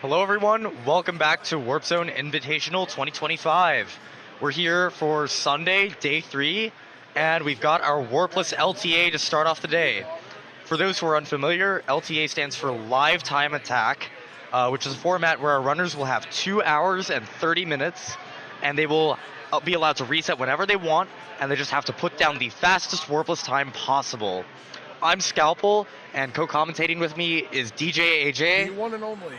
Hello everyone, welcome back to Warpzone Invitational 2025. We're here for Sunday, day 3, and we've got our Warpless LTA to start off the day. For those who are unfamiliar, LTA stands for Live Time Attack, which is a format where our runners will have 2 hours and 30 minutes, and they will be allowed to reset whenever they want, and they just have to put down the fastest Warpless time possible. I'm Scalpel, and co-commentating with me is DJ AJ. The one and only.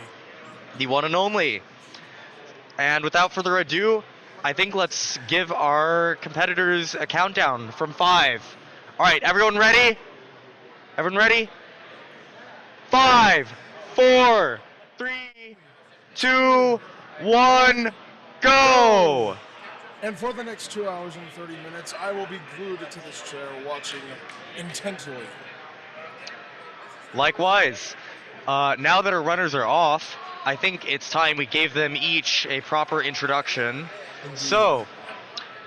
The one and only. And without further ado, I think let's give our competitors a countdown from 5. All right, everyone ready? Everyone ready? 5, 4, 3, 2, 1, go! And for the next 2 hours and 30 minutes, I will be glued to this chair watching intently. Likewise. Now that our runners are off, I think it's time we gave them each a proper introduction. Indeed. So,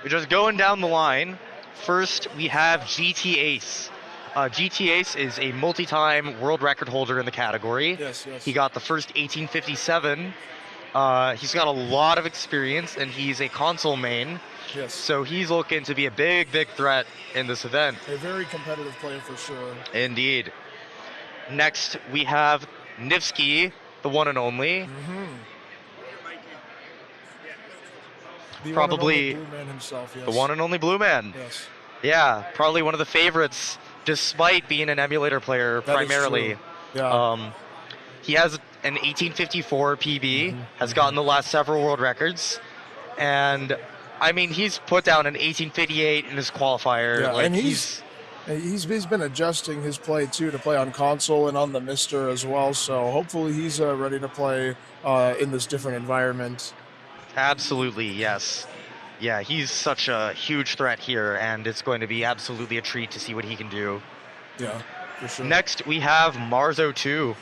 we're just going down the line. First, we have GT Ace. GT Ace is a multi-time world record holder in the category. Yes. He got the first 1857. He's got a lot of experience, and he's a console main. Yes. So he's looking to be a big threat in this event. A very competitive player for sure. Indeed. Next, we have Niftski, the one and only. The Probably one and only Blue Man himself, yes. The one and only Blue Man. Yes. Yeah, probably one of the favorites, despite being an emulator player That is primarily. true. Yeah. He has an 1854 PB, has gotten the last several world records, and I mean he's put down an 1858 in his qualifier. Yeah, like and he's been adjusting his play too to play on console and on the Mister as well. So hopefully he's ready to play in this different environment. Absolutely, yes. Yeah, he's such a huge threat here, and it's going to be absolutely a treat to see what he can do. Yeah, for sure. Next, we have Marzo2.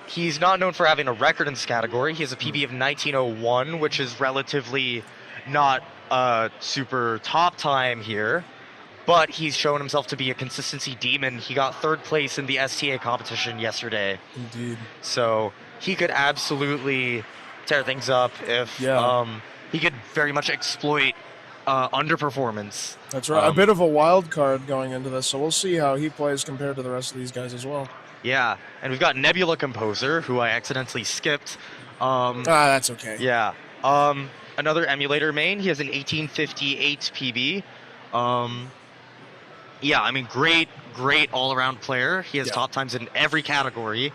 He's not known for having a record in this category. He has a PB of 1901, which is relatively not a super top time here, but he's shown himself to be a consistency demon. He got 3rd place in the STA competition yesterday. Indeed. So he could absolutely tear things up if he could very much exploit underperformance. That's right. A bit of a wild card going into this, so we'll see how he plays compared to the rest of these guys as well. Yeah, and we've got Nebula Composer, who I accidentally skipped. That's okay. Yeah. Another emulator main. He has an 1858 PB. Yeah, I mean, great all-around player. He has top times in every category.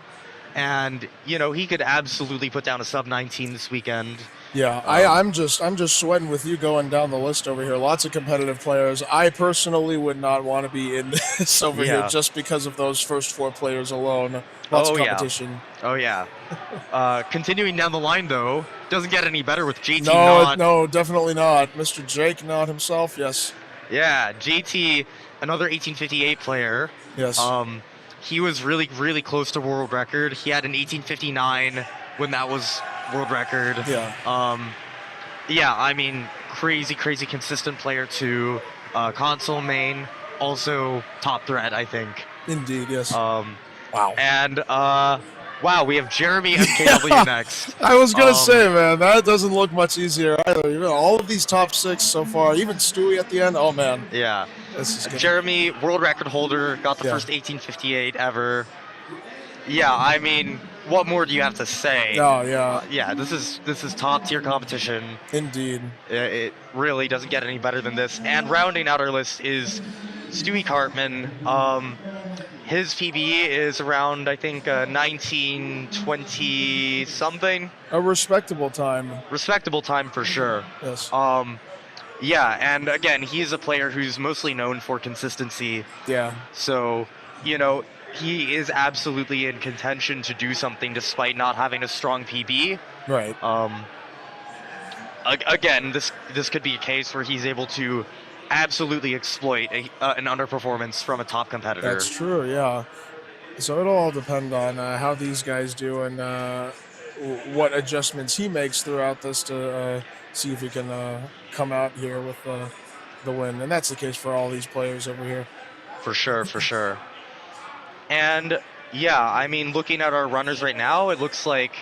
And, you know, he could absolutely put down a sub-19 this weekend. Yeah, I'm just sweating with you going down the list over here. Lots of competitive players. I personally would not want to be in this over here just because of those first 4 players alone. Lots of competition. Oh yeah. Continuing down the line though, doesn't get any better with JT. No, definitely not. Mr. Jake Knott himself, yes. Yeah, JT, another 1858 player. Yes. He was really close to world record. He had an 1859 when that was world record. Yeah. Yeah, I mean, crazy consistent player too. Console main, also top threat, I think. Indeed, yes. Wow. And Wow, we have Jeremy MKW next. I was going to say, man, that doesn't look much easier either. You know, all of these top six so far, even Stewie at the end, oh, man. Yeah. This is good. Jeremy, world record holder, got the first 1858 ever. Yeah, I mean, what more do you have to say? Oh, yeah. Yeah, this is top tier competition. Indeed. It really doesn't get any better than this. And rounding out our list is Stewie Cartman. His PB is around, I think, 1920 something. A respectable time. Respectable time for sure. Yes. Yeah, and again, he's a player who's mostly known for consistency. Yeah. So, you know, he is absolutely in contention to do something despite not having a strong PB. Right. Again, this could be a case where he's able to absolutely exploit an underperformance from a top competitor. That's true, yeah. So it'll all depend on how these guys do and what adjustments he makes throughout this to see if he can come out here with the win. And that's the case for all these players over here. For sure, for sure. And yeah, I mean, looking at our runners right now, it looks like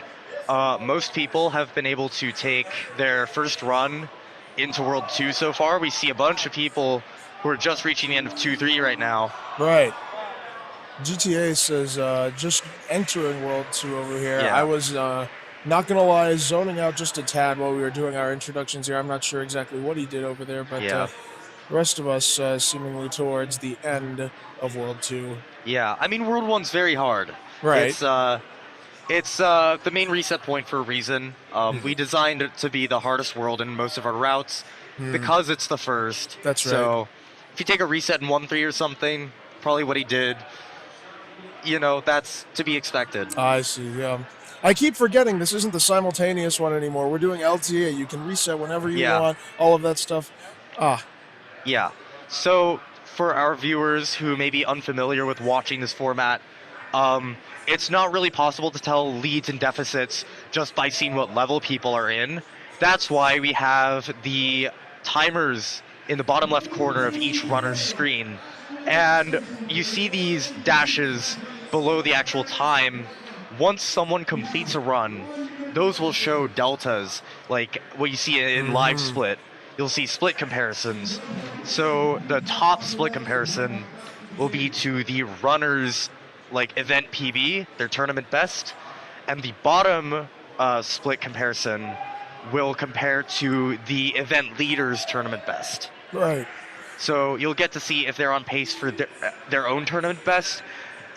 Most people have been able to take their first run into World 2 so far. We see a bunch of people who are just reaching the end of 2-3 right now. Right. GTA says just entering World 2 over here. Yeah. I was not gonna lie, zoning out just a tad while we were doing our introductions here. I'm not sure exactly what he did over there, but Yeah. the rest of us seemingly towards the end of World 2. Yeah, I mean, World 1's very hard. Right. It's the main reset point for a reason. We designed it to be the hardest world in most of our routes because it's the first. That's right. So if you take a reset in 1-3 or something, probably what he did, you know, that's to be expected. I see, yeah. I keep forgetting this isn't the simultaneous one anymore. We're doing LTA. You can reset whenever you want, all of that stuff. Yeah. So for our viewers who may be unfamiliar with watching this format, it's not really possible to tell leads and deficits just by seeing what level people are in. That's why we have the timers in the bottom left corner of each runner's screen. And you see these dashes below the actual time. Once someone completes a run, those will show deltas, like what you see in live split. You'll see split comparisons. So the top split comparison will be to the runner's event PB, their tournament best, and the bottom split comparison will compare to the event leader's tournament best. Right. So you'll get to see if they're on pace for their own tournament best,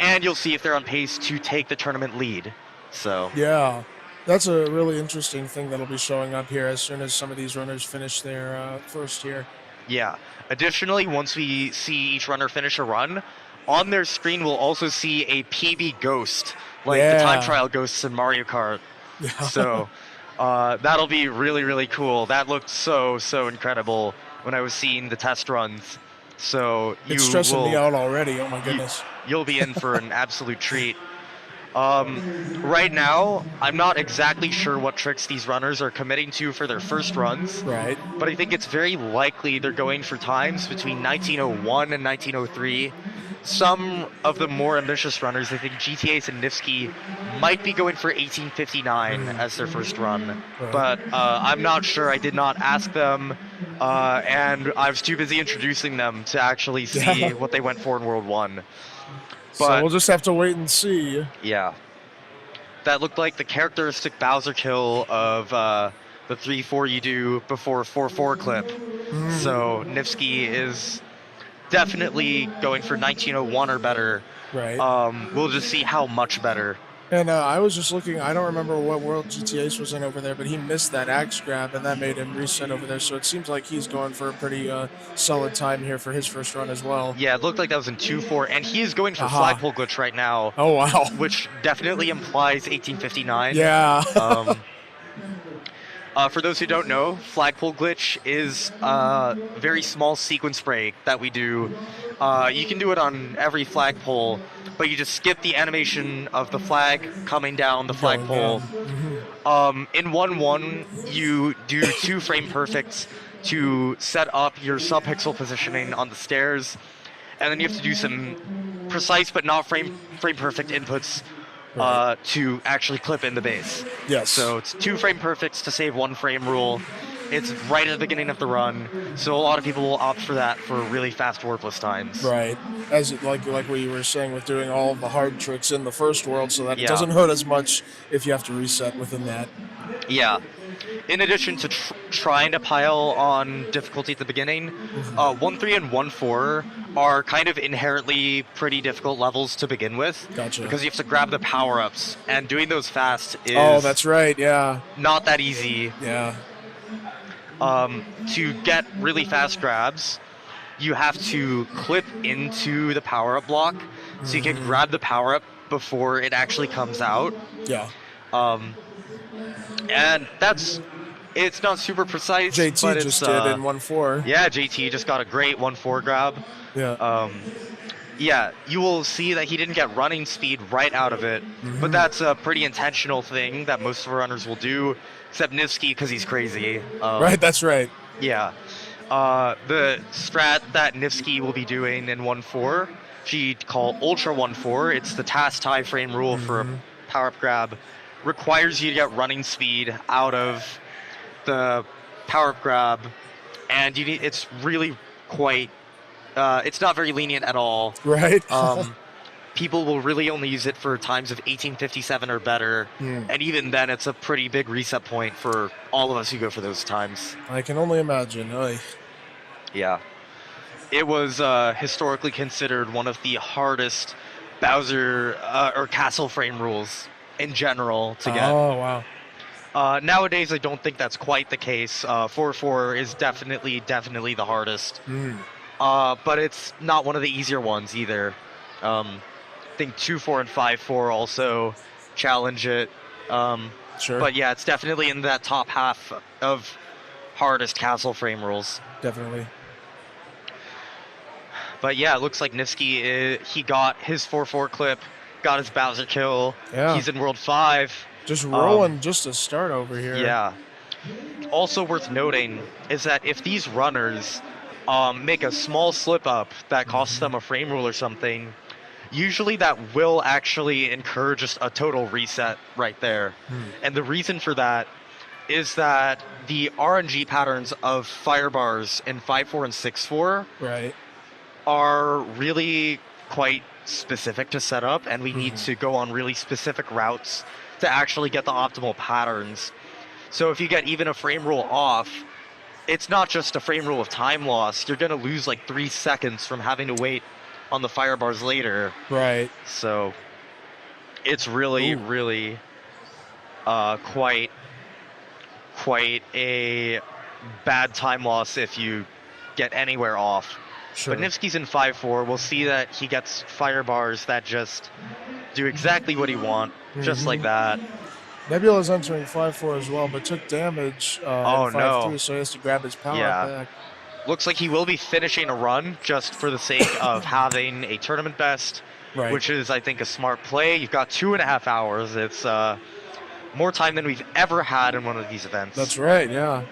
and you'll see if they're on pace to take the tournament lead. So yeah, that's a really interesting thing that'll be showing up here as soon as some of these runners finish their first here. Yeah. Additionally, once we see each runner finish a run, on their screen we'll also see a PB ghost, like the time trial ghosts in Mario Kart. Yeah. So that'll be really, really cool. That looked so incredible when I was seeing the test runs. So it's stressing me out already. Oh my goodness. You'll be in for an absolute treat. Right now, I'm not exactly sure what tricks these runners are committing to for their first runs. Right. But I think it's very likely they're going for times between 1901 and 1903. Some of the more ambitious runners, I think GTA's and Niftski, might be going for 1859 as their first run. Right. But I'm not sure. I did not ask them, and I was too busy introducing them to actually see what they went for in World 1. So But we'll just have to wait and see. yeah, that looked like the characteristic Bowser kill of the 3-4 you do before 4-4 clip. So Niftski is definitely going for 1901 or better. Right. We'll just see how much better. And I was just looking, I don't remember what world GTA's was in over there, but he missed that axe grab, and that made him reset over there. So it seems like he's going for a pretty solid time here for his first run as well. Yeah, it looked like that was in 2-4, and he is going for flagpole glitch right now. Oh, wow. Which definitely implies 1859. Yeah. For those who don't know, flagpole glitch is a very small sequence break that we do. You can do it on every flagpole, but you just skip the animation of the flag coming down the flagpole. In 1-1, you do 2 frame perfects to set up your subpixel positioning on the stairs, and then you have to do some precise but not frame perfect inputs to actually clip in the base. Yes. So it's 2 frame perfects to save 1 frame rule. It's right at the beginning of the run, so a lot of people will opt for that for really fast warpless times. Right. As it, like what you were saying with doing all of the hard tricks in the first world, so that it doesn't hurt as much if you have to reset within that. Yeah. In addition to trying to pile on difficulty at the beginning, 1-3 and 1-4 are kind of inherently pretty difficult levels to begin with. Gotcha. Because you have to grab the power-ups, and doing those fast is oh, that's right, yeah. not that easy. Yeah. To get really fast grabs, you have to clip into the power-up block, so you can grab the power-up before it actually comes out. Yeah. And it's not super precise. JT but just it's, did in 1-4. Yeah, JT just got a great 1-4 grab. Yeah. Yeah, you will see that he didn't get running speed right out of it, but that's a pretty intentional thing that most of our runners will do, except Niftski because he's crazy. Right, that's right. Yeah. The strat that Niftski will be doing in 1-4, she called Ultra 1-4. It's the task tie frame rule for a power-up grab. requires you to get running speed out of the power grab, and it's really quite. It's not very lenient at all. Right. People will really only use it for times of 1857 or better, and even then, it's a pretty big reset point for all of us who go for those times. I can only imagine. Oy. Yeah. It was historically considered one of the hardest Bowser or castle frame rules in general to get. Oh, wow. Nowadays, I don't think that's quite the case. 4-4 is definitely the hardest. But it's not one of the easier ones either. I think 2-4 and 5-4 also challenge it. Sure. But yeah, it's definitely in that top half of hardest castle frame rules. Definitely. But yeah, it looks like Niftski, he got his 4-4 clip, got his Bowser kill. Yeah. He's in World 5. Just rolling just to start over here. Yeah. Also worth noting is that if these runners make a small slip up that costs them a frame rule or something, usually that will actually incur just a total reset right there. And the reason for that is that the RNG patterns of fire bars in 5-4 and 6-4 Right. are really quite specific to set up, and we need to go on really specific routes to actually get the optimal patterns. So if you get even a frame rule off, it's not just a frame rule of time loss. You're going to lose like 3 seconds from having to wait on the fire bars later. Right. So it's really, really quite a bad time loss if you get anywhere off. Sure. But Niftski's in 5-4. We'll see that he gets fire bars that just do exactly what he wants, just like that. Nebula's entering 5-4 as well, but took damage in 5-3, so he has to grab his power back. Looks like he will be finishing a run just for the sake of having a tournament best, which is, I think, a smart play. You've got 2.5 hours. It's more time than we've ever had in one of these events. That's right, yeah.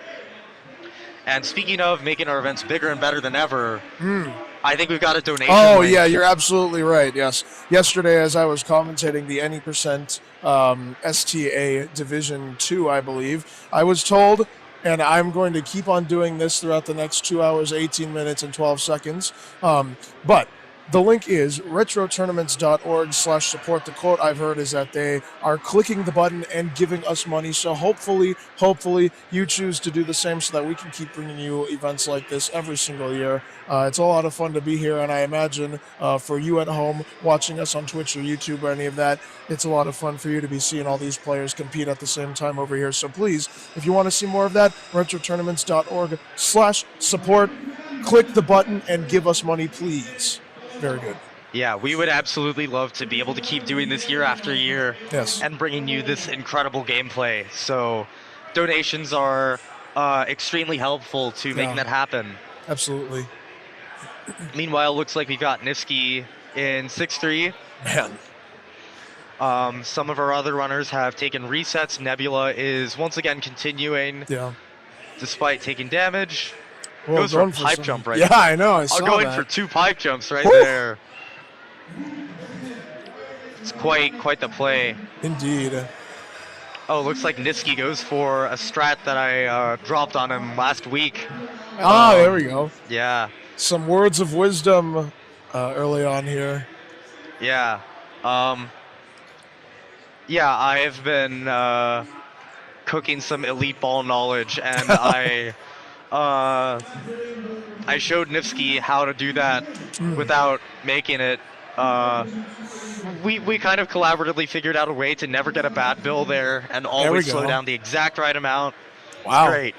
And speaking of making our events bigger and better than ever, I think we've got a donation link. Yeah, you're absolutely right, yes. Yesterday, as I was commentating the Any Percent STA Division 2, I believe, I was told, and I'm going to keep on doing this throughout the next 2 hours, 18 minutes, and 12 seconds, but the link is retrotournaments.org/support. The quote I've heard is that they are clicking the button and giving us money. So hopefully you choose to do the same so that we can keep bringing you events like this every single year. It's a lot of fun to be here, and I imagine for you at home watching us on Twitch or YouTube or any of that, it's a lot of fun for you to be seeing all these players compete at the same time over here. So please, if you want to see more of that, retrotournaments.org/support. Click the button and give us money, please. Very good. Yeah, we would absolutely love to be able to keep doing this year after year and bringing you this incredible gameplay. So donations are extremely helpful to making that happen. Absolutely. Meanwhile, looks like we got Niftski in 6-3. Man. Some of our other runners have taken resets. Nebula is once again continuing despite taking damage. Well, goes for a pipe jump right there. Yeah, I know. I saw going that. for 2 pipe jumps right there. It's quite the play. Indeed. Oh, looks like Niftski goes for a strat that I dropped on him last week. There we go. Yeah. Some words of wisdom early on here. Yeah. I've been cooking some elite ball knowledge, and I showed Niftski how to do that without making it. We kind of collaboratively figured out a way to never get a bad bill there and always slow down the exact right amount. Wow. Great.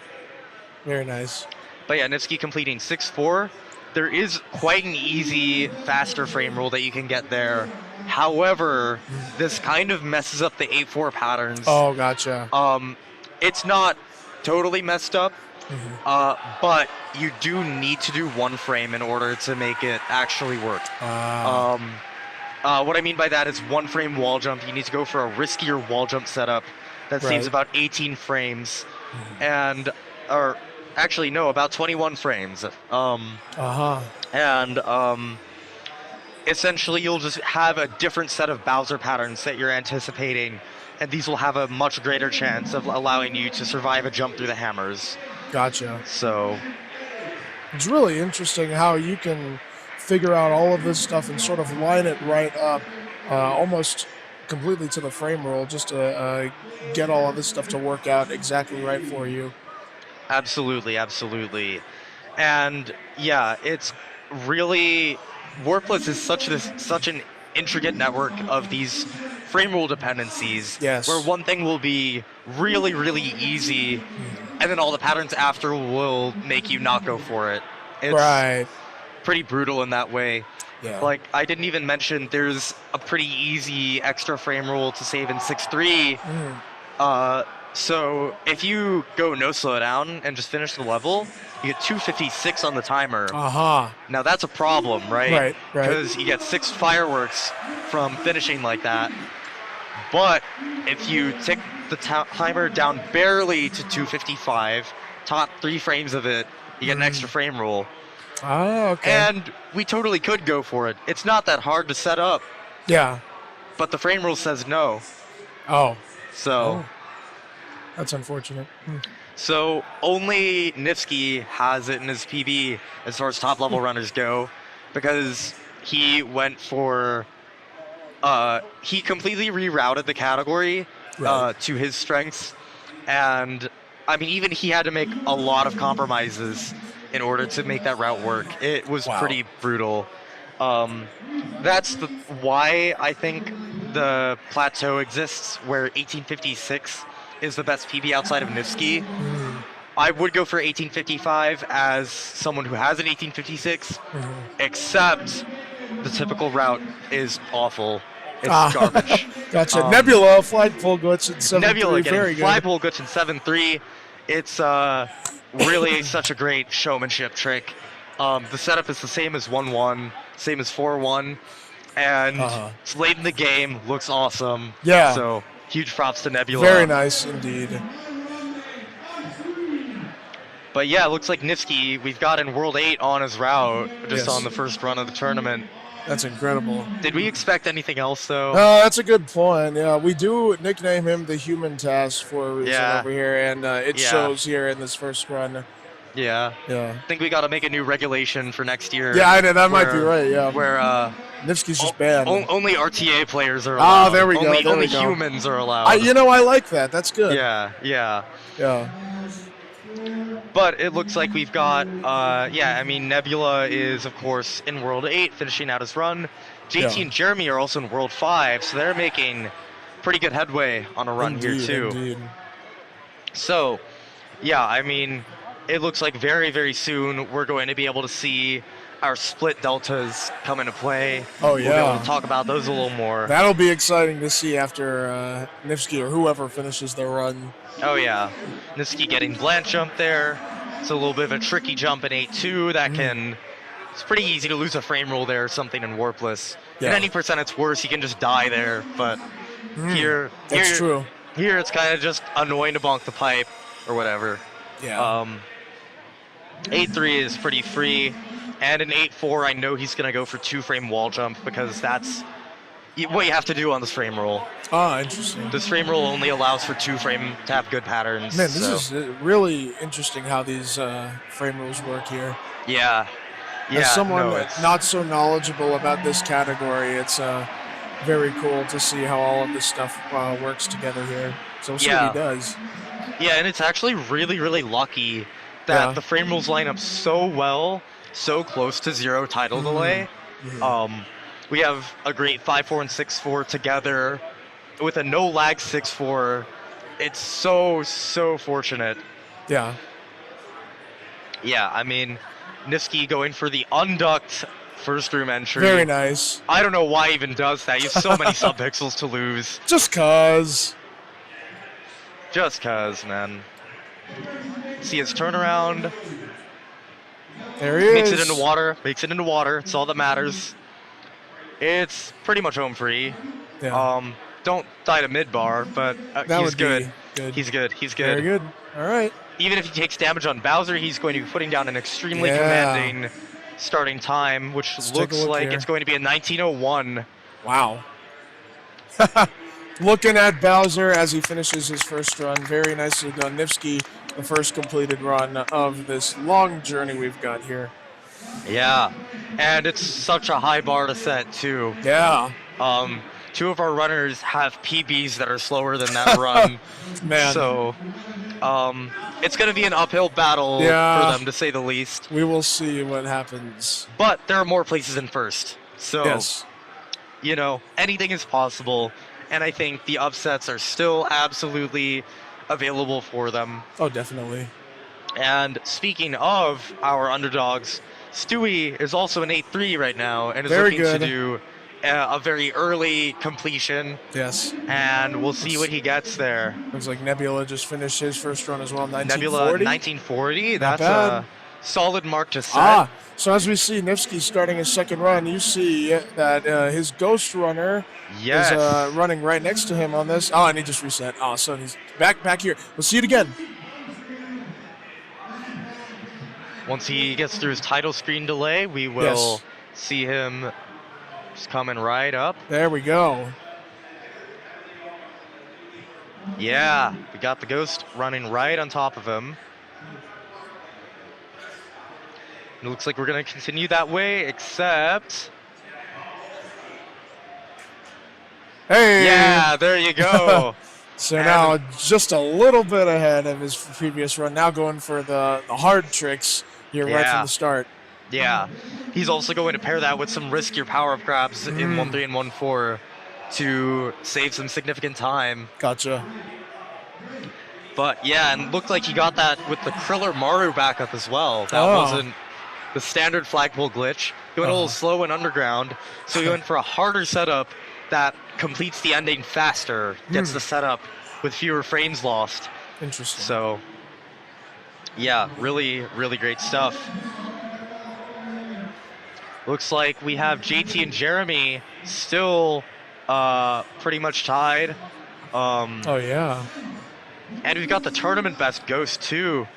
Very nice. But yeah, Niftski completing 6-4. There is quite an easy, faster frame rule that you can get there. However, this kind of messes up the 8-4 patterns. Oh, gotcha. It's not totally messed up. But you do need to do 1 frame in order to make it actually work. What I mean by that is 1 frame wall jump. You need to go for a riskier wall jump setup that saves about 18 frames, or actually no, about 21 frames. And essentially you'll just have a different set of Bowser patterns that you're anticipating, and these will have a much greater chance of allowing you to survive a jump through the hammers. Gotcha. So It's really interesting how you can figure out all of this stuff and sort of line it right up, almost completely to the frame rule, just to get all of this stuff to work out exactly right for you. absolutely, absolutely. And yeah, it's really Warpless is such an intricate network of these frame rule dependencies. Yes. Where one thing will be really, really easy, and then all the patterns after will make you not go for it. It's Right. pretty brutal in that way. Yeah. Like, I didn't even mention there's a pretty easy extra frame rule to save in 6-3. So if you go no slowdown and just finish the level, you get 256 on the timer. Uh-huh. Now that's a problem, right? Right. Because you get 6 fireworks from finishing like that. But if you tick the timer down barely to 255, top 3 frames of it, you get an extra frame rule. Oh, okay. And we totally could go for it. It's not that hard to set up, Yeah. but the frame rule says no. Oh. So, That's unfortunate. so only Niftski has it in his PB as far as top level runners go, because he went for, he completely rerouted the category Right. to his strengths, and I mean even he had to make a lot of compromises in order to make that route work. It was Wow. pretty brutal. That's why I think the plateau exists where 1856 is the best PB outside of Niftski. I would go for 1855 as someone who has an 1856, except the typical route is awful. It's garbage. Gotcha. Nebula, flagpole glitch at 7-3. Nebula Very getting good. flagpole glitch in 7-3. It's really such a great showmanship trick. The setup is the same as 1-1, same as 4-1, and it's late in the game, looks awesome. Yeah. So huge props to Nebula. Very nice indeed. But yeah, it looks like Niftski, we've got in World 8 on his route, just Yes. on the first run of the tournament. That's incredible. Did we expect anything else, though? That's a good point. Yeah, we do nickname him the Human Task for a reason Yeah. over here, and it Yeah. shows here in this first run. Yeah. Yeah. I think we got to make a new regulation for next year. Yeah, I know, that might be where- right, yeah. Where Niftski's just banned. only RTA players are allowed. there we go, Only, there we only go. humans are allowed. I like that. That's good. Yeah, yeah. Yeah. But it looks like we've got, I mean, Nebula is, of course, in World 8, finishing out his run. JT Yeah. and Jeremy are also in World 5, so they're making pretty good headway on a run Indeed, here, too. Indeed. So, yeah, I mean, it looks like very, very soon we're going to be able to see our split deltas come into play. Oh, We'll be able yeah. to talk about those a little more. That'll be exciting to see after Niftski or whoever finishes their run. Oh, yeah. Niftski getting Blanche jump there. It's a little bit of a tricky jump in 8-2 that can... It's pretty easy to lose a frame roll there or something in Warpless. Yeah. In any percent it's worse, you can just die there. But here... That's true. Here it's kind of just annoying to bonk the pipe or whatever. Yeah. 8-3 is pretty free. And in 8-4, I know he's going to go for 2-frame wall jump because that's what you have to do on this frame roll. Interesting. This frame roll only allows for 2-frame to have good patterns. Man, this so. is really interesting how these frame rules work here. Yeah. Yeah, As someone no, it's, not so knowledgeable about this category, it's very cool to see how all of this stuff works together here. So we'll see what he does. Yeah, and it's actually really, really lucky that the frame rules line up so well, so close to 0 title delay. We have a great 5-4 and 6-4 together with a no lag 6-4. It's so, so fortunate. Yeah. Yeah, I mean, Niftski going for the unducked first room entry. Very nice. I don't know why he even does that. You have so many subpixels to lose. Just cause. Just cause, man. See his turnaround. There he is. Makes it into water. Makes it into water. It's all that matters. It's pretty much home free. Yeah. Don't die to mid bar, but That he's would be good. good. He's good. He's good. Very good. All right. Even if he takes damage on Bowser, he's going to be putting down an extremely Yeah. commanding starting time, which Let's take a looks look like here. it's going to be a 19:01. Wow. Looking at Bowser as he finishes his first run. Very nicely done. Niftski, the first completed run of this long journey we've got here. Yeah, and it's such a high bar to set too. Yeah. Two of our runners have PBs that are slower than that run. Man. So, it's going to be an uphill battle Yeah. for them, to say the least. We will see what happens. But there are more places in first. So, Yes. you know, anything is possible. And I think the upsets are still absolutely available for them. Oh, definitely. And speaking of our underdogs, Stewie is also an 8-3 right now and is Very looking good. to do a very early completion. Yes. And we'll see what he gets there. Looks like Nebula just finished his first run as well. Nebula 1940. 1940. Not That's bad. a solid mark to set. Ah, so as we see Niftski starting his second run, you see that his Ghost Runner Yes. is running right next to him on this. Oh, and he just reset. Oh, so he's back here. We'll see it again. Once he gets through his title screen delay, we will Yes. see him just coming right up. There we go. Yeah, we got the Ghost running right on top of him. It looks like we're going to continue that way, except... Hey! Yeah, there you go. So And- now just a little bit ahead of his previous run. Now going for the hard tricks here right Yeah. from the start. Yeah, he's also going to pair that with some riskier power-up grabs in 1-3 and 1-4 to save some significant time. Gotcha. But yeah, and looked like he got that with the Kriller Maru backup as well. That Oh. wasn't the standard flagpole glitch. He went a little slow and underground, so he went for a harder setup that completes the ending faster, gets the setup with fewer frames lost. Interesting. So yeah, really, really great stuff. Looks like we have JT and Jeremy still pretty much tied. Oh, yeah. And we've got the tournament best Ghost too.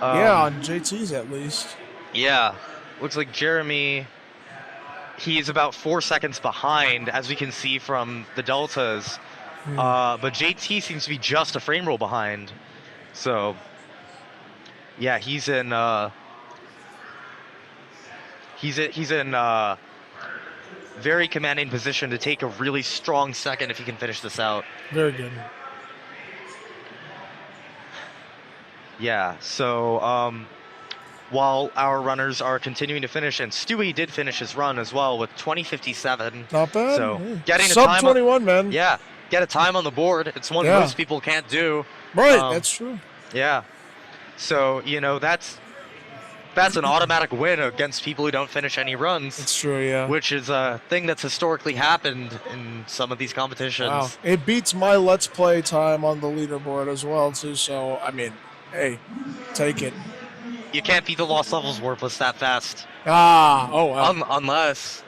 Yeah, on JT's at least. Yeah, looks like Jeremy, he's about 4 seconds behind, as we can see from the deltas. But JT seems to be just a frame roll behind. So, yeah, he's in very commanding position to take a really strong second if he can finish this out. Very good. Yeah, so while our runners are continuing to finish, and Stewie did finish his run as well with 20:57. Not bad. So Yeah. getting a Sub time 21, man. Yeah, get a time on the board. It's one Yeah. most people can't do. Right, Um, that's true. Yeah. So, you know, that's an automatic win against people who don't finish any runs, It's true, yeah. which is a thing that's historically happened in some of these competitions. Wow. It beats my Let's Play time on the leaderboard as well, too. So, I mean, hey, take it. You can't beat the lost levels Warpless that fast. Ah, oh, wow. Unless.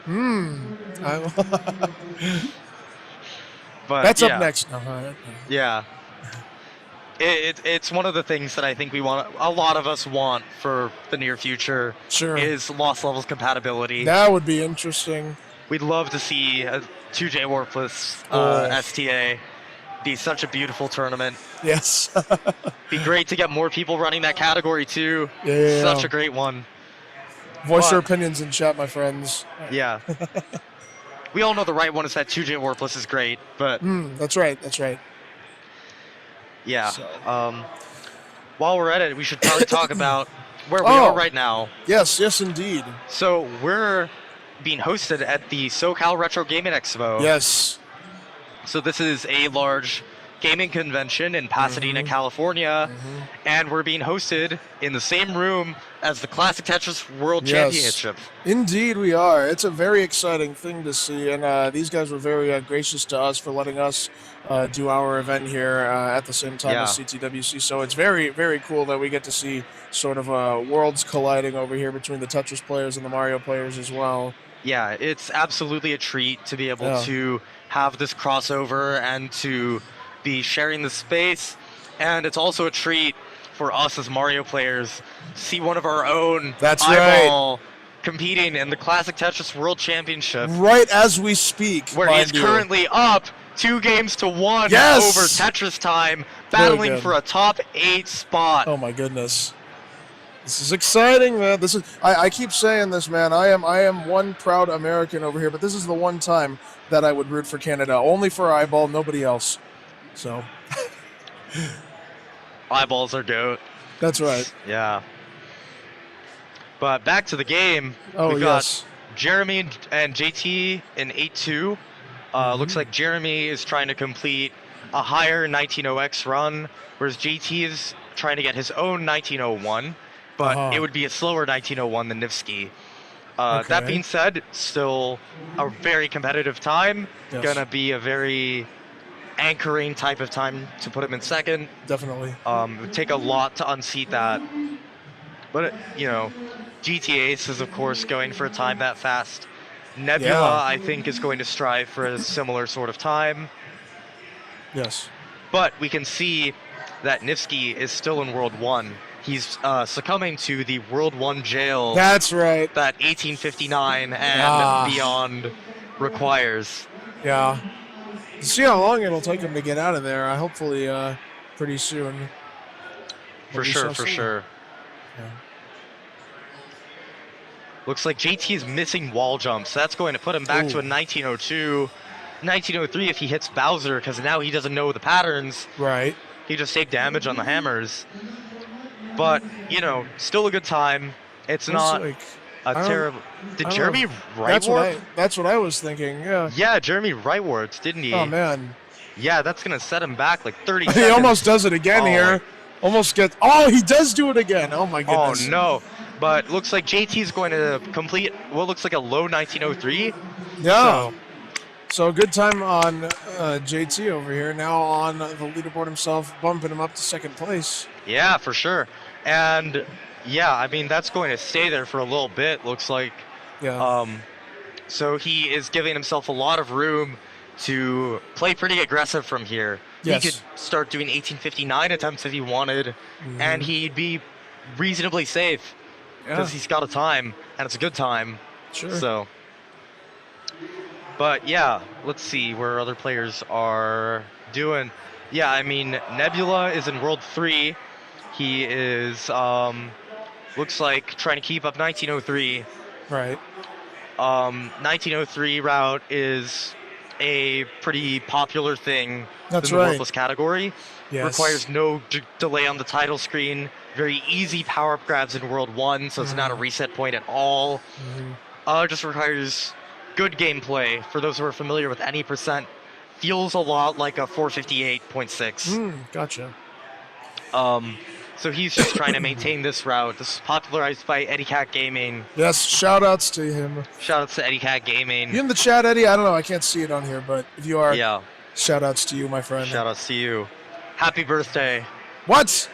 But That's yeah. up next. Uh-huh. Yeah. It's one of the things that I think a lot of us want for the near future. Sure. Is lost levels compatibility. That would be interesting. We'd love to see a 2J Warpless STA be such a beautiful tournament. Yes. Be great to get more people running that category too. Yeah. Such a great one. Voice your But- opinions in chat, my friends. Yeah. We all know the right one is that 2J Warpless is great, but That's right. That's right. yeah. So- While we're at it, we should probably talk about where we Oh. are right now. Yes, yes, indeed. So we're being hosted at the SoCal Retro Gaming Expo. Yes. So this is a large gaming convention in Pasadena, California, and we're being hosted in the same room as the Classic Tetris World Yes. Championship. Indeed, we are. It's a very exciting thing to see, and these guys were very gracious to us for letting us do our event here at the same time as Yeah. CTWC. So it's very, very cool that we get to see sort of worlds colliding over here between the Tetris players and the Mario players as well. Yeah, it's absolutely a treat to be able Yeah. to have this crossover and to be sharing the space. And it's also a treat for us as Mario players to see one of our own That's eyeball competing in the Classic Tetris World Championship, Right as we speak, where he's mind you. currently up 2-1 Yes! over Tetris Time, battling good. for a top 8 spot. Oh my goodness. This is exciting, man. This is I keep saying this, man. I am one proud American over here, but this is the one time that I would root for Canada. Only for eyeball, nobody else. So Eyeballs are goat. that's right. Yeah. But back to the game. Oh We've got yes. Jeremy and JT in 8-2. Looks like Jeremy is trying to complete a higher 19-0X run, whereas JT is trying to get his own 19-01, but it would be a slower 19-01 than Niftski. That Okay. being said, still a very competitive time. Yes. Gonna be a very anchoring type of time to put him in second. Definitely. It would take a lot to unseat that. But, you know, GTA is, of course, going for a time that fast. Nebula, Yeah. I think, is going to strive for a similar sort of time. Yes. But we can see that Niftski is still in World 1. He's succumbing to the World 1 jail That's right. that 1859 and beyond requires. Yeah. See how long it'll take him to get out of there. Hopefully, pretty soon. For We sure, shall for see. sure. Yeah. Looks like JT is missing wall jumps. That's going to put him back to a Ooh. 1902. 1903 if he hits Bowser, because now he doesn't know the patterns. Right. He just take damage on the hammers. But, you know, still a good time. It's not Like, a I don't- terrible... Did I don't Jeremy know. right warp? That's what I was thinking. Yeah. Yeah, Jeremy right warped, didn't he? Oh man. Yeah, that's going to set him back like 30 He seconds. almost does it again Oh. here. Almost gets. Oh, he does do it again. Oh my Oh, goodness. no. But looks like JT's going to complete what looks like a low 1903. Yeah. So good time on JT over here. Now on the leaderboard himself, bumping him up to second place. Yeah, for sure. And yeah, I mean, that's going to stay there for a little bit, looks like. Yeah. So he is giving himself a lot of room to play pretty aggressive from here. Yes. He could start doing 1859 attempts if he wanted, and he'd be reasonably safe because he's got a time, and it's a good time. Sure. So, but yeah, let's see where other players are doing. Yeah, I mean, Nebula is in World 3. He is, looks like trying to keep up 1903. Right. 1903 route is a pretty popular thing That's in the right. Warpless category. Yes. Requires no delay on the title screen. Very easy power-up grabs in World 1, so it's not a reset point at all. Just requires good gameplay. For those who are familiar with any percent, feels a lot like a 458.6. Gotcha. So he's just trying to maintain this route. This is popularized by Eddie Cat Gaming. Yes. Shout outs to him. Shout outs to Eddie Cat Gaming. You in the chat, Eddie? I don't know. I can't see it on here, but if you are, Yeah, shout outs to you, my friend. shout outs to you. Happy birthday. What?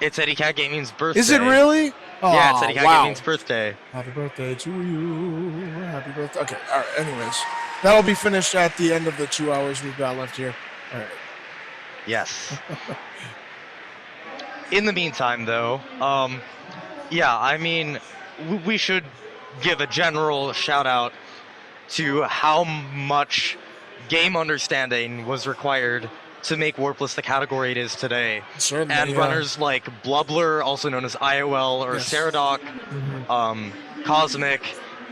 It's Eddie Cat Gaming's birthday. Is it really? Yeah, Aw, it's Eddie Cat wow. Gaming's birthday. Happy birthday to you. Happy birthday. Okay. All right. Anyways, that'll be finished at the end of the 2 hours we've got left here. All right. Yes. In the meantime, though, yeah, I mean, we should give a general shout out to how much game understanding was required to make Warpless the category it is today. Certainly. And yeah. runners like Blubler, also known as IOL or Yes. Saradoc, Cosmic,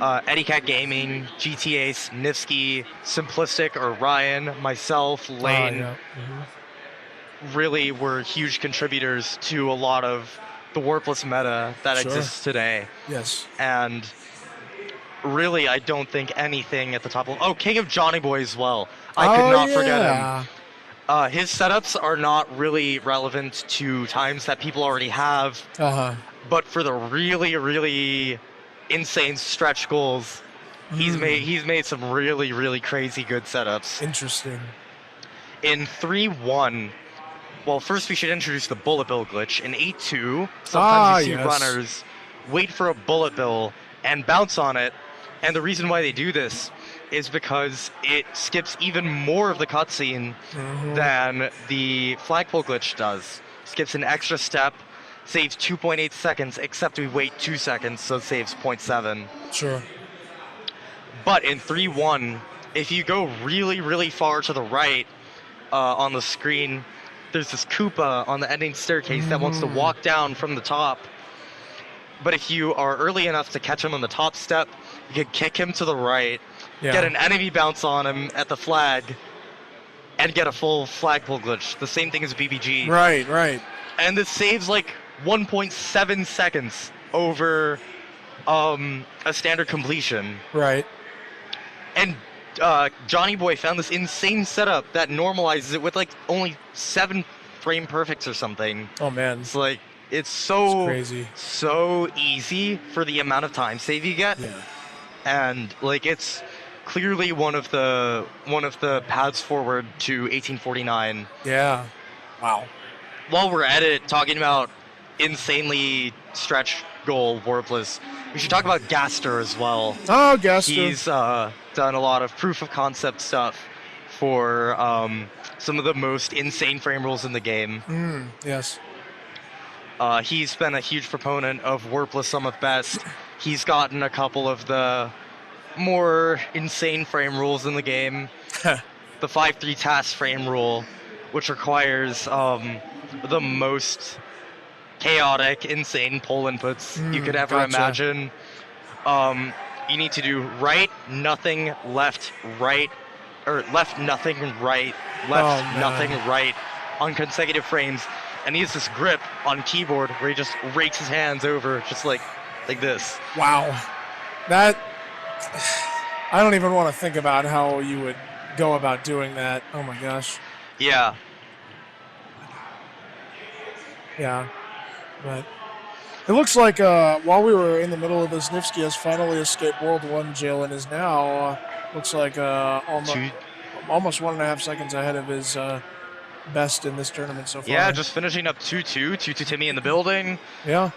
Eddie Cat Gaming, GTA, Niftski, Simplistic or Ryan, myself, Lane, Yeah. really were huge contributors to a lot of the Warpless meta that Sure. exists today. Yes. And really, I don't think anything at the top of... Oh, King of Johnny Boy as well. I could not forget him. His setups are not really relevant to times that people already have, but for the really, really insane stretch goals, he's made some really, really crazy good setups. Interesting. In 3-1, well, first we should introduce the bullet bill glitch. In 8-2, sometimes you see yes. runners wait for a bullet bill and bounce on it, and the reason why they do this is because it skips even more of the cutscene than the flagpole glitch does. Skips an extra step, saves 2.8 seconds, except we wait 2 seconds, so it saves 0.7. Sure. But in 3-1, if you go really, really far to the right on the screen, there's this Koopa on the ending staircase that wants to walk down from the top. But if you are early enough to catch him on the top step, you can kick him to the right, get an enemy bounce on him at the flag, and get a full flagpole glitch. The same thing as BBG. Right, right. And this saves like 1.7 seconds over a standard completion. Right. And Johnny Boy found this insane setup that normalizes it with like only 7 frame perfects or something. Oh man. It's like it's so crazy. So easy for the amount of time save you get. Yeah. And like it's clearly one of the paths forward to 1849. Yeah. Wow. While we're at it, talking about insanely stretch goal warpless, we should talk about Gaster as well. Oh, Gaster. He's done a lot of proof of concept stuff for some of the most insane frame rules in the game. Yes. He's been a huge proponent of warpless Sum of Best. He's gotten a couple of the more insane frame rules in the game. The 5-3 task frame rule, which requires the most chaotic, insane pull inputs you could ever imagine. You need to do right, nothing, left, right, or left, nothing, right, left, nothing, right on consecutive frames. And he has this grip on keyboard where he just rakes his hands over just like this. Wow. That... I don't even want to think about how you would go about doing that. Oh my gosh. Yeah. Yeah. But it looks like while we were in the middle of this, Niftski has finally escaped World 1 jail and is now, looks like almost 1.5 seconds ahead of his best in this tournament so far. Yeah, just finishing up 2-2. 2-2 Timmy in the building. Yeah.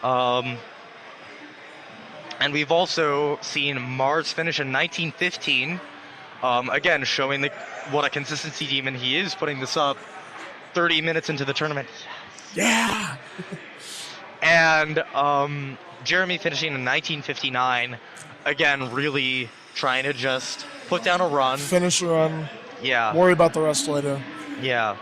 And we've also seen Mars finish in 1915. Again, showing what a consistency demon he is, putting this up 30 minutes into the tournament. Yeah! And Jeremy finishing in 1959. Again, really trying to just put down a run. Finish a run. Yeah. Worry about the rest later. Yeah.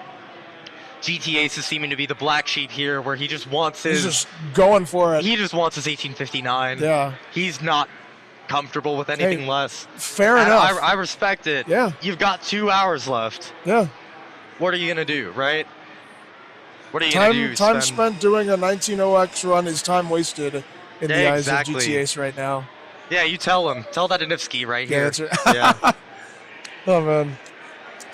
GTA is seeming to be the black sheep here, where he just wants his... He's just going for it. He just wants his 1859. Yeah. He's not comfortable with anything less. Fair enough. I respect it. Yeah. You've got 2 hours left. Yeah. What are you going to do, right? What are you going to do? Time spent doing a 19-0X run is time wasted in the eyes of exactly. GTAs right now. Yeah, you tell him. Tell that to Niftski right here. That's right. Yeah. Oh, man.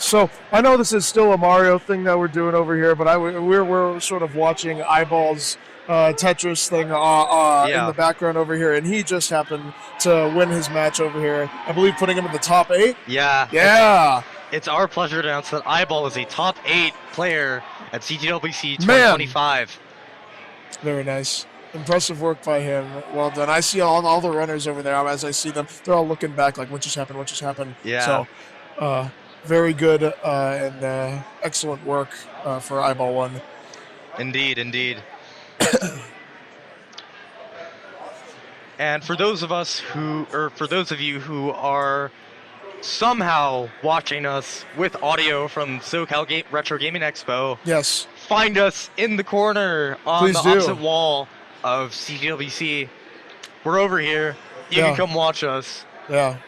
So, I know this is still a Mario thing that we're doing over here, but we're sort of watching Eyeball's Tetris thing in the background over here, and he just happened to win his match over here. I believe putting him in the top 8? Yeah. Yeah. It's our pleasure to announce that Eyeball is a top 8 player at CTWC 2025. Very nice. Impressive work by him. Well done. I see all the runners over there. As I see them, they're all looking back like, what just happened? What just happened? Yeah. So, very good and excellent work for Eyeball 1. Indeed, indeed. And for those of you who are somehow watching us with audio from SoCal Retro Gaming Expo, yes, find us in the corner on Please the do. opposite wall of CTWC. We're over here. You can come watch us. Yeah.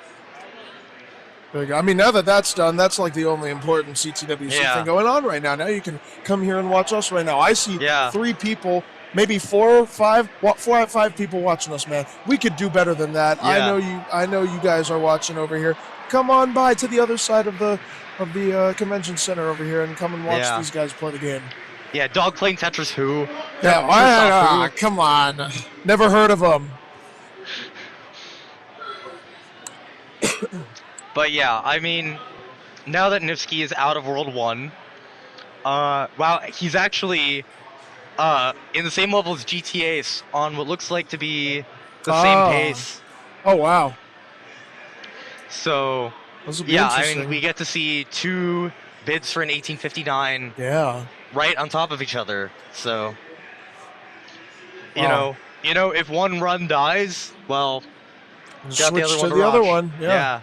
There you go. I mean, now that that's done, that's like the only important CTWC thing going on right now. Now you can come here and watch us right now. I see 3 people, maybe 4 or 5 people watching us, man. We could do better than that. Yeah. I know you guys are watching over here. Come on by to the other side of the convention center over here and come and watch these guys play the game. Yeah, dog playing Tetris who? Yeah, come on. Never heard of them. But yeah, I mean, now that Niftski is out of World 1, wow, he's actually in the same level as GTA on what looks like to be the same pace. Oh, wow. So, yeah, I mean, we get to see 2 bids for an 1859 right on top of each other. So, Wow. If one run dies, well, got the Switch other to one to the other rush. one. Yeah.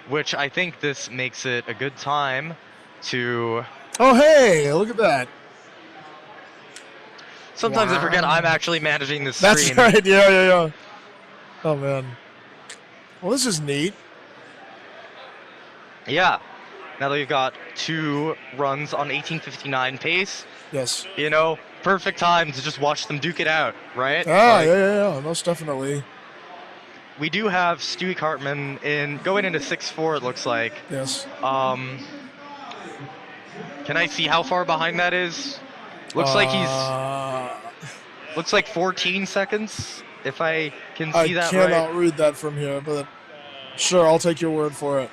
Which I think this makes it a good time to. Oh, hey, look at that. Sometimes I forget Wow. I'm actually managing this That's stream. right. Yeah. Oh, man. Well, this is neat. Yeah. Now that we've got 2 runs on 18:59 pace, Yes. perfect time to just watch them duke it out, right? Yeah. Most definitely. We do have Stewie Cartman going into 6-4. It looks like. Yes. Can I see how far behind that is? Looks like he's. Looks like 14 seconds. If I can see that right. I cannot read that from here, but sure, I'll take your word for it.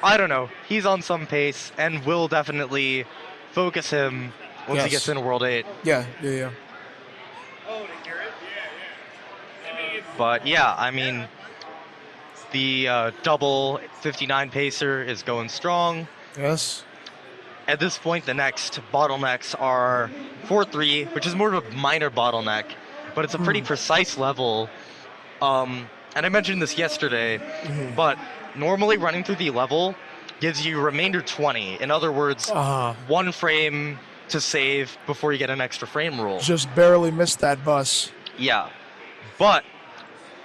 I don't know. He's on some pace, and we'll definitely focus him once he gets into World 8. Yeah. But yeah, I mean, the double 59 pacer is going strong. Yes. At this point, the next bottlenecks are 4-3, which is more of a minor bottleneck, but it's a pretty precise level. And I mentioned this yesterday, but normally running through the level gives you remainder 20. In other words, 1 frame to save before you get an extra frame rule. Just barely missed that bus. Yeah. But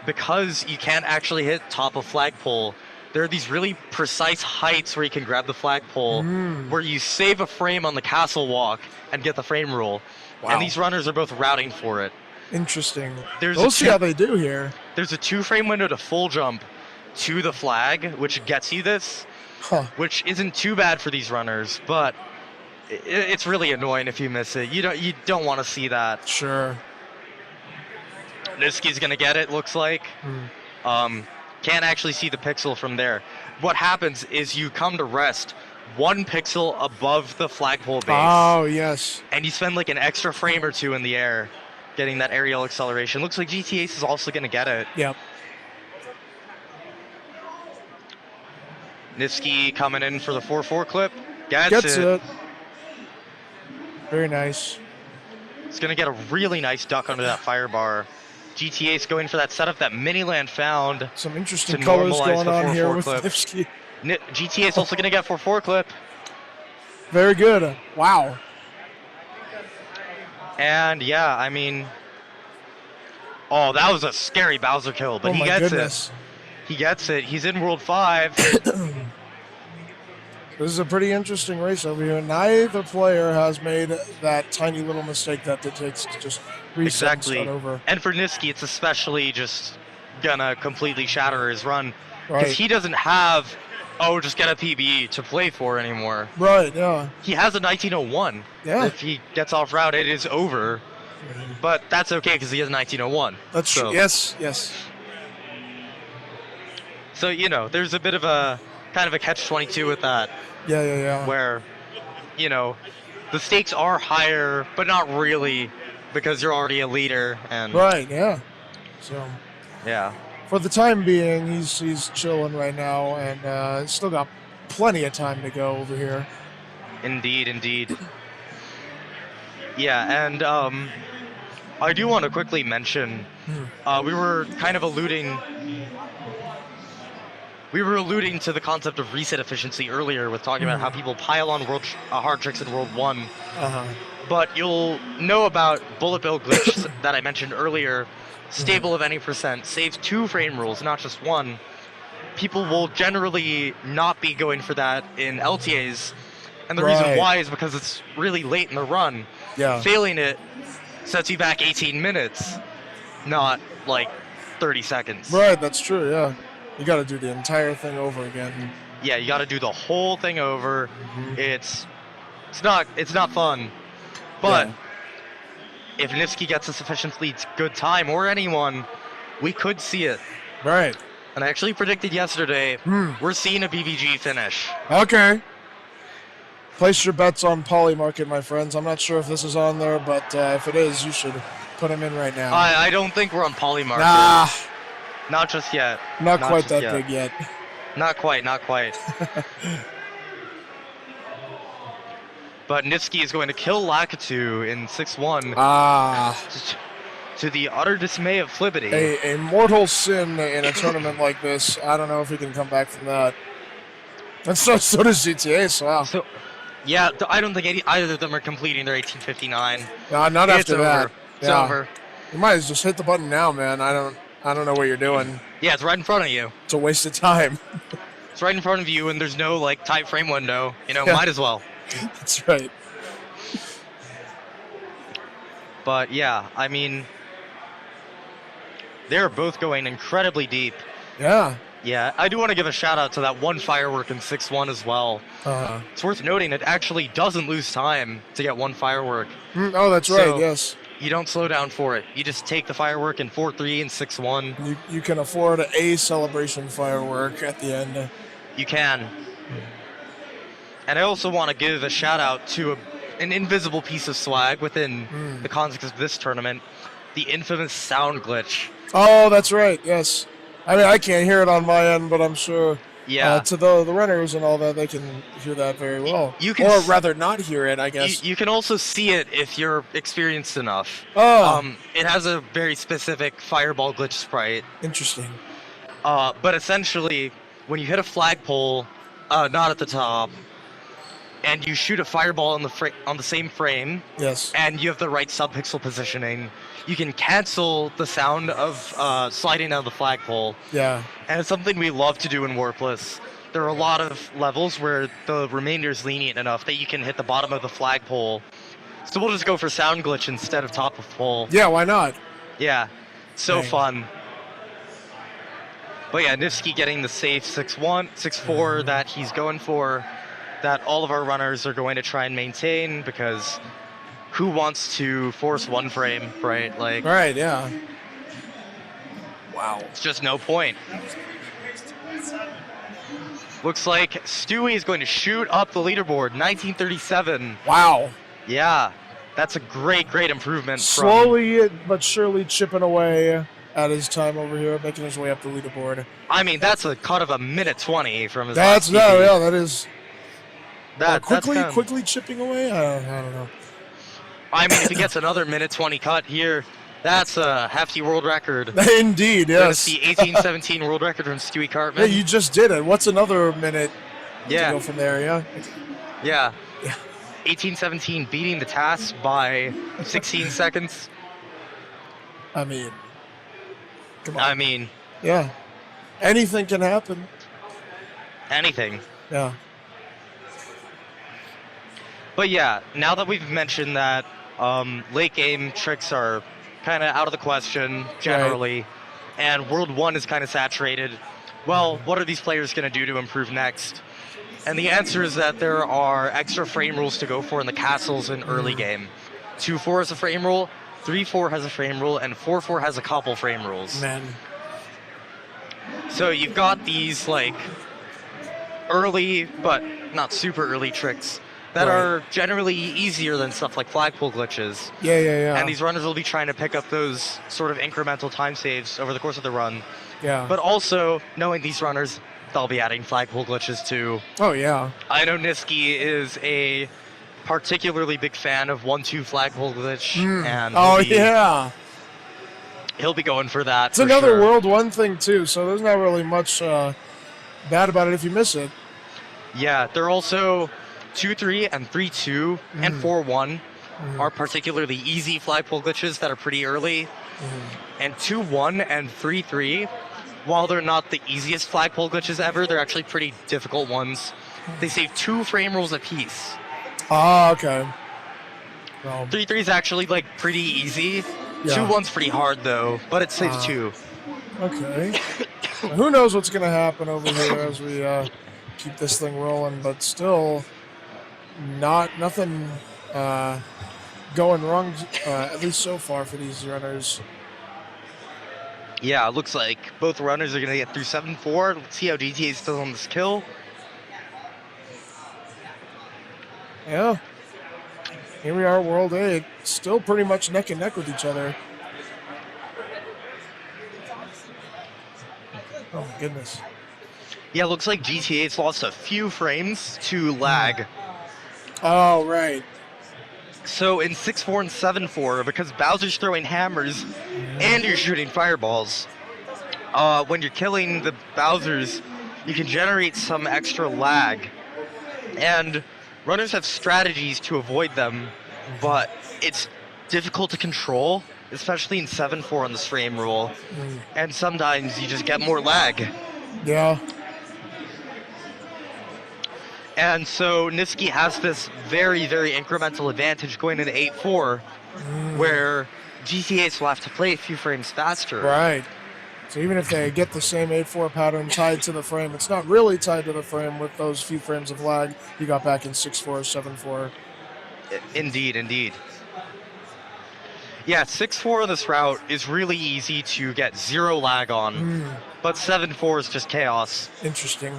because you can't actually hit top of flagpole, there are these really precise heights where you can grab the flagpole, where you save a frame on the castle walk and get the frame rule. Wow. And these runners are both routing for it. Interesting. We'll see how they do here. There's a 2-frame window to full jump to the flag, which gets you this, which isn't too bad for these runners, but it's really annoying if you miss it. You don't want to see that. Sure. Niftski's gonna get it, looks like. Can't actually see the pixel from there. What happens is you come to rest 1 pixel above the flagpole base. Oh, yes. And you spend like an extra frame or 2 in the air getting that aerial acceleration. Looks like GT Ace is also gonna get it. Yep. Niftski coming in for the 4-4 clip. Gets it. Very nice. It's going to get a really nice duck under that fire bar. GT Ace going for that setup that Miniland found. Some interesting colors going on here with Niftski. GT Ace also going to get 4-4 clip. Very good. Wow. And yeah, I mean... Oh, that was a scary Bowser kill, but he gets it. He gets it. He's in World 5. This is a pretty interesting race over here. Neither player has made that tiny little mistake that it takes to just reset and start over. And for Niftski, it's especially just gonna completely shatter his run. Right. Because he doesn't have, just get a PB to play for anymore. Right, yeah. He has a 1901. Yeah. If he gets off route, it is over. But that's okay because he has a 1901. That's true. Yes. So, there's a bit of a kind of a catch-22 with that. Yeah. Where, the stakes are higher, but not really because you're already a leader. And right, yeah. So, yeah. For the time being, he's chilling right now and still got plenty of time to go over here. Indeed. Yeah, and I do want to quickly mention, we were kind of alluding to the concept of reset efficiency earlier with talking about how people pile on hard tricks in World 1. But you'll know about Bullet Bill Glitch that I mentioned earlier, stable of any percent, saves 2 frame rules, not just 1. People will generally not be going for that in LTAs, and the reason why is because it's really late in the run. Yeah. Failing it sets you back 18 minutes, not like 30 seconds. Right, that's true, yeah. You got to do the entire thing over again. Yeah, you got to do the whole thing over. It's not fun. But if Niftski gets a sufficiently good time, or anyone, we could see it. Right. And I actually predicted yesterday, we're seeing a BVG finish. Okay. Place your bets on Polymarket, my friends. I'm not sure if this is on there, but if it is, you should put him in right now. I don't think we're on Polymarket. Nah. Not just yet. Not quite that big yet. Not quite. But Niftski is going to kill Lakitu in 6-1 Ah, to the utter dismay of Flippity. a mortal sin in a tournament like this. I don't know if he can come back from that. And so does GTA, so wow. So, yeah, I don't think either of them are completing their 1859. Not It's after over. that. It's Yeah. over. You might as just hit the button now, man. I don't know what you're doing. Yeah, it's right in front of you. It's a waste of time. It's right in front of you, and there's no like time frame window. You know, Yeah. might as well. That's right. But yeah, I mean, they're both going incredibly deep. Yeah. Yeah, I do want to give a shout out to that one firework in 6-1 as well. It's worth noting it actually doesn't lose time to get one firework. Oh, that's right. So- Yes. You don't slow down for it. You just take the firework in 4-3 and 6-1. You can afford a celebration firework at the end. You can. And I also want to give a shout out to an invisible piece of swag within the context of this tournament, the infamous sound glitch. Oh, that's right. Yes. I mean, I can't hear it on my end, but I'm sure Yeah. to the runners and all that, they can hear that very well. You can or s- rather not hear it, I guess. You can also see it if you're experienced enough. Oh, It has a very specific fireball glitch sprite. interesting. But essentially, when you hit a flagpole, not at the top, and you shoot a fireball on the same frame, Yes. and you have the right subpixel positioning, you can cancel the sound of sliding down the flagpole. Yeah. And it's something we love to do in Warpless. There are a lot of levels where the remainder is lenient enough that you can hit the bottom of the flagpole. So we'll just go for sound glitch instead of top of pole. Yeah, why not? Yeah, so Dang. fun. But yeah, Niftski getting the safe 6-1, 6-4 that he's going for, that all of our runners are going to try and maintain, because who wants to force one frame, right? Like, Right, yeah. Wow. it's just no point. Looks like Stewie is going to shoot up the leaderboard, 1937. Wow. Yeah, that's a great improvement. Slowly but surely chipping away at his time over here, making his way up the leaderboard. I mean, that's a cut of a minute 20 from his That's last PB. yeah, that is That's quickly chipping away. I don't know. I mean, if he gets another minute 20 cut here, that's a hefty world record. Indeed, That's yes. the 1817 world record from Stewie Yeah, Cartman. you just did it. What's another minute to Yeah, go from there? Yeah. yeah. Yeah. 1817 beating the task by 16 seconds. I mean, come on. I mean, Yeah. Anything can happen. anything. Yeah. But yeah, now that we've mentioned that late game tricks are kind of out of the question generally, and World 1 is kind of saturated, well, what are these players going to do to improve next? And the answer is that there are extra frame rules to go for in the castles in early game. 2-4 has a frame rule, 3-4 has a frame rule, and 4-4 has a couple frame rules. Man. So you've got these like early, but not super early tricks that Right. are generally easier than stuff like flagpole glitches. Yeah. And these runners will be trying to pick up those sort of incremental time saves over the course of the run. Yeah. But also, knowing these runners, they'll be adding flagpole glitches too. Oh yeah. I know Niftski is a particularly big fan of 1-2 flagpole glitch, and Oh he'll be, yeah. he'll be going for that. It's for another sure. World 1 thing too, so there's not really much bad about it if you miss it. Yeah, they're also 2-3 and 3-2 and 4-1 are particularly easy flagpole glitches that are pretty early. And 2-1 and 3-3, while they're not the easiest flagpole glitches ever, they're actually pretty difficult ones. They save 2 frame rules apiece. Ah, okay. Well, 3-3 is actually like pretty easy. Yeah. 2-1's pretty hard though, but it saves 2. okay. Who knows what's gonna happen over here as we keep this thing rolling, but still, nothing going wrong, at least so far for these runners. Yeah, it looks like both runners are going to get through 7-4. Let's see how GTA is still on this kill. Yeah. Here we are, World 8, still pretty much neck and neck with each other. Oh my goodness. Yeah, it looks like GTA's lost a few frames to lag. Oh, right. So in 6-4 and 7-4, because Bowser's throwing hammers and you're shooting fireballs, when you're killing the Bowsers, you can generate some extra lag. And runners have strategies to avoid them, but it's difficult to control, especially in 7-4 on this frame rule. And sometimes you just get more lag. Yeah. And so Niftski has this very, very incremental advantage going into 8-4, where GTAs will have to play a few frames faster. Right. So even if they get the same 8-4 pattern tied to the frame, it's not really tied to the frame with those few frames of lag you got back in 6-4, 7-4. Indeed, indeed. Yeah, 6-4 on this route is really easy to get 0 lag on, but 7-4 is just chaos. Interesting.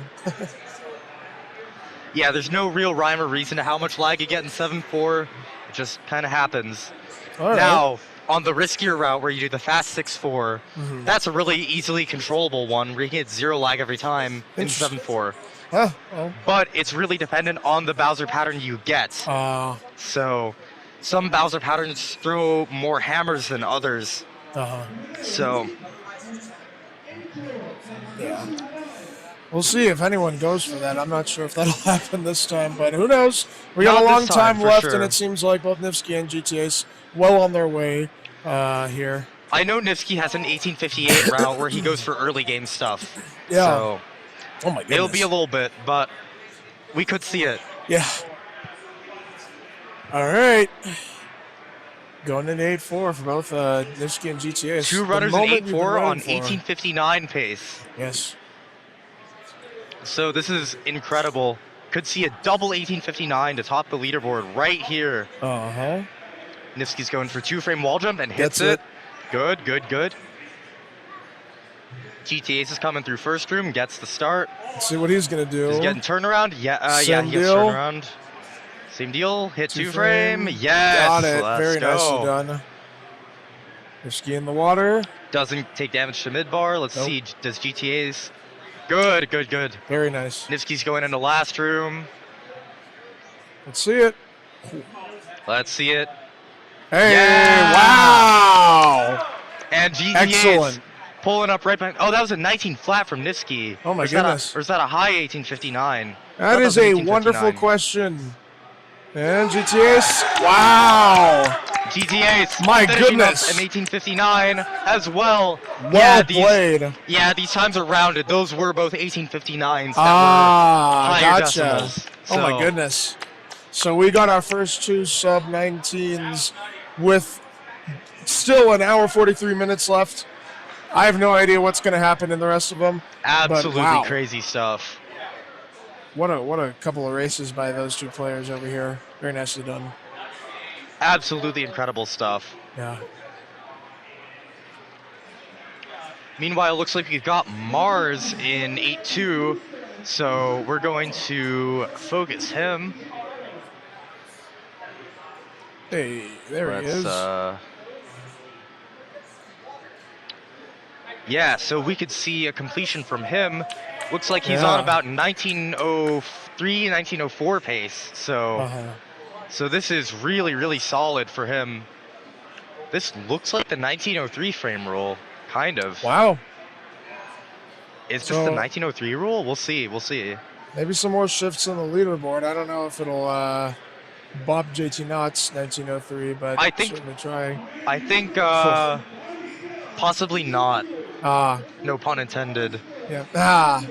Yeah, there's no real rhyme or reason to how much lag you get in 7-4. It just kind of happens. All right. Now, on the riskier route where you do the fast 6-4, that's a really easily controllable one where you get 0 lag every time in 7-4. Huh. Oh. But it's really dependent on the Bowser pattern you get. So some Bowser patterns throw more hammers than others. So yeah. We'll see if anyone goes for that. I'm not sure if that'll happen this time, but who knows? We got a long time left, and it seems like both Niftski and GTA's well on their way here. I know Niftski has an 1858 route where he goes for early game stuff. Yeah. So oh my goodness. It'll be a little bit, but we could see it. Yeah. All right. Going into 8-4 for both Niftski and GTA. Two runners in 8-4 on 1859 pace. Yes. So this is incredible. Could see a double 1859 to top the leaderboard right here. Niftski's going for 2-frame wall jump and hits it. Good, good, good. GTA's is coming through first room, gets the start. Let's see what he's going to do. He's getting turnaround. Yeah, he gets turnaround. Same deal. Hit 2-frame. Yes. Got it. Let's Very go. nicely done. Niftski in the water. Doesn't take damage to midbar. Let's see. Does GTA's? Good, good, good. Very nice. Niftski's going into last room. Let's see it. Let's see it. Hey, yeah! Wow. And GTA's excellent. Pulling up right behind. Oh, that was a 19 flat from Niftski. Oh my goodness. Or is that a high 1859? That is a wonderful question. And GTA's. Wow. GTA's. My goodness. An 1859 as well. Well played. Yeah, these times are rounded. Those were both 1859s. Gotcha. Decimals, oh my goodness. So we got our first 2 sub-19s with still an hour 43 minutes left. I have no idea what's going to happen in the rest of them. Absolutely crazy stuff. What a couple of races by those 2 players over here. Very nicely done. Absolutely incredible stuff. Yeah. Meanwhile, it looks like we've got Mars in 8-2, so we're going to focus him. Hey, there he is. Yeah, so we could see a completion from him. Looks like he's on about 1903, 1904 pace. So, so this is really, really solid for him. This looks like the 1903 frame rule, kind of. Wow. Is this the 1903 rule? We'll see. We'll see. Maybe some more shifts on the leaderboard. I don't know if it'll Bob JT Knott's 1903, but I think certainly try. I think possibly not. No pun intended. Yeah.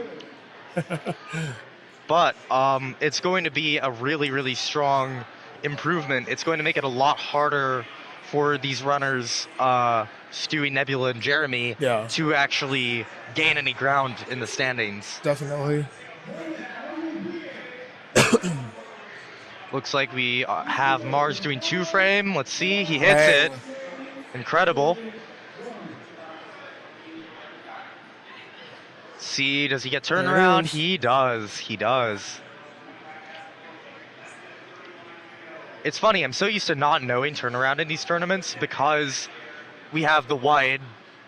But it's going to be a really, really strong improvement. It's going to make it a lot harder for these runners, Stewie, Nebula, and Jeremy, to actually gain any ground in the standings. Definitely. Looks like we have Mars doing 2-frame. Let's see. He hits it. Incredible. See, does he get turnaround? He does. He does. It's funny, I'm so used to not knowing turnaround in these tournaments because we have the wide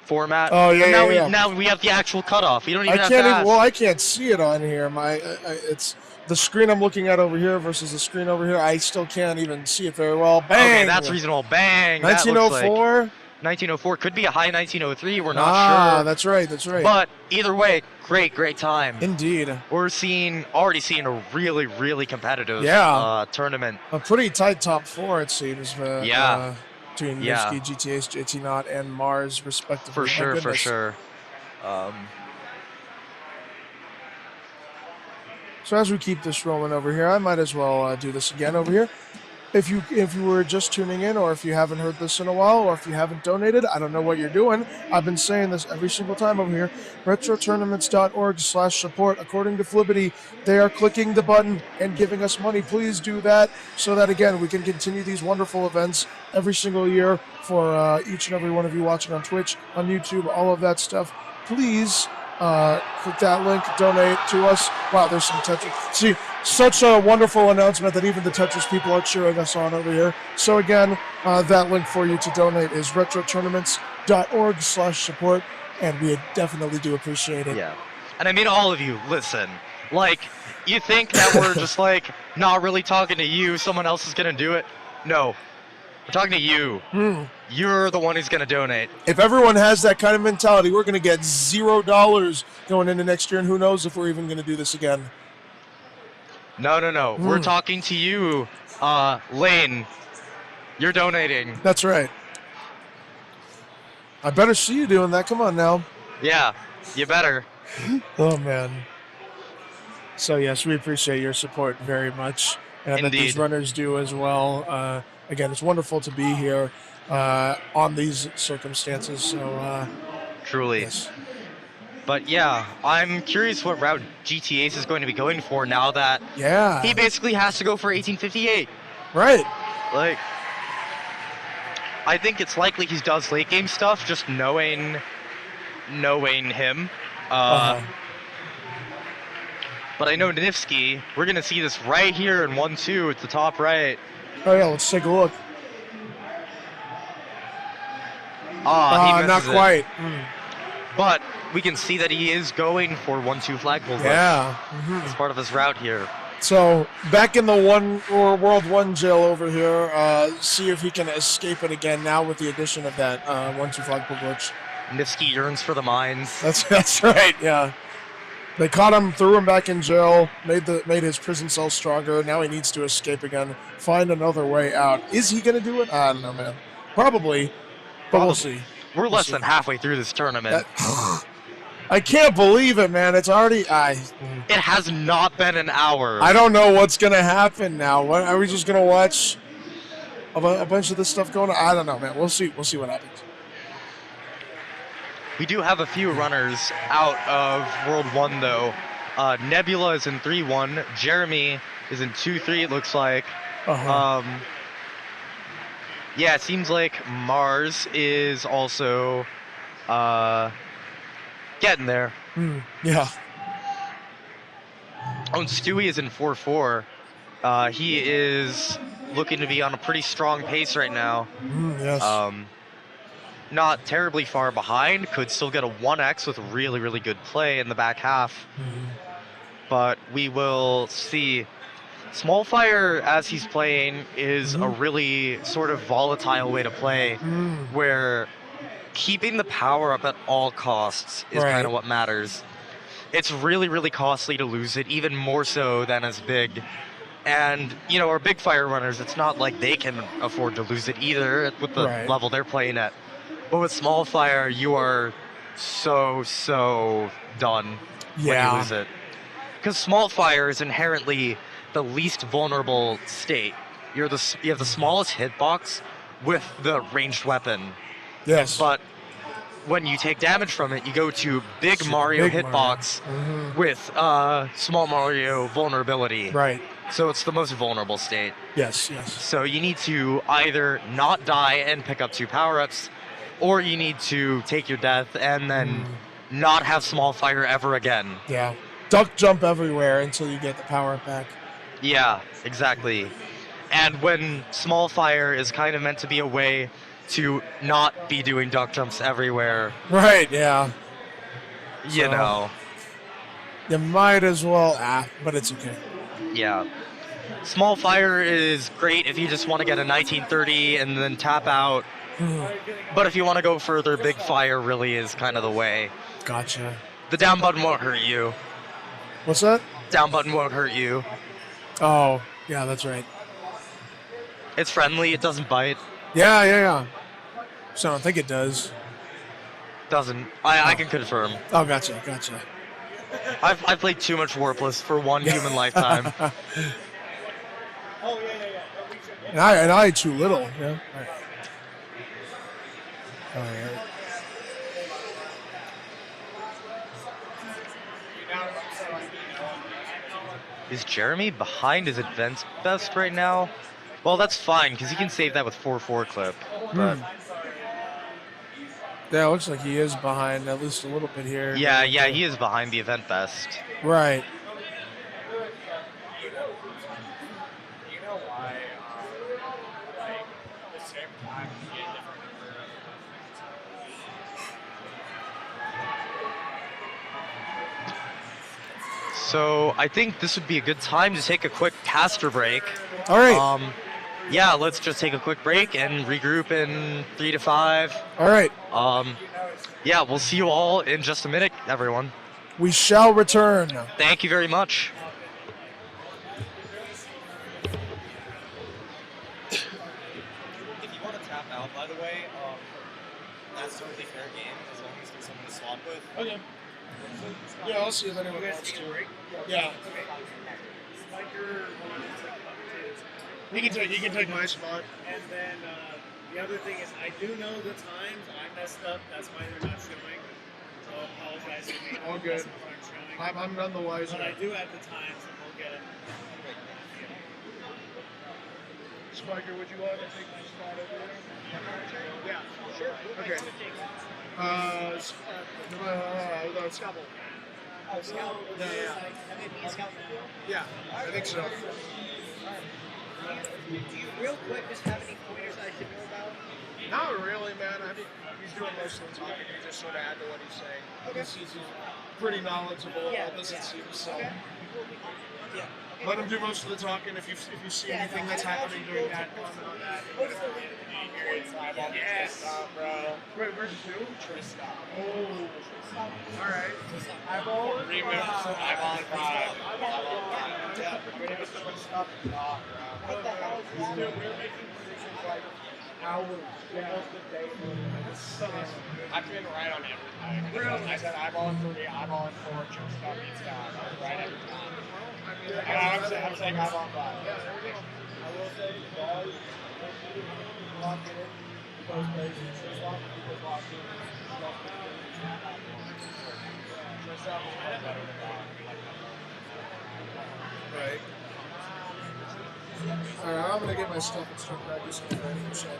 format. Oh, yeah, Now we have the actual cutoff. We don't even have to ask. Well, I can't see it on here. It's the screen I'm looking at over here versus the screen over here, I still can't even see it very well. Bang! Okay, that's reasonable. Bang! That looks like 1904? 1904. Could be a high 1903. We're not sure. That's right. That's right. But either way, great time. Indeed. We're already seeing a really, really competitive tournament. A pretty tight top four, it seems. Yeah. Between Niftski, GTA's, JT Knot, and Mars, respectively. For sure. So as we keep this rolling over here, I might as well do this again over here. If you were just tuning in, or if you haven't heard this in a while, or if you haven't donated, I don't know what you're doing. I've been saying this every single time over here. retrotournaments.org/support. According to Flibbity, they are clicking the button and giving us money. Please do that so that, again, we can continue these wonderful events every single year for each and every one of you watching on Twitch, on YouTube, all of that stuff. Please click that link, donate to us. Wow, there's some Tetris. See, such a wonderful announcement that even the Tetris people are cheering us on over here. So again, that link for you to donate is retrotournaments.org/support, and we definitely do appreciate it. Yeah. And I mean, all of you, listen. Like, you think that we're just like not really talking to you, someone else is gonna do it? No. We're talking to you. You're the one who's going to donate. If everyone has that kind of mentality, we're going to get $0 going into next year, and who knows if we're even going to do this again. No. We're talking to you, Lane. You're donating. That's right. I better see you doing that. Come on now. Yeah, you better. Oh, man. So, yes, we appreciate your support very much. And I bet these runners do as well. Again, it's wonderful to be here on these circumstances. So, truly. Yes. But yeah, I'm curious what route GTA's is going to be going for now that he basically has to go for 1858. Right. Like, I think it's likely he does late game stuff, just knowing him. But I know Niftski, we're going to see this right here in 1-2 at the top right. Oh, yeah, let's take a look. Not quite. But we can see that he is going for 1-2 flagpole. Yeah. As part of his route here. So, back in the World 1 jail over here, see if he can escape it again now with the addition of that 1-2 flagpole glitch. Niftski yearns for the mines. That's right, yeah. They caught him, threw him back in jail, made his prison cell stronger. Now he needs to escape again, find another way out. Is he going to do it? I don't know, man. Probably, but we'll see. We're less than halfway through this tournament. I can't believe it, man. It's already... It has not been an hour. I don't know what's going to happen now. What, are we just going to watch a bunch of this stuff going on? I don't know, man. We'll see. We'll see what happens. We do have a few runners out of World 1, though. Nebula is in 3-1. Jeremy is in 2-3, it looks like. Yeah, it seems like Mars is also getting there. Yeah. Oh, and Stewie is in 4-4. He is looking to be on a pretty strong pace right now. Yes. Not terribly far behind. Could still get a 1x with really, really good play in the back half. But we will see. Smallfire, as he's playing, is a really sort of volatile way to play, where keeping the power up at all costs is kind of what matters. It's really, really costly to lose it, even more so than as big. And, you know, our big fire runners, it's not like they can afford to lose it either with the level they're playing at. But with Smallfire, you are so done when you lose it. Because Smallfire is inherently the least vulnerable state. You have the smallest hitbox with the ranged weapon. Yes. But when you take damage from it, you go to Big Mario hitbox with Small Mario vulnerability. Right. So it's the most vulnerable state. Yes. So you need to either not die and pick up 2 power-ups, or you need to take your death and then not have Smallfire ever again. Yeah. Duck jump everywhere until you get the power-up back. Yeah, exactly. And when Smallfire is kind of meant to be a way to not be doing duck jumps everywhere. Right, yeah. You know. You might as well, but it's okay. Yeah. Small fire is great if you just want to get a 1930 and then tap out. But if you want to go further, big fire really is kind of the way. Gotcha. The down button won't hurt you. What's that? Down button won't hurt you. Oh, yeah, that's right. It's friendly. It doesn't bite. Yeah. So I don't think it does. Doesn't. I can confirm. Oh, gotcha. I've played too much Warpless for one human lifetime. And I ate too little. Yeah. All right. Is Jeremy behind his advanced best right now? Well, that's fine because he can save that with 4-4 clip. But Yeah, it looks like he is behind at least a little bit here. yeah, he is behind the event best. Right. So I think this would be a good time to take a quick caster break. All right. Yeah, let's just take a quick break and regroup in 3 to 5. All right. Yeah, we'll see you all in just a minute, everyone. We shall return. Thank you very much. If you want to tap out, by the way, that's totally fair game as long as there's someone to swap with. Okay. Yeah, I'll see if anyone wants to. Yeah. He can take my spot. And then the other thing is, I do know the times. I messed up. That's why they're not showing. So I apologize to me. All good. I'm none the wiser. But I do have the times, and we'll get it. Spiker, would you like to take my spot over there? Yeah, sure. Okay. Scalpel. Oh, Scout. Yeah, I think so. Do you real quick just have any pointers I should know about? Not really, man. I think he's doing most of the talking. You just sort of add to what he's saying. Okay. He's pretty knowledgeable. Yeah. All this it seems so. Okay. Yeah. Let him do most of the talking. If you see anything that's happening during that, comment on that. Yes. Bro. Wait, where's two? Tristan. Oh. All right. Eyeball. Remember, I'm on 5. Yeah. What the hell is this? We're making decisions like hours, almost a day. I've been right on everything. Really? I said eyeball in 3, eyeball in 4, chip stuff beats down. I was right every time. And I'm saying eyeball in 5. Yeah, there we go. I will say, guys, lock it in. Those places, just lock it, people lock it. Right. Alright, I'm gonna get my stuff and start practicing ready for set.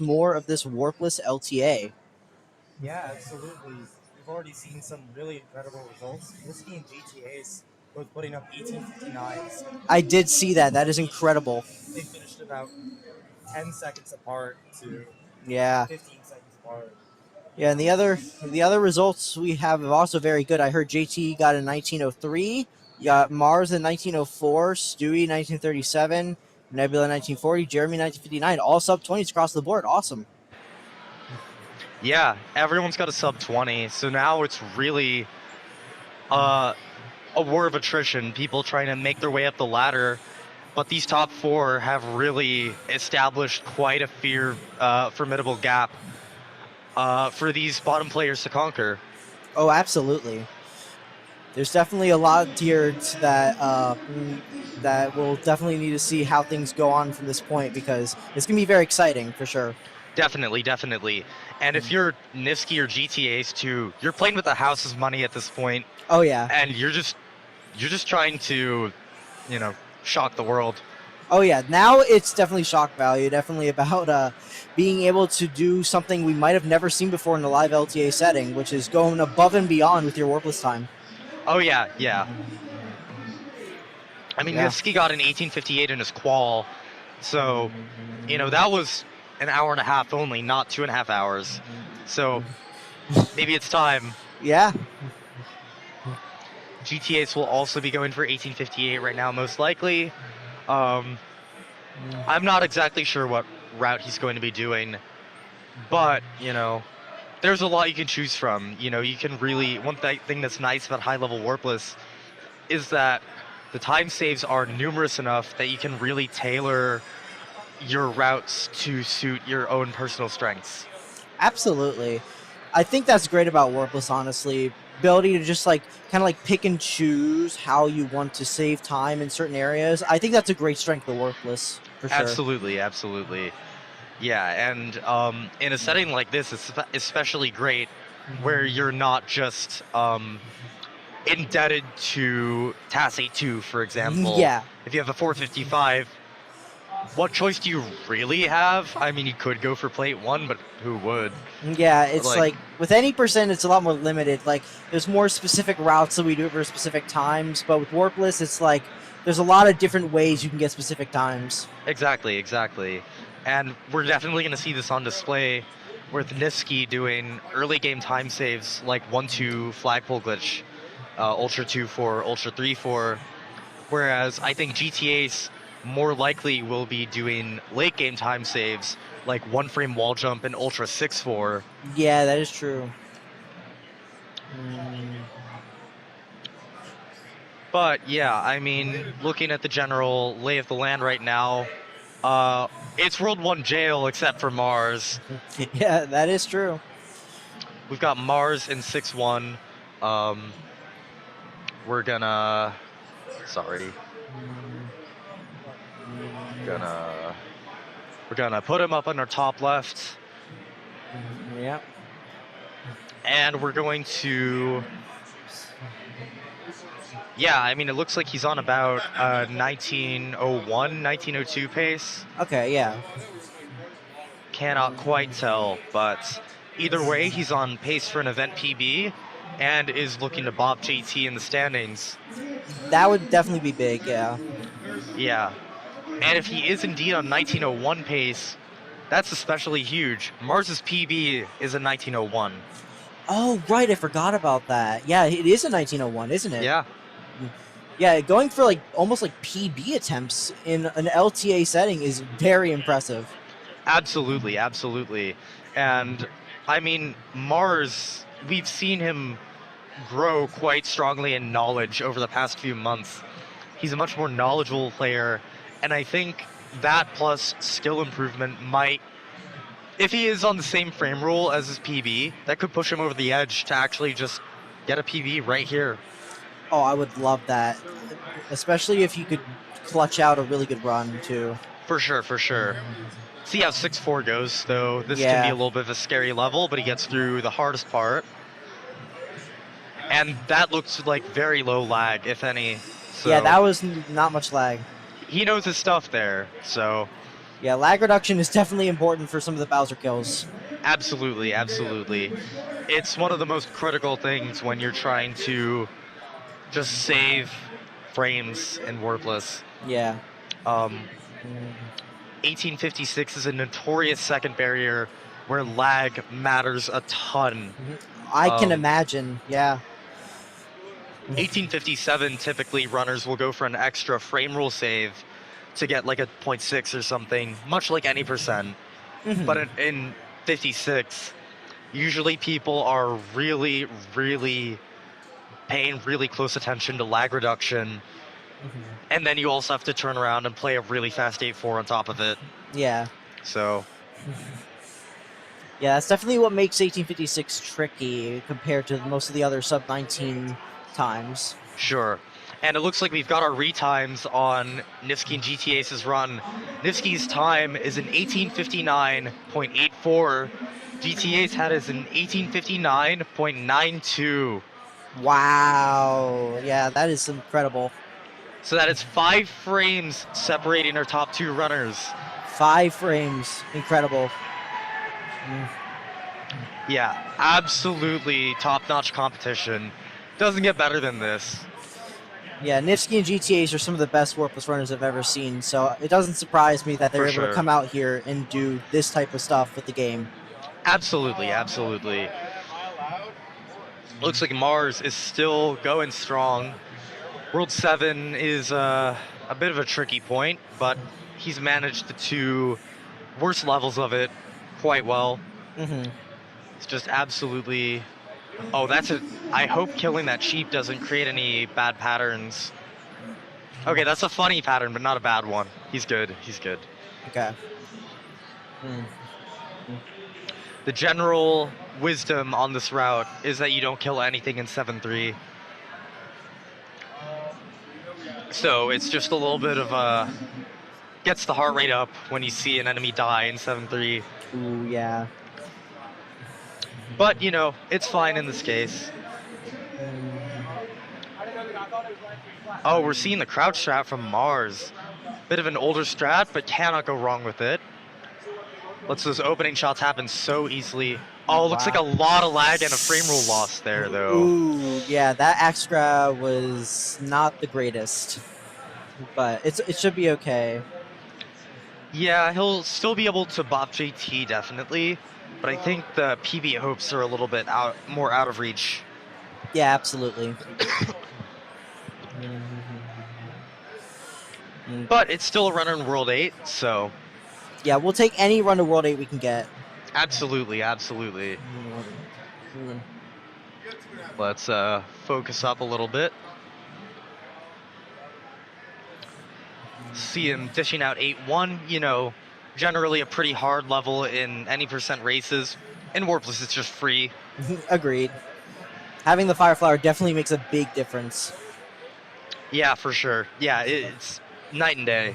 more of this warpless LTA. Yeah, absolutely. We've already seen some really incredible results. Niftski and GTA's both putting up 1859s. I did see that. That is incredible. They finished about 10 seconds apart to Yeah. 15 seconds apart. Yeah, and the other results we have are also very good. I heard JT got a 1903, you got Mars in 1904, Stewie 1937, Nebula 1940, Jeremy 1959, all sub 20s across the board. Awesome. Yeah, everyone's got a sub 20, so now it's really a war of attrition. People trying to make their way up the ladder, but these top four have really established quite a formidable gap for these bottom players to conquer. Oh, absolutely. There's definitely a lot of tiers that we'll definitely need to see how things go on from this point, because it's gonna be very exciting for sure. Definitely, definitely. And if you're Niftski or GTA's too, you're playing with the house's money at this point, Oh yeah. and you're just trying to, shock the world. Oh yeah, now it's definitely shock value. Definitely about being able to do something we might have never seen before in the live LTA setting, which is going above and beyond with your warpless time. Oh yeah, yeah. I mean, Yeah. Niftski got an 1858 in his qual, so that was an hour and a half only, not 2.5 hours. So maybe it's time. Yeah. GTA's will also be going for 1858 right now, most likely. I'm not exactly sure what route he's going to be doing, but there's a lot you can choose from. You can really thing that's nice about high-level warpless is that the time saves are numerous enough that you can really tailor your routes to suit your own personal strengths. Absolutely. I think that's great about warpless, honestly. Ability to just kind of pick and choose how you want to save time in certain areas. I think that's a great strength of warpless, for sure. Absolutely, absolutely. Yeah, and in a setting like this, it's especially great where you're not just indebted to TAS 8-2, for example. Yeah. If you have a 455, what choice do you really have? I mean, you could go for plate 1, but who would? Yeah, it's Like- with any percent, it's a lot more limited. There's more specific routes that we do for specific times, but with warpless, it's there's a lot of different ways you can get specific times. Exactly, exactly. And we're definitely going to see this on display with Niftski doing early game time saves like 1-2 flagpole glitch, Ultra 2-4, Ultra 3-4, whereas I think GTA's more likely will be doing late game time saves like 1-frame wall jump and Ultra 6-4. Yeah, that is true. But yeah, I mean, looking at the general lay of the land right now, it's World 1 jail except for Mars. Yeah, that is true. We've got Mars in 6-1. We're gonna put him up on our top left, Yeah. and we're going to. Yeah, I mean, it looks like he's on about 1901, 1902 pace. Okay, yeah. Cannot quite tell, but either way, he's on pace for an event PB and is looking to bop JT in the standings. That would definitely be big, yeah. Yeah. And if he is indeed on 1901 pace, that's especially huge. Mars's PB is a 1901. Oh, right, I forgot about that. Yeah, it is a 1901, isn't it? Yeah. Yeah, going for almost PB attempts in an LTA setting is very impressive. Absolutely, absolutely. And I mean, Mars, we've seen him grow quite strongly in knowledge over the past few months. He's a much more knowledgeable player, and I think that plus skill improvement might, if he is on the same frame rule as his PB, that could push him over the edge to actually just get a PB right here. Oh, I would love that. Especially if you could clutch out a really good run, too. For sure, for sure. See how 6-4 goes, though. This Yeah. can be a little bit of a scary level, but he gets through the hardest part. And that looks like very low lag, if any. So Yeah, that was not much lag. he knows his stuff there, so Yeah, lag reduction is definitely important for some of the Bowser kills. Absolutely, absolutely. It's one of the most critical things when you're trying to just save frames in Warpless. Yeah. Um, Mm. 1856 is a notorious second barrier where lag matters a ton. I can Um, imagine, yeah. 1857, typically runners will go for an extra frame rule save to get like a 0.6 or something, much like any percent. Mhm. But in 56, usually people are really, really paying really close attention to lag reduction. And then you also have to turn around and play a really fast 8-4 on top of it. Yeah. So, Yeah, that's definitely what makes 1856 tricky compared to most of the other sub 19 times. sure. And it looks like we've got our retimes on Niftski and GT Ace's run. Niftski's time is an 1859.84. GT Ace had is an 1859.92. Wow. Yeah, that is incredible. So that is 5 frames separating our top 2 runners. 5 frames. Incredible. Yeah, absolutely top-notch competition. Doesn't get better than this. Yeah, Niftski and GTAs are some of the best Warpless runners I've ever seen, so it doesn't surprise me that they're For able sure. to come out here and do this type of stuff with the game. Absolutely, absolutely. Looks like Mars is still going strong. World 7 is a bit of a tricky point, but he's managed the 2 worst levels of it quite well. Mm-hmm. It's just absolutely... Oh, that's a... I hope killing that sheep doesn't create any bad patterns. Okay, that's a funny pattern, but not a bad one. He's good, he's good. Okay. The general wisdom on this route is that you don't kill anything in 7-3. So it's just a little bit of a... Gets the heart rate up when you see an enemy die in 7-3. Ooh, yeah. But, you know, it's fine in this case. Oh, we're seeing the crouch strat from Mars. Bit of an older strat, but cannot go wrong with it. Lets those opening shots happen so easily. Oh, looks like a lot of lag and a frame rule loss there, though. Ooh, yeah, that extra was not the greatest. But it should be okay. Yeah, he'll still be able to bop JT, definitely. But I think the PB hopes are a little bit more out of reach. Yeah, absolutely. But it's still a runner in World 8, so... Yeah, we'll take any run to World 8 we can get. Absolutely, absolutely. Let's focus up a little bit. See him dishing out 8-1, you know, generally a pretty hard level in any percent races. In Warpless, it's just free. Agreed. Having the Fire Flower definitely makes a big difference. Yeah, for sure. Yeah, it's night and day.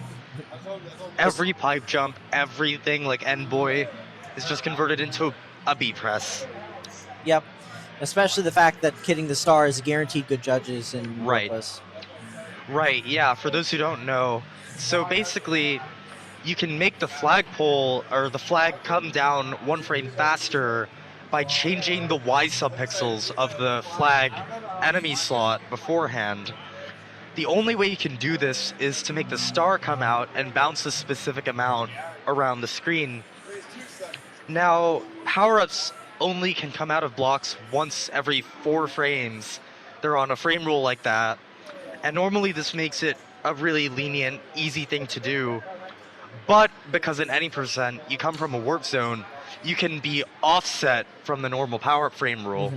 Every pipe jump, everything like N-Boy is just converted into a B press. Yep. Especially the fact that hitting the star is guaranteed good judges in Right. Warpless. Right, yeah, for those who don't know. So basically, you can make the flagpole, or the flag come down 1 frame faster by changing the Y subpixels of the flag enemy slot beforehand. The only way you can do this is to make the star come out and bounce a specific amount around the screen. Now, power-ups only can come out of blocks once every 4 frames. They're on a frame rule like that. And normally this makes it a really lenient, easy thing to do. But because in any percent you come from a warp zone, you can be offset from the normal power-up frame rule.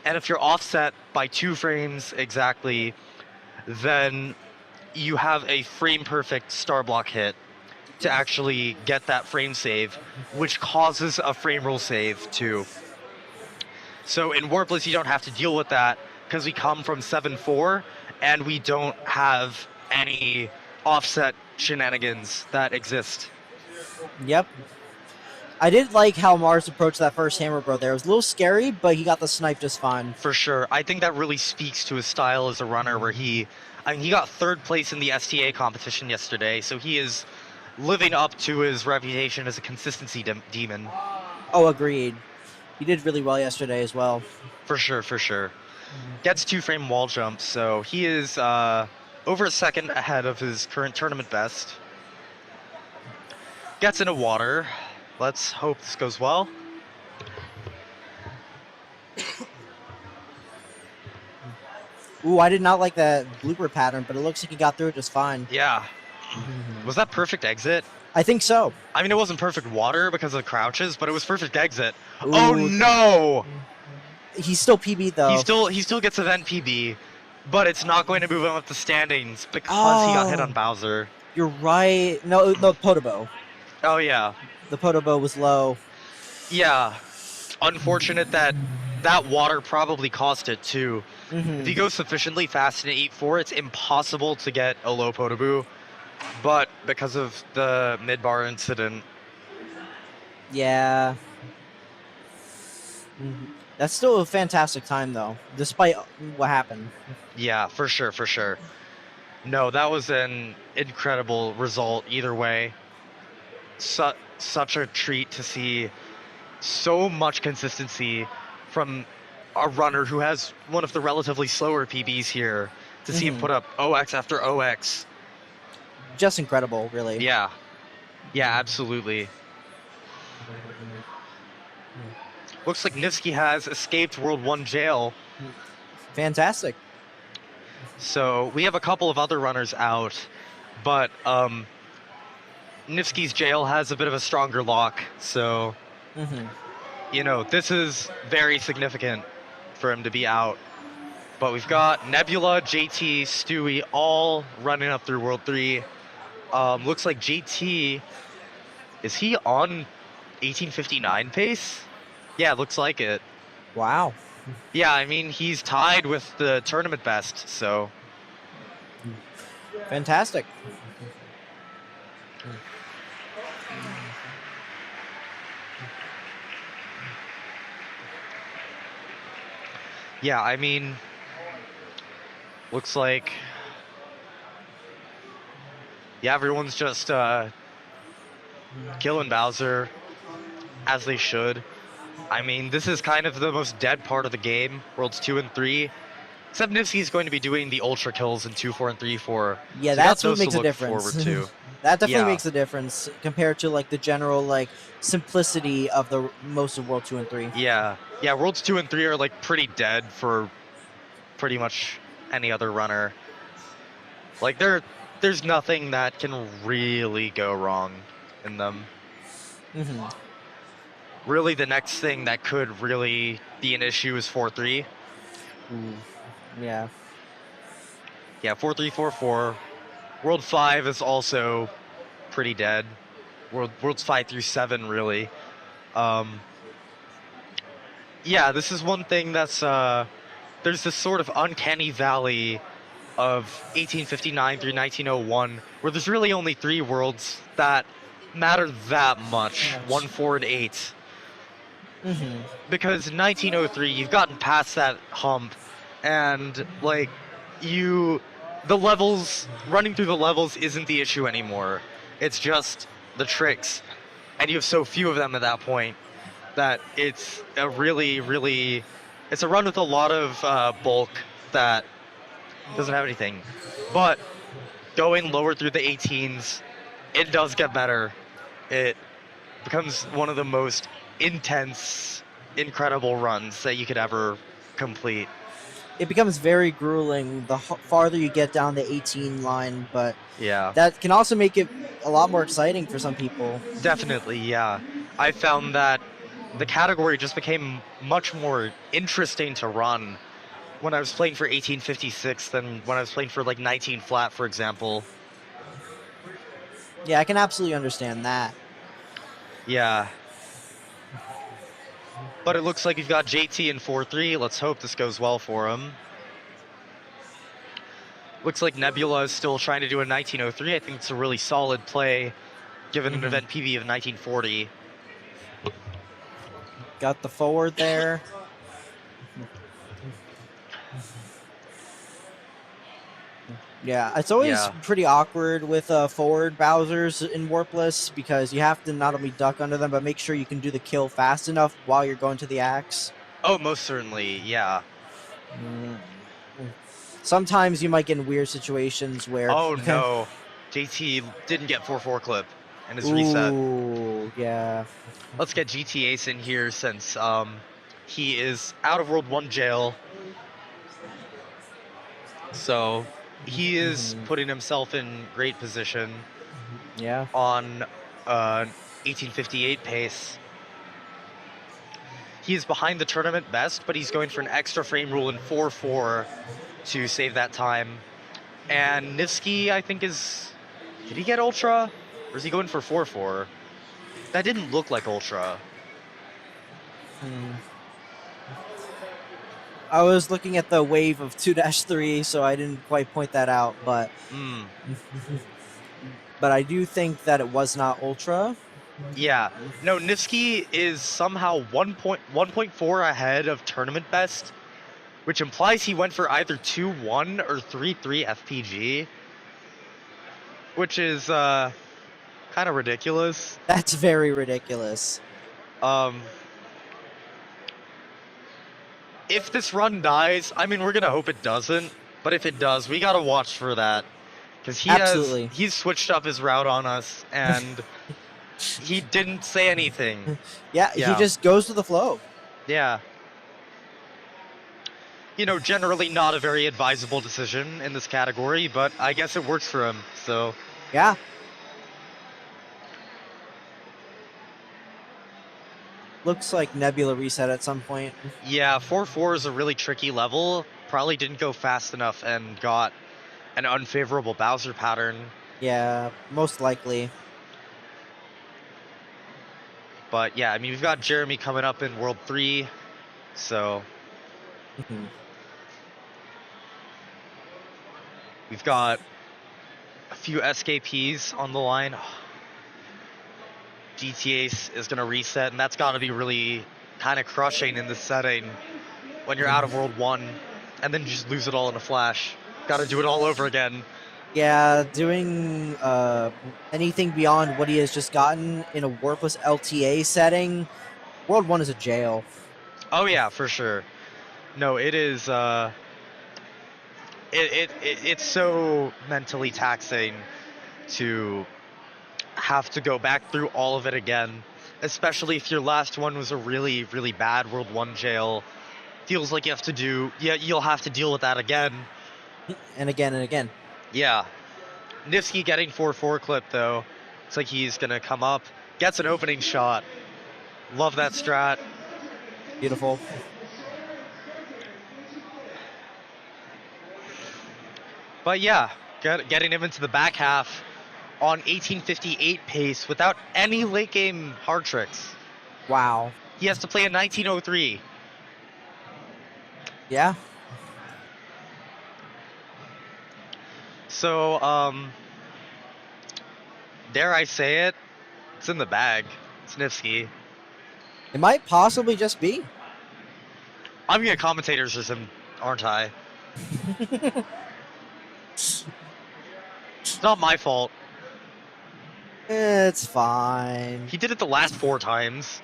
And if you're offset by 2 frames exactly, then you have a frame-perfect star block hit to actually get that frame save, which causes a frame rule save too. So in Warpless, you don't have to deal with that because we come from 7-4 and we don't have any offset shenanigans that exist. Yep. I did like how Mars approached that first hammer bro there. It was a little scary, but he got the snipe just fine. For sure. I think that really speaks to his style as a runner where he got 3rd place in the STA competition yesterday, so he is living up to his reputation as a consistency demon. Oh, agreed. He did really well yesterday as well. For sure, for sure. Gets 2-frame wall jumps, so he is over a second ahead of his current tournament best. Gets into water. Let's hope this goes well. Ooh, I did not like that blooper pattern, but it looks like he got through it just fine. Yeah. Was that perfect exit? I think so. I mean, it wasn't perfect water because of the crouches, but it was perfect exit. Ooh. Oh no! He's still PB though. He still gets event PB, but it's not going to move him up the standings because he got hit on Bowser. You're right. No, Podobo. Oh yeah. The Podobo was low. Yeah. Unfortunate that that water probably cost it too. Mhm. If you go sufficiently fast in 8-4, it's impossible to get a low Podoboo. But because of the mid-bar incident, Yeah. Mhm. That's still a fantastic time though, despite what happened. yeah, for sure, for sure. No, that was an incredible result either way. Such a treat to see so much consistency from a runner who has one of the relatively slower PBs here, to see him Mhm. put up OX after OX. Just incredible, really. Yeah. Yeah, absolutely. Looks like Niftski has escaped World 1 jail. Fantastic. So we have a couple of other runners out, but Niftski's jail has a bit of a stronger lock. So, Mhm. you know, this is very significant for him to be out. But we've got Nebula, JT, Stewie all running up through World 3. Looks like JT, is he on 1859 pace? Yeah, looks like it. Wow. Yeah, I mean, he's tied with the tournament best, so. Fantastic. Yeah, I mean, looks like. Yeah, everyone's just killing Bowser, as they should. I mean, this is kind of the most dead part of the game, Worlds 2 and 3. Except Niftski's going to be doing the ultra kills in 2, 4, and 3, 4. Yeah, So that's got what those makes to a look difference. forward to. That definitely Yeah. makes a difference compared to like the general like simplicity of the most of World 2 and 3. Yeah, yeah. Worlds 2 and 3 are like pretty dead for pretty much any other runner. Like there's nothing that can really go wrong in them. Hmm. Really, the next thing that could really be an issue is 4-3. Yeah. Yeah, 4-3, 4-4. World 5 is also pretty dead. Worlds 5 through 7 really. Yeah, this is one thing that's there's this sort of uncanny valley of 1859 through 1901 where there's really only 3 worlds that matter that much, 1, 4, and 8. Hmm. Because 1903, you've gotten past that hump, and like the levels, running through the levels isn't the issue anymore. It's just the tricks, and you have so few of them at that point that it's a really it's a run with a lot of bulk that doesn't have anything. But going lower through the 18s, it does get better. It becomes one of the most intense, incredible runs that you could ever complete. It becomes very grueling the farther you get down the 18 line, but Yeah, that can also make it a lot more exciting for some people. definitely, yeah. I found that the category just became much more interesting to run when I was playing for 1856 than when I was playing for like 19 flat, for example. Yeah, I can absolutely understand that. Yeah. But it looks like you've got JT in 4-3. Let's hope this goes well for him. Looks like Nebula is still trying to do a 1903. I think it's a really solid play, given an event PB of 1940. Got the forward there. Yeah, it's always Yeah. pretty awkward with forward Bowsers in Warpless because you have to not only duck under them, but make sure you can do the kill fast enough while you're going to the axe. Oh, most certainly. Yeah. Mm. Sometimes you might get in weird situations where Oh you can. no, JT didn't get 4-4 clip and his reset. Ooh, yeah. Let's get GT Ace in here since he is out of World 1 jail. So he is Mhm. putting himself in great position Yeah. on 1858 pace. He is behind the tournament best, but he's going for an extra frame rule in 4-4 to save that time. And Niftski, I think, is... Did he get Ultra? Or is he going for 4-4? That didn't look like Ultra. Hmm. I was looking at the wave of 2-3, so I didn't quite point that out, but Hmm. but I do think that it was not Ultra. Yeah. No, Niftski is somehow 1.4 ahead of tournament best, which implies he went for either 2-1 or 3-3 FPG, which is kind of ridiculous. That's very ridiculous. Um, if this run dies, I mean, we're gonna hope it doesn't, but if it does, we gotta watch for that. Because Absolutely. he's switched up his route on us, and he didn't say anything. Yeah, he just goes with the flow. Yeah. You know, generally not a very advisable decision in this category, but I guess it works for him, so... Yeah. Looks like Nebula reset at some point. Yeah, 4-4 is a really tricky level. Probably didn't go fast enough and got an unfavorable Bowser pattern. Yeah, most likely. But yeah, I mean, we've got Jeremy coming up in World 3, so... Mhm. We've got a few SKPs on the line. GTA is going to reset, and that's got to be really kind of crushing in this setting when you're out of World 1 and then you just lose it all in a flash. Got to do it all over again. Yeah, doing anything beyond what he has just gotten in a Warpless LTA setting, World 1 is a jail. Oh yeah, for sure. No, it is it's so mentally taxing to have to go back through all of it again, especially if your last one was a really, really bad World 1 jail. Feels like you'll have to deal with that again. And again and again. Yeah. Niftski getting 4-4 clip though. Looks like he's gonna come up, gets an opening shot. Love that strat. Beautiful. But yeah, getting him into the back half on 1858 pace without any late game hard tricks. Wow. He has to play a 1903. Yeah. So, dare I say it, it's in the bag. It's Niftski. It might possibly just be. I'm gonna commentators for him, aren't I? It's not my fault. It's fine. He did it the last 4 times.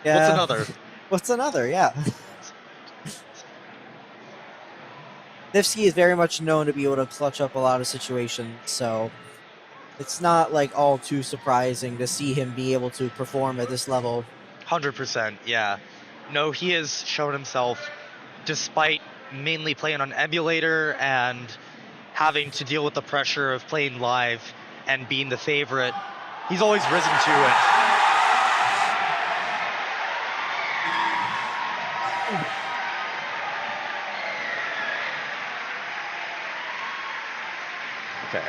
Yeah. What's another? What's another? Yeah. Niftski is very much known to be able to clutch up a lot of situations, so it's not like all too surprising to see him be able to perform at this level. 100%, yeah. No, he has shown himself, despite mainly playing on emulator and having to deal with the pressure of playing live and being the favorite, he's always risen to it. Okay.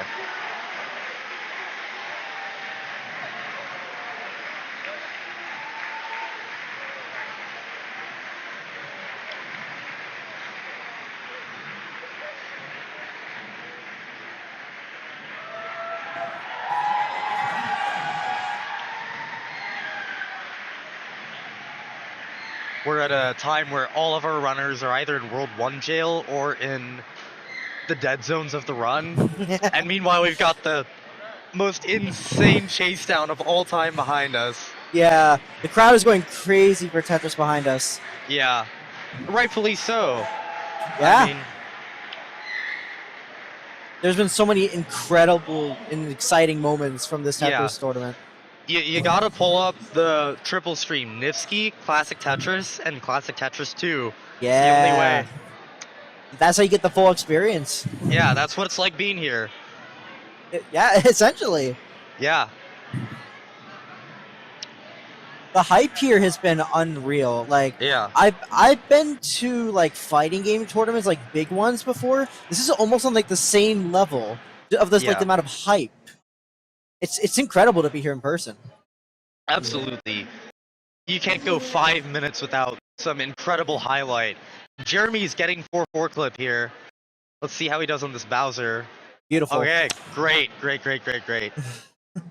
We're at a time where all of our runners are either in World 1 jail or in the dead zones of the run. And meanwhile, we've got the most insane chase down of all time behind us. Yeah, the crowd is going crazy for Tetris behind us. Yeah, rightfully so. Yeah. I mean, There's been so many incredible and exciting moments from this Tetris Yeah. tournament. you gotta pull up the triple stream Niftski, Classic Tetris, and Classic Tetris 2. Yeah. The only way. That's how you get the full experience. Yeah, that's what it's like being here. Yeah, essentially. Yeah. The hype here has been unreal. Like, Yeah. I've been to like fighting game tournaments, like big ones before. This is almost on like the same level of this, like Yeah. the amount of hype. It's incredible to be here in person. Absolutely. You can't go 5 minutes without some incredible highlight. Jeremy's getting 4-4 clip here. Let's see how he does on this Bowser. Beautiful. Okay, great.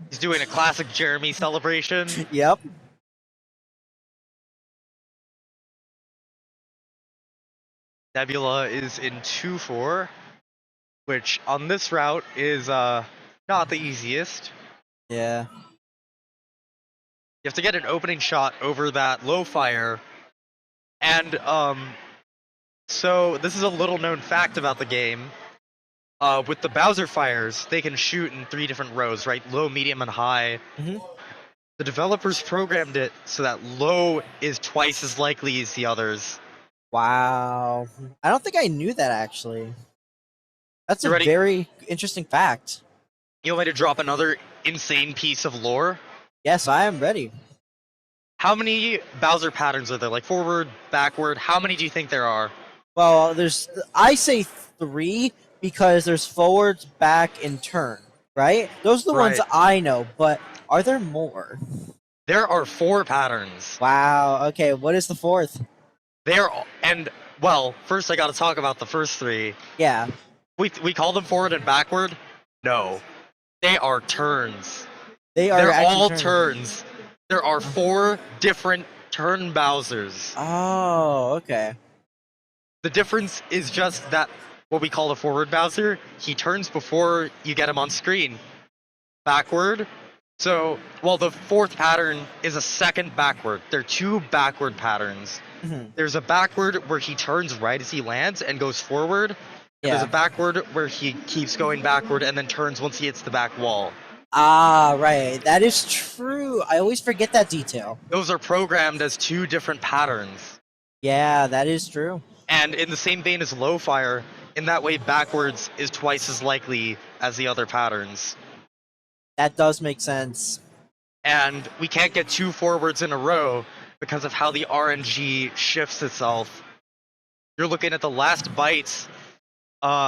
He's doing a classic Jeremy celebration. Yep. Nebula is in 2-4, which on this route is not the easiest. Yeah. You have to get an opening shot over that low fire. And so this is a little known fact about the game. With the Bowser fires, they can shoot in 3 different rows, right? Low, medium, and high. Mhm. The developers programmed it so that low is twice as likely as the others. Wow. I don't think I knew that actually. That's You a ready? very interesting fact. You want me to drop another insane piece of lore? Yes, I am ready. How many Bowser patterns are there? Like forward, backward? How many do you think there are? Well, I say 3 because there's forwards, back, and turn, right? Those are the ones Right. I know, but are there more? There are 4 patterns. Wow, okay, what is the 4th? Well, first I gotta talk about the first 3. Yeah. We call them forward and backward? No. They are turns. They are They're actually all turns. turns. There are 4 different turn Bowsers. Oh, okay. The difference is just that what we call a forward Bowser, he turns before you get him on screen. Backward. So, well, the 4th pattern is a second backward. There are 2 backward patterns. Mhm. There's a backward where he turns right as he lands and goes forward. And There's Yeah. a backward where he keeps going backward and then turns once he hits the back wall. Ah, right. That is true. I always forget that detail. Those are programmed as 2 different patterns. Yeah, that is true. And in the same vein as low fire, in that way backwards is twice as likely as the other patterns. That does make sense. And we can't get 2 forwards in a row because of how the RNG shifts itself. You're looking at the last bytes.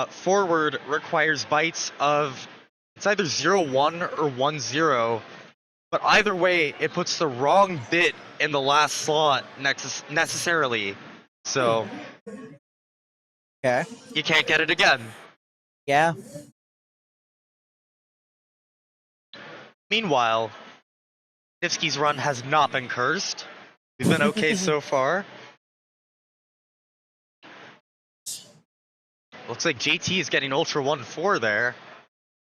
Forward requires bytes of, it's either 0-1 or 1-0, but either way, it puts the wrong bit in the last slot necessarily. So Okay. you can't get it again. Yeah. Meanwhile, Niftski's run has not been cursed. We've been okay so far. Looks like JT is getting Ultra 1-4 there.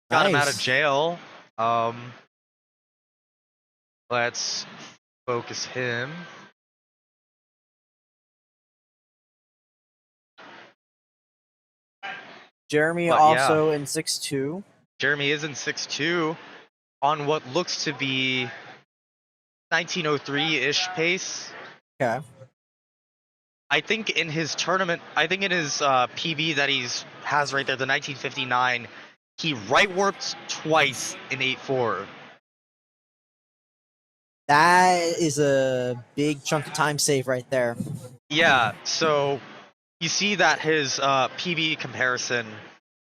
Got him out of Nice. jail. Let's focus him. Jeremy But yeah. also in 6-2. Jeremy is in 6-2 on what looks to be 1903-ish pace. Okay. I think in his tournament, PB that has right there, the 1959, he right warped twice in 8-4. That is a big chunk of time save right there. Yeah, so you see that his PB comparison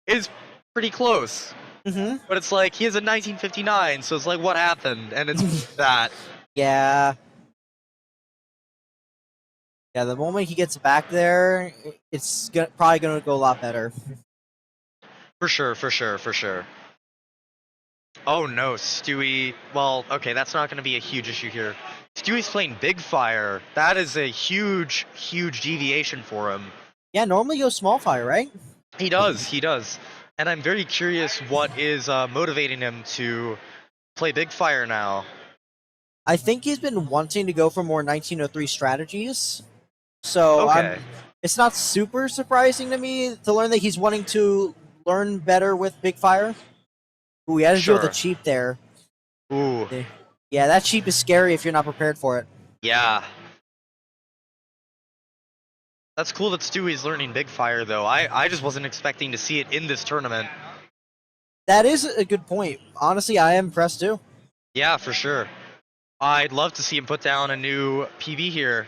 is pretty close. Mm-hmm. But it's like, he has a 1959, so it's like, what happened? And it's that. Yeah. Yeah, the moment he gets back there, it's probably going to go a lot better. For sure. Oh no, Stewie. Well, okay, that's not going to be a huge issue here. Stewie's playing Big Fire. That is a huge deviation for him. Yeah, normally he goes small fire, right? He does, he does. And I'm very curious what is motivating him to play Big Fire now. I think he's been wanting to go for more 1903 strategies. So Okay. it's not super surprising to me to learn that he's wanting to learn better with Big Fire. Ooh, he had to deal with a Sure. cheap there. Ooh, Yeah, that cheap is scary if you're not prepared for it. yeah. That's cool that Stewie's learning Big Fire, though. I just wasn't expecting to see it in this tournament. That is a good point. Honestly, I am impressed too. Yeah, for sure. I'd love to see him put down a new PB here.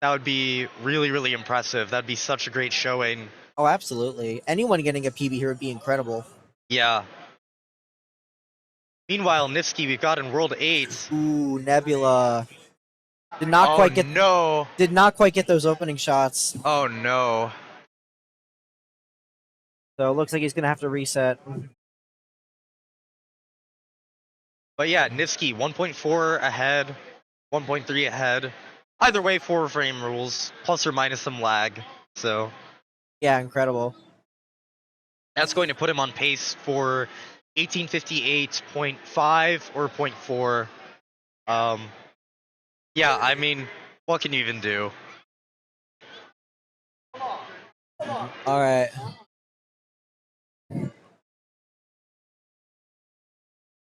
That would be really, really impressive. That'd be such a great showing. Oh, absolutely. Anyone getting a PB here would be incredible. Yeah. Meanwhile, Niftski, we've got in World 8. Ooh, Nebula. Did not Oh, quite get no. did not quite get those opening shots. Oh, no. So it looks like he's gonna have to reset. But yeah, Niftski, 1.4 ahead, 1.3 ahead. Either way, 4 frame rules, plus or minus some lag. So Yeah, incredible. that's going to put him on pace for 1858.5 or .4. Yeah, I mean, what can you even do? All right.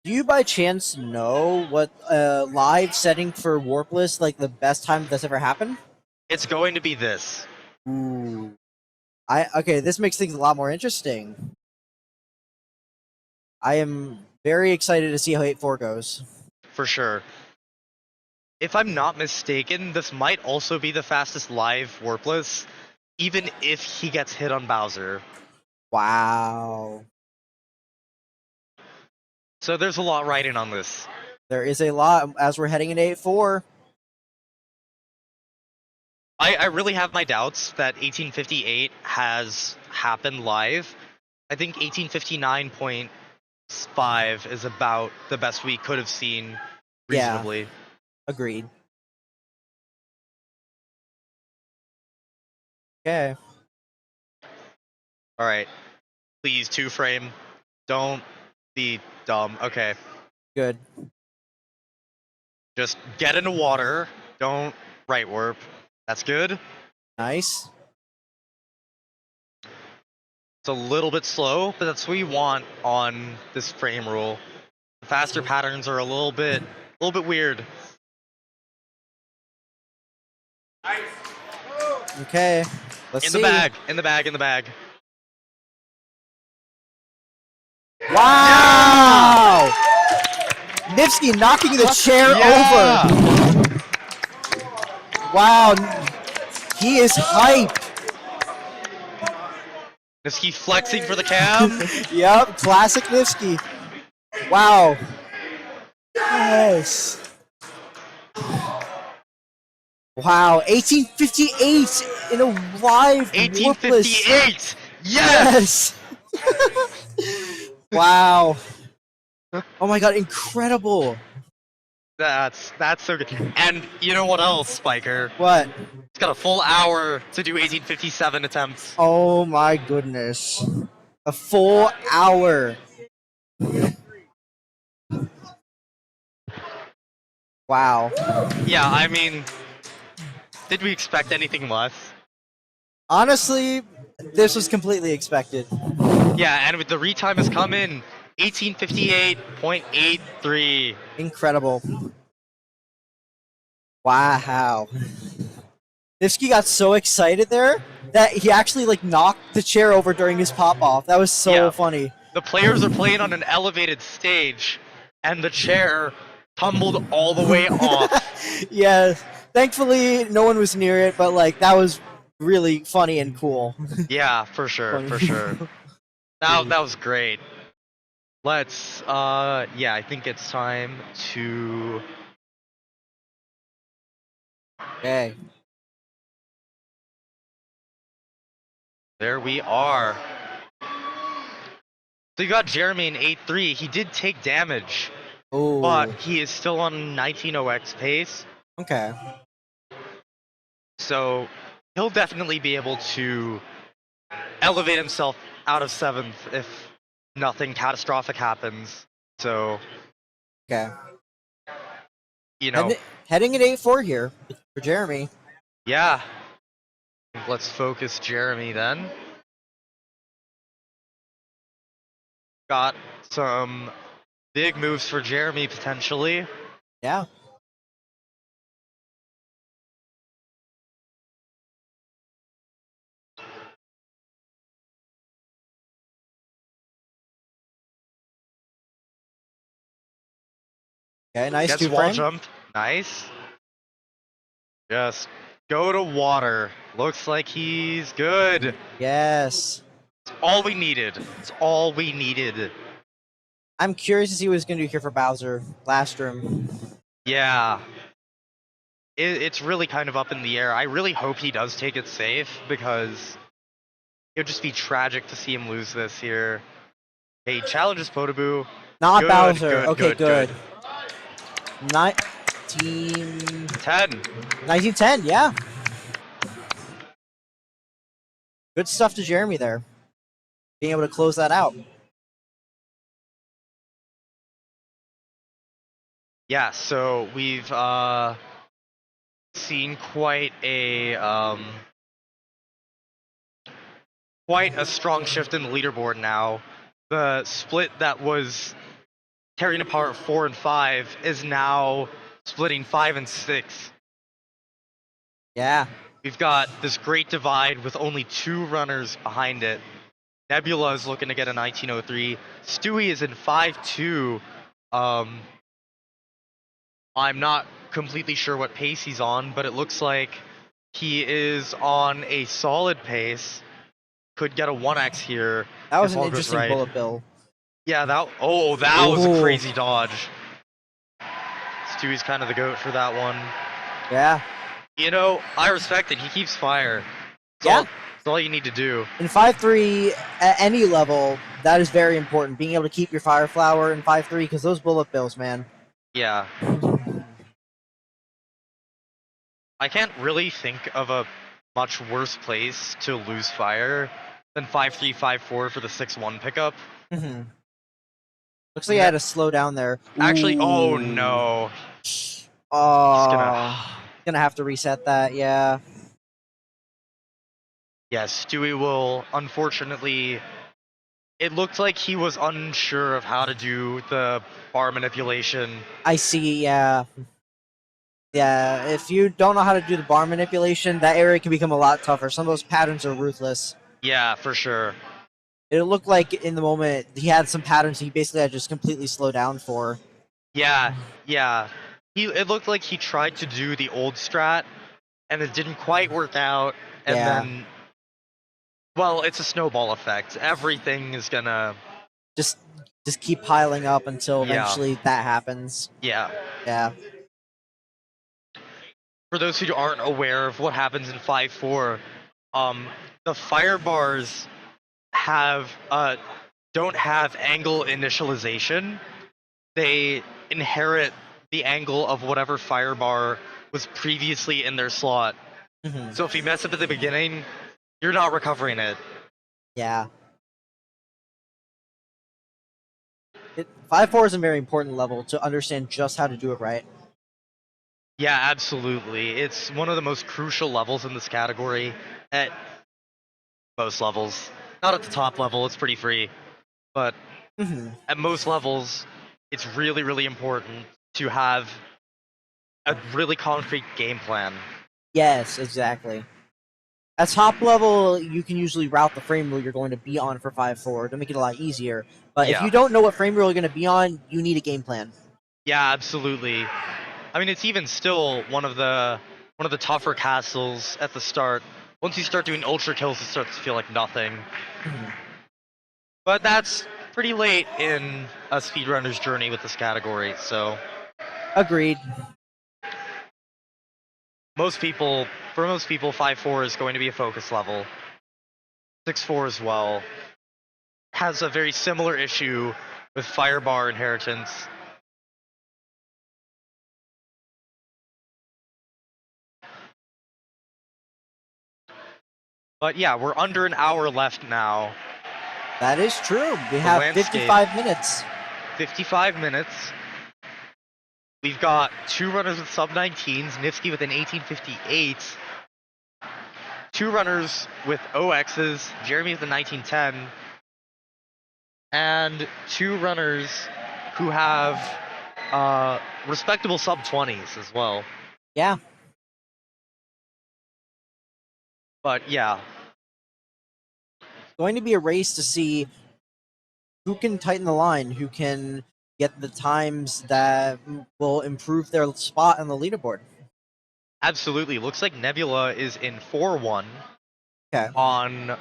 Do you by chance know what live setting for Warpless, like the best time that's ever happened? It's going to be this. Ooh. This makes things a lot more interesting. I am very excited to see how 8-4 goes. For sure. If I'm not mistaken, this might also be the fastest live Warpless, even if he gets hit on Bowser. Wow. So there's a lot riding on this. There is a lot as we're heading into 8-4. I really have my doubts that 1858 has happened live. I think 1859.5 is about the best we could have seen Yeah. reasonably. Agreed. Okay. All right. Please, 2 frame. Don't be dumb. Okay. Good. Just get into water. Don't right warp. That's good. Nice. It's a little bit slow, but that's what you want on this frame rule. The faster patterns are a little bit weird. Okay. Let's In see. the bag, in the bag, in the bag. Wow! Niftski knocking the chair Yeah! over. Wow. He is hyped. Niftski flexing for the cam. Yep, classic Niftski. Wow. Yes. Wow, 1858 in a live Warpless. 1858. Yes. Yes. Wow. Oh my god, incredible. That's so good. And you know what else, Spiker? What? It's got a full hour to do 1857 attempts. Oh my goodness. A full hour. Wow. Yeah, I mean, did we expect anything less? Honestly, this was completely expected. Yeah, and with the retime has come in 1858.83. Incredible. Wow. Niftski got so excited there that he actually like knocked the chair over during his pop off. That was so Yeah. funny. The players are playing on an elevated stage, and the chair tumbled all the way off. Yeah. Thankfully, no one was near it, but like that was really funny and cool. Yeah, for sure, Funny. for sure. That was great. Let's, yeah, I think it's time to... Okay. There we are. So you got Jeremy in 8-3. He did take damage, Oh. but he is still on 19-0x pace. Okay. So he'll definitely be able to elevate himself out of 7th if nothing catastrophic happens. So, Okay. you know, Heading at 8-4 here for Jeremy. yeah. Let's focus Jeremy then. Got some big moves for Jeremy potentially. Yeah. Okay, nice Gets two wall frame. jumped. Nice. Just go to water. Looks like he's good. Yes. It's all we needed. It's all we needed. I'm curious to see what he's going to do here for Bowser. Last room. Yeah. It's really kind of up in the air. I really hope he does take it safe because it would just be tragic to see him lose this here. Hey, challenges Podoboo. Not Good, Bowser. good, Okay, good. 19... 10. 1910, yeah. Good stuff to Jeremy there. Being able to close that out. Yeah, so we've seen quite a strong shift in the leaderboard now. The split that was tearing apart 4 and 5 is now splitting 5 and 6. Yeah. We've got this great divide with only 2 runners behind it. Nebula is looking to get a 1903. Stewie is in 5-2. I'm not completely sure what pace he's on, but it looks like he is on a solid pace. Could get a 1x here. That was if an all goes interesting right. bullet bill. Yeah, that was a Ooh. crazy dodge. Stewie's kind of the GOAT for that one. Yeah. You know, I respect it. He keeps fire. Yeah. That's all you need to do. In 5-3, at any level, that is very important. Being able to keep your Fire Flower in 5-3, because those bullet bills, man. Yeah. I can't really think of a much worse place to lose fire than 5-3, 5-4 for the 6-1 pickup. Mm-hmm. Looks like I had to slow down there. Actually, oh Ooh. no. Oh. He's Gonna have to reset that, yeah. Yes, Stewie will, unfortunately. It looked like he was unsure of how to do the bar manipulation. I see, yeah. Yeah, if you don't know how to do the bar manipulation, that area can become a lot tougher. Some of those patterns are ruthless. Yeah, for sure. It looked like in the moment he had some patterns he basically had to just completely slow down for. Yeah, yeah. It looked like he tried to do the old strat, and it didn't quite work out. And Yeah. then, well, it's a snowball effect. Everything is gonna. Just keep piling up until Yeah. eventually that happens. Yeah. Yeah. For those who aren't aware of what happens in 5-4, the fire bars don't have angle initialization. They inherit the angle of whatever fire bar was previously in their slot. Mm-hmm. So if you mess up at the beginning, you're not recovering it. Yeah. 5-4 is a very important level to understand just how to do it right. Yeah, absolutely. It's one of the most crucial levels in this category at most levels. Not at the top level, it's pretty free. But Mm-hmm. at most levels, it's really, really important to have a really concrete game plan. Yes, exactly. At top level, you can usually route the frame rule you're going to be on for 5-4 to make it a lot easier. But if Yeah. you don't know what frame rule you're going to be on, you need a game plan. Yeah, absolutely. I mean, it's even still one of the tougher castles at the start. Once you start doing ultra kills, it starts to feel like nothing. Mhm. But that's pretty late in a speedrunner's journey with this category, so Agreed. for most people, 5-4 is going to be a focus level. 6-4 as well. Has a very similar issue with firebar inheritance. But yeah, we're under an hour left now. That is true. We have landscape. 55 minutes. 55 minutes. We've got 2 runners with sub-19s, Niftski with an 1858. 2 runners with OXs, Jeremy with a 1910. And 2 runners who have respectable sub-20s as well. Yeah. But yeah, Going to be a race to see who can tighten the line, who can get the times that will improve their spot on the leaderboard. absolutely. Looks like Nebula is in 4-1 Okay. on,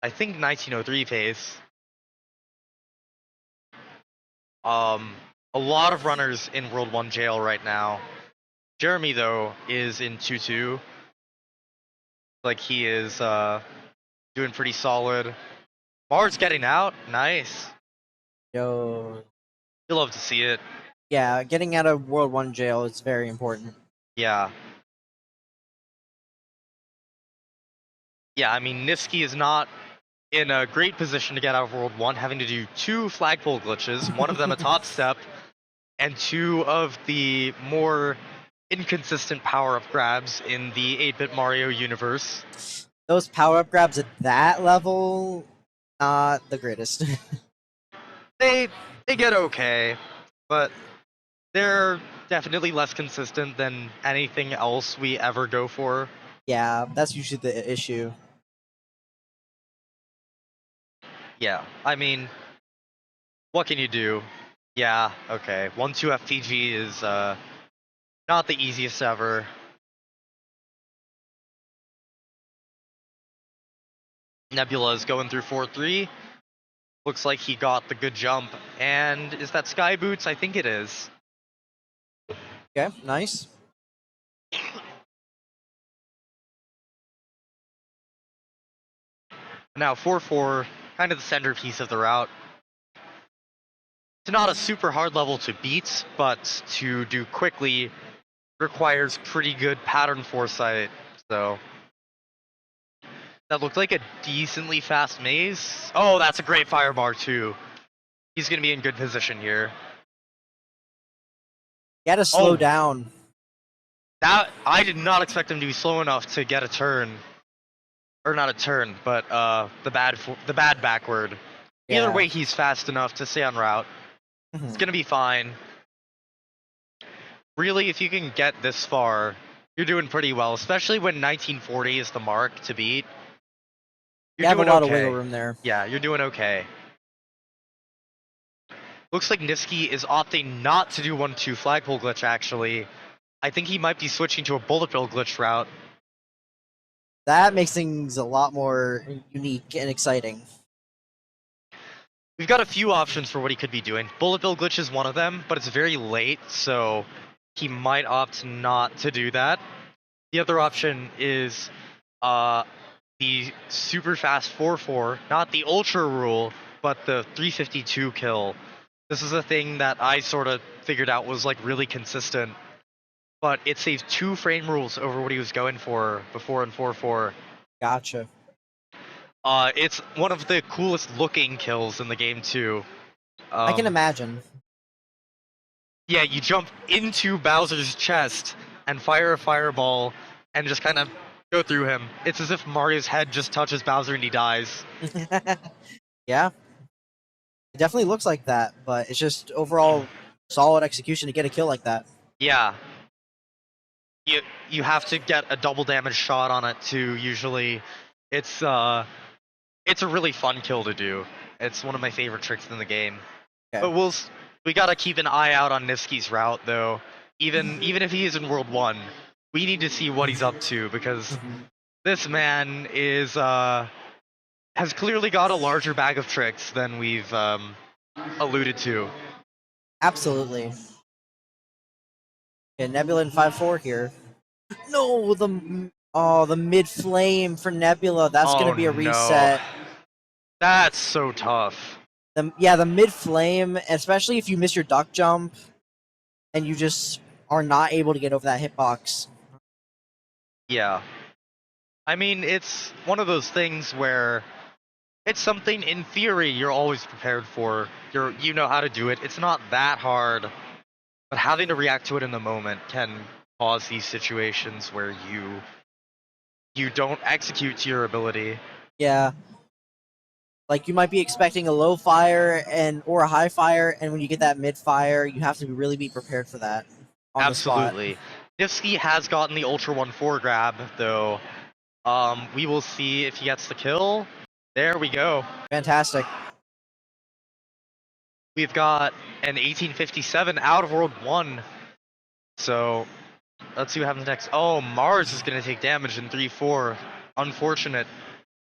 I think, 1903 pace. A lot of runners in World 1 jail right now. Jeremy, though, is in 2-2. Like, he is doing pretty solid. Mars getting out. Nice. Yo. You love to see it. Yeah, getting out of World 1 jail is very important. Yeah. Yeah, I mean, Niftski is not in a great position to get out of World 1, having to do 2 flagpole glitches, one of them a top step, and 2 of the more inconsistent power-up grabs in the 8-bit Mario universe. Those power-up grabs at that level, not the greatest. They get okay, but they're definitely less consistent than anything else we ever go for. Yeah, that's usually the issue. Yeah, I mean, what can you do? Yeah, okay. 1-2 FPG is not the easiest ever. Nebula is going through 4-3. Looks like he got the good jump. And is that Sky Boots? I think it is. Okay, nice. Now 4-4, kind of the centerpiece of the route. It's not a super hard level to beat, but to do quickly requires pretty good pattern foresight. So that looked like a decently fast maze. Oh, that's a great firebar too. He's gonna be in good position here. You gotta slow Oh. down. That I did not expect him to be slow enough to get a turn, or not a turn, but the bad backward. Either Yeah. way, he's fast enough to stay on route. Mhm. It's gonna be fine. Really, if you can get this far, you're doing pretty well, especially when 1940 is the mark to beat. You You're have a doing lot okay. of wiggle room there. Yeah, you're doing okay. Looks like Niftski is opting not to do 1-2 flagpole glitch, actually. I think he might be switching to a bullet bill glitch route. That makes things a lot more unique and exciting. We've got a few options for what he could be doing. Bullet bill glitch is one of them, but it's very late, so he might opt not to do that. The other option is the super fast 4-4, not the ultra rule, but the 352 kill. This is a thing that I sort of figured out was like really consistent, but it saves 2 frame rules over what he was going for before in 4-4. Gotcha. It's one of the coolest looking kills in the game too. I can imagine. Yeah, you jump into Bowser's chest and fire a fireball and just kind of go through him. It's as if Mario's head just touches Bowser and he dies. Yeah. It definitely looks like that, but it's just overall solid execution to get a kill like that. Yeah. You have to get a double damage shot on it too, usually. It's a really fun kill to do. It's one of my favorite tricks in the game. Okay. But we gotta keep an eye out on Niftski's route though. Even if he is in World 1, we need to see what he's up to because this man is has clearly got a larger bag of tricks than we've alluded to. Absolutely. Okay, Nebula in 5-4 here. No, the mid flame for Nebula. That's Oh, gonna be a no. reset. That's so tough. The mid flame, especially if you miss your duck jump, and you just are not able to get over that hitbox. Yeah. I mean, it's one of those things where It's something in theory you're always prepared for. You know how to do it. It's not that hard, but having to react to it in the moment can cause these situations where you don't execute to your ability. Yeah. Like you might be expecting a low fire or a high fire, and when you get that mid fire, you have to really be prepared for that on the spot. Absolutely. Niftski has gotten the Ultra 1-4 grab, though. We will see if he gets the kill. There we go. Fantastic. We've got an 1857 out of World 1. So let's see what happens next. Oh, Mars is going to take damage in 3-4. Unfortunate.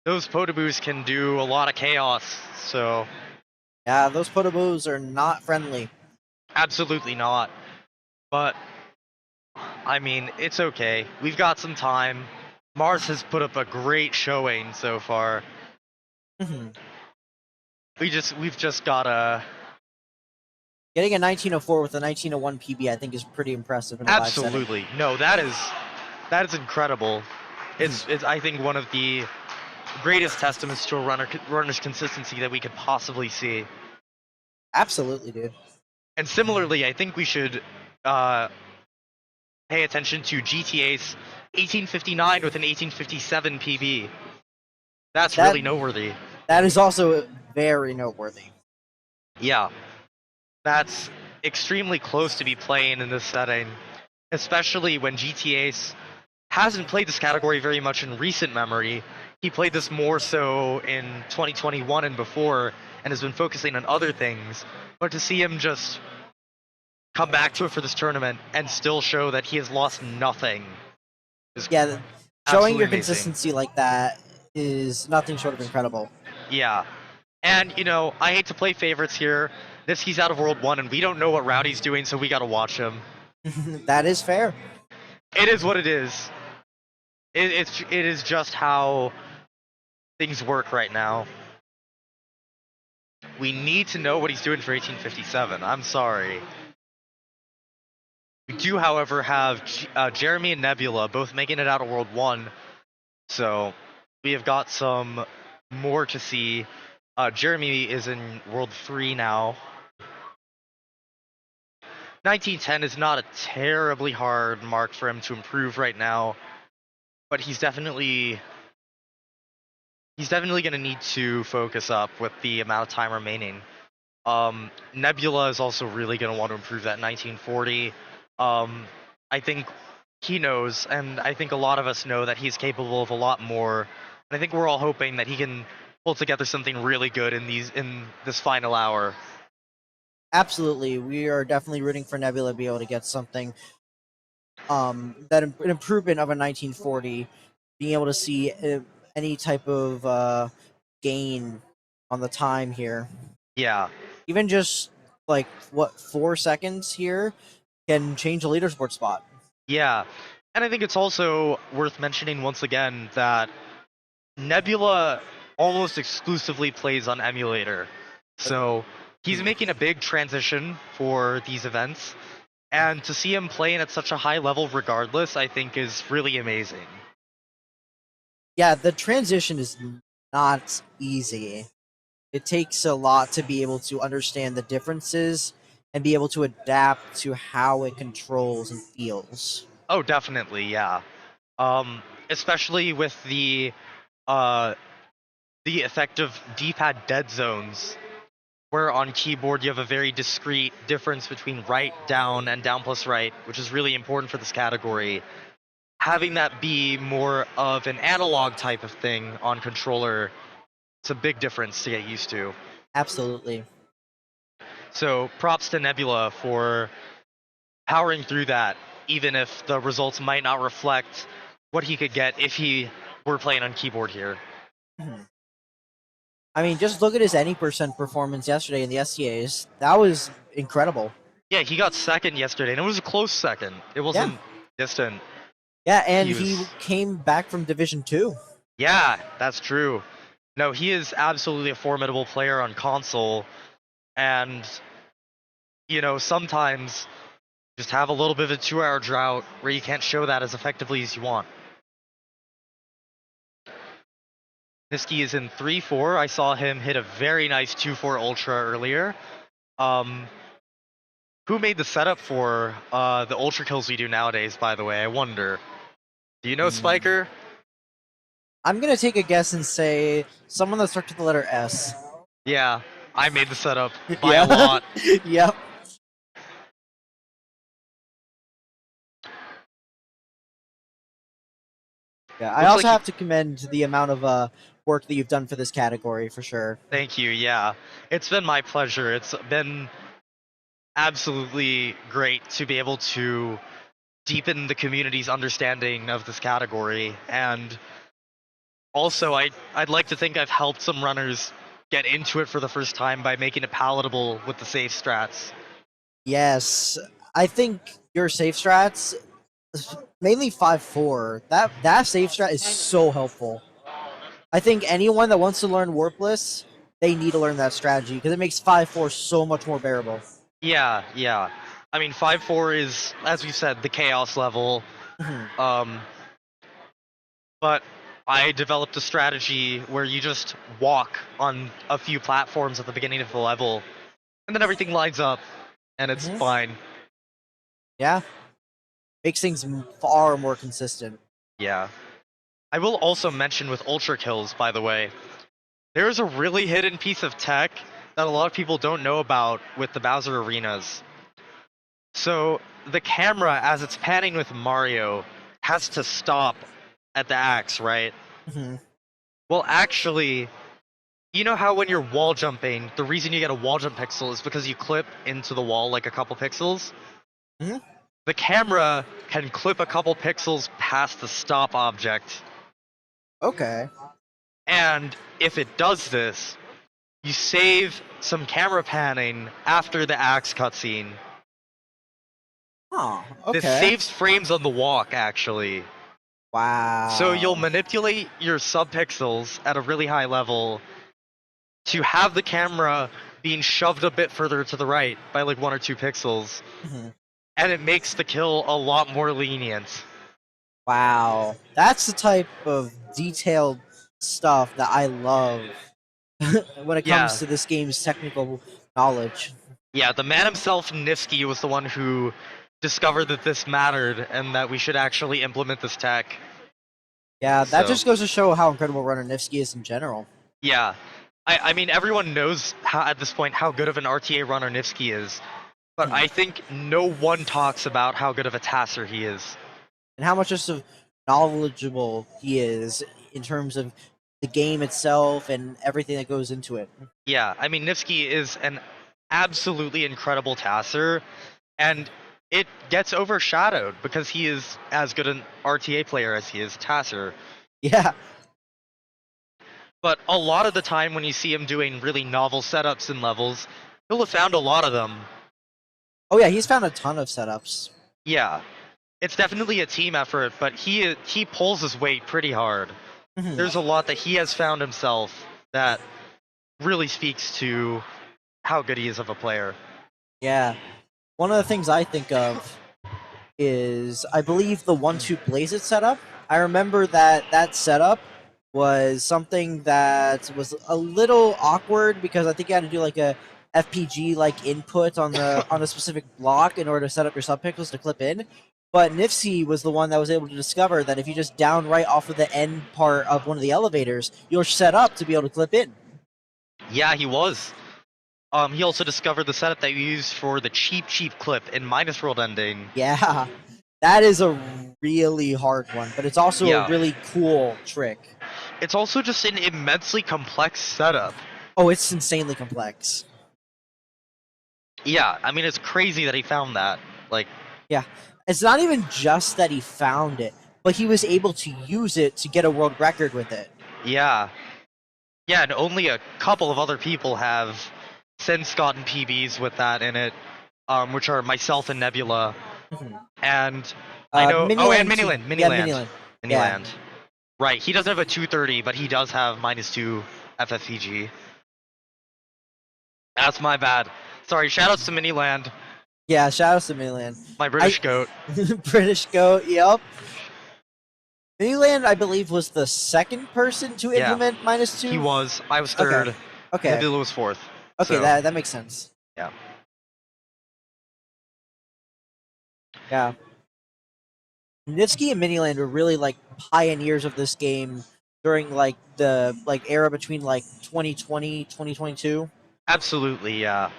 Those Potabus can do a lot of chaos, so Yeah, those Potobos are not friendly. absolutely not. But, I mean, it's okay. We've got some time. Mars has put up a great showing so far. Mhm. We've just gotta Getting a 1904 with a 1901 PB, I think, is pretty impressive in a live setting. absolutely no. That is incredible. It's I think one of the greatest testaments to a runner's consistency that we could possibly see. Absolutely, dude. And similarly, I think we should pay attention to GTA's 1859 with an 1857 PB. That's really noteworthy. That is also very noteworthy. Yeah, that's extremely close to be playing in this setting, especially when GTA hasn't played this category very much in recent memory. He played this more so in 2021 and before, and has been focusing on other things. But to see him just come back to it for this tournament and still show that he has lost nothing is Yeah, showing absolutely your amazing. consistency like that is nothing short of incredible. Yeah. And, you know, I hate to play favorites here. He's out of World 1, and we don't know what Rowdy's doing, so we gotta watch him. That is fair. It is what it is. It is just how things work right now. We need to know what he's doing for 1857. I'm sorry. We do, however, have Jeremy and Nebula both making it out of World 1. So we have got some more to see. Jeremy is in World 3 now. 1910 is not a terribly hard mark for him to improve right now, but he's definitely going to need to focus up with the amount of time remaining. Nebula is also really going to want to improve that 1940. I think he knows, and I think a lot of us know that he's capable of a lot more. And I think we're all hoping that he can pull together something really good in this final hour. Absolutely, we are definitely rooting for Nebula to be able to get something. An improvement of a 1940, being able to see any type of gain on the time here. Yeah. Even just like 4 seconds here can change a leaderboard spot. Yeah. And I think it's also worth mentioning once again that Nebula almost exclusively plays on emulator. So he's making a big transition for these events. And to see him playing at such a high level regardless, I think is really amazing. Yeah, the transition is not easy. It takes a lot to be able to understand the differences and be able to adapt to how it controls and feels. Oh, definitely, yeah. Especially with the effect of D-pad dead zones, where on keyboard you have a very discrete difference between right, down, and down plus right, which is really important for this category. Having that be more of an analog type of thing on controller, it's a big difference to get used to. Absolutely. So props to Nebula for powering through that, even if the results might not reflect what he could get if he were playing on keyboard here. I mean, just look at his any percent performance yesterday in the STAs. That was incredible. Yeah, he got second yesterday, and it was a close second. It wasn't distant. Yeah, and he came back from Division 2. Yeah, that's true. No, he is absolutely a formidable player on console, and, you know, sometimes just have a little bit of a 2-hour drought where you can't show that as effectively as you want. Niftski is in 3-4. I saw him hit a very nice 2-4 Ultra earlier. Who made the setup for the Ultra kills we do nowadays, by the way? I wonder. Do you know, Spiker? I'm gonna take a guess and say someone that starts with the letter S. Yeah, I made the setup by a lot. Yep. Yeah, I Looks also like have to commend the amount of work that you've done for this category for sure. Thank you, yeah. It's been my pleasure. It's been absolutely great to be able to deepen the community's understanding of this category. And also, I'd like to think I've helped some runners get into it for the first time by making it palatable with the safe strats. Yes, I think your safe strats, mainly 5-4. That safe strat is so helpful. I think anyone that wants to learn Warpless, they need to learn that strategy because it makes 5-4 so much more bearable. Yeah, yeah. I mean, 5-4 is, as we've said, the chaos level. But I developed a strategy where you just walk on a few platforms at the beginning of the level, and then everything lines up, and it's fine. Yeah, makes things far more consistent. Yeah. I will also mention with Ultra Kills, by the way, there's a really hidden piece of tech that a lot of people don't know about with the Bowser arenas. So the camera, as it's panning with Mario, has to stop at the axe, right? Well, actually, you know how when you're wall jumping, the reason you get a wall jump pixel is because you clip into the wall like a couple pixels? The camera can clip a couple pixels past the stop object. Okay. And if it does this, you save some camera panning after the axe cutscene. Oh, okay. This saves frames on the walk, actually. Wow. So you'll manipulate your subpixels at a really high level to have the camera being shoved a bit further to the right by like 1 or 2 pixels. And it makes the kill a lot more lenient. Wow. That's the type of detailed stuff that I love when it comes to this game's technical knowledge. Yeah, the man himself, Niftski, was the one who discovered that this mattered and that we should actually implement this tech. Yeah, that just goes to show how incredible runner Niftski is in general. Yeah. I mean, everyone knows at this point how good of an RTA runner Niftski is, but I think no one talks about how good of a tasser he is. And how much just of knowledgeable he is in terms of the game itself and everything that goes into it. Yeah, I mean, Niftski is an absolutely incredible tasser, and it gets overshadowed because he is as good an RTA player as he is tasser. Yeah. But a lot of the time when you see him doing really novel setups and levels, he'll have found a lot of them. Oh yeah, he's found a ton of setups. Yeah. It's definitely a team effort, but he pulls his weight pretty hard. There's a lot that he has found himself that really speaks to how good he is of a player. Yeah. One of the things I think of is, I believe, the 1-2 Blaze It setup. I remember that setup was something that was a little awkward because I think you had to do like a FPG like input on the on a specific block in order to set up your subpixels to clip in. But Niftski was the one that was able to discover that if you just down right off of the end part of one of the elevators, you're set up to be able to clip in. Yeah, he was. He also discovered the setup that you use for the cheap clip in Minus World Ending. Yeah, that is a really hard one, but it's also a really cool trick. It's also just an immensely complex setup. Oh, it's insanely complex. Yeah, I mean, it's crazy that he found that. Like, yeah, it's not even just that he found it, but he was able to use it to get a world record with it. Yeah. Yeah, and only a couple of other people have since gotten PBs with that in it, which are myself and Nebula. And I know... and Miniland. Miniland. Yeah. Right, he doesn't have a 230, but he does have -2 FFPG. That's my bad. Sorry, shoutouts to Miniland. Yeah, shoutouts to Miniland. My British goat. British goat, yep. Newland, I believe, was the second person to Yeah. implement -2. He was. I was third. Okay. Nebula was fourth. Okay, So, that makes sense. Yeah. Yeah. Niftski and Miniland were really like pioneers of this game during like the era between like 2020, 2022. Absolutely, yeah.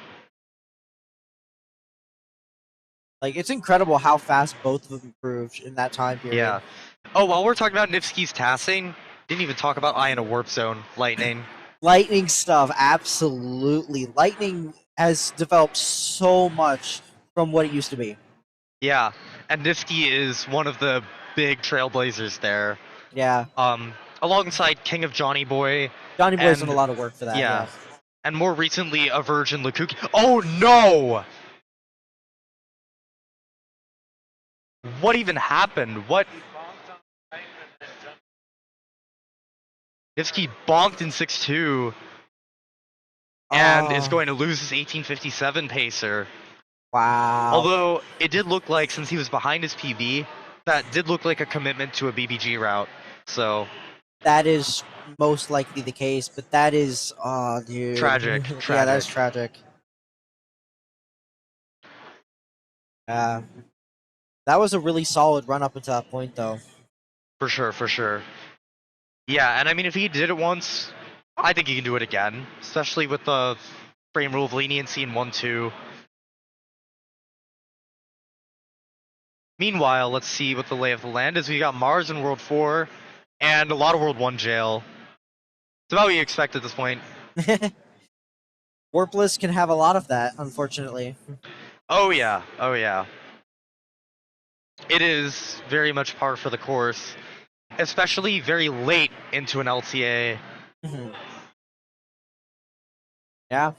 Like it's incredible how fast both of them improved in that time period. Yeah. Oh, while we're talking about Niftski's tassing, didn't even talk about Eye in a Warp Zone, Lightning. Lightning stuff, absolutely. Lightning has developed so much from what it used to be. Yeah. And Niftski is one of the big trailblazers there. Yeah. Alongside King of Johnny Boy. Johnny Boy's done and- a lot of work for that. Yeah. And more recently, a Virgin Lukuki. Oh no! What even happened? What? Niftski bonked in 6-2 and is Oh, going to lose his 1857 pacer. wow. Although it did look like, since he was behind his PB, that did look like a commitment to a BBG route. So That is most likely the case, but that is, oh, dude. Tragic, Yeah, that is tragic. tragic. Yeah. That was a really solid run up until that point, though. for sure. Yeah, and I mean, if he did it once, I think he can do it again, especially with the frame rule of leniency in 1-2. Meanwhile, let's see what the lay of the land is. We got Mars in World 4 and a lot of World 1 jail. It's about what you expect at this point. Warpless can have a lot of that, unfortunately. Oh yeah. It is very much par for the course, especially very late into an LTA. Mhm. Yeah.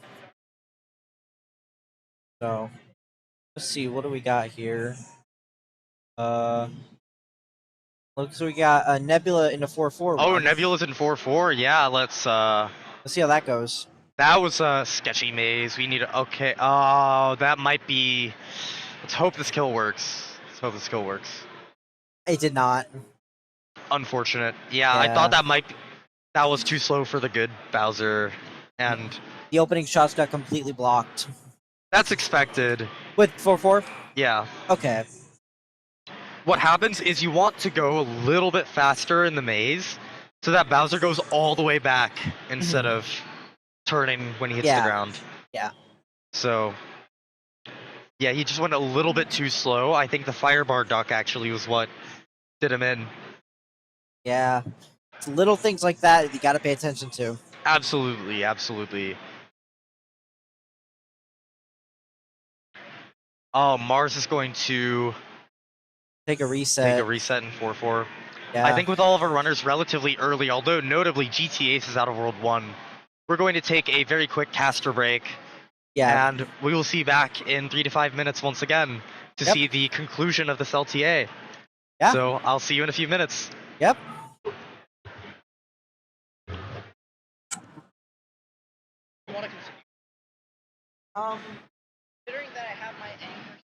So, let's see, what do we got here? Looks like we got a Nebula in a 4-4. Oh, Nebula's in 4-4. Yeah, let's see how that goes. That was a sketchy maze. We need to. Okay. Oh, that might be. Let's hope this kill works. It did not. Unfortunate. Yeah, I thought that was too slow for the good Bowser, and The opening shots got completely blocked. that's expected. With 4-4? Yeah. Okay. What happens is you want to go a little bit faster in the maze, so that Bowser goes all the way back instead of turning when he hits the ground. Yeah. So, yeah, he just went a little bit too slow. I think the firebar duck actually was what did him in. Yeah. It's little things like that you gotta pay attention to. Absolutely. Oh, Mars is going to Take a reset. in 4-4. Yeah. I think with all of our runners relatively early, although notably GT Ace is out of World 1, we're going to take a very quick caster break. Yeah. And we will see back in 3 to 5 minutes once again to see the conclusion of this LTA. Yeah. So I'll see you in a few minutes. Yep. Considering that I have my anchor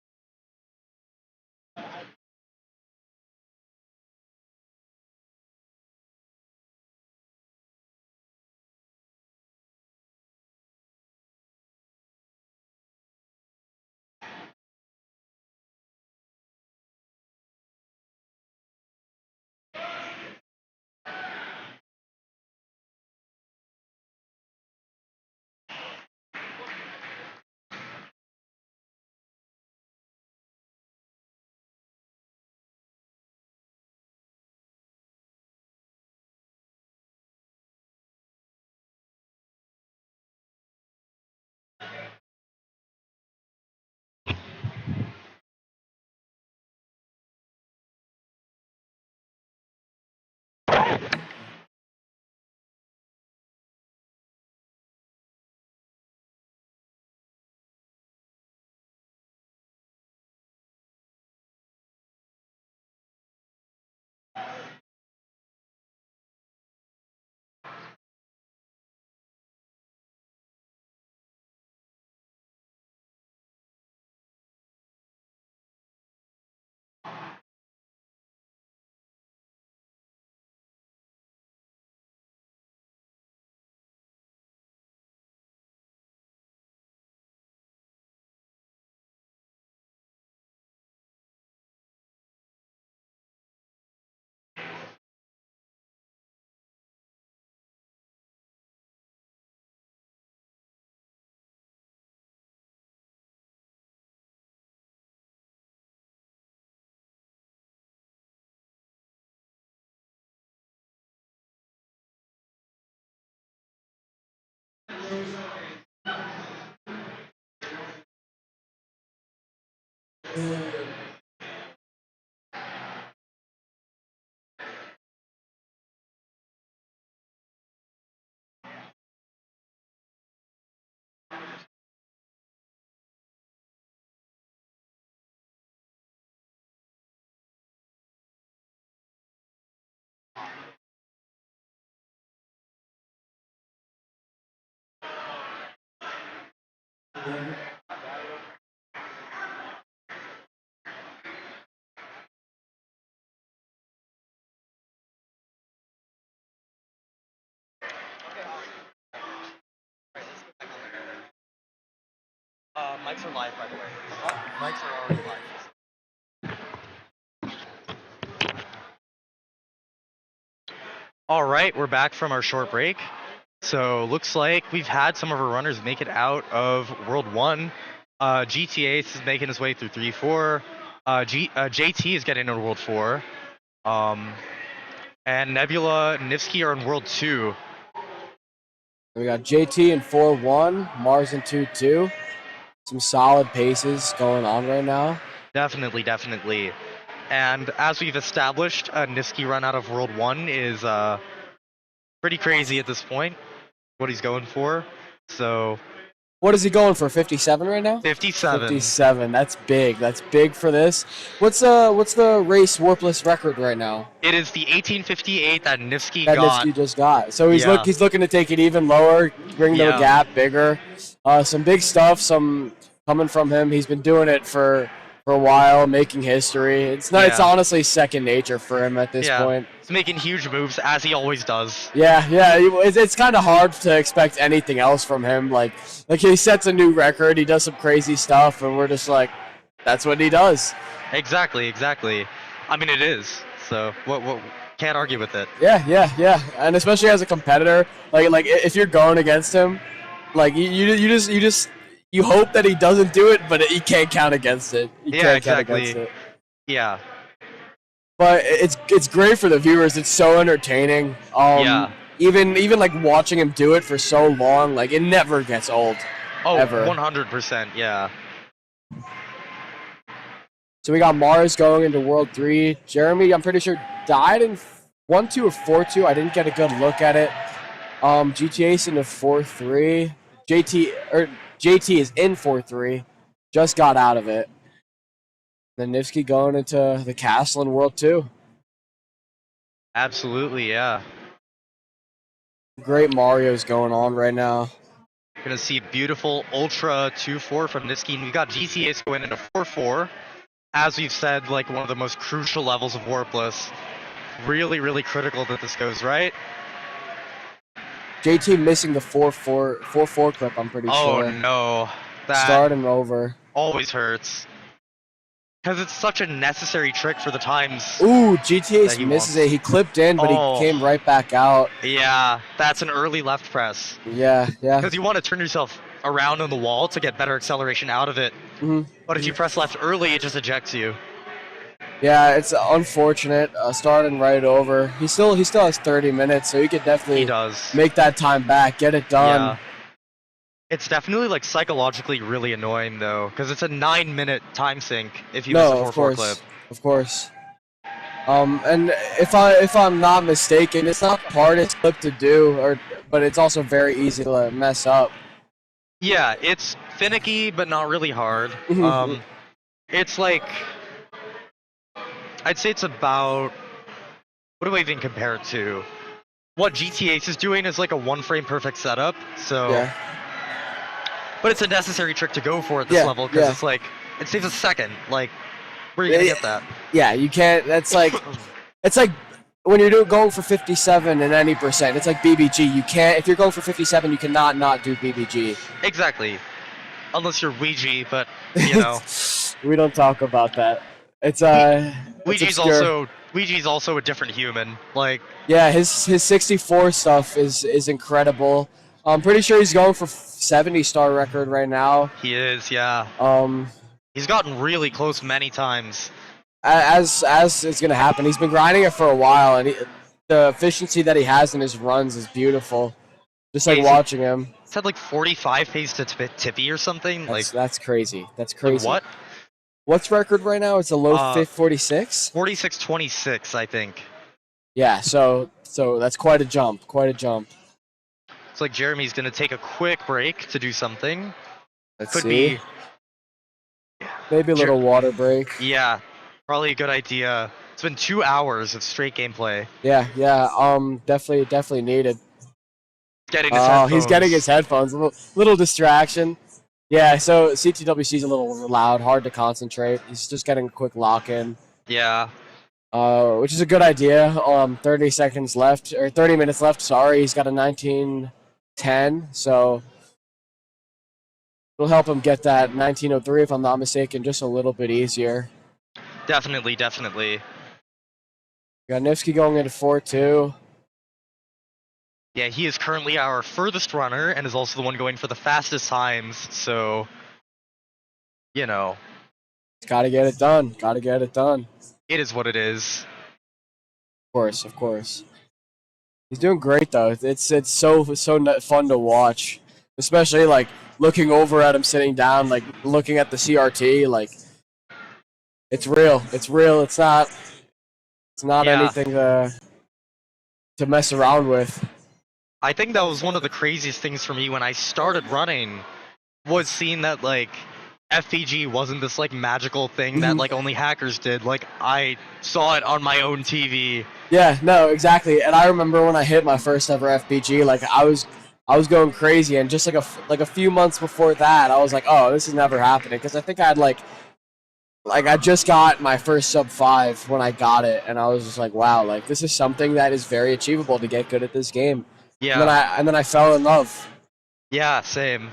Mics are live, by the way. Mics are already live. All right, we're back from our short break. So looks like we've had some of our runners make it out of World 1. GTA is making his way through 3-4. JT is getting into World 4. And Nebula and Niftski are in World 2. We got JT in 4-1, Mars in 2-2. Some solid paces going on right now. Definitely, definitely. And as we've established, a Niftski run out of World 1 is pretty crazy at this point, what he's going for. So What is he going for? 57 right now? 57. 57. That's big. That's big for this. What's the race warpless record right now? It is the 1858 that Niftski That got. Niftski just got. So he's Yeah. he's looking to take it even lower, bring the Yeah. gap bigger. Some big stuff. Some coming from him. He's been doing it for a while, making history. It's not. It's Yeah. honestly second nature for him at this Yeah. point. He's making huge moves, as he always does. Yeah. It's kind of hard to expect anything else from him. Like he sets a new record, he does some crazy stuff, and we're just like, that's what he does. Exactly. I mean, it is. So what can't argue with it. Yeah. And especially as a competitor, like if you're going against him, like you just hope that he doesn't do it, but you can't count against it. You Yeah, can't count exactly. against it. Yeah. But it's great for the viewers. It's so entertaining. Yeah. Even like watching him do it for so long, like it never gets old. Oh, Ever. 100%. Yeah. So we got Mars going into World 3. Jeremy, I'm pretty sure, died in 1-2 or 4-2. I didn't get a good look at it. GTA's into 4-3. JT is in 4-3. Just got out of it. Then Niftski going into the castle in World 2. Absolutely. Yeah. Great Mario's going on right now. Gonna see beautiful Ultra 2-4 from Niftski, and we've got GTA's going into 4-4. As we've said, like one of the most crucial levels of Warpless. Really critical that this goes right. JT missing the 4-4 clip, I'm pretty Oh sure. no, that Start and over. always hurts. Because it's such a necessary trick for the times. Ooh, That GTA he misses wants. it. He clipped in, but Oh. he came right back out. Yeah, that's an early left press. Yeah. Because you want to turn yourself around on the wall to get better acceleration out of it. Mhm. But if you press left early, it just ejects you. Yeah, it's unfortunate. Starting right over. He still has 30 minutes, so he could He definitely does. make that time back, get it done. Yeah. It's definitely like psychologically really annoying though, because it's a 9-minute time sink if you miss a No, 4-4 of clip. course, of course. And if I'm not mistaken, it's not the hardest clip to do, but it's also very easy to mess up. Yeah, it's finicky but not really hard. Mhm. It's like, I'd say it's about, what do I even compare it to? What GTA is doing is like a 1-frame perfect setup, so. Yeah. But it's a necessary trick to go for at this Yeah, level because yeah. it's like, it saves a second. Like, where are you gonna Yeah, get that? Yeah, you can't. That's like, it's like when you're going for 57 and any percent. It's like BBG. You can't. If you're going for 57, you cannot not do BBG. Exactly. Unless you're Ouija, but, you know. We don't talk about that. It's Ouija's obscure. also a different human. Like, Yeah, his 64 stuff is incredible. I'm pretty sure he's going for 70-star record right now. he is, yeah. He's gotten really close many times. As it's gonna happen, he's been grinding it for a while, and the efficiency that he has in his runs is beautiful. Just like he's- watching him. It's had like 45 pace to Tippy or something. That's crazy. That's like crazy. what? What's record right now? It's a low 46? 46-26, I think. Yeah, so that's quite a jump. Quite a jump. It's like Jeremy's gonna take a quick break to do something. Let's Could see. be, Maybe a little water break. yeah, probably a good idea. It's been 2 hours of straight gameplay. Yeah. Definitely needed. Getting his headphones. He's getting his headphones. A little distraction. Yeah, so CTWC's a little loud, hard to concentrate. He's just getting a quick lock-in. Yeah. Which is a good idea. 30 seconds left, or 30 minutes left, sorry. He's got a 19:10, so it'll help him get that 19:03, if I'm not mistaken, just a little bit easier. Definitely. We got Niftski going into 4-2. Yeah, he is currently our furthest runner and is also the one going for the fastest times, so, you know. He's got to get it done. It is what it is. Of course. He's doing great though. It's so fun to watch, especially like looking over at him sitting down, like looking at the CRT. Like it's real. It's not anything to mess around with. I think that was one of the craziest things for me when I started running, was seeing that like FPG wasn't this like magical thing that like only hackers did. Like I saw it on my own TV. Yeah, no, exactly. And I remember when I hit my first ever FPG, like I was going crazy, and just like a few months before that, I was like, oh, this is never happening, because I think I had like I just got my first sub 5 when I got it, and I was just like, wow, like this is something that is very achievable to get good at this game. Yeah. And then I fell in love. Yeah, same.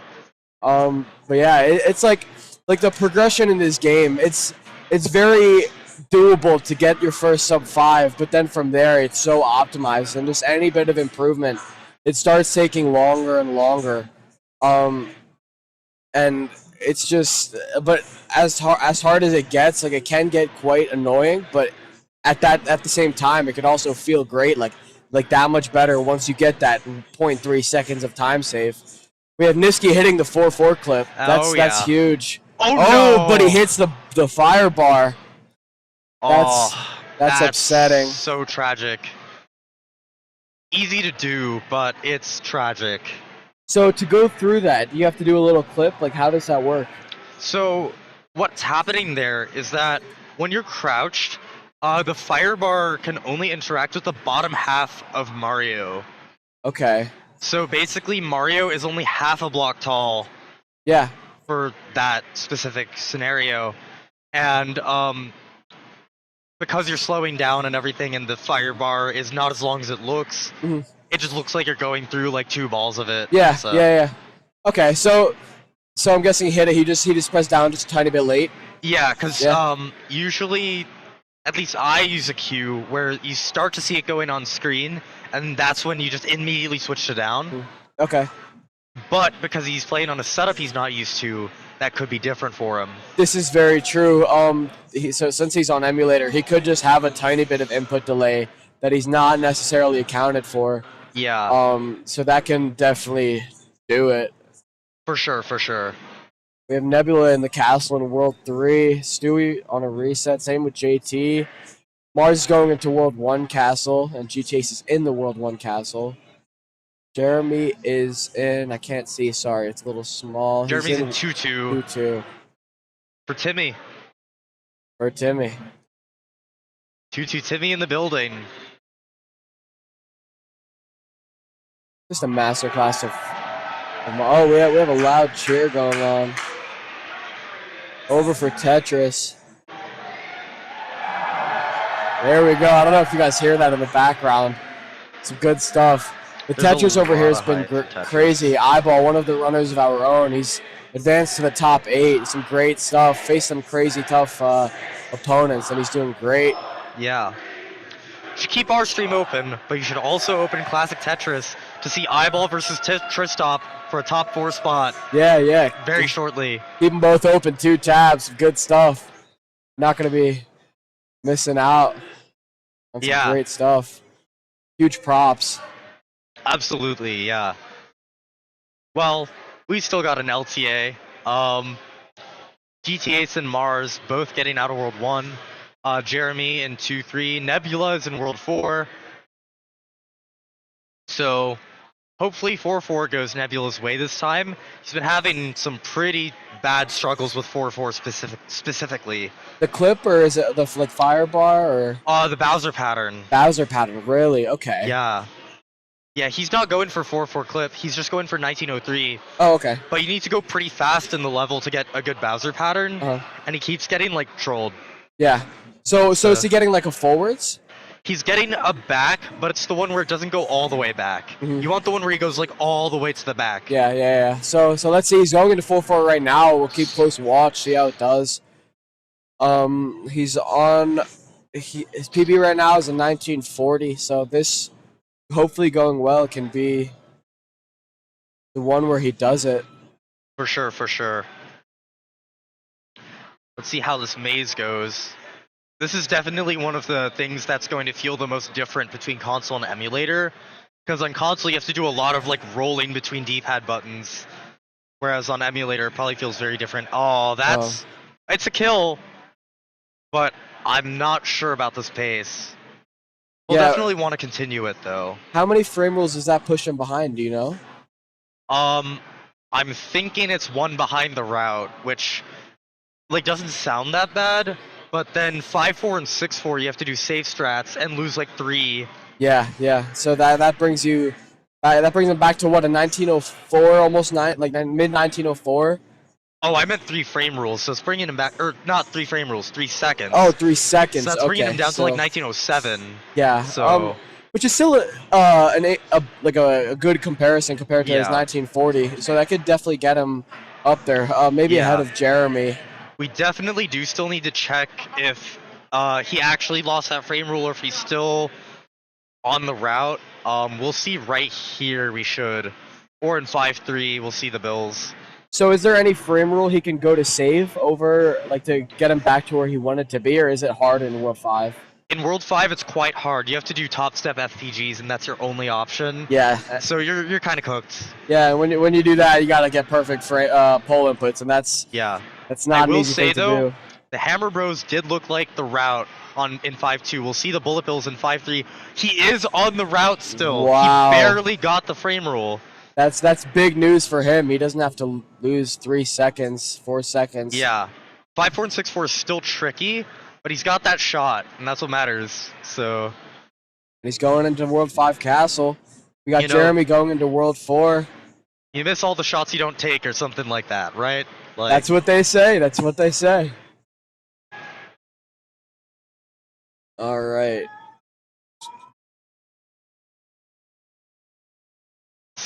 But yeah, it's like the progression in this game. It's very doable to get your first sub 5, but then from there it's so optimized, and just any bit of improvement, it starts taking longer and longer. And it's just, but as hard as it gets, like it can get quite annoying, but at the same time, it can also feel great, like that much better once you get that 0.3 seconds of time save. We have Niftski hitting the 4-4 clip. That's huge. Oh, no! But he hits the fire bar. That's upsetting. So tragic. Easy to do, but it's tragic. So to go through that, you have to do a little clip. Like, how does that work? So what's happening there is that when you're crouched, the fire bar can only interact with the bottom half of Mario. Okay. So basically, Mario is only half a block tall. Yeah. For that specific scenario, and because you're slowing down and everything, and the fire bar is not as long as it looks, it just looks like you're going through like 2 balls of it. Yeah. So. Yeah. Okay. So I'm guessing he hit it. He just pressed down just a tiny bit late. Yeah, because usually, at least I use a cue where you start to see it going on screen, and that's when you just immediately switch to down. Okay. But because he's playing on a setup he's not used to, that could be different for him. This is very true. So since he's on emulator, he could just have a tiny bit of input delay that he's not necessarily accounted for. Yeah. So that can definitely do it. For sure. We have Nebula in the castle in World 3. Stewie on a reset. Same with JT. Mars is going into World 1 castle, and GTAce is in the World 1 castle. Jeremy is in, I can't see, sorry, it's a little small. Jeremy's in 2-2. 2-2. For Timmy. 2-2 Timmy in the building. Just a masterclass of oh, we have a loud cheer going on. Over for Tetris. There we go. I don't know if you guys hear that in the background. Some good stuff. The Tetris over here has been crazy. Eyeball, one of the runners of our own. He's advanced to the top 8. Some great stuff. Faced some crazy tough opponents, and he's doing great. Yeah. You should keep our stream open, but you should also open Classic Tetris to see Eyeball versus Tristop for a top 4 spot. Yeah. Very shortly. Keep them both open. 2 tabs. Good stuff. Not going to be missing out on some great stuff. Huge props. Absolutely, yeah. Well, we still got an LTA. GTA and Mars both getting out of World 1. Jeremy in 2-3. Nebula is in World 4. So hopefully 4-4 goes Nebula's way this time. He's been having some pretty bad struggles with 4-4 specifically. The clip, or is it the like fire bar, or The Bowser pattern. Bowser pattern? Really? Okay. Yeah. Yeah, he's not going for 4-4 clip. He's just going for 1903. Oh, okay. But you need to go pretty fast in the level to get a good Bowser pattern. And he keeps getting like trolled. Yeah. So is he getting like a forwards? He's getting a back, but it's the one where it doesn't go all the way back. Mhm. You want the one where he goes like all the way to the back. Yeah. So let's see. He's going into 4-4 right now. We'll keep close watch, see how it does. He's on. His PB right now is a 1940. So this, hopefully going well, can be the one where he does it. For sure. Let's see how this maze goes. This is definitely one of the things that's going to feel the most different between console and emulator. Because on console, you have to do a lot of like rolling between D-pad buttons. Whereas on emulator, it probably feels very different. Oh, it's a kill. But I'm not sure about this pace. We'll definitely want to continue it though. How many frame rules does that push him behind? Do you know? I'm thinking it's one behind the route, which like doesn't sound that bad. But then 5-4 and 6-4, you have to do safe strats and lose like 3. Yeah. So that brings you, that brings him back to what, a 1904, almost mid 1904. Oh, I meant 3 frame rules, so it's bringing him back, or not 3 frame rules, 3 seconds. Oh, 3 seconds. So that's bringing him down to like 1907. Yeah. So which is still a good comparison compared to his Yeah. 1940. So that could definitely get him up there, maybe Yeah. ahead of Jeremy. we definitely do still need to check if he actually lost that frame rule or if he's still on the route. We'll see right here, we should. Or in 5-3, we'll see the Bills. So is there any frame rule he can go to save over, like to get him back to where he wanted to be, or is it hard in World 5? In World 5, it's quite hard. You have to do top step FPGs, and that's your only option. Yeah. So you're kind of cooked. Yeah, when you do that, you gotta get perfect pole inputs, and that's not an easy thing to do. The Hammer Bros did look like the route in 5-2. We'll see the Bullet Bills in 5-3. He is on the route still. Wow. He barely got the frame rule. That's big news for him. He doesn't have to lose 3 seconds, 4 seconds. Yeah. 5-4 and 6-4 is still tricky, but he's got that shot, and that's what matters. So He's going into World 5 Castle. We got Jeremy going into World 4. you miss all the shots you don't take or something like that, right? Like, That's what they say. All right.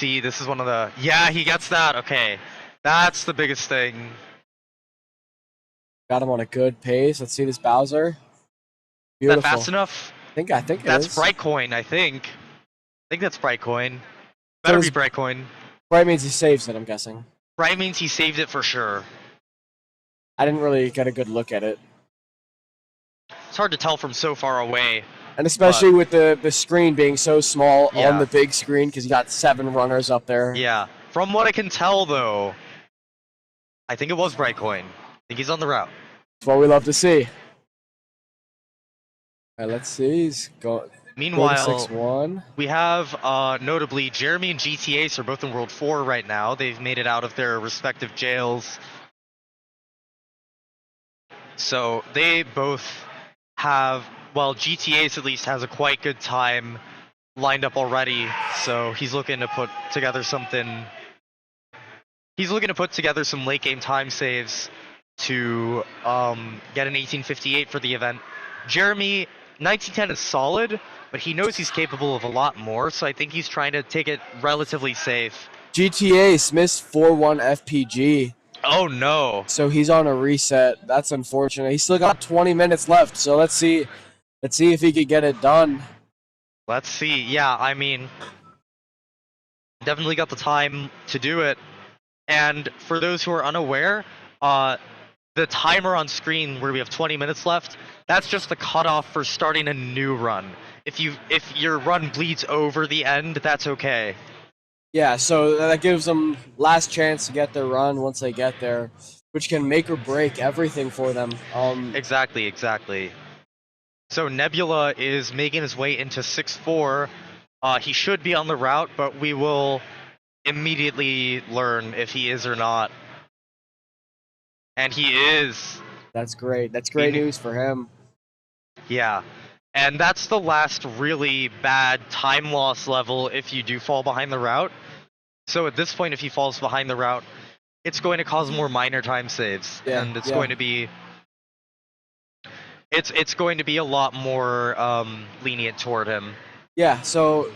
see, this is one of the... Yeah, he gets that. Okay. That's the biggest thing. Got him on a good pace. Let's see this Bowser. Is Beautiful. that fast enough? I think that's it is. Brightcoin, I think. I think that's Brightcoin. Better be Brightcoin. Bright means he saves it, I'm guessing. Bright means he saved it for sure. I didn't really get a good look at it. It's hard to tell from so far away. And especially with the screen being so small Yeah. on the big screen, because you got 7 runners up there. Yeah. From what I can tell, though, I think it was Brightcoin. I think he's on the route. That's what we love to see. All right, let's see. He's going. Meanwhile, 6-1. we have, notably, Jeremy and GTA are both in World 4 right now. They've made it out of their respective jails. So they both have, well, GTA at least has a quite good time lined up already. So he's looking to put together something. He's looking to put together some late game time saves to get an 1858 for the event. Jeremy, 1910 is solid, but he knows he's capable of a lot more, so I think he's trying to take it relatively safe. GTA missed 4-1 FPG. Oh no. So he's on a reset. That's unfortunate. He's still got 20 minutes left, so let's see if he could get it done. Let's see. Yeah, I mean, definitely got the time to do it. And for those who are unaware, the timer on screen where we have 20 minutes left, that's just the cutoff for starting a new run. If your run bleeds over the end, that's okay. Yeah, so that gives them last chance to get their run once they get there, which can make or break everything for them. Exactly, exactly. So Nebula is making his way into 6-4. He should be on the route, but we will immediately learn if he is or not. And he is. That's great. That's great news for him. Yeah. And that's the last really bad time loss level if you do fall behind the route. So at this point, if he falls behind the route, it's going to cause more minor time saves. Yeah, And it's yeah. going to be... It's going to be a lot more lenient toward him. Yeah, so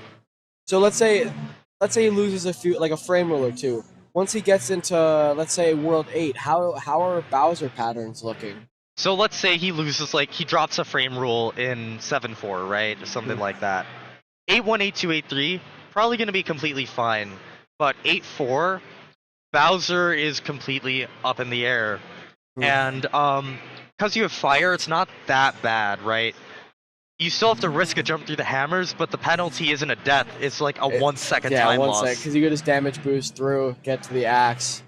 let's say he loses a frame rule or two. Once he gets into, let's say, World 8, how are Bowser patterns looking? So let's say he loses, like, he drops a frame rule in 7-4, right? Or something like that. 8-1, 8-2, 8-3, probably going to be completely fine. But 8-4, Bowser is completely up in the air. And because you have fire, it's not that bad, right? You still have to risk a jump through the hammers, but the penalty isn't a death. It's like a 1 second time loss. Because you could just damage boost through, get to the axe.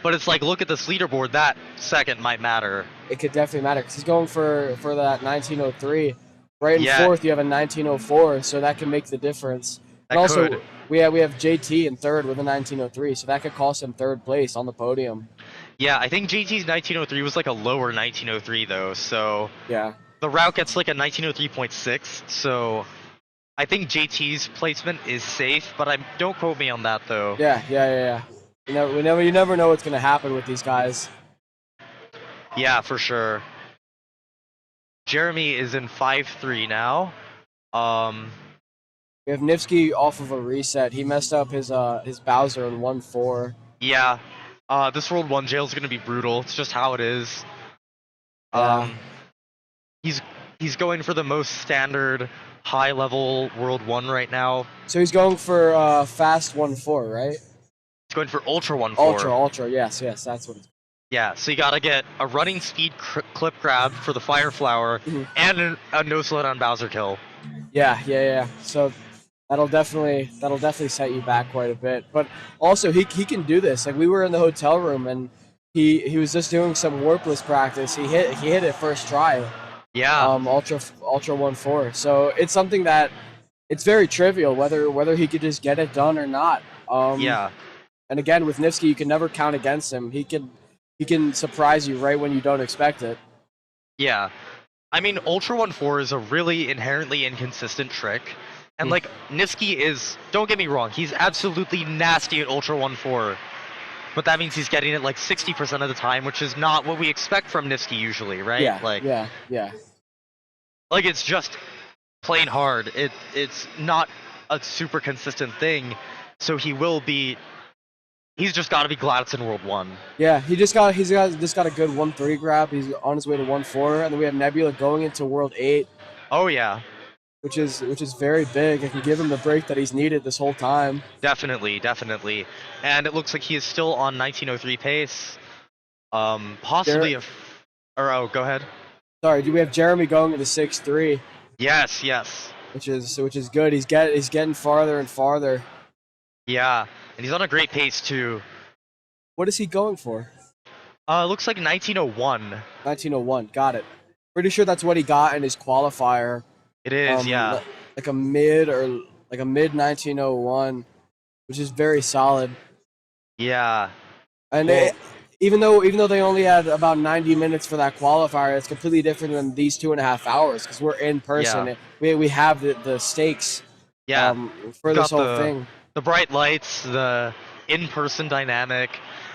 But it's like, look at this leaderboard. That second might matter. It could definitely matter because he's going for that 1903. Right in Yeah. fourth, you have a 1904, so that can make the difference. That And also, could. we have JT in third with a 1903, so that could cost him third place on the podium. Yeah, I think JT's 1903 was like a lower 1903 though, so Yeah. the route gets like a 1903.6, so I think JT's placement is safe, but don't quote me on that though. Yeah. You never know what's gonna happen with these guys. Yeah, for sure. Jeremy is in 5-3 now. We have Niftski off of a reset. He messed up his Bowser in 1-4. Yeah. This World 1 jail is gonna be brutal. It's just how it is. Yeah. He's going for the most standard high level World 1 right now. So he's going for fast 1-4, right? He's going for Ultra 1-4. Ultra. Yes, that's what it's. Yeah, so you gotta get a running speed clip grab for the Fire Flower and a no slowdown Bowser kill. Yeah. So that'll definitely set you back quite a bit. But also he can do this. Like we were in the hotel room and he was just doing some warpless practice. He hit it first try. Yeah. Ultra 1-4. So it's something that it's very trivial whether he could just get it done or not. Yeah. And again, with Niftski, you can never count against him. He can surprise you right when you don't expect it. Yeah. I mean, Ultra 1-4 is a really inherently inconsistent trick. And, like, Niftski is, don't get me wrong, he's absolutely nasty at Ultra 1-4. But that means he's getting it, like, 60% of the time, which is not what we expect from Niftski usually, right? Yeah, Like, yeah. Like, it's just plain hard. It's not a super consistent thing, so he's just got to be glad it's in World 1. Yeah, he's just got a good 1-3 grab. He's on his way to 1-4, and then we have Nebula going into World 8. Oh yeah, which is very big. It can give him the break that he's needed this whole time. Definitely. And it looks like he is still on 1903 pace. Possibly go ahead. Sorry, do we have Jeremy going into 6-3? Yes. Which is good. He's getting farther and farther. Yeah, and he's on a great pace too. What is he going for? Looks like 1901. 1901. Got it. Pretty sure that's what he got in his qualifier. It is, yeah. Like a mid 1901, which is very solid. Yeah. And even though they only had about 90 minutes for that qualifier, it's completely different than these 2.5 hours because we're in person. Yeah. We have the stakes. Yeah. For this whole thing. The bright lights, the in-person dynamic,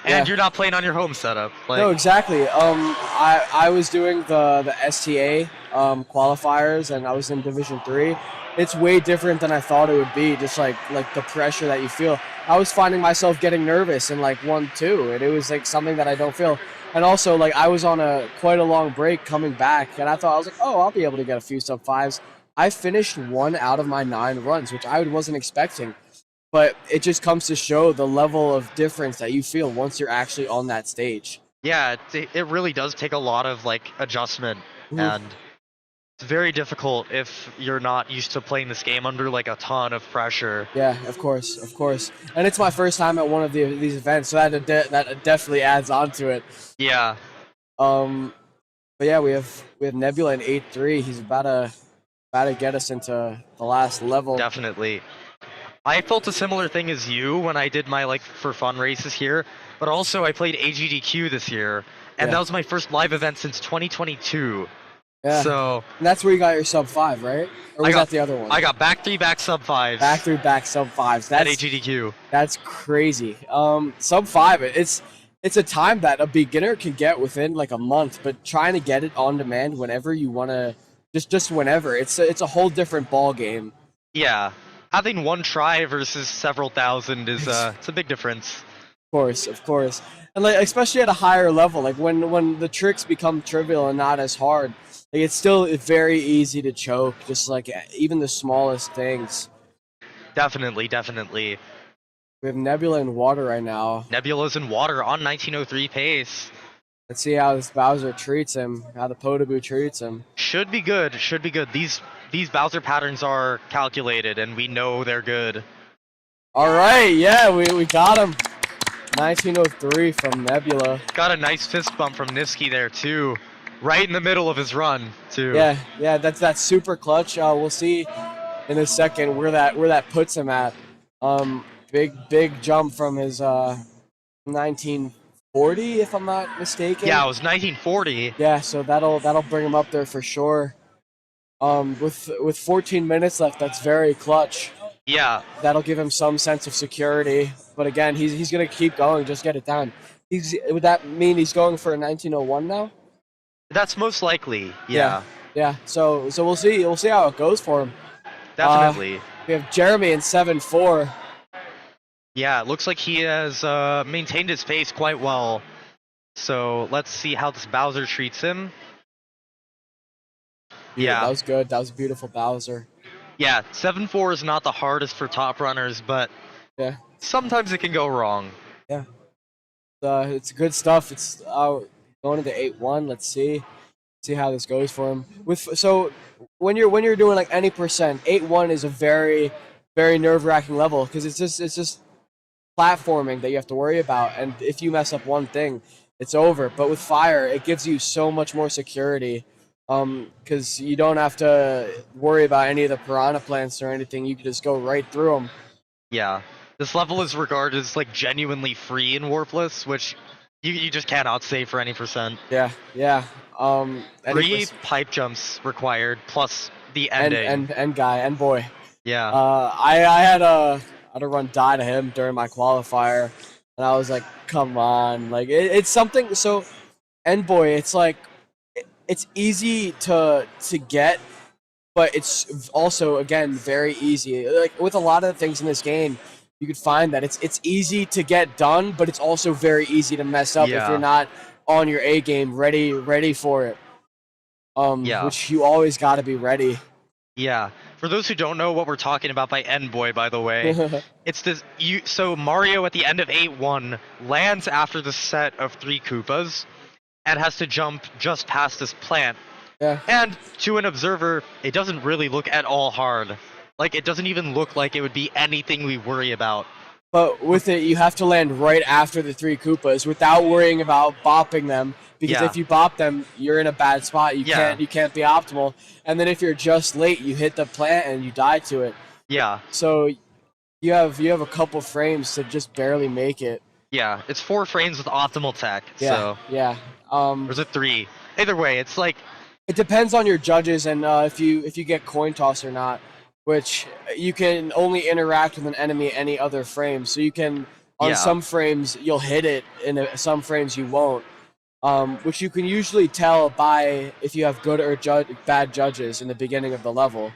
and you're not playing on your home setup. Like, no, exactly. I was doing the STA qualifiers, and I was in Division 3. It's way different than I thought it would be. Just like the pressure that you feel. I was finding myself getting nervous in like 1-2, and it was like something that I don't feel. And also, like I was on quite a long break coming back, and I was like, oh, I'll be able to get a few sub 5s. I finished 1 out of my 9 runs, which I wasn't expecting. But it just comes to show the level of difference that you feel once you're actually on that stage. Yeah, it really does take a lot of like adjustment and It's very difficult if you're not used to playing this game under like a ton of pressure. Yeah, of course, of course. And it's my first time at one of these events, so that definitely adds on to it. Yeah, But yeah, we have Nebula in 8-3. He's about to get us into the last level. definitely. I felt a similar thing as you when I did my like for fun races here, but also I played AGDQ this year, and Yeah. that was my first live event since 2022. Yeah. So And that's where you got your sub 5, right? Or was that the other one? I got back 3 back sub 5s back through back sub 5s. at That's AGDQ. That's crazy. Sub 5, it's a time that a beginner can get within like a month, but trying to get it on demand whenever you want to, just whenever, it's a whole different ball game. Yeah, having one try versus several thousand is it's a big difference. Of course, and like especially at a higher level, like when the tricks become trivial and not as hard, like it's still very easy to choke, just like even the smallest things. Definitely, definitely. We have Nebula in water right now. Nebula's in water on 1903 pace. Let's see how this Bowser treats him, how the Podoboo treats him. Should be good. Should be good. These Bowser patterns are calculated, and we know they're good. All right, yeah, we got him. 1903 from Nebula. Got a nice fist bump from Niftski there too, right in the middle of his run too. Yeah, that's super clutch. We'll see in a second where that puts him at. Big jump from his 1940, if I'm not mistaken. Yeah, it was 1940. Yeah, so that'll bring him up there for sure. With 14 minutes left, that's very clutch. Yeah, That'll give him some sense of security. But again, he's gonna keep going. Just get it done. Would that mean he's going for a 1901 now? that's most likely. Yeah, Yeah. So we'll see. We'll see how it goes for him. definitely. We have Jeremy in 7-4. Yeah, it looks like he has maintained his pace quite well. So let's see how this Bowser treats him. Yeah. That was good. That was a beautiful Bowser. Yeah, 7-4 is not the hardest for top runners, but Yeah. sometimes it can go wrong. It's good stuff. It's going into 8-1. Let's see how this goes for him. So when you're doing like any percent, 8-1 is a very very nerve-wracking level because it's just platforming that you have to worry about, and if you mess up one thing, it's over. But with fire, it gives you so much more security. Because you don't have to worry about any of the piranha plants or anything. You can just go right through them. Yeah, this level is regarded as like genuinely free in Warpless, which you just cannot say for any percent. Yeah. 3 pipe jumps required plus the ending. and guy and boy. Yeah. I had a run die to him during my qualifier, and I was like, come on, like it's something. So, end boy, it's like it's easy to get, but it's also again very easy. Like with a lot of the things in this game, you could find that it's easy to get done, but it's also very easy to mess up if Yeah. you're not on your A game, ready for it. Yeah. Which you always got to be ready. Yeah. For those who don't know what we're talking about by End Boy, by the way, it's this. So Mario at the end of 8-1 lands after the set of 3 Koopas, and has to jump just past this plant. Yeah. And to an observer, it doesn't really look at all hard. Like, it doesn't even look like it would be anything we worry about. But with it, you have to land right after the 3 Koopas without worrying about bopping them. Because Yeah. if you bop them, you're in a bad spot. You Yeah. can't be optimal. And then if you're just late, you hit the plant and you die to it. Yeah. So you have a couple frames to just barely make it. Yeah. It's 4 frames with optimal tech. Yeah. So, Yeah. or is it 3? Either way, it's like, It depends on your judges and if you get coin toss or not, which you can only interact with an enemy any other frame. So you can on Yeah. some frames you'll hit it, and some frames you won't. Which you can usually tell by if you have good or bad judges in the beginning of the level,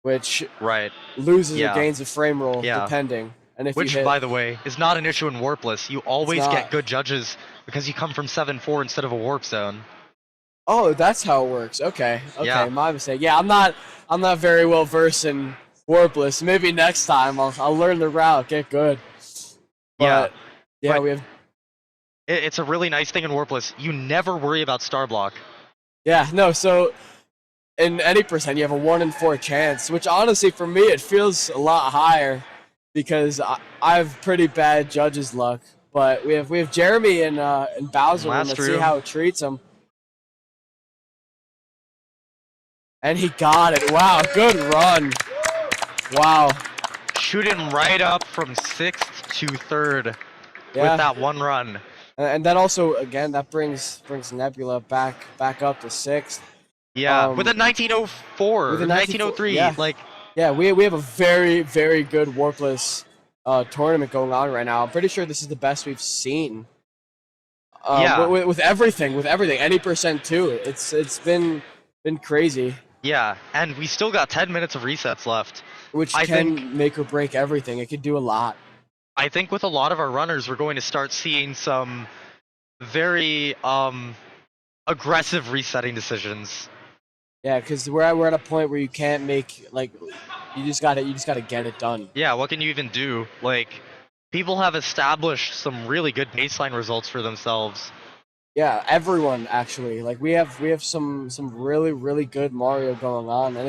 which right. loses Yeah. or gains a frame roll Yeah. depending. And if Which, you hit, by the way, is not an issue in Warpless. You always not. get good judges because you come from 7-4 instead of a warp zone. oh, that's how it works. Okay, Yeah. my mistake. Yeah, I'm not very well versed in Warpless. Maybe next time I'll learn the route, get good. But, yeah, but- we have. It's a really nice thing in Warpless. You never worry about star block. Yeah, no. So in any percent, you have a 1 in 4 chance, which honestly for me it feels a lot higher because I have pretty bad judges luck. But we have Jeremy and Bowser. Last Let's see room. how it treats him. And he got it. Wow, good run. Wow. Shooting right up from 6th to 3rd Yeah. with that one run. And then also again that brings Nebula back up to 6th. Yeah, with a 1904, with a 1903. yeah. Like, Yeah, we have a very, very good Warpless tournament going on right now. I'm pretty sure this is the best we've seen. Yeah. With everything, any percent too. It's been crazy. yeah, and we still got 10 minutes of resets left. Which I can think- make or break everything. It could do a lot. I think with a lot of our runners, we're going to start seeing some very aggressive resetting decisions. Yeah, because we're at a point where you can't make like you just gotta get it done. Yeah, what can you even do? Like, people have established some really good baseline results for themselves. Yeah, everyone actually. Like we have some really, really good Mario going on, and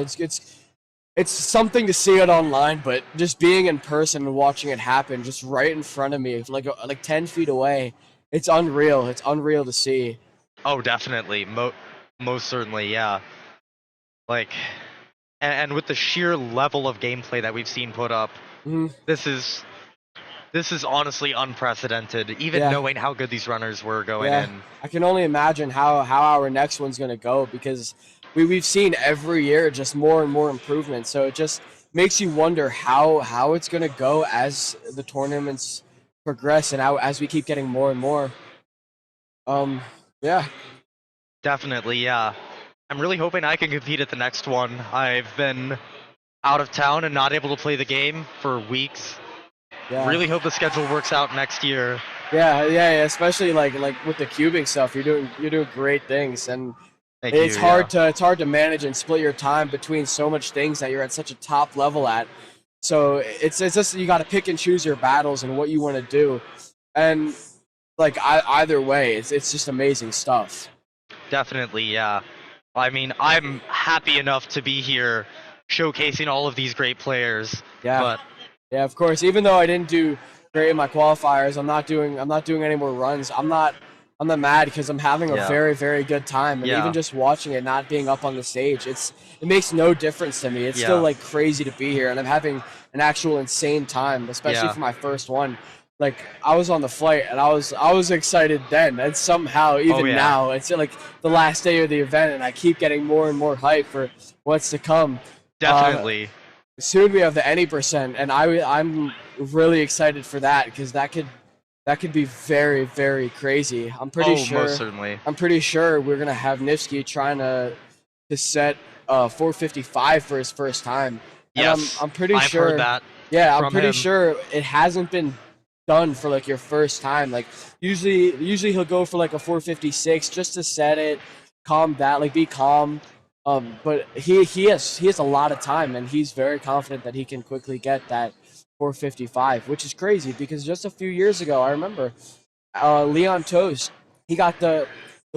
it's something to see it online, but just being in person and watching it happen just right in front of me, like 10 feet away, it's unreal. It's unreal to see. Oh, definitely. Most certainly, yeah. Like, and with the sheer level of gameplay that we've seen put up, Mhm. this is honestly unprecedented. Even Yeah. knowing how good these runners were going Yeah. in. I can only imagine how our next one's gonna go because we've seen every year just more and more improvement. So it just makes you wonder how it's gonna go as the tournaments progress and as we keep getting more and more. Yeah. Definitely, yeah. I'm really hoping I can compete at the next one. I've been out of town and not able to play the game for weeks. Yeah. Really hope the schedule works out next year. Yeah. Especially like with the cubing stuff, you're doing great things, and Thank it's you, hard yeah. to manage and split your time between so much things that you're at such a top level at. So it's just you got to pick and choose your battles and what you want to do, and like either way, it's just amazing stuff. Definitely, yeah. I mean, I'm happy enough to be here showcasing all of these great players. Yeah. But Yeah, of course. Even though I didn't do great in my qualifiers, I'm not doing any more runs. I'm not mad because I'm having a Yeah. very, very good time, and Yeah. even just watching it, not being up on the stage, it makes no difference to me. It's Yeah. still like crazy to be here, and I'm having an actual insane time, especially Yeah. for my first one. Like I was on the flight, and I was excited then, and somehow even yeah. now, it's like the last day of the event, and I keep getting more and more hype for what's to come. definitely. Soon we have the any percent, and I'm really excited for that because that could be very, very crazy. I'm pretty sure. Most certainly. I'm pretty sure we're gonna have Niftski trying to set 455 for his first time. And Yes. I'm pretty I've sure. heard that. Yeah, I'm from pretty him. sure it hasn't been done for like your first time. Like usually he'll go for like a 456 just to set it, calm down, like be calm. But he has a lot of time, and he's very confident that he can quickly get that 455, which is crazy because just a few years ago, I remember Leon Toast, he got the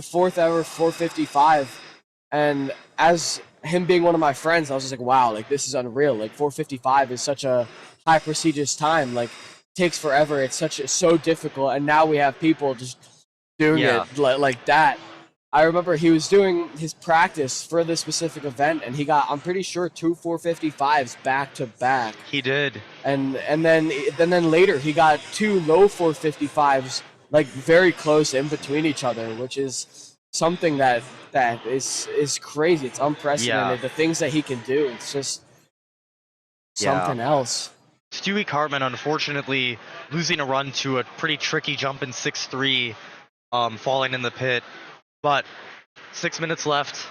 fourth ever 455, and as him being one of my friends, I was just like, wow, like this is unreal. Like 455 is such a high prestigious time. Like takes forever. It's so difficult, and now we have people just doing Yeah. it like that. I remember he was doing his practice for this specific event, and he got, I'm pretty sure, 2 455s back to back. He did. And then later he got 2 low 455s, like very close in between each other, which is something that is crazy. It's unprecedented. Yeah. The things that he can do, it's just Yeah. something else. Stewie Cartman, unfortunately, losing a run to a pretty tricky jump in 6-3, falling in the pit. But 6 minutes left.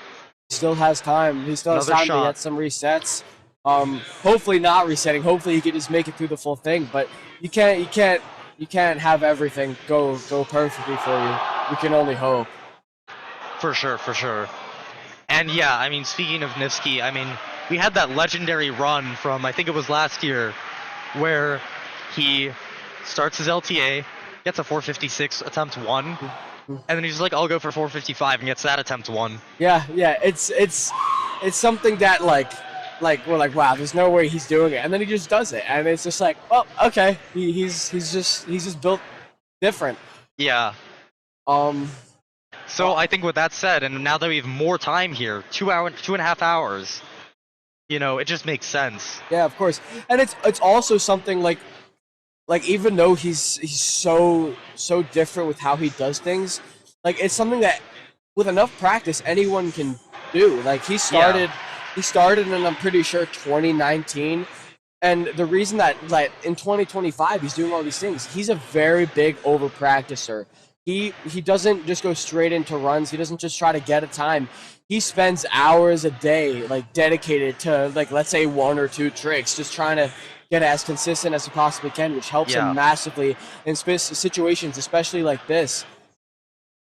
Still has time. He still has Another time shot. to get some resets. Hopefully not resetting. Hopefully he can just make it through the full thing. But you can't have everything go perfectly for you. You can only hope. For sure. And yeah, I mean, speaking of Niftski, I mean, we had that legendary run from, I think it was last year, where he starts his LTA, gets a 456 attempt 1, and then he's like, I'll go for 455 and gets that attempt 1. Yeah. It's it's something that like we're like, wow, there's no way he's doing it, and then he just does it, and it's just like, well, okay, he's just built different. Yeah. Um, So I think with that said, and now that we have more time here, 2.5 hours, it just makes sense. yeah, of course, and it's also something like even though he's so different with how he does things, like it's something that with enough practice anyone can do. Like he started in, I'm pretty sure, 2019, and the reason that like in 2025 he's doing all these things, he's a very big over practicer. He doesn't just go straight into runs. He doesn't just try to get a time. He spends hours a day like dedicated to like, let's say, 1 or 2 tricks, just trying to get as consistent as he possibly can, which helps him massively in situations, especially like this.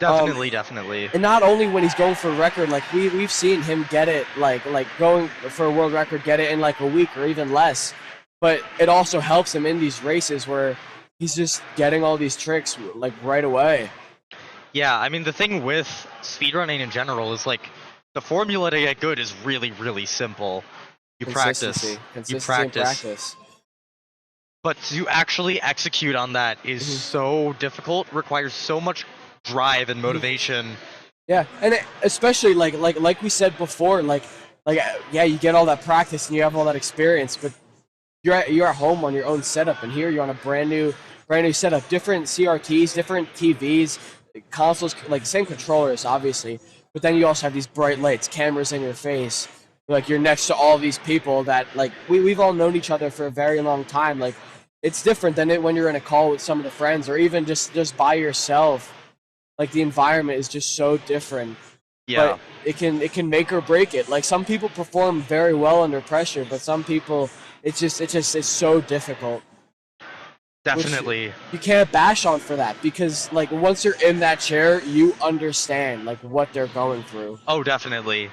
Definitely. And not only when he's going for a record, like we've seen him get it like going for a world record, get it in like a week or even less. But it also helps him in these races where he's just getting all these tricks like right away. Yeah, I mean the thing with speedrunning in general is like the formula to get good is really, really simple. You practice. You practice. But to actually execute on that is so difficult, requires so much drive and motivation. Yeah, and especially like we said before, like yeah, you get all that practice and you have all that experience, but you're at home on your own setup, and here you're on a brand new setup, different CRTs, different TVs, consoles, like same controllers obviously, but then you also have these bright lights, cameras in your face, like you're next to all these people that like we've all known each other for a very long time. Like it's different than when you're in a call with some of the friends or even just by yourself. Like the environment is just so different. Yeah. But it can make or break it. Like some people perform very well under pressure, but some people it's so difficult. Definitely. Which you can't bash on for that because like once you're in that chair, you understand like what they're going through. Oh, definitely.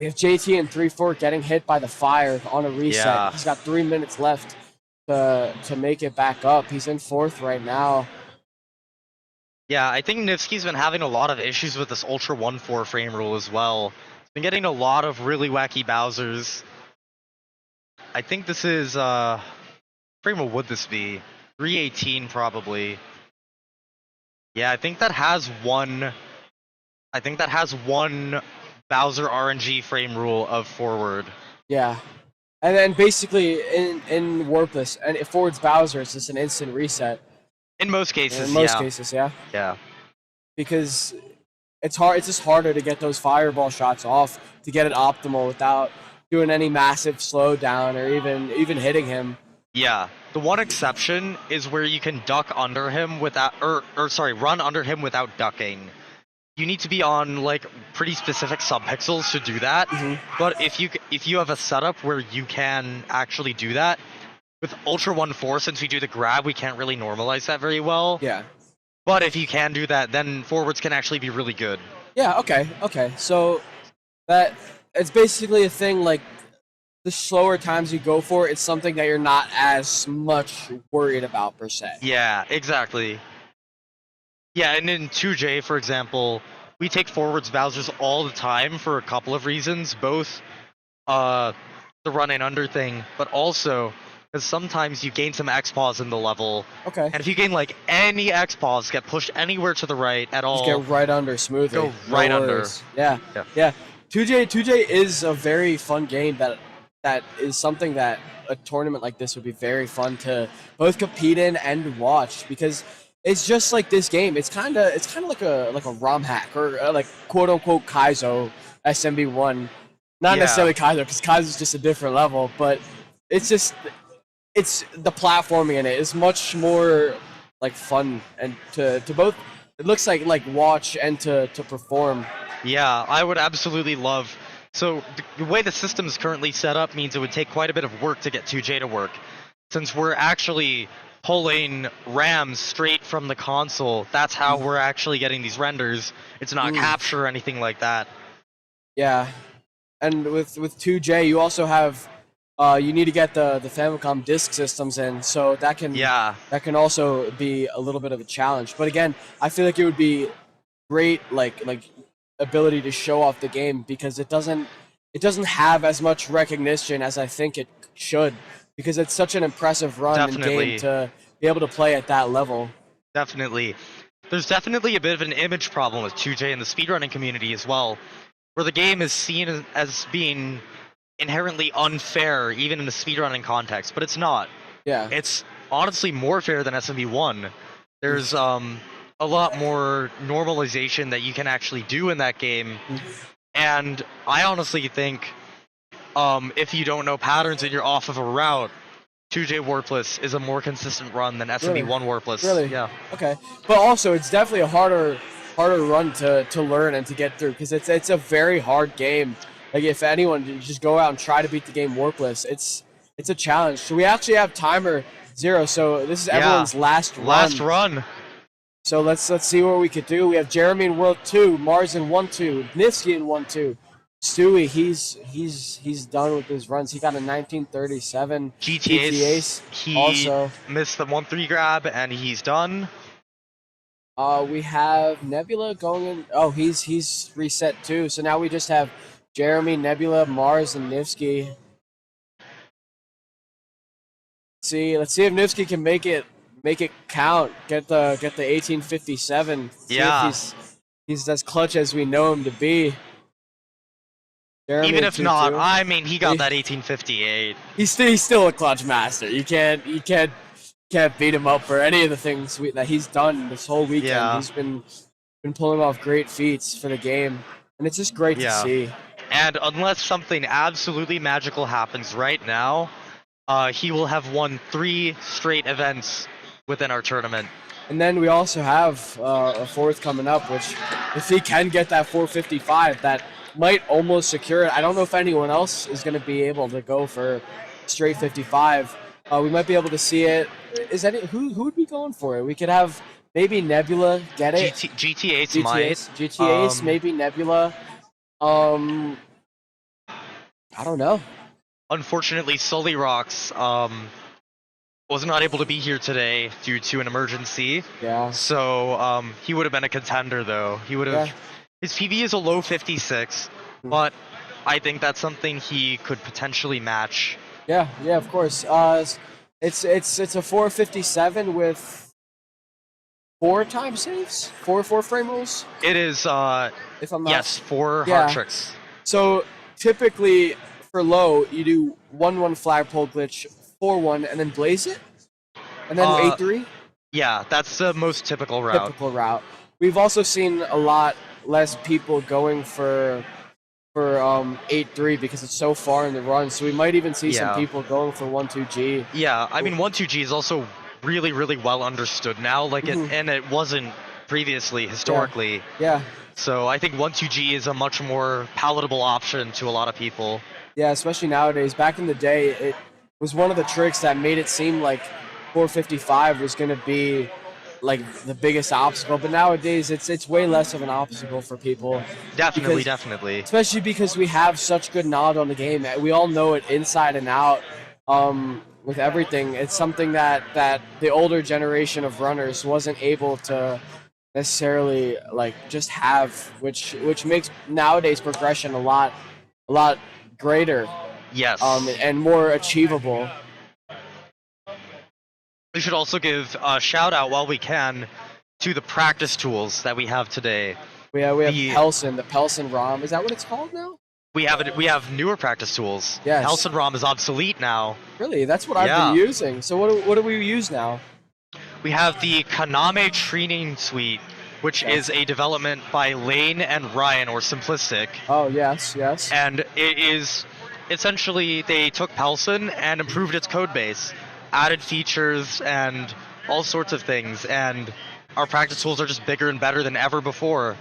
If JT in 3-4 getting hit by the fire on a reset, he's got 3 minutes left to make it back up. He's in 4th right now. Yeah, I think Niftski's been having a lot of issues with this Ultra 1-4 frame rule as well. He's been getting a lot of really wacky Bowsers. I think this is, frame rule would this be? 318 probably. Yeah, I think that has one Bowser RNG frame rule of forward. Yeah. And then basically in Warpless, and if forward's Bowser, it's just an instant reset. In most cases, In most cases, yeah. Yeah. Because it's hard. It's just harder to get those fireball shots off to get it optimal without doing any massive slowdown or even hitting him. Yeah. The one exception is where you can duck under him without, run under him without ducking. You need to be on like pretty specific subpixels to do that. But if you have a setup where you can actually do that, with Ultra 1-4, since we do the grab, we can't really normalize that very well. Yeah. But if you can do that, then forwards can actually be really good. Yeah, okay. So that it's basically a thing like the slower times you go for, it's something that you're not as much worried about per se. Yeah, exactly. Yeah, and in 2J, for example, we take forwards Bowsers all the time for a couple of reasons, both the run and under thing, but also because sometimes you gain some X-Pause in the level. Okay. And if you gain like any X-Pause, get pushed anywhere to the right at all. Just get right under smoothly. Go right under. Yeah. 2J is a very fun game that is something that a tournament like this would be very fun to both compete in and watch, because it's just like this game. It's kind of like a ROM hack or like quote unquote Kaizo SMB1. Not necessarily Kaizo, because Kaizo's just a different level, but it's the platforming in it is much more like fun and to both. It looks like watch and to perform. Yeah, I would absolutely love. So the way the system is currently set up means it would take quite a bit of work to get 2J to work. Since we're actually pulling RAMs straight from the console, that's how we're actually getting these renders. It's not capture or anything like that. Yeah, and with 2J, you also have you need to get the Famicom disk systems in, so that can also be a little bit of a challenge. But again, I feel like it would be great like ability to show off the game, because it doesn't it doesn't have as much recognition as I think it should, because it's such an impressive run and Definitely. game to be able to play at that level. Definitely. There's definitely a bit of an image problem with 2J in the speedrunning community as well, where the game is seen as being inherently unfair, even in the speedrunning context, but it's not. Yeah. It's honestly more fair than SMB1. There's a lot more normalization that you can actually do in that game, and I honestly think if you don't know patterns and you're off of a route, 2J Warpless is a more consistent run than SMB1 Warpless. Really? Yeah. Okay. But also, it's definitely a harder run to learn and to get through, because it's a very hard game. Like, if anyone to just go out and try to beat the game warpless, it's a challenge. So we actually have timer 0. So this is everyone's last run. Last run. So let's see what we could do. We have Jeremy in World 2, Mars in 1-2, Niftski in 1-2. Stewie, he's done with his runs. He got a 1937 GTA's he also missed the 1-3 grab and he's done. We have Nebula going in. Oh, he's reset too. So now we just have Jeremy, Nebula, Mars, and Niftski. Let's see if Niftski can make it count. Get the 1857. Yeah. See if he's as clutch as we know him to be. Jeremy Even if not, 2-2. I mean, he got that 1858. He's still a clutch master. You can't beat him up for any of the things that he's done this whole weekend. Yeah. He's been pulling off great feats for the game, and it's just great to see. And unless something absolutely magical happens right now, he will have won 3 straight events within our tournament. And then we also have a 4th coming up, which if he can get that 455, that might almost secure it. I don't know if anyone else is going to be able to go for straight 55. We might be able to see it. Who would be going for it? We could have maybe Nebula get it. GT8 might. GT8, maybe Nebula. I don't know. Unfortunately, Sully Rocks was not able to be here today due to an emergency. Yeah. So he would have been a contender, though. He would have. Yeah. His PB is a low 56, but I think that's something he could potentially match. Yeah, of course. It's a 457 with 4 time saves, 4 frame rolls. It is. If I'm not. Yes, 4 Yeah. hard tricks. So typically for low, you do 1-1 flagpole glitch, 4-1, and then blaze it, and then 8-3. Yeah, that's the most typical route. Typical route. We've also seen a lot less people going for 8-3 because it's so far in the run. So we might even see some people going for 1-2G. Yeah, I mean 1-2G is also really, really well understood now. Like and it wasn't previously historically. Yeah. So I think 1-2G is a much more palatable option to a lot of people. Yeah, especially nowadays. Back in the day, it was one of the tricks that made it seem like 455 was going to be like the biggest obstacle, but nowadays it's way less of an obstacle for people. Definitely. Especially because we have such good knowledge on the game. We all know it inside and out. With everything, it's something that the older generation of runners wasn't able to necessarily like just have, which makes nowadays progression a lot greater. Yes. And more achievable. We should also give a shout out while we can to the practice tools that we have today. We have Pelson, the Pelson ROM. Is that what it's called now? We have newer practice tools. Yes. Pelson ROM is obsolete now. Really? That's what I've been using. So what do we use now? We have the Kaname Training Suite, which is a development by Lane and Ryan, or Simplistic. Oh, yes. And it is essentially they took Pelson and improved its code base, added features and all sorts of things, and our practice tools are just bigger and better than ever before.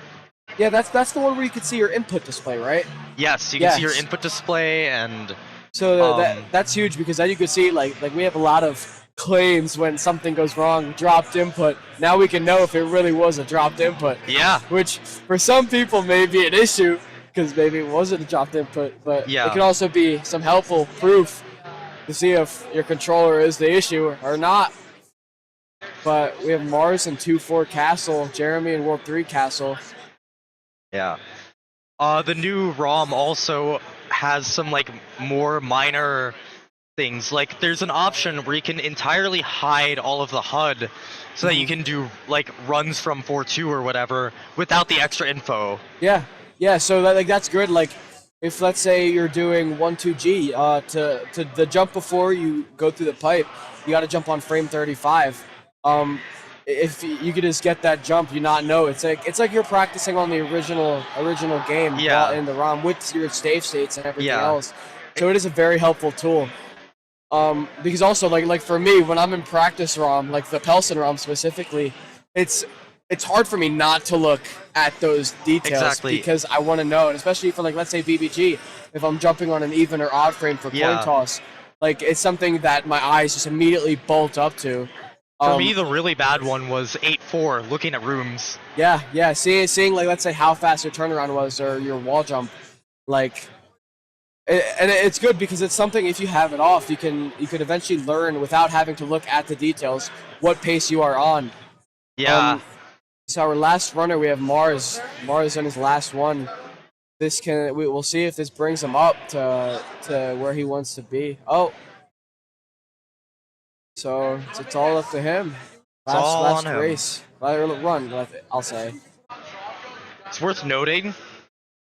Yeah, that's the one where you can see your input display, right? Yes, you can see your input display, and so that's huge, because then you can see like we have a lot of claims when something goes wrong, dropped input. Now we can know if it really was a dropped input. Yeah. Which for some people may be an issue, because maybe it wasn't a dropped input, but it can also be some helpful proof to see if your controller is the issue or not. But we have Mars and 2-4 Castle, Jeremy and Warp 3 Castle. Yeah. The new ROM also has some like more minor things. Like there's an option where you can entirely hide all of the HUD so that you can do like runs from 4-2 or whatever without the extra info. Yeah, yeah. So that's good. Like, if let's say you're doing 1-2G, to the jump before you go through the pipe, you got to jump on frame 35. If you could just get that jump, you not know. It's like you're practicing on the original game in the ROM with your stage states and everything else. So it is a very helpful tool. Because also like for me, when I'm in practice ROM, like the Pelson ROM specifically, it's hard for me not to look at those details because I want to know, and especially for like let's say BBG, if I'm jumping on an even or odd frame for coin toss, like it's something that my eyes just immediately bolt up to. For me, the really bad one was 8-4, looking at rooms. Yeah, seeing like let's say how fast your turnaround was or your wall jump, like. And it's good because it's something, if you have it off, you could eventually learn without having to look at the details what pace you are on. Yeah. So our last runner, we have Mars. Mars on his last one. We'll see if this brings him up to where he wants to be. Oh. So it's all up to him. Last race. Run, I'll say. It's worth noting,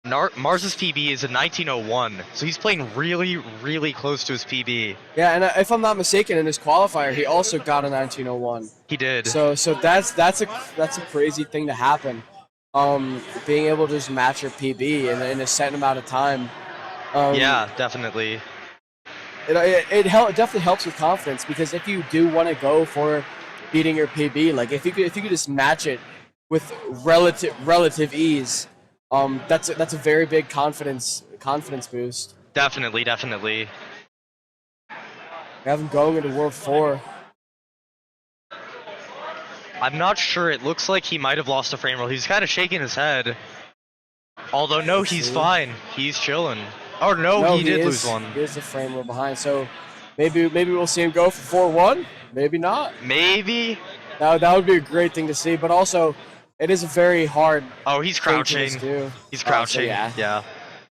Mars's PB is a 1901, so he's playing really, really close to his PB. Yeah, and if I'm not mistaken, in his qualifier, he also got a 1901. He did. So that's a crazy thing to happen. Being able to just match your PB in a set amount of time. Yeah, definitely. It definitely helps with confidence, because if you do want to go for beating your PB, like if you could just match it with relative ease. That's a very big confidence boost. Definitely. We have him going into World 4. I'm not sure. It looks like he might have lost a frame roll. He's kind of shaking his head. Although, no, he's fine. He's chilling. Oh, no, he did lose one. He is a frame roll behind. So maybe we'll see him go for 4-1. Maybe not. Maybe. That would be a great thing to see. But also, it is a very hard. Oh, he's crouching. He's crouching. So yeah.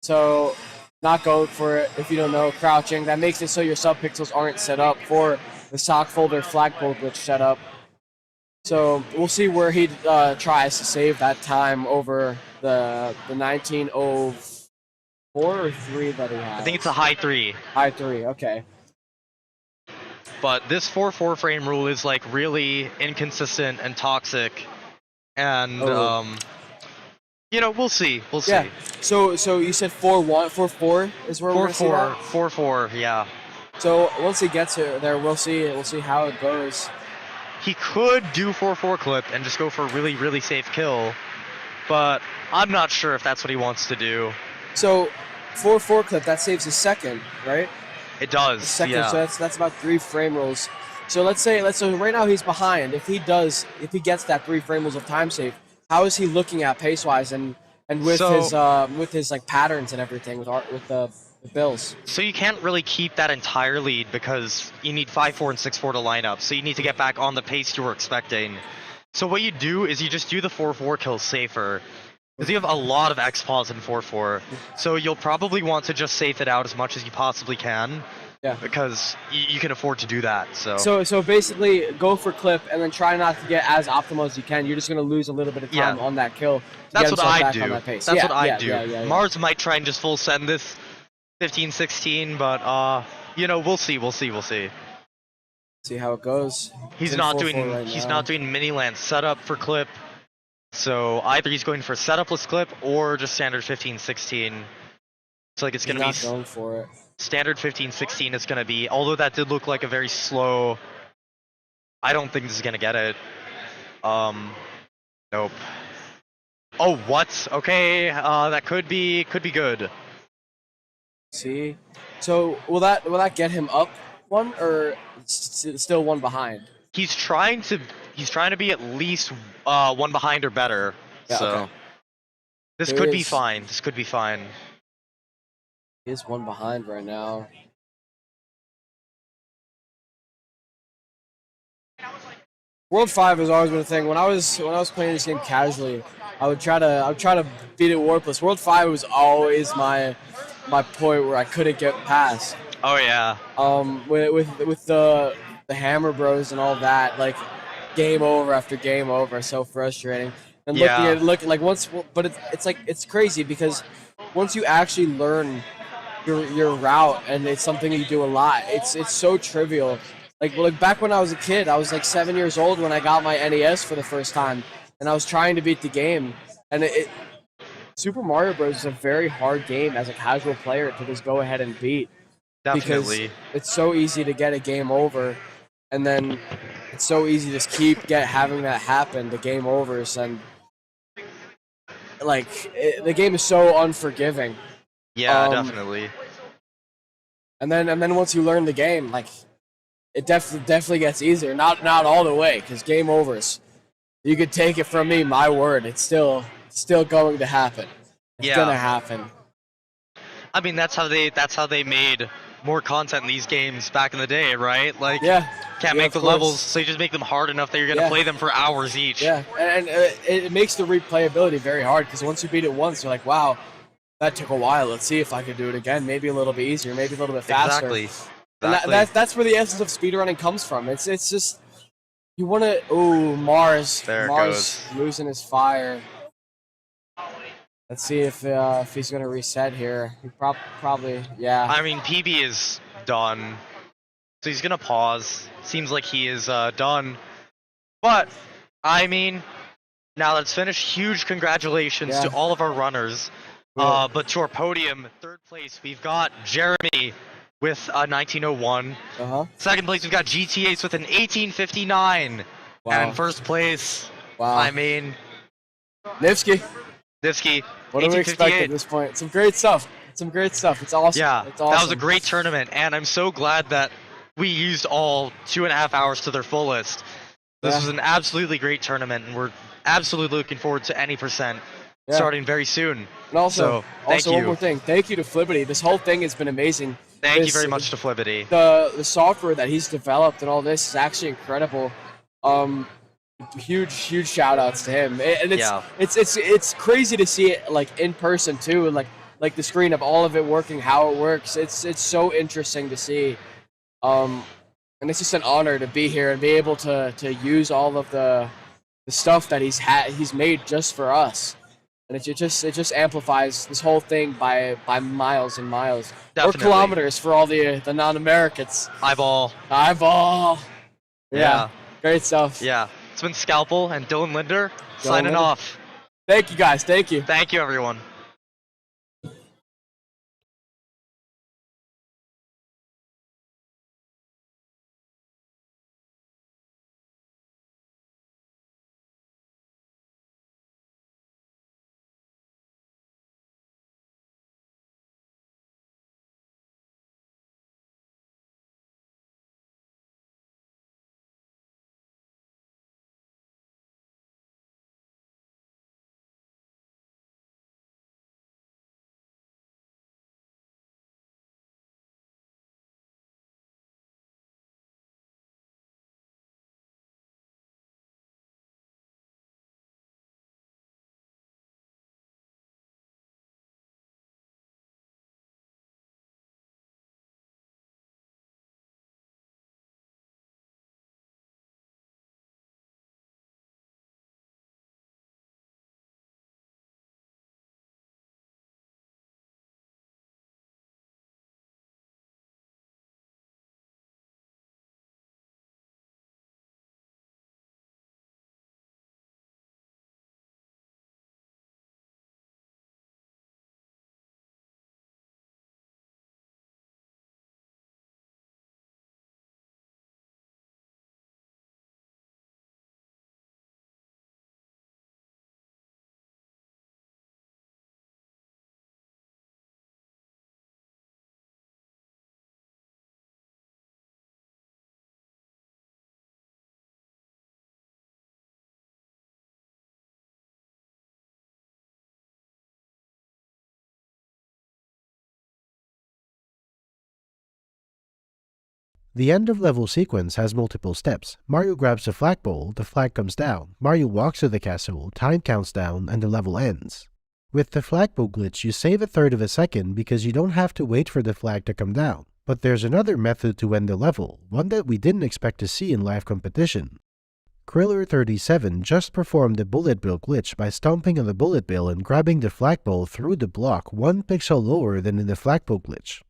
So, not going for it if you don't know crouching. That makes it so your subpixels aren't set up for the sock folder flagpole glitch setup. So we'll see where he tries to save that time over the 1904 or 3 that he has. I think it's a high 3. High 3. Okay. But this 4-4 frame rule is like really inconsistent and toxic. And, we'll see. Yeah. So you said 4-1, 4-4 is where we're going to see that? 4-4, yeah. So once he gets there, we'll see how it goes. He could do 4-4 clip and just go for a really, really safe kill, but I'm not sure if that's what he wants to do. So 4-4 clip, that saves a second, right? It does, So that's about 3 frame rolls. So let's say right now he's behind. If he gets that 3 frame rolls of time save, how is he looking at pace wise and with his like patterns and everything with the bills? So you can't really keep that entire lead because you need 5-4 and 6-4 to line up. So you need to get back on the pace you were expecting. So what you do is you just do the 4-4 kills safer. Because you have a lot of X-Paws in 4-4. So you'll probably want to just safe it out as much as you possibly can. Yeah. Because you can afford to do that. So basically, go for clip and then try not to get as optimal as you can. You're just going to lose a little bit of time on that kill. That's what I do. That's what I do. Yeah. Mars might try and just full send this 15-16, but we'll see. See how it goes. He's not doing mini land setup for clip. So either he's going for setupless clip or just standard 15-16. So like it's going to be going for it. Standard 15-16 is going to be, although that did look like a very slow, I don't think this is going to get it. Nope. Oh, what? Okay, that could be good. See? So will that get him up one or still one behind? He's trying to be at least one behind or better. Yeah, so okay. This could be fine. He is one behind right now. World 5 has always been a thing. When I was playing this game casually, I would try to beat it warpless. World 5 was always my my point where I couldn't get past. Oh yeah. With the Hammer Bros and all that, like game over after game over, so frustrating. And Yeah. looking like once, but it's like it's crazy because once you actually learn your route and it's something you do a lot, it's so trivial. Like back when I was a kid, I was like 7 years old when I got my NES for the first time, and I was trying to beat the game, and Super Mario Bros. Is a very hard game as a casual player to just go ahead and beat. Definitely. Because it's so easy to get a game over, and then it's so easy to just keep having that happen, the game overs, and like the game is so unforgiving. Yeah, definitely. And then once you learn the game, like it definitely gets easier. Not all the way, because game overs, you could take it from me, my word, it's still going to happen. It's gonna happen. I mean, that's how they made more content in these games back in the day, right? Like, can't make the levels, so you just make them hard enough that you're gonna play them for hours each. Yeah, and it makes the replayability very hard, because once you beat it once, you're like, wow, that took a while. Let's see if I can do it again. Maybe a little bit easier, maybe a little bit faster. Exactly. And that's where the essence of speedrunning comes from. It's just you want to. Oh, Mars Goes. losing his fire. Let's see if he's gonna reset here. He probably, yeah. I mean, PB is done, so he's gonna pause. Seems like he is done. But I mean, now let's finish. Huge congratulations to all of our runners. Yeah. But to our podium, third place, we've got Jeremy with a 1901. Second place, we've got GTAs with an 1859. Wow. And first place, Wow. I mean, Niftski. what do we expect at this point? Some great stuff. It's awesome. Yeah, it's awesome. that was a great tournament, and I'm so glad that we used all 2.5 hours to their fullest. This was an absolutely great tournament, and we're absolutely looking forward to any percent starting very soon. And also, thank you. One more thing. Thank you to Flibbity. This whole thing has been amazing. Thank you very much to Flibbity. The software that he's developed and all this is actually incredible. Huge shout outs to him. And it's crazy to see it like in person too, and like the screen of all of it working, how it works. It's so interesting to see. And it's just an honor to be here and be able to use all of the stuff that he's made just for us. And it just amplifies this whole thing by miles and miles. Definitely. Or kilometers for all the non-Americans. Eyeball. Yeah. Great stuff. Yeah. It's been Scalpel and Dylan Linder signing off. Thank you, guys. Thank you. Thank you, everyone. The end of level sequence has multiple steps. Mario grabs the flagpole, the flag comes down. Mario walks to the castle, time counts down, and the level ends. With the flagpole glitch, you save a third of a second because you don't have to wait for the flag to come down. But there's another method to end the level, one that we didn't expect to see in live competition. Kriller37 just performed the bullet bill glitch by stomping on the bullet bill and grabbing the flagpole through the block 1 pixel lower than in the flagpole glitch.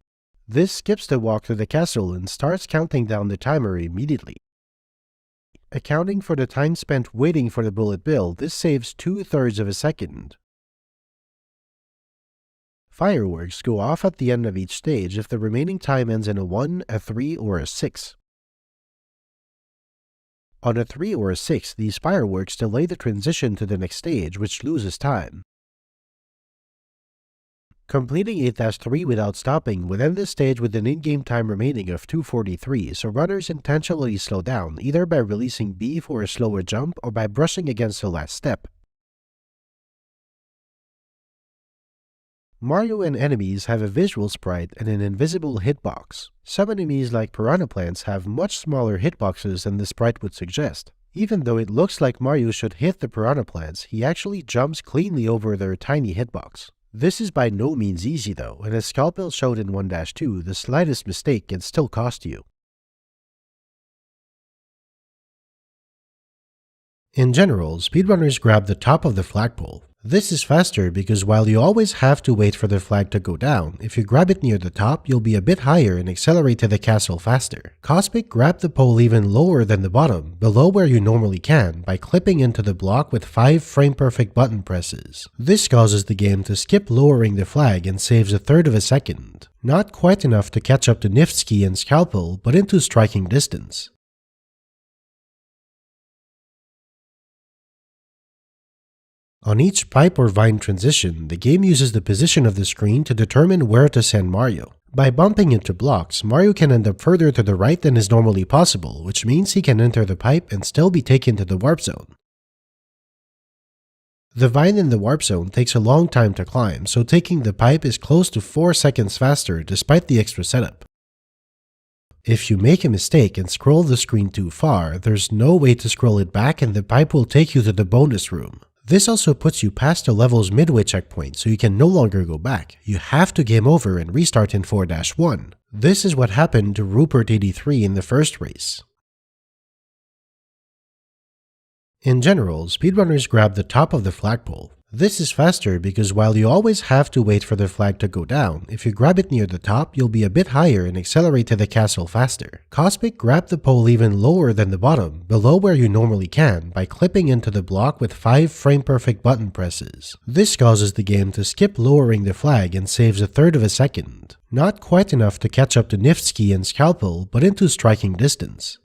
This skips the walk to the castle and starts counting down the timer immediately. Accounting for the time spent waiting for the bullet bill, this saves 2/3 of a second. Fireworks go off at the end of each stage if the remaining time ends in a 1, a 3, or a 6. On a 3 or a 6, these fireworks delay the transition to the next stage, which loses time. Completing 8-3 without stopping would end the stage with an in-game time remaining of 2:43, so runners intentionally slow down, either by releasing B for a slower jump or by brushing against the last step. Mario and enemies have a visual sprite and an invisible hitbox. Some enemies like piranha plants have much smaller hitboxes than the sprite would suggest. Even though it looks like Mario should hit the piranha plants, he actually jumps cleanly over their tiny hitbox. This is by no means easy though, and as Scalpel showed in 1-2, the slightest mistake can still cost you. In general, speedrunners grab the top of the flagpole. This is faster because while you always have to wait for the flag to go down, if you grab it near the top, you'll be a bit higher and accelerate to the castle faster. Cosmic grabbed the pole even lower than the bottom, below where you normally can, by clipping into the block with 5 frame-perfect button presses. This causes the game to skip lowering the flag and saves a third of a second. Not quite enough to catch up to Niftski and Scalpel, but into striking distance. On each pipe or vine transition, the game uses the position of the screen to determine where to send Mario. By bumping into blocks, Mario can end up further to the right than is normally possible, which means he can enter the pipe and still be taken to the warp zone. The vine in the warp zone takes a long time to climb, so taking the pipe is close to 4 seconds faster despite the extra setup. If you make a mistake and scroll the screen too far, there's no way to scroll it back and the pipe will take you to the bonus room. This also puts you past the level's midway checkpoint, so you can no longer go back. You have to game over and restart in 4-1. This is what happened to Rupert83 in the first race. In general, speedrunners grab the top of the flagpole. This is faster because while you always have to wait for the flag to go down, if you grab it near the top, you'll be a bit higher and accelerate to the castle faster. Cosmic grabbed the pole even lower than the bottom, below where you normally can, by clipping into the block with 5 frame-perfect button presses. This causes the game to skip lowering the flag and saves a third of a second. Not quite enough to catch up to Niftski and Scalpel, but into striking distance.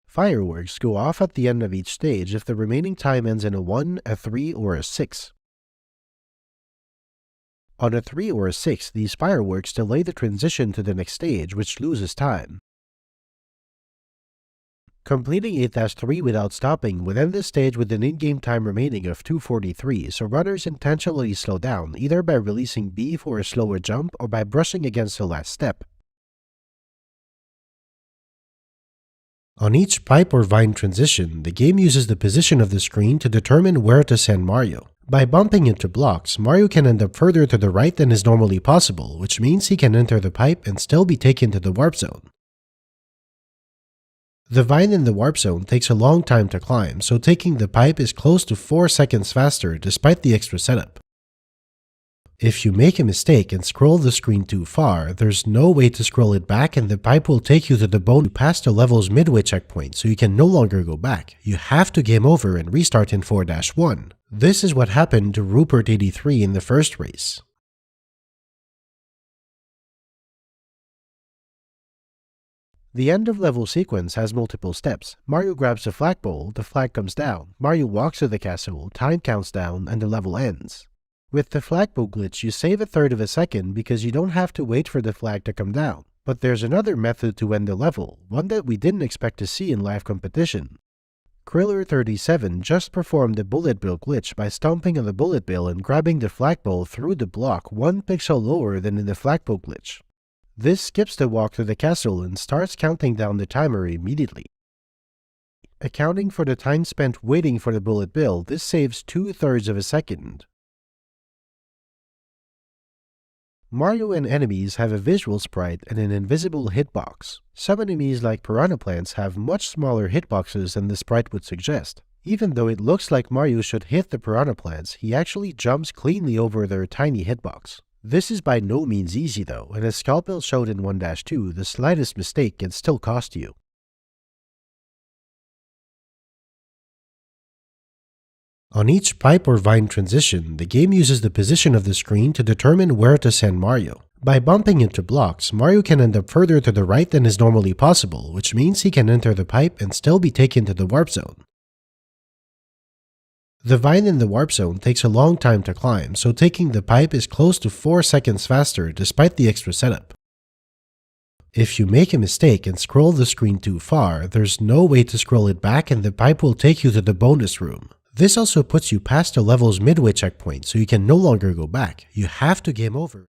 Fireworks go off at the end of each stage if the remaining time ends in a 1, a 3, or a 6. On a 3 or a 6, these fireworks delay the transition to the next stage, which loses time. Completing 8-3 without stopping would end the stage with an in-game time remaining of 2:43, so runners intentionally slow down, either by releasing B for a slower jump or by brushing against the last step. On each pipe or vine transition, the game uses the position of the screen to determine where to send Mario. By bumping into blocks, Mario can end up further to the right than is normally possible, which means he can enter the pipe and still be taken to the warp zone. The vine in the warp zone takes a long time to climb, so taking the pipe is close to 4 seconds faster despite the extra setup. If you make a mistake and scroll the screen too far, there's no way to scroll it back and the pipe will take you to the bone past the level's midway checkpoint, so you can no longer go back. You have to game over and restart in 4-1. This is what happened to Rupert83 in the first race. The end of level sequence has multiple steps. Mario grabs the flagpole, the flag comes down, Mario walks to the castle, time counts down, and the level ends. With the flagpole glitch, you save a third of a second because you don't have to wait for the flag to come down. But there's another method to end the level, one that we didn't expect to see in live competition. Kriller37 just performed the bullet bill glitch by stomping on the bullet bill and grabbing the flagpole through the block 1 pixel lower than in the flagpole glitch. This skips the walk to the castle and starts counting down the timer immediately. Accounting for the time spent waiting for the bullet bill, this saves 2/3 of a second. Mario and enemies have a visual sprite and an invisible hitbox. Some enemies like piranha plants have much smaller hitboxes than the sprite would suggest. Even though it looks like Mario should hit the piranha plants, he actually jumps cleanly over their tiny hitbox. This is by no means easy though, and as Scalpel showed in 1-2, the slightest mistake can still cost you. On each pipe or vine transition, the game uses the position of the screen to determine where to send Mario. By bumping into blocks, Mario can end up further to the right than is normally possible, which means he can enter the pipe and still be taken to the warp zone. The vine in the warp zone takes a long time to climb, so taking the pipe is close to 4 seconds faster despite the extra setup. If you make a mistake and scroll the screen too far, there's no way to scroll it back and the pipe will take you to the bonus room. This also puts you past the level's midway checkpoint, so you can no longer go back. You have to game over.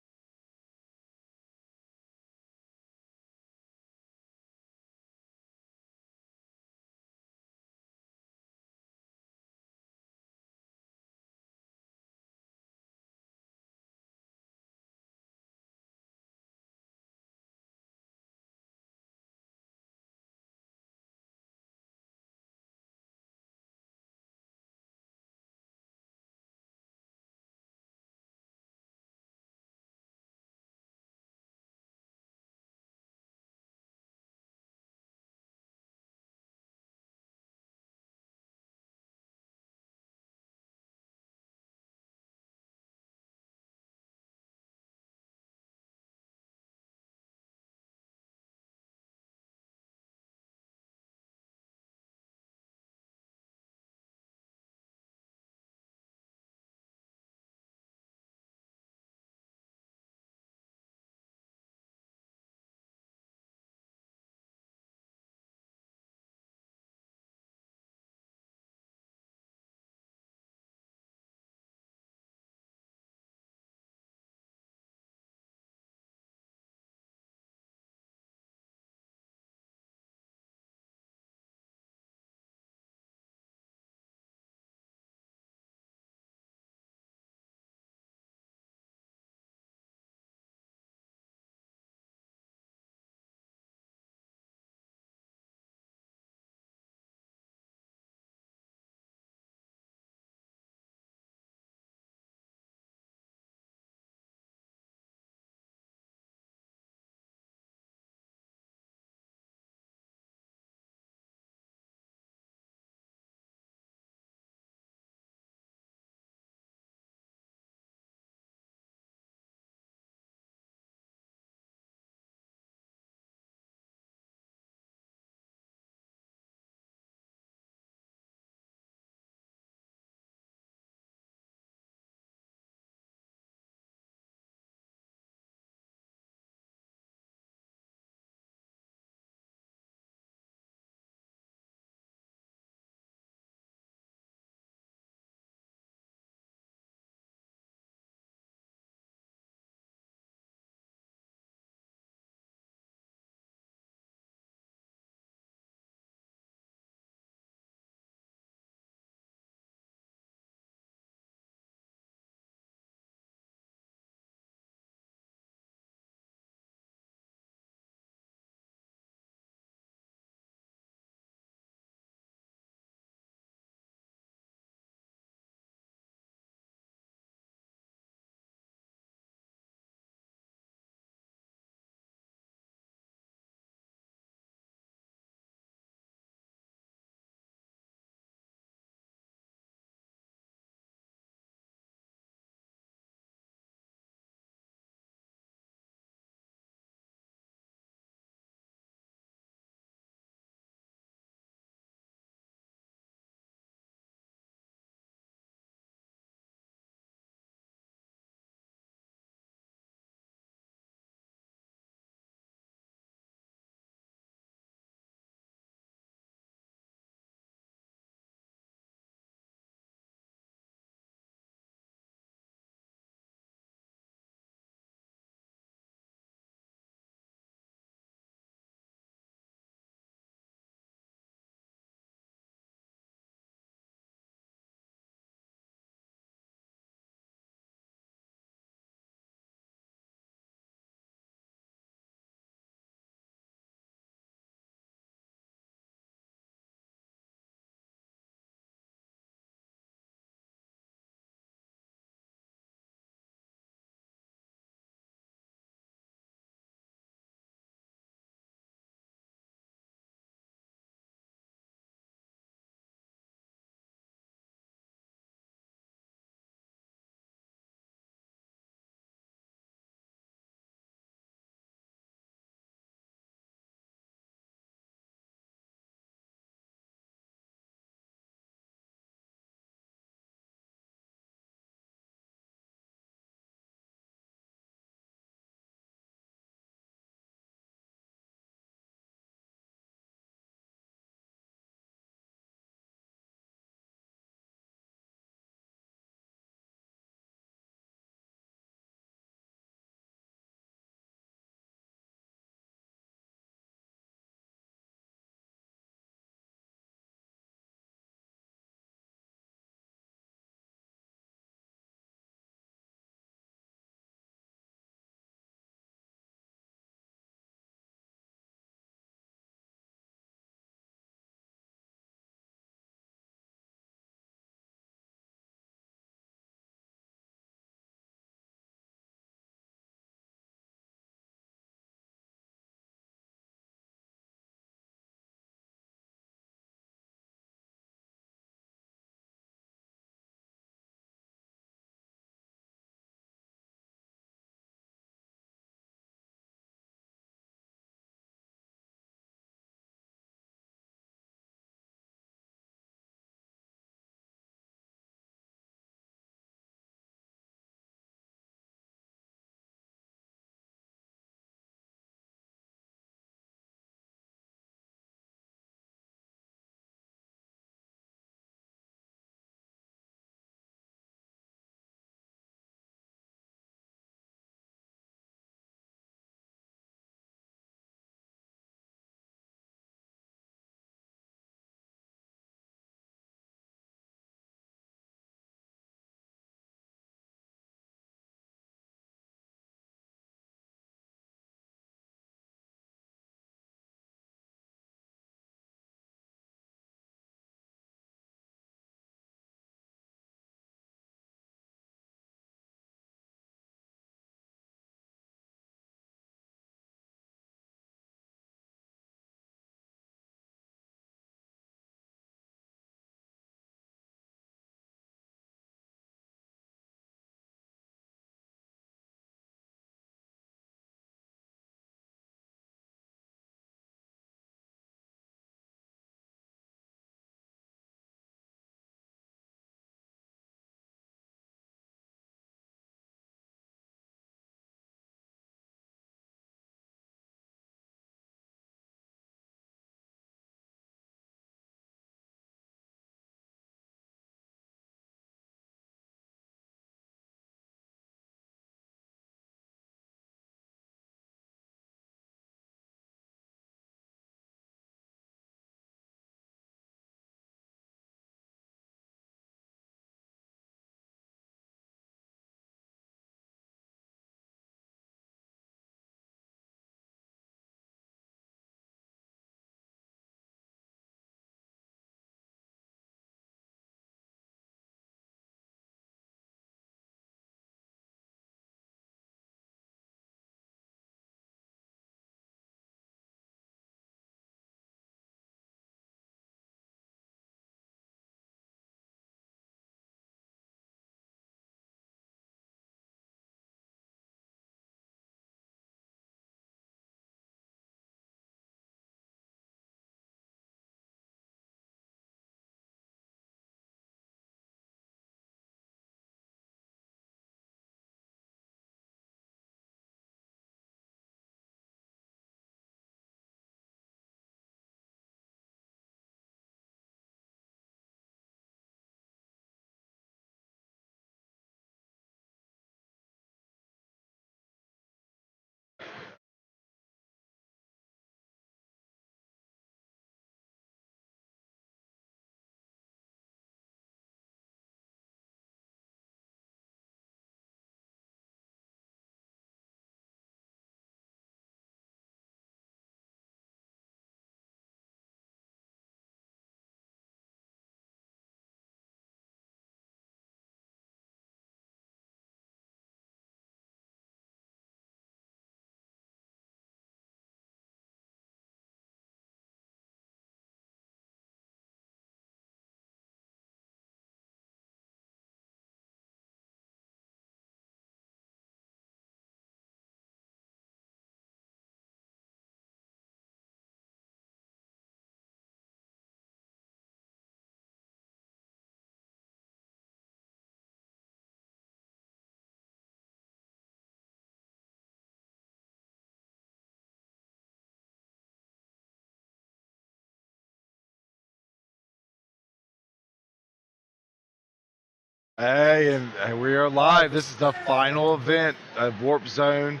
Hey, and we are live. This is the final event of Warpzone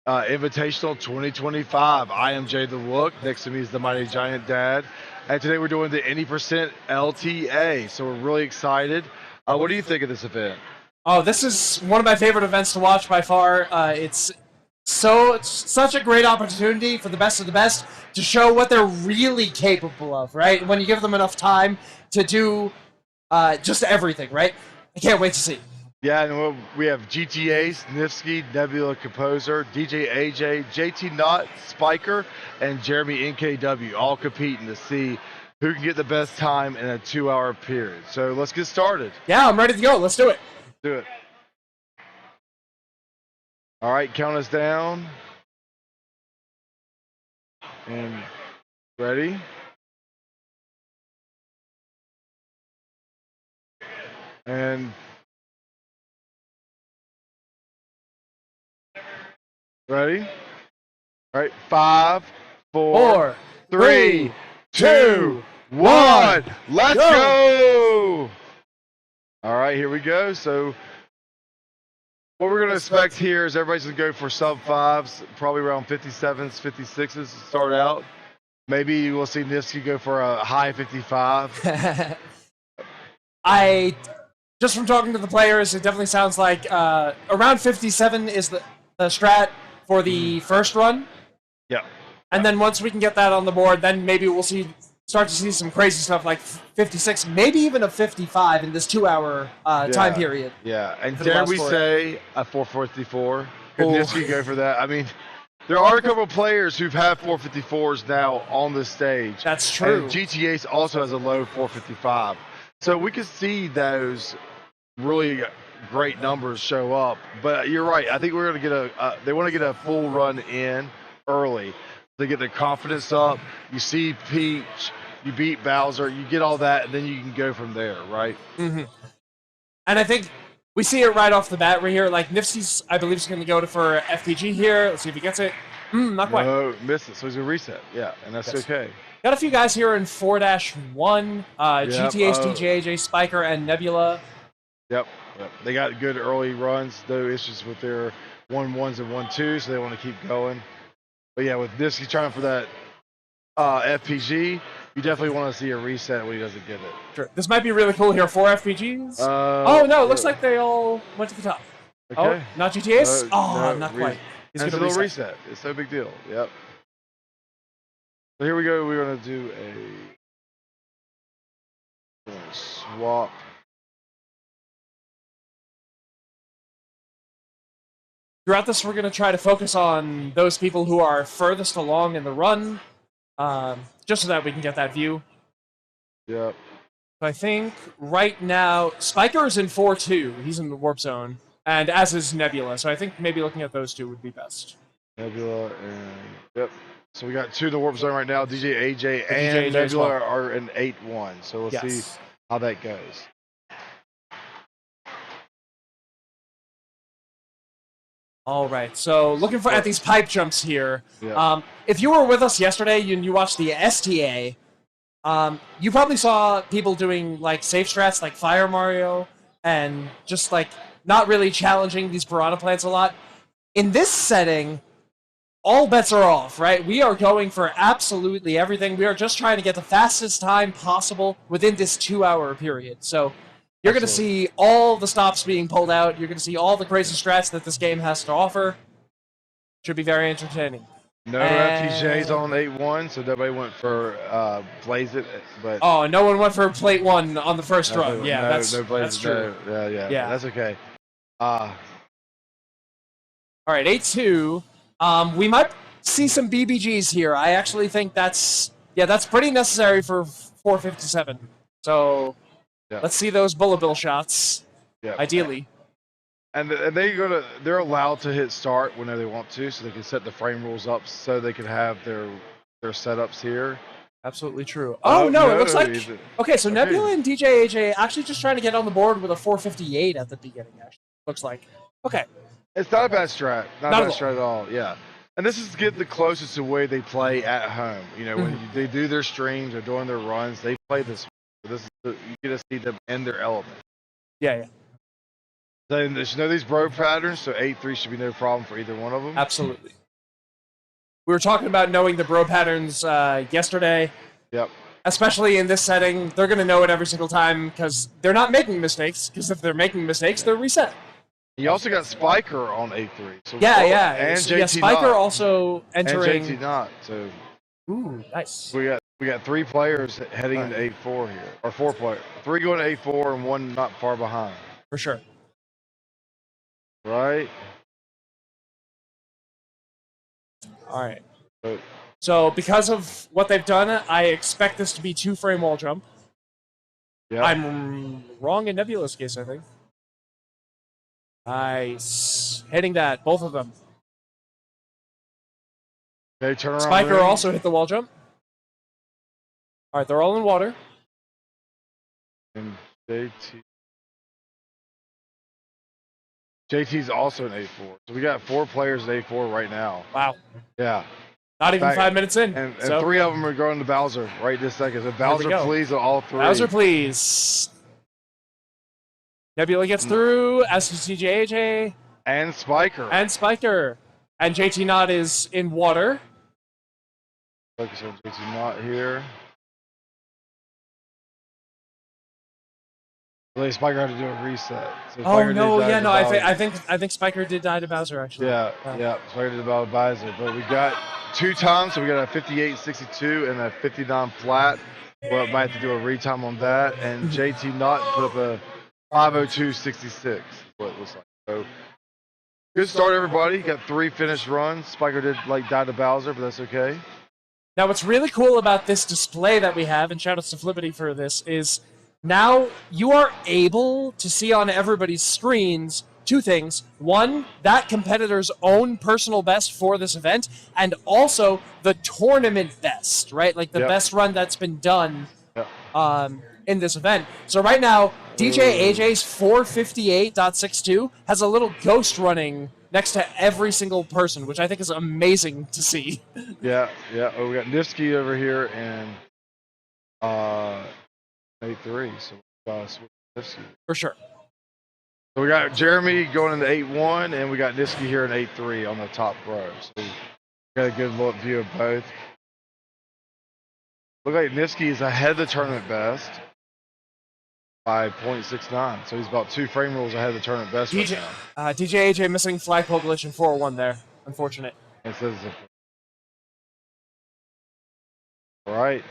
Invitational 2025. I am Jay the Look. Next to me is the Mighty Giant Dad. And today we're doing the 80% LTA. So we're really excited. What do you think of this event? Oh, this is one of my favorite events to watch by far. It's such a great opportunity for the best of the best to show what they're really capable of, right? When you give them enough time to do just everything, right? I can't wait to see. Yeah, and we have GTA's, Niftski, Nebula Composer, DJ AJ, JT Knott, Spiker, and Jeremy NKW all competing to see who can get the best time in a 2-hour period. So let's get started. Yeah, I'm ready to go. Let's do it. Do it. All right, count us down. And ready? And ready? All right, 5, 4, 3, 2, 1. Let's go! All right, here we go. So what we're going to expect here is everybody's going to go for sub 5s, probably around 57s, 56s to start out. Maybe we'll see Niftski go for a high 55. Just from talking to the players, it definitely sounds like around 57 is the strat for the first run. Yeah. And then once we can get that on the board, then maybe we'll start to see some crazy stuff like 56, maybe even a 55 in this 2-hour time period. Yeah, and dare we say a 454? Could Niftski go for that? I mean, there are a couple of players who've had 454s now on the stage. That's true. And GTA also has a low 455. So we could see those really great numbers show up. But you're right. I think we're going to get they want to get a full run in early. They get their confidence up. You see Peach, you beat Bowser, you get all that, and then you can go from there, right? Mm-hmm. And I think we see it right off the bat right here. Like, Niftski's, I believe, is going to go for FPG here. Let's see if he gets it. Not quite. No, missed it. So he's going to reset. Yeah, and that's okay. Got a few guys here in 4-1. GTA's DJ, AJ, Spiker, and Nebula. Yep. They got good early runs. No issues with their 1-1s and 1-2s, so they want to keep going. But yeah, with Niftski trying for that FPG, you definitely want to see a reset when he doesn't get it. Sure. This might be really cool here. 4 FPGs. Oh, no, it looks like they all went to the top. Okay. Oh, not GTA's? No, not quite. He's going to reset. It's no big deal. Yep. So here we go. We're going to do a swap. Throughout this, we're going to try to focus on those people who are furthest along in the run, just so that we can get that view. Yep. I think right now, Spiker is in 4-2. He's in the warp zone, and as is Nebula. So I think maybe looking at those two would be best. Nebula and yep. So we got 2 in the warp zone right now. DJ AJ and Nebula are in 8-1. So let's see how that goes. All right, so looking at these pipe jumps here. Yeah. If you were with us yesterday and you watched the STA, you probably saw people doing like safe strats like Fire Mario and just like not really challenging these piranha plants a lot. In this setting, all bets are off, right? We are going for absolutely everything. We are just trying to get the fastest time possible within this 2-hour period. So you're going to see all the stops being pulled out. You're going to see all the crazy strats that this game has to offer. Should be very entertaining. No FPJs on 8-1, so nobody went for Blaze It. But no one went for Plate 1 on the first run. Yeah, that's true. No, yeah, that's okay. All right, 8-2. We might see some BBGs here. I actually think that's pretty necessary for 457. So let's see those bullet bill shots. Yeah. Ideally. And they're allowed to hit start whenever they want to, so they can set the frame rules up so they can have their setups here. Absolutely true. Oh no, it looks like okay. So Nebula and DJ AJ actually just trying to get on the board with a 458 at the beginning. Actually, looks like okay. It's not a bad strat. Not a bad strat at all. Yeah. And this is get the closest to the way they play at home. You know, when they do their streams or doing their runs, they play this. This is you get to see them in their element. Yeah. Then there's no these bro patterns, so 8-3 should be no problem for either one of them. Absolutely. We were talking about knowing the bro patterns yesterday. Yep. Especially in this setting, they're going to know it every single time because they're not making mistakes. Because if they're making mistakes, they're reset. You also got Spiker on 8-3. So Yeah. And So, JT Spiker Knott. also entering. And JT Knott. So Ooh, nice. we got 3 players heading into 8-4 here, or 4 players. 3 going to 8-4 and 1 not far behind. For sure. Right. All right. But, So because of what they've done, I expect this to be 2-frame wall jump. yeah. I'm wrong in Nebula's case, I think. Nice. Hitting that, both of them. Okay, turn around. Spiker ring. also hit the wall jump. All right, they're all in water. And JT's also an 8-4. So we got 4 players at 8-4 right now. Wow. Yeah. Not even Back- 5 minutes in. And so, 3 of them are going to Bowser right this second. So Bowser, go. please, all 3. Bowser, please. Nebula gets through. SCTJJ And Spiker. and Spiker. And JT Knott is in water. Focus on JT Knott here. Really, Spiker had to do a reset. So Oh Spiker no, did die yeah, to no, Bowser. I think Spiker did die to Bowser actually. Yeah, Spiker did about Bowser. But we got 2 times, so we got a 58.62 and a 59 flat. Well, might have to do a retime on that. And JT Knott put up a 502.66. What it looks like. So good start, everybody. Got 3 finished runs. Spiker did die to Bowser, but that's okay. Now, what's really cool about this display that we have, and shout outs to Flippity for this, is now you are able to see on everybody's screens 2 things. One, that competitor's own personal best for this event, and also the tournament best, right? Like the Yep. best run that's been done Yep. in this event. So right now, DJ AJ's 458.62 has a little ghost running next to every single person, which I think is amazing to see. Yeah. Oh, we got Niftski over here and 8-3. So switch Niftski. For sure. So we got Jeremy going into 8-1, and we got Niftski here in 8-3 on the top row. So we got a good look view of both. Look like Niftski is ahead of the tournament best by 0.69. So he's about 2 frame rules ahead of the tournament best right now. DJ AJ missing flagpole glitch in 4-1 there. Unfortunate. It says all right.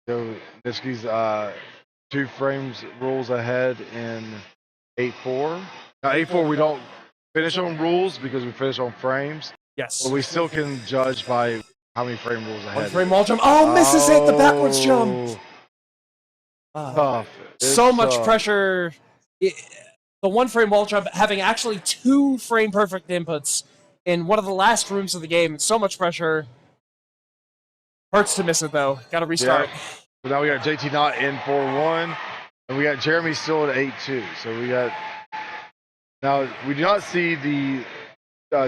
So Niftski's 2 frames rules ahead in 8-4. Now 8-4 we don't finish on rules because we finish on frames, Yes. but we still can judge by how many frame rules ahead. 1 frame wall jump. Oh, misses it, the backwards jump. Tough. It's So much tough. pressure. The 1 frame wall jump having actually 2 frame perfect inputs in one of the last rooms of the game. So much pressure. Hurts to miss it though. Gotta restart. Yeah. So now we got JT Knott in 4-1, and we got Jeremy still at 8-2. So we got now we do not see the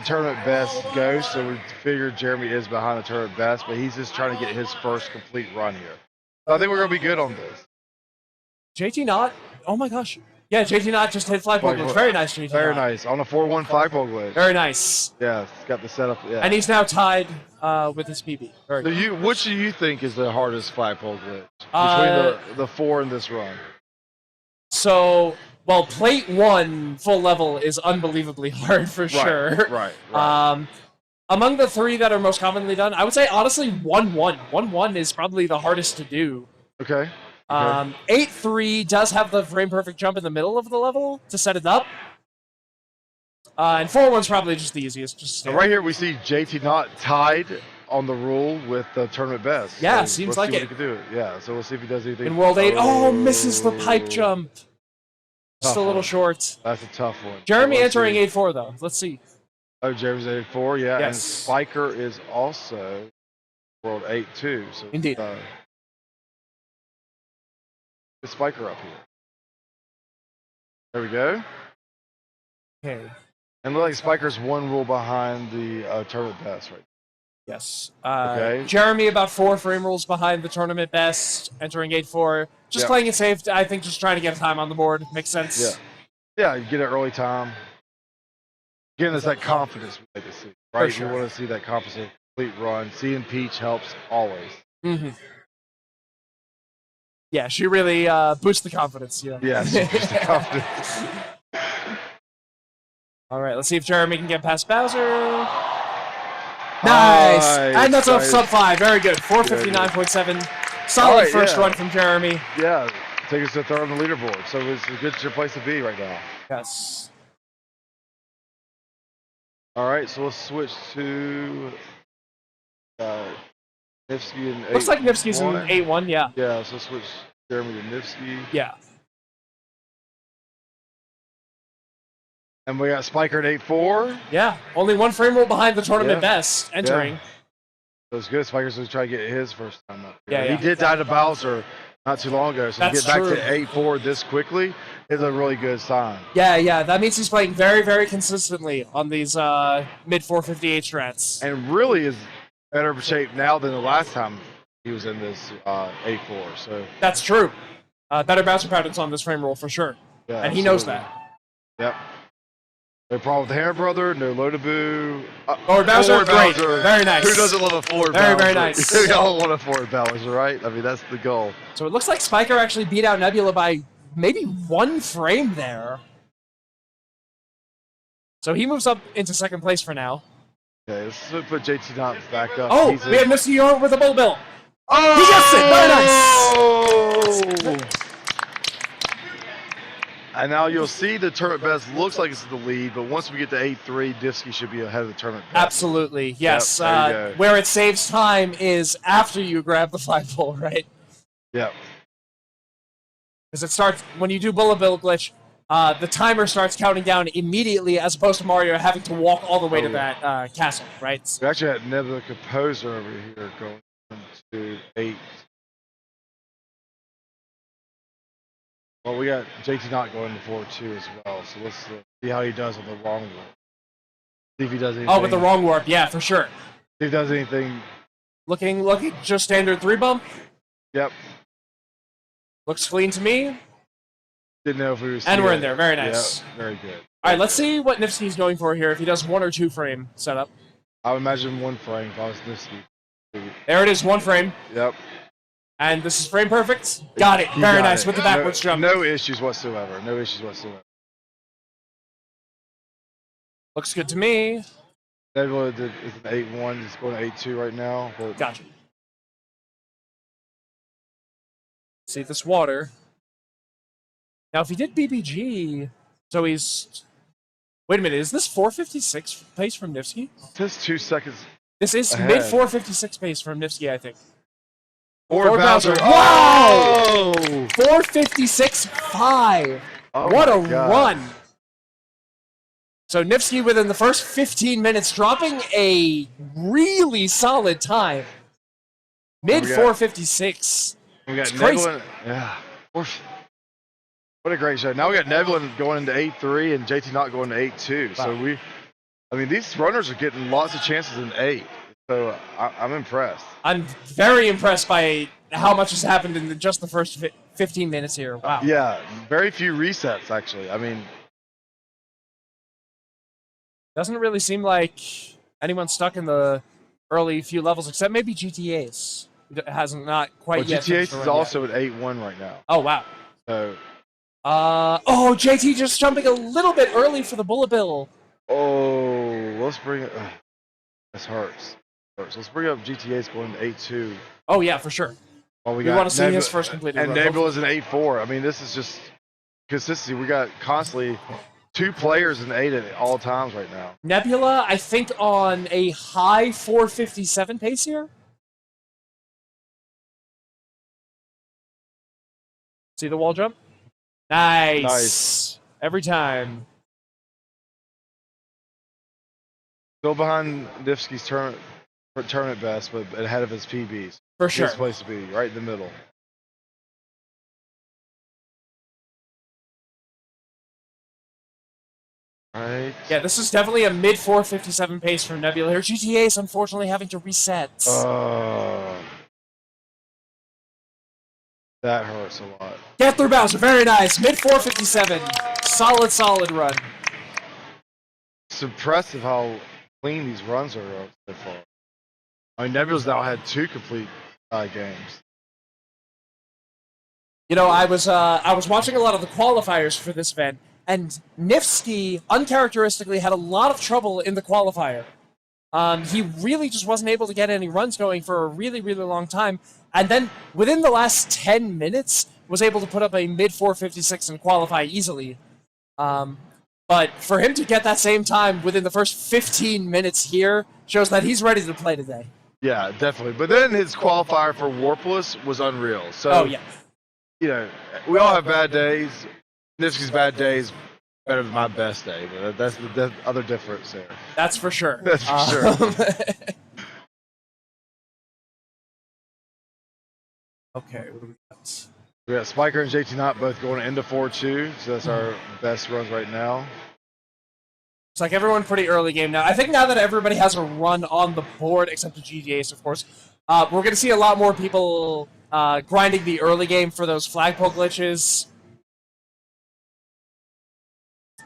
tournament best go, so we figured Jeremy is behind the tournament best, but he's just trying to get his first complete run here. So I think we're gonna be good on this. JT Knott. Oh my gosh. Yeah, JT Knott just hit flagpole glitch. Very nice, JT Very Knott. nice on a 4-1 flagpole glitch. Very nice. Yeah, it's got the setup. Yeah. And he's now tied with his PB. Very So good. which do you think is the hardest flagpole glitch Uh, between the 4 and this run? So, well, plate 1 full level is unbelievably hard for sure. Right. Among the 3 that are most commonly done, I would say honestly 1-1. 1-1 is probably the hardest to do. Okay. 8-3 does have the frame perfect jump in the middle of the level to set it up. And 4-1's probably just the easiest. Just So right here we see JT Knott tied on the rule with the tournament best. Yeah, So seems let's like see it. what he can do. Yeah, so we'll see if he does anything. in World 8. Oh, misses the pipe jump. Just Tough a little one. short. That's a tough one. Jeremy Let's entering see. 8-4 though. Let's see. Oh, Jeremy's 8-4, yeah. And Yes. Spiker is also World 8 too. So Indeed. the Spiker up here. There we go. Okay. And look like Spiker's 1 rule behind the tournament best right. Yes. Okay. Jeremy about 4 frame rules behind the tournament best, entering 8-4. Just Yeah. playing it safe. I think just trying to get a time on the board makes sense. Yeah. Yeah, you get an early time. Again, it's that confidence we like to see, right? sure. You want to see that confidence complete run. Seeing Peach helps always. Mm-hmm. Yeah, she really boosts the confidence. Yeah. Yes, boosts the confidence. All right, let's see if Jeremy can get past Bowser. Nice! And that's a sub 5. Very good. 459.7. Solid right, first yeah. run from Jeremy. Yeah, take us to third on the leaderboard. So it's a good place to be right now. Yes. All right, so let's switch to Niftski and 8-1. Looks like Niftski's in 8-1, yeah. Yeah, so let's switch Jeremy to Niftski. Yeah. And we got Spiker at 8-4. Yeah, only one frame roll behind the tournament Yeah. best entering. Yeah. So it's good. Spiker's going to try to get his first time up. Yeah, yeah. He did die to Bowser not too long ago, so That's to get back true. to 8-4 this quickly is a really good sign. Yeah, that means he's playing very, very consistently on these mid 458 strats. And really is better shape now than the last time he was in this 8-4. So That's true. Better bouncer patterns on this frame roll for sure. yeah, And he knows absolutely. that. Yep. No problem with the Hammer Brother, no Lodaboo. Forward Bowser, great. Bowser. Very nice. Who doesn't love a forward Very, Bowser? very nice. We all want a forward Bowser, right? I mean, that's the goal. So it looks like Spiker actually beat out Nebula by maybe 1 frame there. So he moves up into second place for now. Okay, let's put JT Knox back up. Oh, He's we have Niftski with a bull bill. Oh! He gets it. Very nice. And now you'll see the tournament best looks like it's the lead, but once we get to 8-3, Niftski should be ahead of the tournament best. Absolutely, yes. Yep, there you go. Where it saves time is after you grab the flagpole, right? Yep. Because it starts when you do bullet bill glitch. The timer starts counting down immediately, as opposed to Mario having to walk all the way to that castle, right? We actually had Nebula Composer over here going to 8. Well, we got JT not going to 4-2 as well, so let's see how he does on the wrong one. See if he does anything. Oh, with the wrong warp, yeah, for sure. See if he does anything. Looking just standard 3 bump. Yep. Looks clean to me. Didn't know if we were. And we're in there. Very nice. Yep, very good. All right, let's see what Niftski's going for here. If he does 1 or 2 frame setup. I would imagine 1 frame if I was Niftski. There it is, 1 frame. Yep. And this is frame perfect. Got it. Very nice with the backwards jump. No issues whatsoever. No issues whatsoever. Looks good to me. Nebula is an 8-1. He's going to 8-2 right now. But Gotcha. See this water. Now, if he did BBG, so he's... Wait a minute, is this 456 pace from Niftski? just 2 seconds. This is ahead. mid 456 pace from Niftski, I think. Forward Bowser. Wow! Oh! 456.5. Oh What a my God. run! So Niftski within the first 15 minutes dropping a really solid time. Mid 456. We got It's crazy. Nebula. Yeah. What a great show. Now we got Nebula going into 8-3 and JT not going to 8-2. So these runners are getting lots of chances in 8. So I'm impressed. I'm very impressed by how much has happened in just the first 15 minutes here. Wow. Yeah, very few resets actually. I mean, Doesn't really seem like anyone's stuck in the early few levels, except maybe GTA's. It hasn't not quite yet. GTA finished the is run also yet. at 8-1 right now. Oh, wow. So JT just jumping a little bit early for the bullet bill. let's bring it. This hurts. Let's bring up GTA's going to 8-2. Oh, yeah, for sure. While We want to see his first completed And run. Nebula's an 8-4. I mean, this is just consistency. We got constantly 2 players in 8 at all times right now. Nebula, I think, on a high 457 pace here. See the wall jump? Nice. Every time. Still behind Niftski's tournament best, but ahead of his PBs. For sure. His place to be, right in the middle. Right. Yeah, this is definitely a mid 457 pace from Nebula here. GTA is unfortunately having to reset. That hurts a lot. Get through Bowser, very nice. Mid 457. Solid run. It's impressive how clean these runs are so far. I mean, Nebula's now had 2 complete games. You know, I was watching a lot of the qualifiers for this event, and Niftski uncharacteristically had a lot of trouble in the qualifier. He really just wasn't able to get any runs going for a really long time, and then within the last 10 minutes was able to put up a mid 456 and qualify easily. But for him to get that same time within the first 15 minutes here shows that he's ready to play today. Yeah, definitely. But then his qualifier for Warpless was unreal. So, Oh yeah. You know, we all have bad days. Niftski's bad days better than my best day. But that's the other difference there. That's for sure. That's for sure. Okay, what do we got? We got Spiker and JT Knott both going into 4-2, so that's our best runs right now. It's like everyone pretty early game now. I think now that everybody has a run on the board, except the GTAs, of course, we're going to see a lot more people grinding the early game for those flagpole glitches.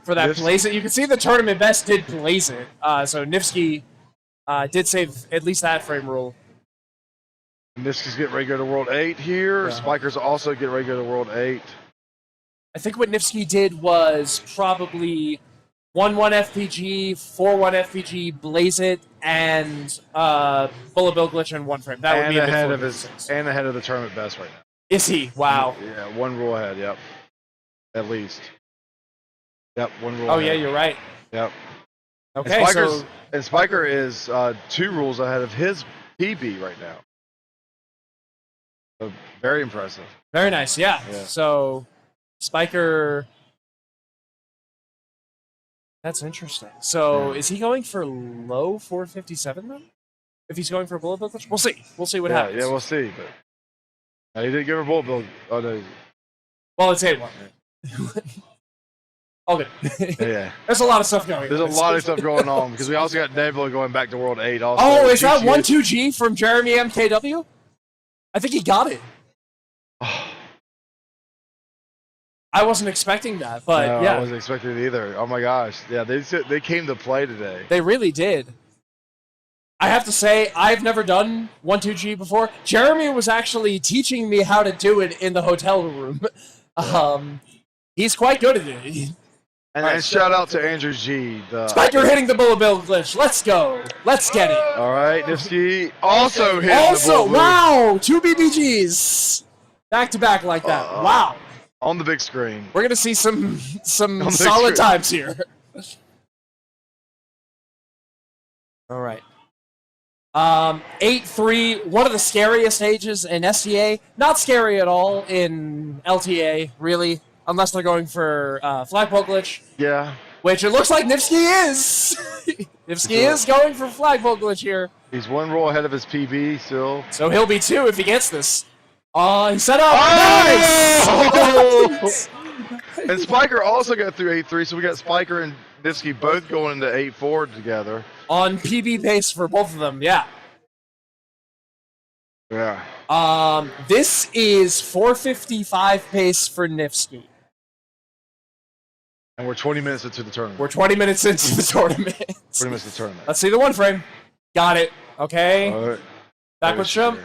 For that Blaze It. You can see the tournament best did Blaze It. So Niftski did save at least that frame rule. Niftski's getting ready to go to World 8 here. Yeah. Spiker's also getting ready to go to World 8. I think what Niftski did was probably 1-1 FPG, 4-1 FPG, Blaze It, and Bullet Bill Glitch in one frame. That would be ahead of ahead of the tournament best right now. Is he? Wow. Yeah, 1 rule ahead, yep. At least. Yep, 1 rule Oh ahead. yeah, you're right. Yep. Okay, and Spiker is 2 rules ahead of his PB right now. So very impressive. Very nice, yeah. Yeah. So, Spiker... That's interesting. So, is he going for low 457 then? If he's going for a bullet bill glitch? We'll see. We'll see what happens. Yeah, we'll see. But he didn't give her bullet bill. Oh, no. Well, it's 8-1. All good. Yeah. There's a lot of stuff going on. There's a lot of stuff going on because we also got Nebula going back to World 8. Also. Oh, is that 1-2G from Jeremy MKW? I think he got it. I wasn't expecting that, but no, yeah. I wasn't expecting it either. Oh my gosh. Yeah, they came to play today. They really did. I have to say, I've never done 1-2G before. Jeremy was actually teaching me how to do it in the hotel room. He's quite good at it. And shout out to Andrew G. Spiker hitting the bullet bill glitch. Let's go. Let's get it. All right, Niftski also hit the bullet bill. Wow, 2 BBGs. Back to back like that. Wow. On the big screen. We're going to see some solid times here. All right. 8-3, one of the scariest stages in STA. Not scary at all in LTA, really, unless they're going for flagpole glitch. Yeah. Which it looks like Niftski is. Niftski is going for flagpole glitch here. He's 1 roll ahead of his PB still. So he'll be 2 if he gets this. He set up. Oh! Nice! And Spiker also got through 8-3, so we got Spiker and Niftski both going into 8-4 together. On PB pace for both of them, yeah. Yeah. This is 455 pace for Niftski. And we're 20 minutes into the tournament. We're 20 minutes into the tournament. 20 minutes into the tournament. Let's see the 1 frame. Got it. Okay. All right. Backwards jump.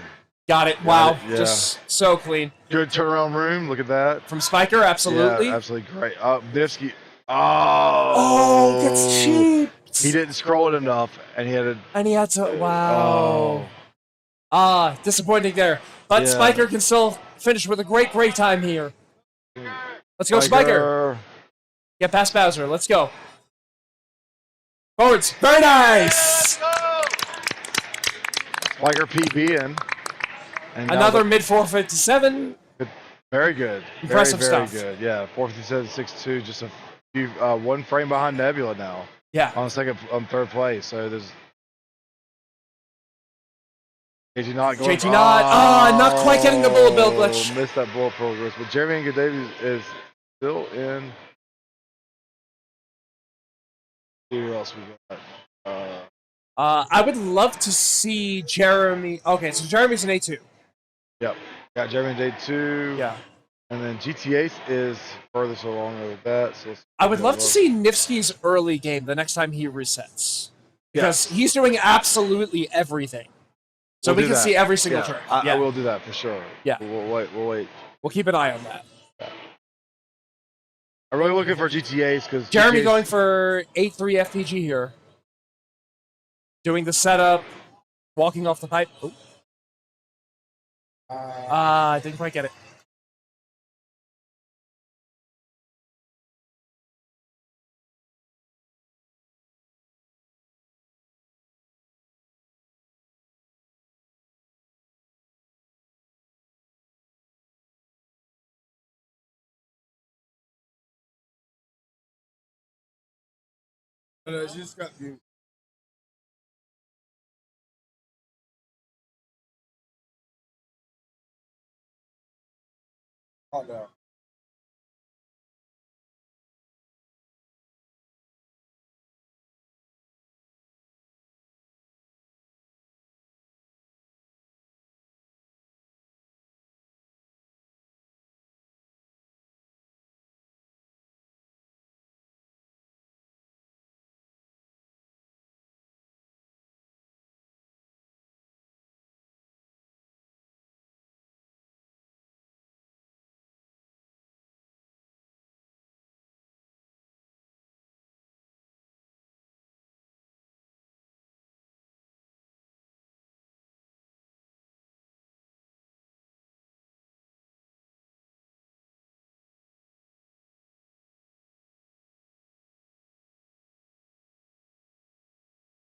Got it. Wow. Yeah. Just so clean. Good turnaround room. Look at that. From Spiker, absolutely. Yeah, absolutely great. Niftski. Oh, that's cheap. He didn't scroll it enough, and he had to. Wow. Disappointing there. But Yeah. Spiker can still finish with a great time here. Let's go, Spiker. Get past Bowser. Let's go. Forwards. Very nice. Spiker PB in. And Another mid 457. Very good. Impressive very, stuff. Very good. Yeah, 457, 6-2, just a few, 1 frame behind Nebula now. Yeah. On 3rd place. So there's JT Knott going. JT Knott. Not quite getting the bullet bill glitch. Missed that bullet bill glitch. But Jeremy and Davies is still in. See who else we got. I would love to see Jeremy. Okay, so Jeremy's an A2. Yep. Got Jeremy Day 2. Yeah. And then GTA is furthest along with that. So I would love to see Niftski's early game the next time he resets. Because he's doing absolutely everything. So we can see every single trick. I will do that for sure. Yeah. We'll wait. We'll keep an eye on that. I'm really looking for GTAs because Jeremy going for 8-3 FPG here. Doing the setup, walking off the pipe. I didn't quite get it. Just got you. Oh no.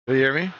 Do you hear me?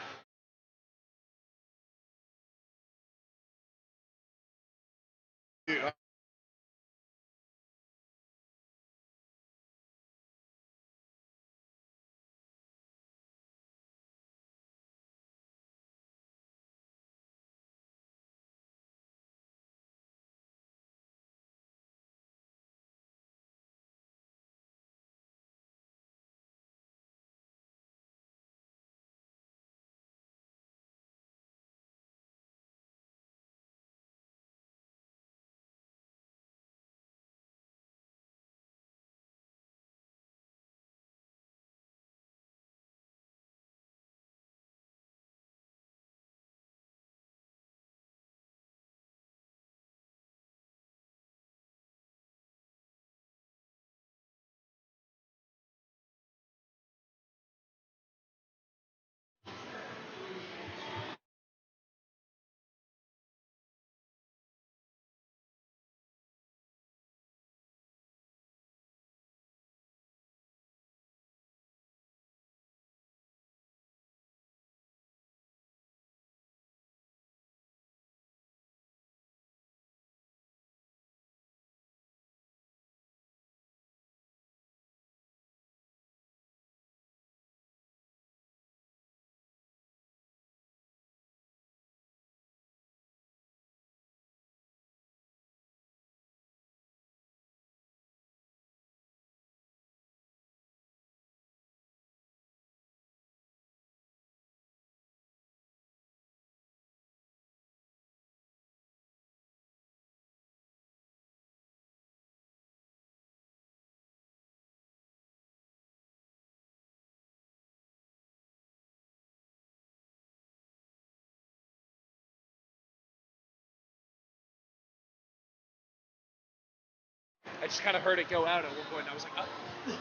I just kind of heard it go out at one point. I was like, oh.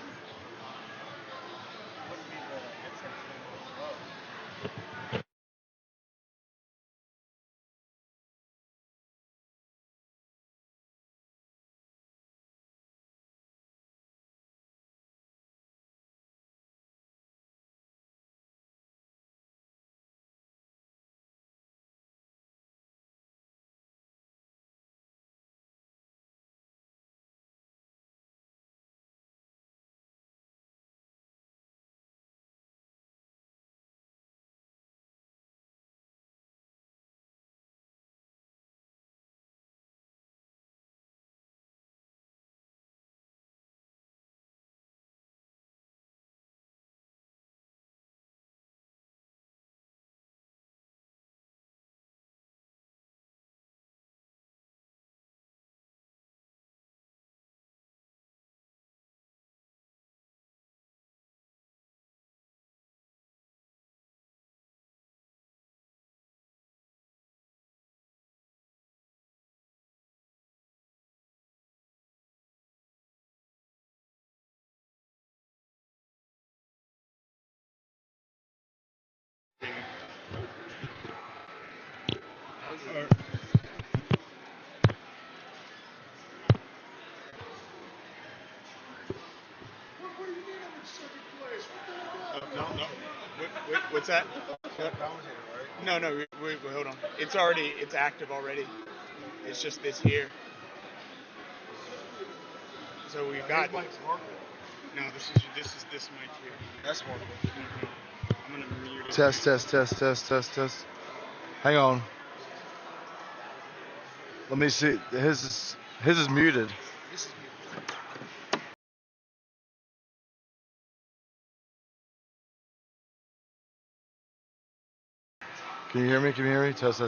No. What's that? No, wait, hold on. It's active already. It's just this here. So we've got. No, this is this mic here. That's one. I'm gonna mute it. Test. Hang on. Let me see. His is muted. This is muted. Can you hear me? Test.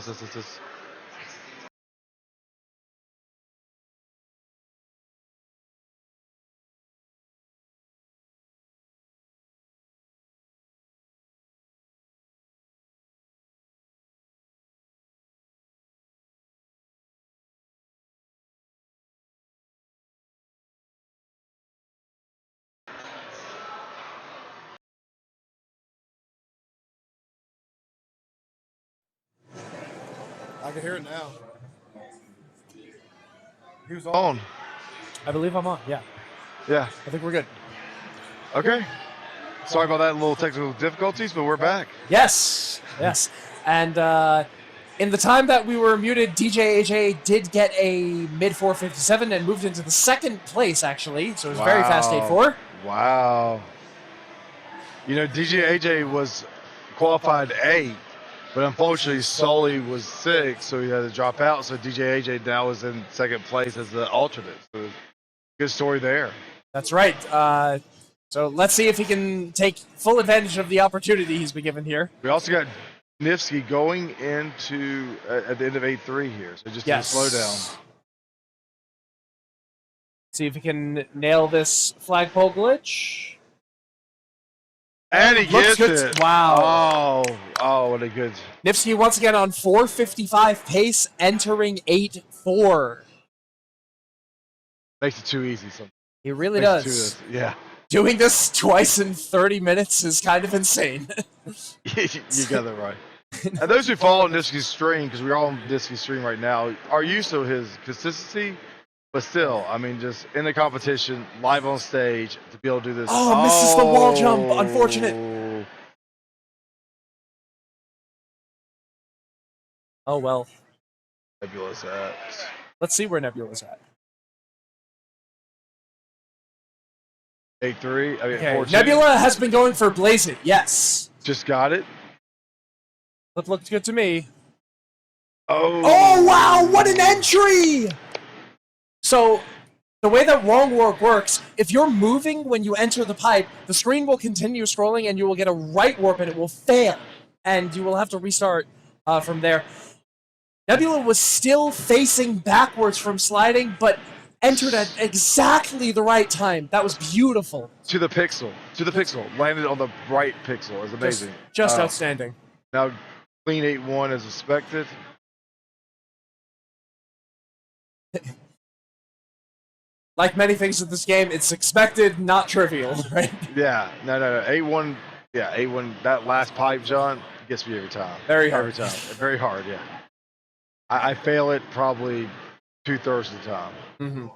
I can hear it now. He was on. I believe I'm on. Yeah, Yeah. I think we're good. Okay. Sorry about that little technical difficulties, but we're back. Yes. And in the time that we were muted, DJ AJ did get a mid 457 and moved into the second place, actually. So it was very fast 8-4. Wow. You know, DJ AJ was qualified 8, but unfortunately Sully was 6, so he had to drop out. So DJ AJ now is in second place as the alternate. So good story there. That's right. So let's see if he can take full advantage of the opportunity he's been given here. We also got Niftski going into at the end of 8-3 here, so just a slow down. See if he can nail this flagpole glitch. And he Looks gets good. it. Wow. Oh, what a good. Niftski once again on 4:55 pace, entering 8-4. Makes it too easy. Sometimes. He really Makes does. Yeah. Doing this twice in 30 minutes is kind of insane. You got that right. And those who follow Niftski's stream, because we're all on Niftski's stream right now, are used to his consistency. But still, I mean, just in the competition, live on stage, to be able to do this. Oh, misses the wall jump. Unfortunate. Oh, well. Nebula's at. Let's see where Nebula's at. 8-3. I mean, Okay. 4-2. Nebula has been going for Blaze It. Yes. Just got it. That looked good to me. Oh, wow. What an entry. So the way that wrong warp works, if you're moving when you enter the pipe, the screen will continue scrolling and you will get a right warp and it will fail. And you will have to restart from there. Nebula was still facing backwards from sliding, but entered at exactly the right time. That was beautiful. To the pixel. Landed on the right pixel. It was amazing. Just outstanding. Now, clean 8-1 as expected. Like many things in this game, it's expected, not trivial, right? Yeah. No. 8-1. Yeah, 8-1. That last pipe, John, gets me every time. Very hard. Every time. Very hard, yeah. I fail it probably 2/3 of the time. Mm-hmm.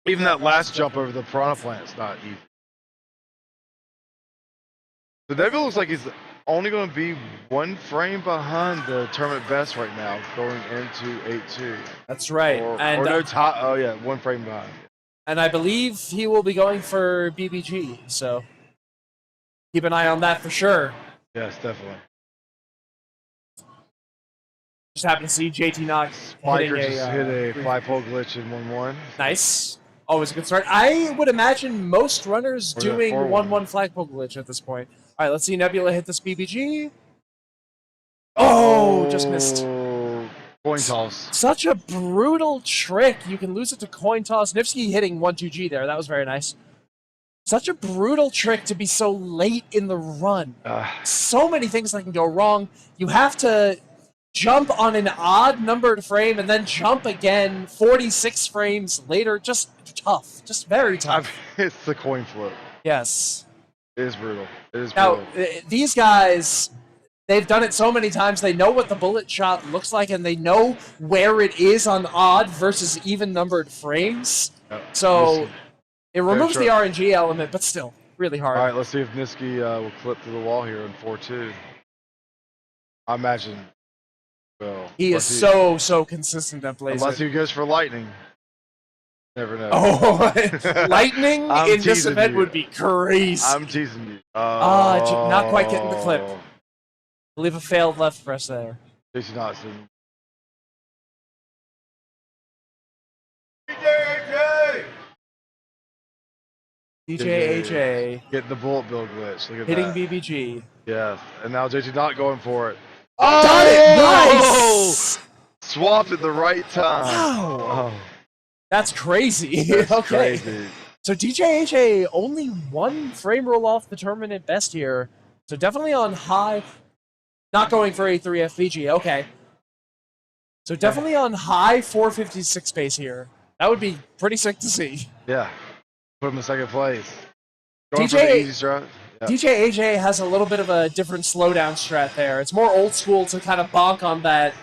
Even that last jump over the piranha plant's not easy. The Nebula looks like he's only going to be 1 frame behind the tournament best right now, going into 8-2. That's right. Or 1 frame behind. And I believe he will be going for BBG, so keep an eye on that for sure. Yes, definitely. Just happened to see JT Knox Spiker just hit a flagpole glitch in 1-1. Nice. Always a good start. I would imagine most runners doing 1-1 flagpole glitch at this point. All right, let's see Nebula hit this BBG. Oh, just missed. Coin toss. Such a brutal trick. You can lose it to coin toss. Niftski hitting 1-2G there. That was very nice. Such a brutal trick to be so late in the run. So many things that can go wrong. You have to jump on an odd numbered frame and then jump again 46 frames later. Just tough. Just very tough. It's the coin flip. Yes. It is brutal. Now, these guys, they've done it so many times. They know what the bullet shot looks like, and they know where it is on odd versus even numbered frames. So it removes the RNG element, but still. really hard. All right, let's see if Niftski will clip through the wall here in 4-2. I imagine. Well, He is so consistent at Blazer. Unless he goes for lightning. Never know. Oh, lightning I'm in this teasing event you. would be crazy. I'm teasing you. Not quite getting the clip. I believe a failed left press there. Jason Dotson. DJ AJ Getting the bullet bill glitch. Look at hitting that. BBG. Yes. And now JT not going for it. Got it! Nice! Swapped at the right time. Wow. Oh, That's crazy. that's Okay. crazy. So DJ AJ only one frame roll off the tournament best here. So definitely on high. Not going for a 3 FPG. Okay. So definitely on high 456 pace here. That would be pretty sick to see. Yeah. Put him in second place. Going DJ for the easy strat. Yeah. DJ AJ has a little bit of a different slowdown strat there. It's more old school to kind of bonk on that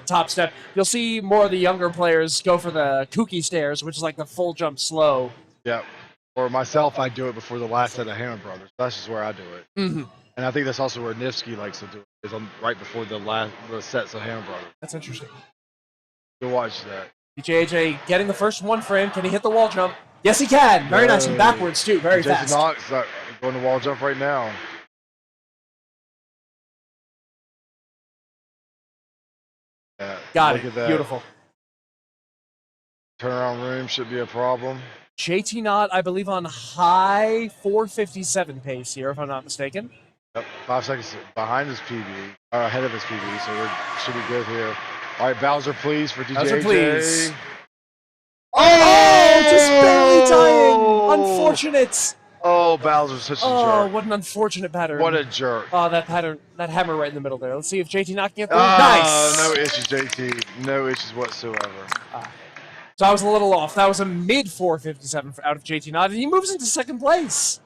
top step. You'll see more of the younger players go for the kooky stairs, which is like the full jump slow. Yeah. Or myself, I do it before the last set of Hammer Brothers. That's just where I do it. Mm-hmm. And I think that's also where Niftski likes to do it. Is on right before the sets of Hammer Brothers. That's interesting. Go watch that. DJ AJ getting the first one frame. Can he hit the wall jump? Yes, he can. Very nice. And backwards, too. Very Jason fast. Knox going to wall jump right now. Yeah, Got look it. at that. Beautiful. Turnaround room should be a problem. JT Knott, I believe, on high 457 pace here, if I'm not mistaken. Yep, 5 seconds behind his PB, or ahead of his PB, so we should be good here. All right, Bowser, please, for DJ Bowser, AJ. please. Oh, just barely dying. Unfortunate. Oh, Bowser's such a Oh, jerk. what an unfortunate pattern. What a jerk. Oh, that pattern, that hammer right in the middle there. Let's see if JT Knott can get through. Oh, Nice. no issues, JT. No issues whatsoever. So I was a little off. That was a mid 457 out of JT Knott, and he moves into second place.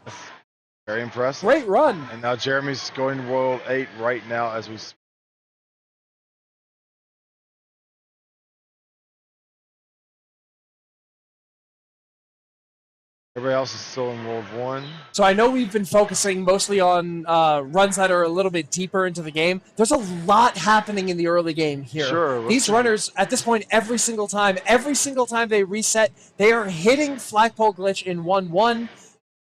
Very impressive. Great run. And now Jeremy's going to World 8 right now as we speak. Everybody else is still in World 1. So I know we've been focusing mostly on runs that are a little bit deeper into the game. There's a lot happening in the early game here. Sure. These runners, at this point, every single time they reset, they are hitting flagpole glitch in 1-1.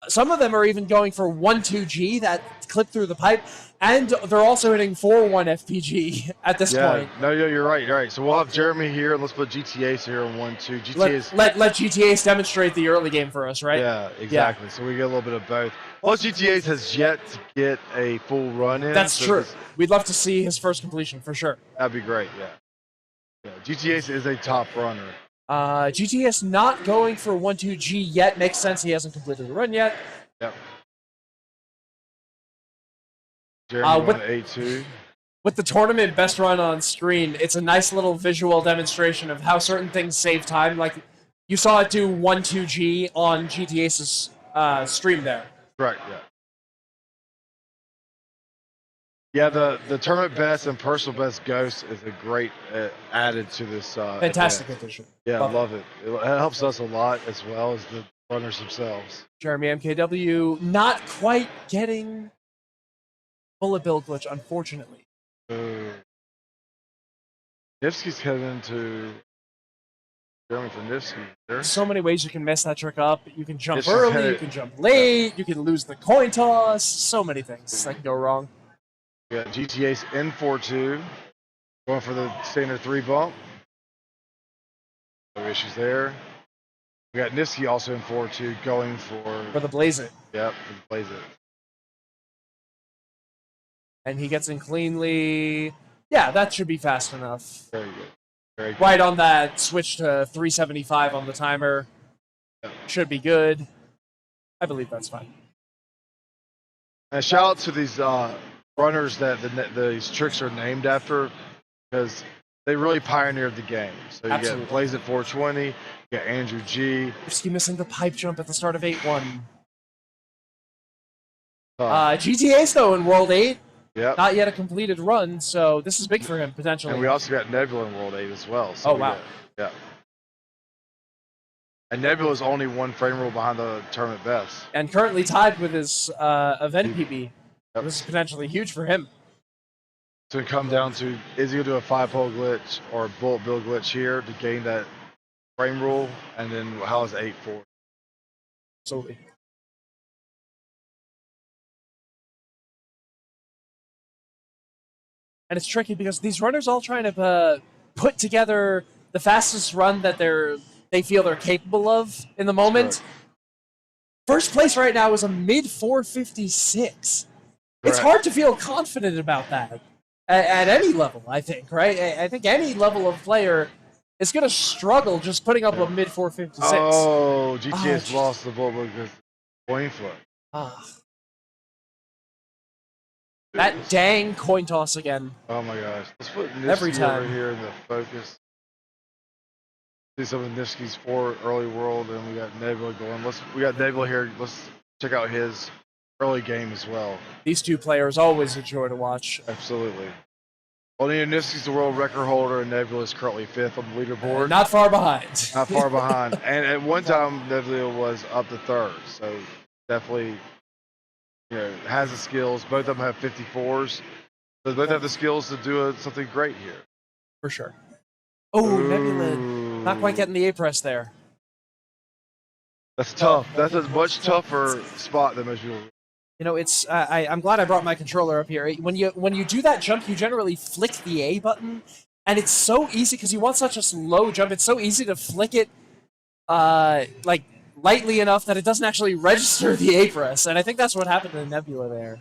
Some of them are even going for 1-2G, that clip through the pipe, and they're also hitting 4-1 FPG at this point. No, you're right. You're right. So we'll have Jeremy here, and let's put GTA's here on 1-2. GTA's. Let GTA's demonstrate the early game for us, right? Yeah, exactly. Yeah. So we get a little bit of both. Plus, GTA's has yet to get a full run in. That's true. We'd love to see his first completion for sure. That'd be great. Yeah. GTA's is a top runner. GTS not going for 1-2G yet. Makes sense. He hasn't completed the run yet. Yep. Jeremy won A2. With the tournament best run on screen, it's a nice little visual demonstration of how certain things save time. Like, you saw it do 1-2G on GTA's stream there. Correct, yeah. Yeah, the tournament best and personal best ghost is a great added to this. Fantastic addition. Yeah, love it. It helps us a lot as well as the runners themselves. Jeremy MKW not quite getting bullet bill glitch, unfortunately. Niftski's heading into Jeremy for Niftski. There's so many ways you can mess that trick up. You can jump Niftski's early, headed, you can jump late, you can lose the coin toss. So many things that can go wrong. We got GTA's in 4-2, going for the standard 3 bump. No issues there. We got Niftski also in 4-2, going for the Blaze It. Yep, for the Blaze It. And he gets in cleanly. Yeah, that should be fast enough. Very good. Very good. Right on that switch to 375 on the timer. Yep. Should be good. I believe that's fine. And shout out to these runners that these tricks are named after, because they really pioneered the game. So you Absolutely. got Blaze at 420, you got Andrew G. Niftski missing the pipe jump at the start of 8-1. GTA's though in World 8. Yep. Not yet a completed run, so this is big for him potentially. And we also got Nebula in World 8 as well. So oh wow. yeah. And Nebula's only 1 frame rule behind the tournament best. And currently tied with his event PB. Yep. This is potentially huge for him. It's going to come down to, is he going to do a 5-pole glitch or a bullet bill glitch here to gain that frame rule? And then how is 8-4? Absolutely. And it's tricky because these runners all trying to put together the fastest run that they feel they're capable of in the moment. First place right now is a mid 456. It's hard to feel confident about that at any level, I think, right? I think any level of player is going to struggle just putting up a mid 456. Oh, GTA's lost the ball because coin flip. That dang coin toss again. Oh my gosh. Let's put Every Niftski time. over here in the focus. See some of Niftski's 4 early world, and we got Nebula going. We got Nebula here. Let's check out his early game as well. These two players always a joy to watch. Absolutely. Only Niftski's the world record holder, and Nebula is currently 5th on the leaderboard. Not far behind. Not far behind. And at one time, Nebula was up to 3rd. So definitely, has the skills. Both of them have 54s. So both have the skills to do something great here. For sure. Oh, Nebula not quite getting the A press there. That's tough. That's a much tougher spot than most people. It's I'm glad I brought my controller up here. When you do that jump, you generally flick the A button, and it's so easy because you want such a slow jump. It's so easy to flick it, like lightly enough that it doesn't actually register the A press. And I think that's what happened to Nebula there.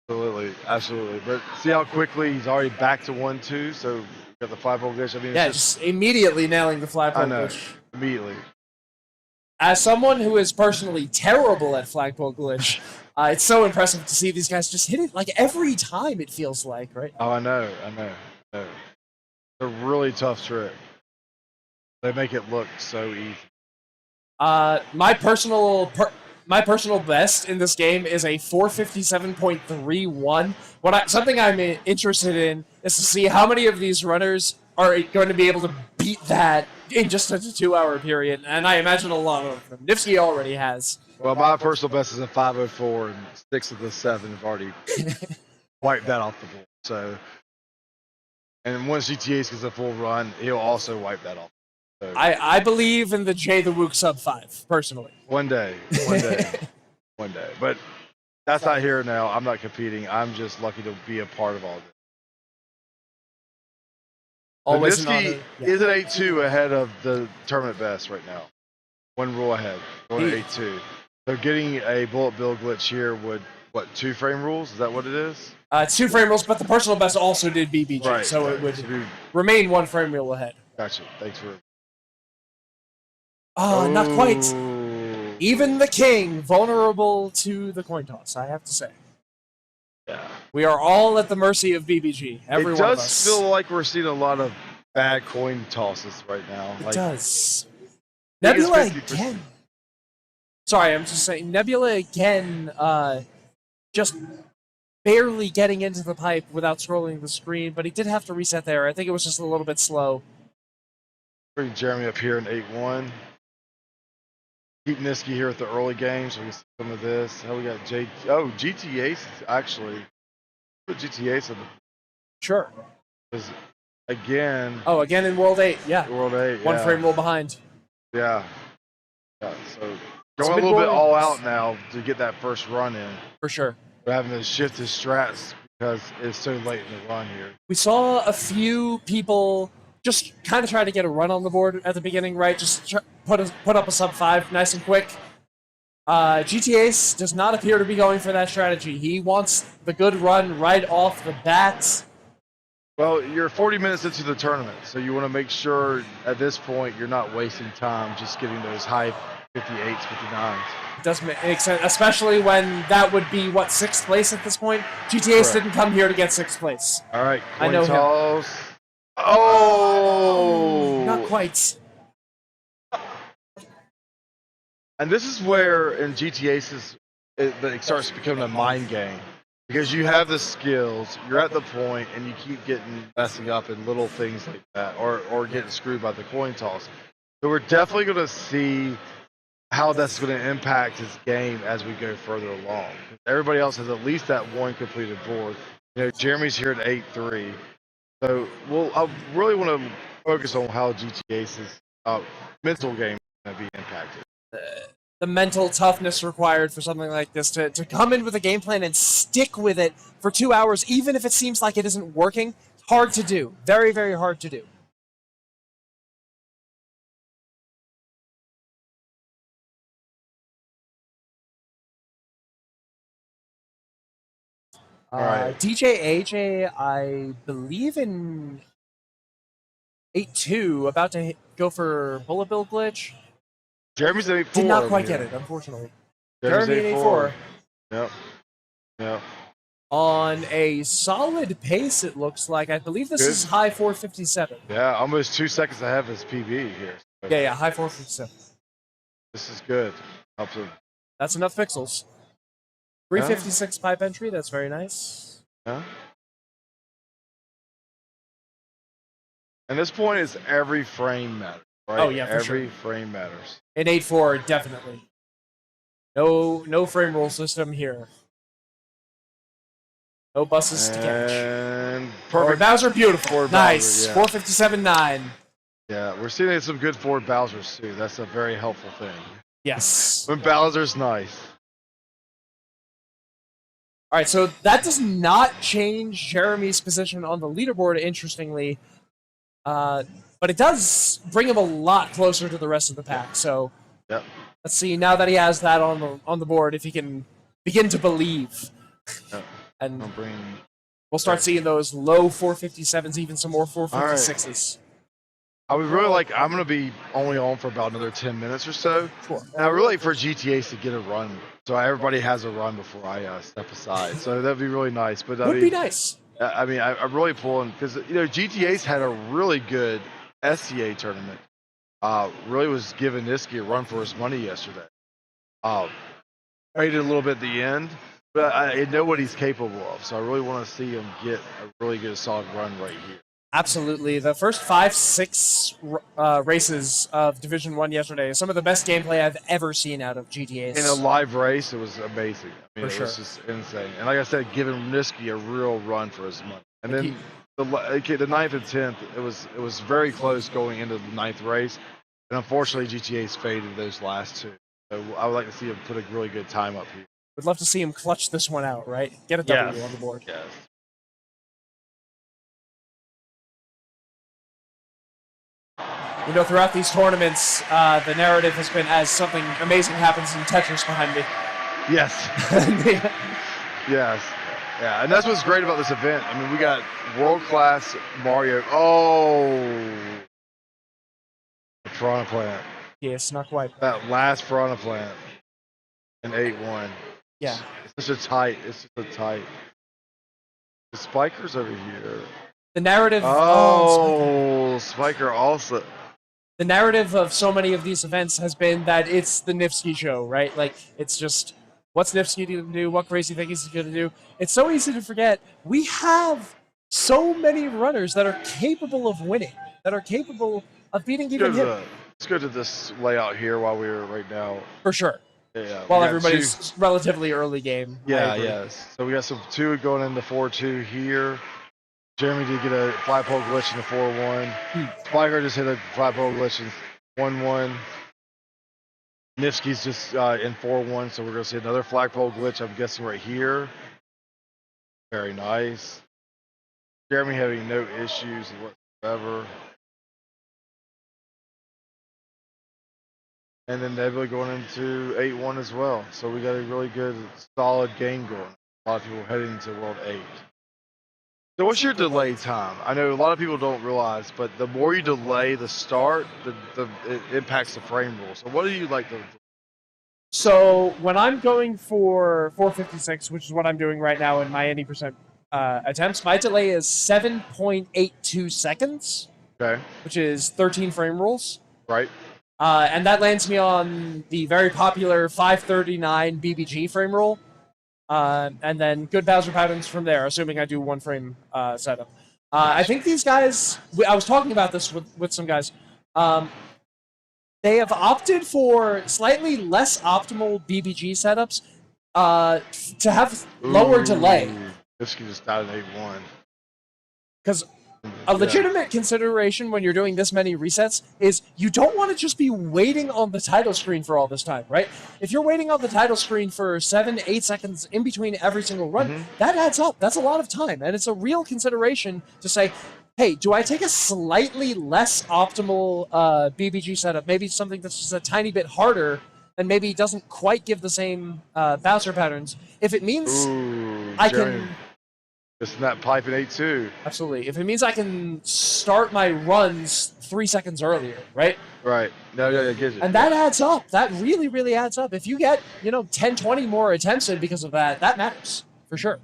Absolutely. But see how quickly he's already back to 1-2. So got the 5-pole glitch. I mean, Yeah, just immediately nailing the flagpole I know. glitch. Immediately. As someone who is personally terrible at flagpole glitch, it's so impressive to see these guys just hit it like every time, it feels like, right? Oh, I know. It's a really tough trick. They make it look so easy. My personal best in this game is a 457.31. Something I'm interested in is to see how many of these runners are going to be able to beat that in just a 2-hour period, and I imagine a lot of them. Niftski already has. Well, my personal best is a 504, and 6 of the 7 have already wiped that off the board. So, and once GTA gets a full run, he'll also wipe that off. So, I believe in the Jay the Wook sub 5, personally. One day. But that's not here now. I'm not competing. I'm just lucky to be a part of all this. Always Niftski is at 8-2 ahead of the tournament best right now. 1 rule ahead, going at 8-2. So getting a bullet bill glitch here would, 2 frame rules? Is that what it is? It's 2 frame rules, but the personal best also did BBG, it would remain 1 frame rule ahead. Gotcha. Thanks for... Oh, not quite. Even the king, vulnerable to the coin toss, I have to say. Yeah. We are all at the mercy of BBG. Every it one of does us. feel like we're seeing a lot of bad coin tosses right now. It does. Nebula again. Sorry, I'm just saying. Nebula again, just barely getting into the pipe without scrolling the screen, but he did have to reset there. I think it was just a little bit slow. Bring Jeremy up here in 8-1. Keep Niftski here at the early game, so we can see some of this. We got GTA actually. Put GTA in the... Sure. Again. Oh, again in World 8, yeah. World 8, 1 frame rule behind. Yeah. So going a little bit all out now to get that first run in. For sure. We're having to shift his strats because it's so late in the run here. We saw a few people just kind of try to get a run on the board at the beginning, right? Just put up a sub 5 nice and quick. GTA does not appear to be going for that strategy. He wants the good run right off the bat. Well, you're 40 minutes into the tournament, so you want to make sure at this point you're not wasting time just getting those high 58s, 59s. It does make sense, especially when that would be, 6th place at this point? GTA didn't come here to get 6th place. All right, I know him. Oh! Not quite. And this is where in GTA it starts becoming a mind game. Because you have the skills, you're at the point, and you keep messing up in little things like that, or getting screwed by the coin toss. So we're definitely going to see how that's going to impact his game as we go further along. Everybody else has at least that one completed board. Jeremy's here at 8-3. So I really want to focus on how GTA's mental game is going to be impacted. The mental toughness required for something like this to come in with a game plan and stick with it for 2 hours, even if it seems like it isn't working, hard to do. Very, very hard to do. Right. DJ AJ, I believe in 8-2, about to go for bullet bill glitch. Jeremy's at 8-4. Did not quite get it, unfortunately. Jeremy's Jeremy at 8-4. Yep. On a solid pace, it looks like. I believe this is high 457. Yeah, almost 2 seconds ahead of his PB here. So Yeah, high 457. this is good. Helps him. That's enough pixels. 356 pipe entry, that's very nice. Yeah. And this point is every frame matters, right? Oh, yeah, for sure. Every frame matters. In 8-4, definitely. No frame roll system here. No buses to catch. And Forward perfect. Bowser, beautiful. Forward Nice. Bowser, 457.9. Yeah, we're seeing some good forward Bowsers too. That's a very helpful thing. Yes. When Bowser's nice. All right, so that does not change Jeremy's position on the leaderboard, interestingly. But it does bring him a lot closer to the rest of the pack. So Yep. let's see, now that he has that on the board, if he can begin to believe. Yep. And I'll bring... we'll start seeing those low 457s, even some more 456s. I would really like, I'm going to be only on for about another 10 minutes or so. Sure. And I really like for GTAs to get a run. So everybody has a run before I step aside. So that'd be really nice. But Would be nice. I mean, I'm really pulling because, GTA's had a really good SCA tournament. Really was giving Niftski a run for his money yesterday. Traded a little bit at the end, but I know what he's capable of. So I really want to see him get a really good solid run right here. Absolutely. The first 5-6 races of Division 1 yesterday is some of the best gameplay I've ever seen out of GTAs. In a live race, it was amazing. I mean, For it was just insane. And like I said, giving Niftski a real run for his money. And then the 9th and 10th, it was very close going into the 9th race. And unfortunately, GTA's faded those last two. So I would like to see him put a really good time up here. Would love to see him clutch this one out, right? Get a W on the board. Yes. Throughout these tournaments, the narrative has been as something amazing happens in Tetris behind me. Yes. Yes. Yeah, and that's what's great about this event. I mean, we got world-class Mario. Oh! The Piranha Plant. Yes, not quite. That last Piranha Plant in 8-1. Yeah. It's just a tight. The Spiker's over here. The narrative... Oh, Spiker also... The narrative of so many of these events has been that it's the Niftski show, right? Like, it's just, what's Niftski going to do? What crazy thing is he going to do? It's so easy to forget. We have so many runners that are capable of winning, that are capable of beating even him. Let's go to this layout here while we're right now. For sure. Yeah. While everybody's relatively early game. Yeah, yes. So we got some 2 going into 4-2 here. Jeremy did get a flagpole glitch in the 4-1. Spiker just hit a flagpole glitch in 1-1. Niftski's just in 4-1, so we're going to see another flagpole glitch, I'm guessing, right here. Very nice. Jeremy having no issues whatsoever. And then Nebula going into 8-1 as well. So we got a really good, solid game going. A lot of people heading into World 8. So what's your delay time? I know a lot of people don't realize, but the more you delay the start, it impacts the frame rule. So what do you like to... So when I'm going for 456, which is what I'm doing right now in my 80% attempts, my delay is 7.82 seconds. Okay. Which is 13 frame rules. Right. And that lands me on the very popular 539 BBG frame rule. And then good Bowser patterns from there, assuming I do 1 frame setup. I think these guys, I was talking about this with some guys. They have opted for slightly less optimal BBG setups to have lower delay. Niftski just died in 8-1. Because a legitimate consideration when you're doing this many resets is you don't want to just be waiting on the title screen for all this time, right? If you're waiting on the title screen for 7-8 seconds in between every single run, that adds up. That's a lot of time. And it's a real consideration to say, hey, do I take a slightly less optimal BBG setup, maybe something that's just a tiny bit harder and maybe doesn't quite give the same bouncer patterns, if it means I can... Just that pipe in 8-2. Absolutely. If it means I can start my runs 3 seconds earlier, right? Right. No, yeah, I get it. And that adds up. That really, really adds up. If you get, 10, 20 more attempts in because of that, that matters, for sure.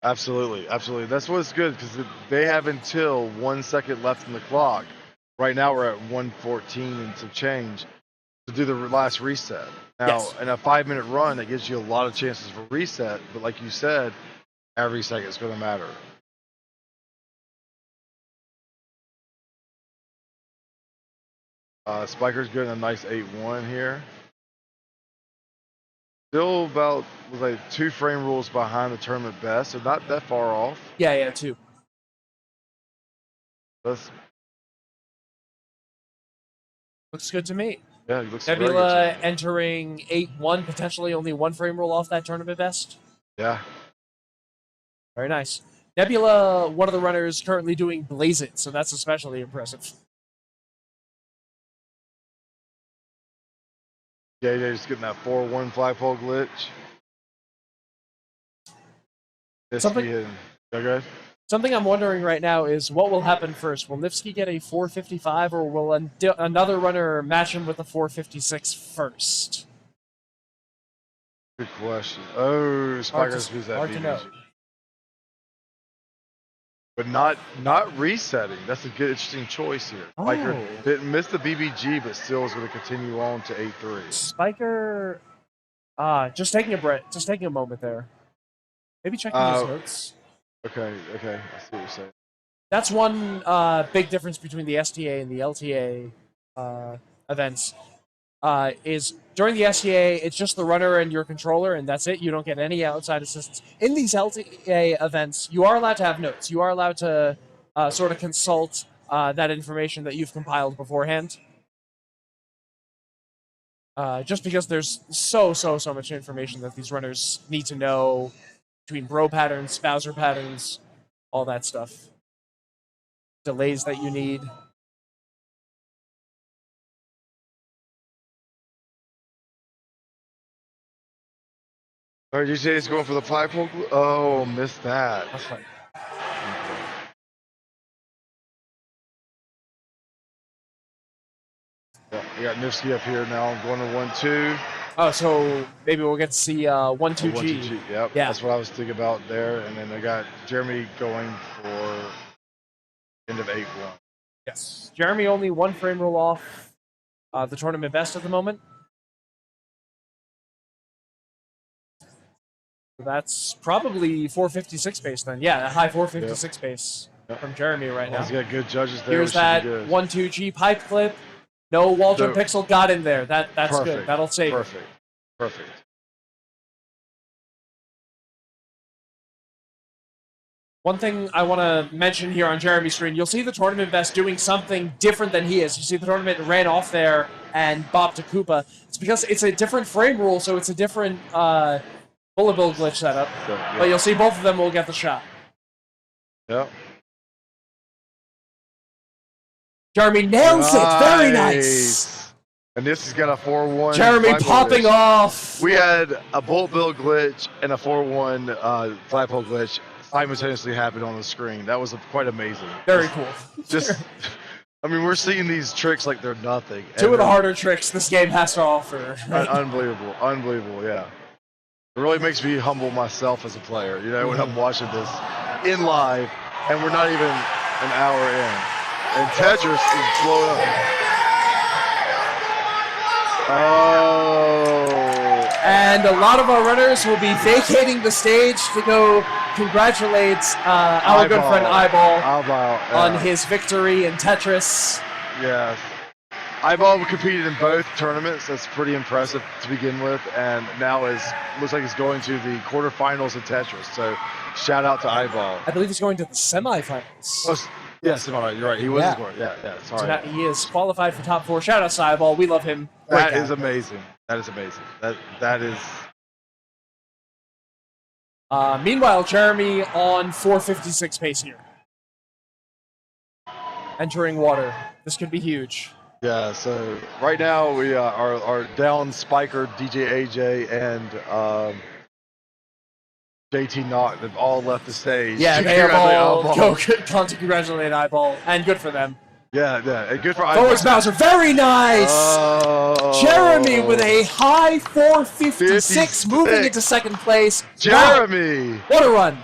Absolutely, absolutely. That's what's good, because they have until 1 second left in the clock. Right now we're at 1:14 and some change to do the last reset. Now, in a 5-minute run, that gives you a lot of chances for reset, but like you said, every second is going to matter. Spiker's getting a nice 8-1 here. Still about 2 frame rules behind the tournament best, so not that far off. Yeah, 2. Looks good to me. Yeah, it looks very good Nebula to me. entering 8-1, potentially only 1 frame rule off that tournament best. Yeah. Very nice. Nebula, one of the runners currently doing Blaze It, so that's especially impressive. Yeah, just getting that 4-1 flagpole glitch. Something I'm wondering right now is what will happen first. Will Niftski get a 455, or will another runner match him with a 456 first? Good question. Oh, Spiker's who's that hard to know. BBG. But not resetting. That's a good, interesting choice here. Spiker didn't miss the BBG, but still is going to continue on to 8-3. Spiker, just taking a breath, just taking a moment there. Maybe checking his notes. Okay, I see what you're saying. That's one big difference between the STA and the LTA events. Is during the STA, it's just the runner and your controller, and that's it. You don't get any outside assistance. In these LTA events, you are allowed to have notes. You are allowed to sort of consult that information that you've compiled beforehand. Just because there's so much information that these runners need to know between bro patterns, Bowser patterns, all that stuff. Delays that you need. All right, you say it's going for the flagpole? Oh, missed that. Okay. Yeah, we got Niftski up here now, going to 1-2. Oh, so maybe we'll get to see 1-2G. Yep, Yeah. that's what I was thinking about there. And then I got Jeremy going for end of 8-1. Yes. Jeremy only 1 frame rule off the tournament best at the moment. That's probably 456 base then. Yeah, a high 456 base from Jeremy right now. He's got good judges there. Here's that 1-2G pipe clip. No Walter Pixel got in there. That's perfect. good. That'll save it. Perfect. One thing I want to mention here on Jeremy's screen, you'll see the tournament best doing something different than he is. You see the tournament ran off there and bopped to Koopa. It's because it's a different frame rule, so it's a different bullet bill glitch setup. But you'll see both of them will get the shot. Yep. Jeremy nails it. Very nice. And this has got a 4-1. Jeremy popping off. We had a bullet bill glitch and a 4-1 flagpole glitch simultaneously happen on the screen. That was quite amazing. Very cool. I mean, we're seeing these tricks like they're nothing. Two of the harder tricks this game has to offer. Unbelievable, yeah. It really makes me humble myself as a player, when I'm watching this in live, and we're not even an hour in. And Tetris is blowing up. Oh. And a lot of our runners will be vacating the stage to go congratulate our good friend Eyeball on his victory in Tetris. Yes. Eyeball competed in both tournaments. That's pretty impressive to begin with, and now looks like he's going to the quarterfinals in Tetris. So, shout out to Eyeball. I believe he's going to the semifinals. Oh, yes, you're right. He was scoring. Yeah. So Sorry. now he is qualified for top 4. Shout out to Eyeball. We love him. That Great is guy. amazing. That is amazing. That is. Meanwhile, Jeremy on 4:56 pace here. Entering water. This could be huge. Yeah. So right now we are down Spiker, DJ AJ, and JT Knott have all left the stage. Yeah, they have all gone to congratulate Eyeball, and good for them. Yeah, and good for Eyeball. Forward Bowser, very nice! Oh. Jeremy with a high 4:56, moving into second place. Jeremy! Wow. What a run!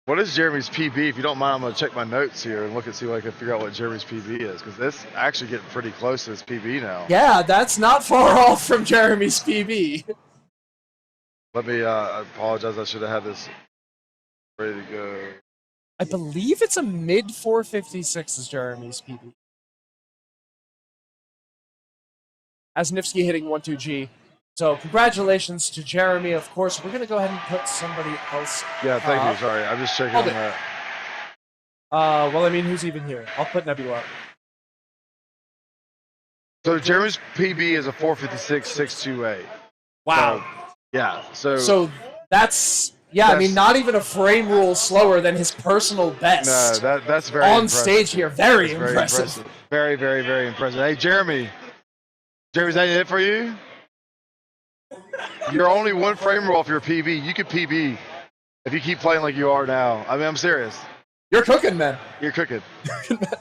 What is Jeremy's PB? If you don't mind, I'm going to check my notes here and look and see if I can figure out what Jeremy's PB is, because this actually getting pretty close to his PB now. Yeah, that's not far off from Jeremy's PB. Let me, I apologize, I should have had this ready to go. I believe it's a mid 4:56 is Jeremy's PB. As Niftski hitting 1-2G. So congratulations to Jeremy. Of course, we're going to go ahead and put somebody else. Yeah, thank you. Sorry, I'm just checking on that. Well, I mean, who's even here? I'll put Nebula. So Jeremy's PB is a 456.628. Wow. So, yeah. So that's I mean, not even a frame rule slower than his personal best. No, that's very on impressive. stage here. Very impressive. Very, very, very impressive. Hey, Jeremy. Jeremy, is that it for you? You're only one frame rule off your PB. You could PB if you keep playing like you are now. I mean, I'm serious. You're cooking, man. You're cooking.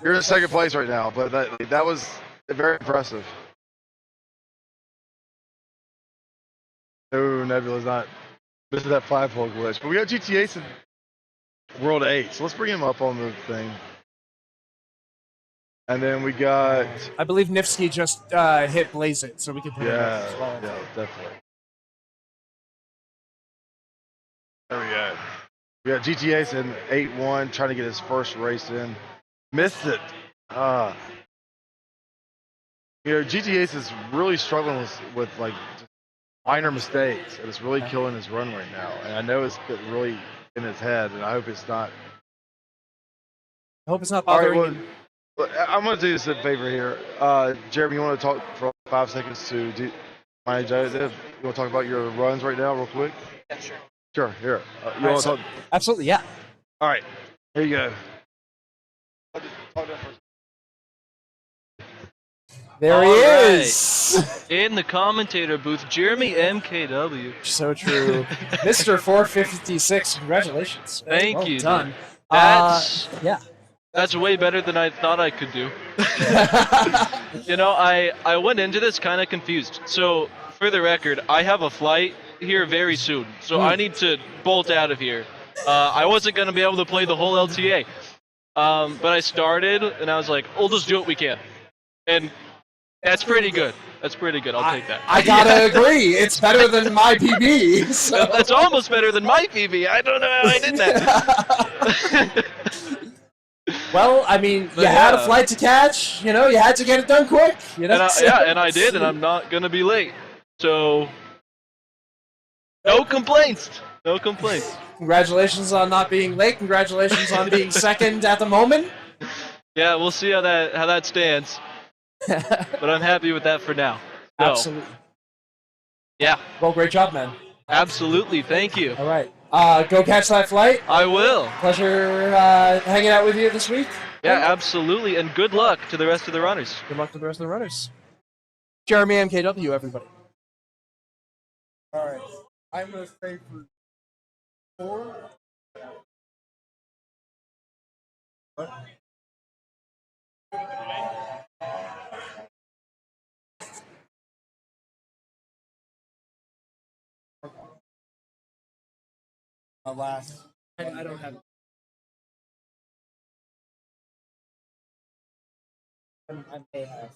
You're in second place right now, but that was very impressive. No, Nebula's not. This is that 5-hole glitch. But we got GTA in World 8, so let's bring him up on the thing. And then we got... I believe Niftski just hit Blaze It, so we can put him up as well. Yeah, definitely. There we go. We got GTA in 8-1, trying to get his first race in. Missed it. GTA is really struggling with like minor mistakes, and it's really killing his run right now. And I know it's really in his head, and I hope it's not. I hope it's not bothering him. I'm going to do this a favor here. Jeremy, you want to talk for 5 seconds to my executive? You want to talk about your runs right now real quick? Yeah, sure. Sure, here. You want to talk? Absolutely, yeah. All right, here you go. There he is! In the commentator booth, Jeremy MKW. So true. Mr. 456, congratulations. Thank well you. Done. Dude. That's way better than I thought I could do. You know, I went into this kind of confused. So, for the record, I have a flight here very soon. So I need to bolt out of here. I wasn't going to be able to play the whole LTA. But I started, and I was like, we'll just do what we can. And that's pretty good. That's pretty good. I'll take that. I gotta agree. It's better than my PB. So. That's almost better than my PB. I don't know how I did that. Well, I mean, you had a flight to catch. You know, you had to get it done quick. You know? And I did, and I'm not gonna be late. So, no complaints. No complaints. Congratulations on not being late. Congratulations on being second at the moment. Yeah, we'll see how that stands. But I'm happy with that for now. So, absolutely. Yeah. Well, great job, man. Absolutely. Thank you. All right. Go catch that flight. I will. Pleasure hanging out with you this week. Yeah, absolutely. And good luck to the rest of the runners. Good luck to the rest of the runners. Jeremy MKW, everybody. All right. I'm going to stay for 4. What? Last. I don't have. I may have.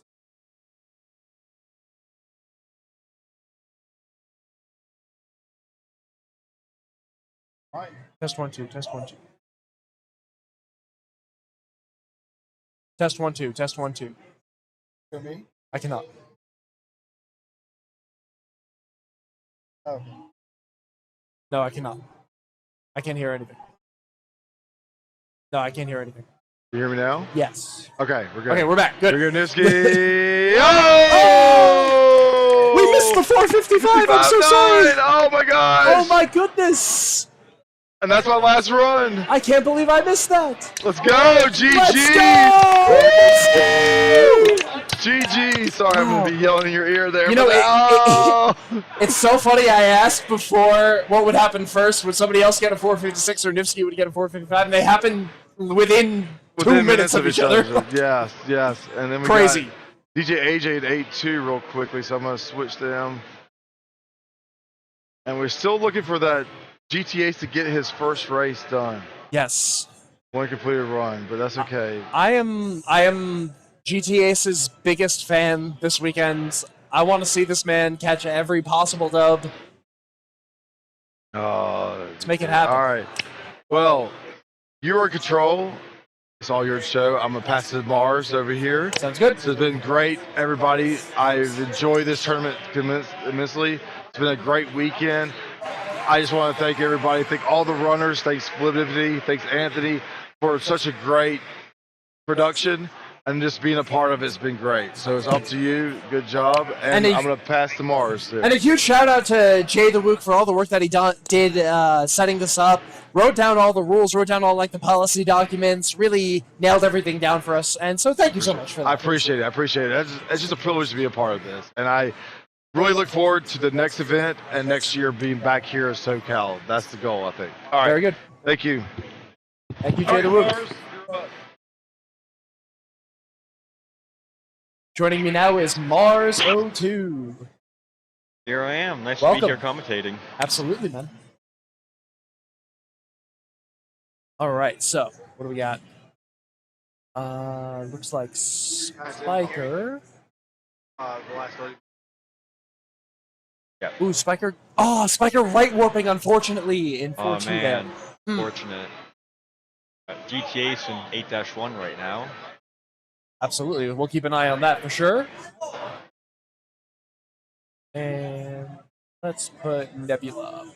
All right. Test 1 2. Test 1 2. Test 1 2. Test 1 2. For me? I cannot. Oh. No, I cannot. I can't hear anything. No, I can't hear anything. You hear me now? Yes. Okay, we're good. Okay, we're back. Good. We're good, Niftski. Oh! We missed the 455. I'm so sorry. Oh my gosh! Oh my goodness. And that's my last run. I can't believe I missed that. Let's go, GG! Let's go! GG! Sorry, I'm gonna be yelling in your ear there. You know, but it's so funny. I asked before what would happen first. Would somebody else get a 456 or Niftski would get a 455? And they happen within 2 minutes of each other. Yes, yes. And then we Crazy. got DJ AJ at 8-2 real quickly, so I'm gonna switch them. And we're still looking for that GTA to get his first race done. Yes. One completed run, but that's okay. I am GTAce's biggest fan this weekend. I want to see this man catch every possible dub. Let's make it happen. All right. Well, you're in control. It's all your show. I'm gonna pass it to Mars over here. Sounds good. So it's been great, everybody. I've enjoyed this tournament immensely. It's been a great weekend. I just want to thank everybody. Thank all the runners. Thanks Flippity. Thanks Anthony for such a great production. And just being a part of it's been great. So it's up to you. Good job. And I'm going to pass to Mars. And a huge shout out to Jay the Wook for all the work that he did setting this up. Wrote down all the rules, wrote down all like the policy documents, really nailed everything down for us. And so thank you so much for that. I appreciate it. I appreciate it. It's just a privilege to be a part of this. And I really look forward to the next event and next year being back here at SoCal. That's the goal, I think. All right. Very good. Thank you. Thank you, Jay the Wook. Joining me now is Mars02. Here I am. Nice Welcome. to be here commentating. Absolutely, man. All right, so what do we got? Looks like Spiker. The last 30. Yeah. Ooh, Spiker. Oh, Spiker right warping, unfortunately, in 4-2 Oh there. man, fortunate. GTA's in 8-1 right now. Absolutely, we'll keep an eye on that for sure. And let's put Nebula.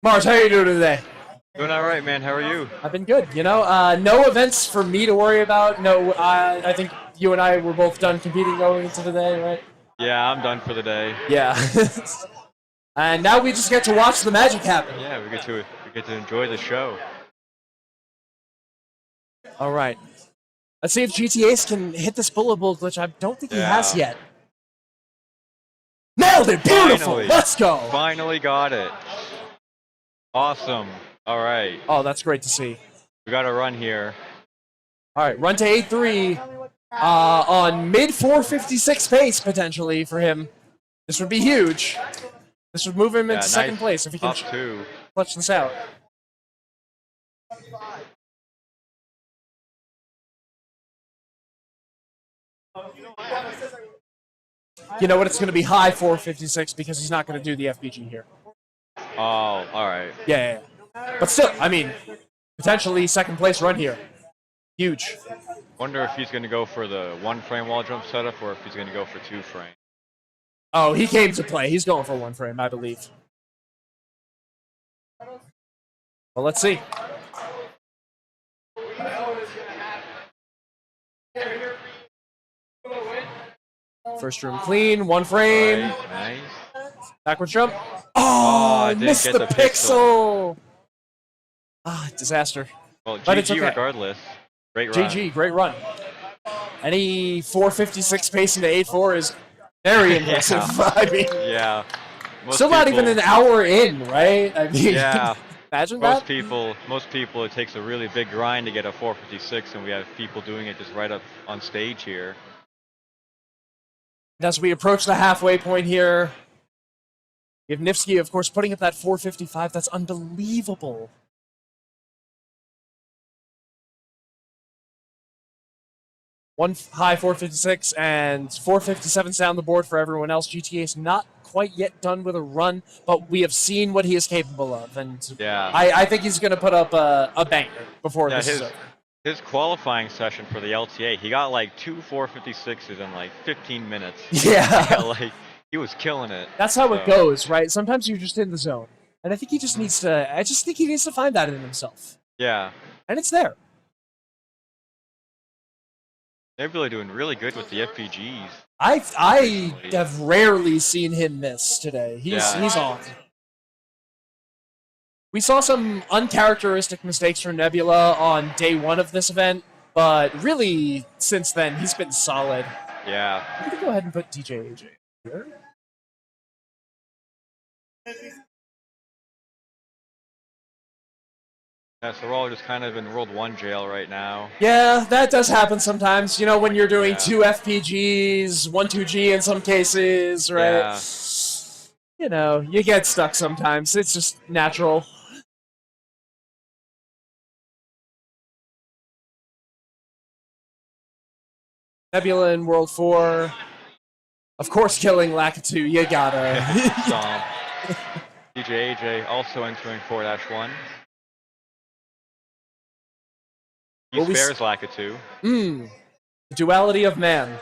Mars, how are you doing today? Doing all right, man. How are you? I've been good. You know, no events for me to worry about. No, I think you and I were both done competing going into the day, right? Yeah, I'm done for the day. Yeah. And now we just get to watch the magic happen. Yeah, we get to enjoy the show. All right. Let's see if GTAce can hit this bullet bowl glitch. I don't think he has yet. Nailed it! Beautiful! Finally. Let's go! Finally got it. Awesome. All right. Oh, that's great to see. We got a run here. All right, run to 8-3 on mid 456 pace potentially for him. This would be huge. This would move him into second place if he can Up two. clutch this out. You know what? It's going to be high 456 because he's not going to do the FBG here. Oh, all right. Yeah. But still, I mean, potentially second place run here. Huge. Wonder if he's going to go for the 1-frame wall jump setup or if he's going to go for 2-frame. Oh, he came to play. He's going for 1-frame, I believe. Well, let's see. First room clean, 1-frame. Right, nice. Backward jump. Oh, didn't missed get the the pixel. Ah, disaster. Well, But it's GG okay. regardless. Great run. GG, great run. Any 456 pace into 8-4 is very impressive. I mean, Yeah. Most still not even people- an hour in, right? I mean, Yeah. imagine Most that. most people, it takes a really big grind to get a 456, and we have people doing it just right up on stage here. And as we approach the halfway point here, we have Niftski, of course, putting up that 455. That's unbelievable. One high 456 and 457 down the board for everyone else. GTA is not quite yet done with a run, but we have seen what he is capable of, and Yeah. I think he's going to put up a banger before Yeah, this is over. his qualifying session for the LTA, he got like 2 456s in like 15 minutes. Yeah. Like he was killing it. That's how it So, goes, right? Sometimes you're just in the zone. And I think he just needs to I just think he needs to find that in himself. Yeah. And it's there. They're really doing really good with the FPGs. I have rarely seen him miss today. He's on. We saw some uncharacteristic mistakes from Nebula on day 1 of this event, but really since then he's been solid. Yeah. I'm gonna go ahead and put DJ AJ here. Yeah, so we're all just kind of in World 1 jail right now. Yeah, that does happen sometimes. You know, when you're doing Yeah. 2 FPGs, 1 2G in some cases, right? Yeah. You know, you get stuck sometimes. It's just natural. Nebula in World 4. Of course, killing Lakitu, you gotta. Stomp. DJ AJ also entering 4-1. He Well, we spares Lakitu. The duality of man.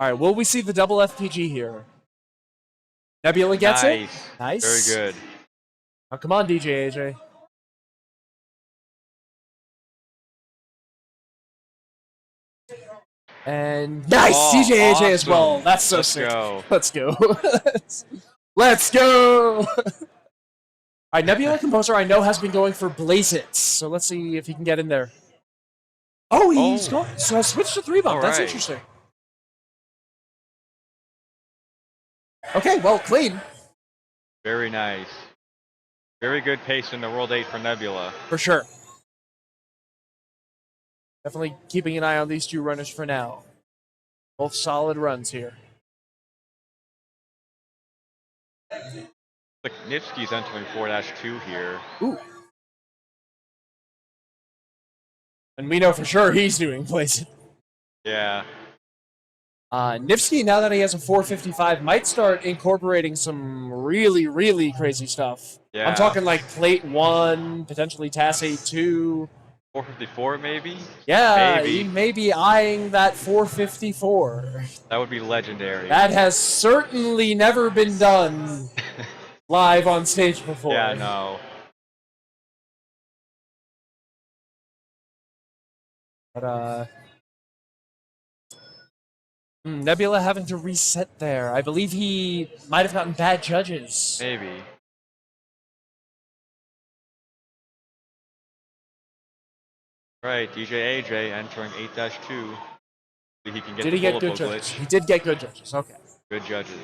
Alright, will we see the double FPG here? Nebula gets it? Nice. Very good. Oh, come on, DJ AJ. And nice! Oh, DJ AJ as well. awesome. That's so Let's sick. go. Let's go. Let's go! Alright, Nebula Composer I know has been going for Blazits, so let's see if he can get in there. Oh, he's going. So I switched to 3-bump. That's Alright. interesting. Okay, well, clean. Very nice. Very good pace in the World 8 for Nebula. For sure. Definitely keeping an eye on these 2 runners for now. Both solid runs here. Like Niftski's entering 4-2 here. Ooh. And we know for sure he's doing plays. Yeah. Niftski, now that he has a 455, might start incorporating some really, really crazy stuff. Yeah. I'm talking like plate 1, potentially TAS 8-2. 454 maybe? Yeah, Maybe. he may be eyeing that 454. That would be legendary. That has certainly never been done live on stage before. Yeah, no. But, Nebula having to reset there. I believe he might have gotten bad judges. Maybe. Right, DJ AJ entering 8-2. He can get Did the he get bullet good book judges? glitch. He did get good judges. Okay. Good judges.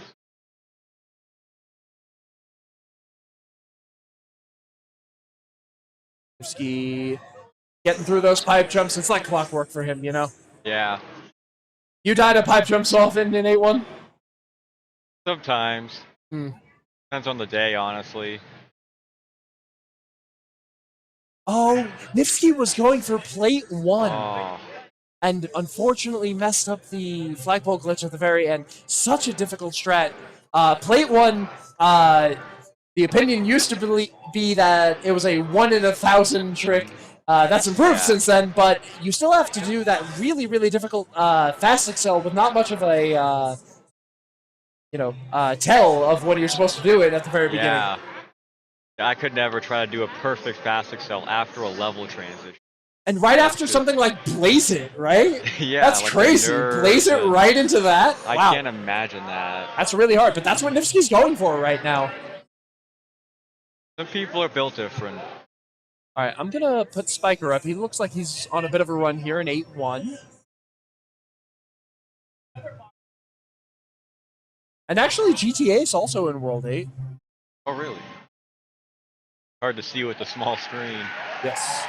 Niftski getting through those pipe jumps. It's like clockwork for him, you know? Yeah. You died at pipe jumps often in 8-1? Sometimes. Depends on the day, honestly. Oh, Niftski was going for plate 1. Oh. And unfortunately messed up the flagpole glitch at the very end. Such a difficult strat. Plate 1, the opinion used to be that it was a 1 in 1,000 trick. That's improved since then, but you still have to do that really, really difficult fast excel with not much of a, tell of what you're supposed to do it at the very beginning. Yeah. I could never try to do a perfect fast excel after a level transition. And right after something like Blaze It, right? Yeah, That's like the crazy. nerve Blaze It and- right into that? I Wow. can't imagine that. That's really hard, but that's what Niftski's going for right now. Some people are built different. All right, I'm going to put Spiker up. He looks like he's on a bit of a run here in 8-1. And actually, GTA is also in World 8. Oh, really? Hard to see with the small screen. Yes.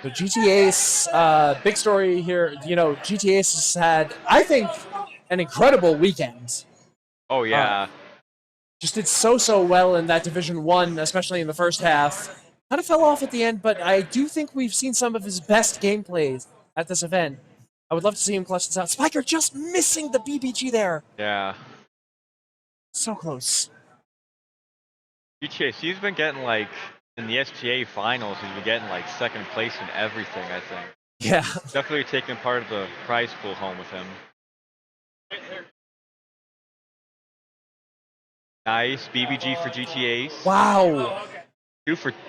So GTA's big story here, GTA's has had, I think, an incredible weekend. Oh, yeah. Just did so well in that Division 1, especially in the first half. kind of fell off at the end, but I do think we've seen some of his best gameplays at this event. I would love to see him clutch this out. Spiker just missing the BBG there. Yeah. So close. GTA, he's been getting like in the STA finals. He's been getting like second place in everything. I think. Yeah. Definitely taking part of the prize pool home with him. Nice BBG for GTAs. Wow.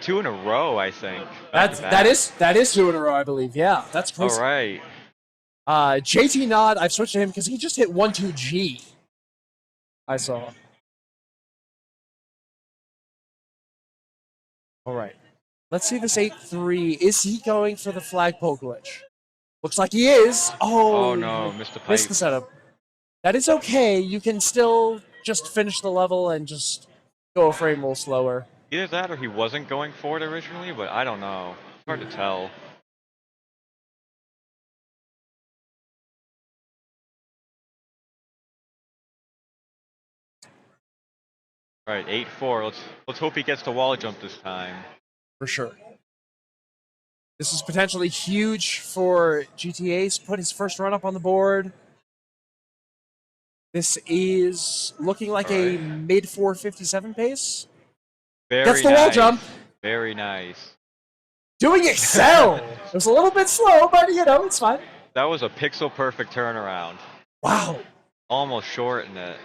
2 in a row, I think. That is 2 in a row, I believe. Yeah, that's crazy. All right. JT Nod, I've switched to him because he just hit 1-2G. I saw. All right. Let's see this 8-3. Is he going for the flagpole glitch? Looks like he is. Oh no, missed the pipe. Missed the setup. That is okay. You can still just finish the level and just go a frame a little slower. Either that or he wasn't going for it originally, but I don't know. It's hard to tell. All right, 8-4. Let's hope he gets the wall jump this time. For sure. This is potentially huge for GTA's. Put his first run up on the board. This is looking like a mid 457 pace. Very Gets the nice. wall jump. Very nice. Doing Excel. It was a little bit slow, but you know, it's fine. That was a pixel perfect turnaround. Wow. Almost shortened it.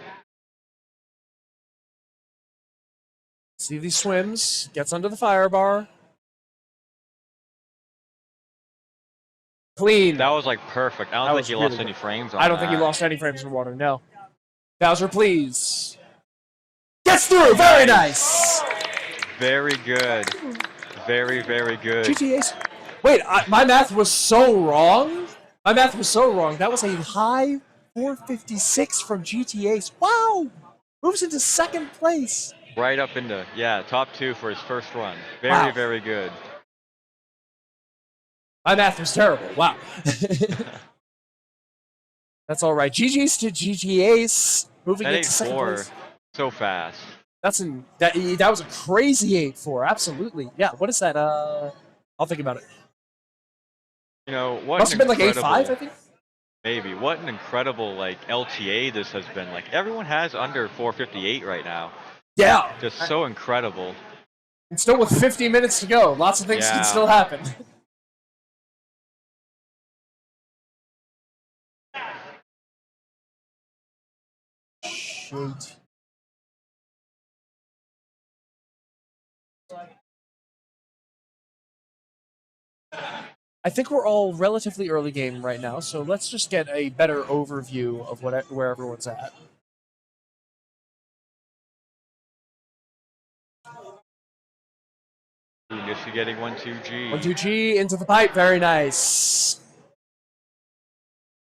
See if he swims. Gets under the fire bar. Clean. That was like perfect. I don't think he lost any frames on that. I don't think he lost any frames in water, no. Bowser, please. Gets through! Very nice! Very good. Very, very good. GTA's. Wait, my math was so wrong. My math was so wrong. That was a high 456 from GTA's. Wow! Moves into second place. Right up into, yeah, top 2 for his first run. Very, Wow. very good. My math was terrible. Wow. That's all right. GG's to GTA's. Moving That into second 8-4, place. so fast. That was a crazy 8-4. Absolutely. Yeah. What is that? I'll think about it. You know what? Must have been like 8-5, I think. Maybe. What an incredible like LTA this has been. Like everyone has under 458 right now. Yeah. Just so incredible. And still with 50 minutes to go, lots of things can still happen. Shoot. I think we're all relatively early game right now, so let's just get a better overview of where everyone's at. Niftski getting 1-2G. 1-2G into the pipe, very nice.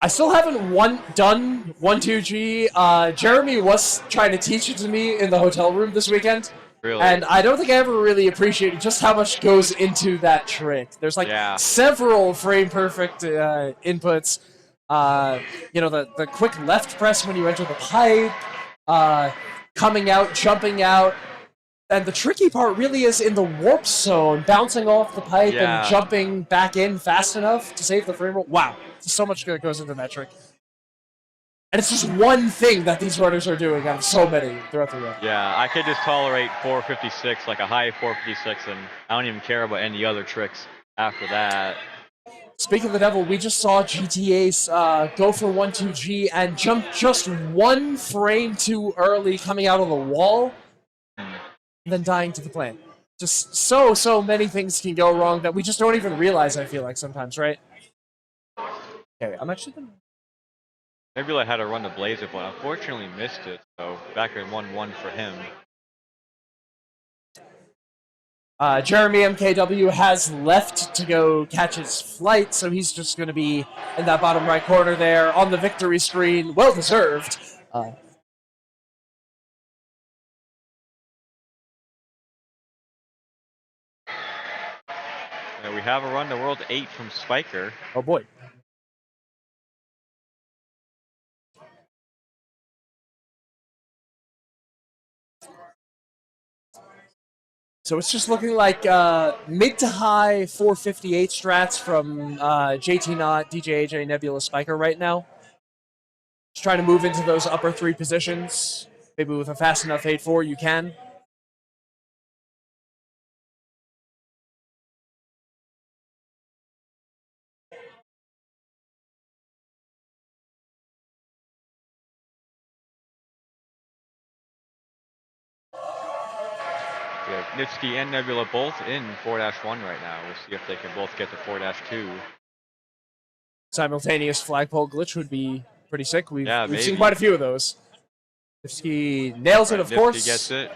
I still haven't done 1-2G. Jeremy was trying to teach it to me in the hotel room this weekend. Really? And I don't think I ever really appreciated just how much goes into that trick. There's like several frame perfect inputs. You know, the quick left press when you enter the pipe, coming out, jumping out. And the tricky part really is in the warp zone, bouncing off the pipe and jumping back in fast enough to save the frame roll. Wow, there's so much that goes into that trick. And it's just one thing that these runners are doing out of so many throughout the run. Yeah, I could just tolerate 456, like a high 456, and I don't even care about any other tricks after that. Speaking of the devil, we just saw GTA's go for 1-2G and jump just one frame too early coming out of the wall, and then dying to the plane. Just so many things can go wrong that we just don't even realize, I feel like, sometimes, right? Okay, I'm actually gonna... Maybe I had to run the Blazer, but unfortunately missed it, so back in 1-1 for him. Jeremy MKW has left to go catch his flight, so he's just going to be in that bottom right corner there on the victory screen. Well deserved. And we have a run to World 8 from Spiker. Oh boy. So it's just looking like mid to high 458 strats from JT Knot, DJ AJ, Nebula, Spiker right now. Just trying to move into those upper 3 positions. Maybe with a fast enough 8-4 you can. Yeah, Niftski and Nebula both in 4-1 right now. We'll see if they can both get to 4-2. Simultaneous flagpole glitch would be pretty sick. We've maybe. seen quite a few of those. Niftski nails it, of Niftski course. gets it.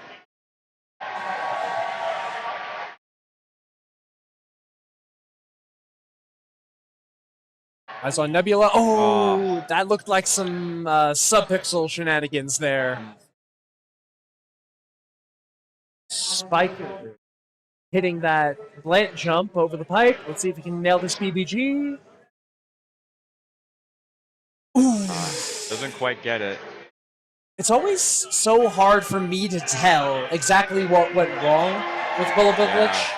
Eyes on Nebula. Oh, that looked like some subpixel shenanigans there. Spiker hitting that blant jump over the pipe. Let's see if he can nail this BBG. Doesn't quite get it. It's always so hard for me to tell exactly what went wrong with Bullet Bill Glitch.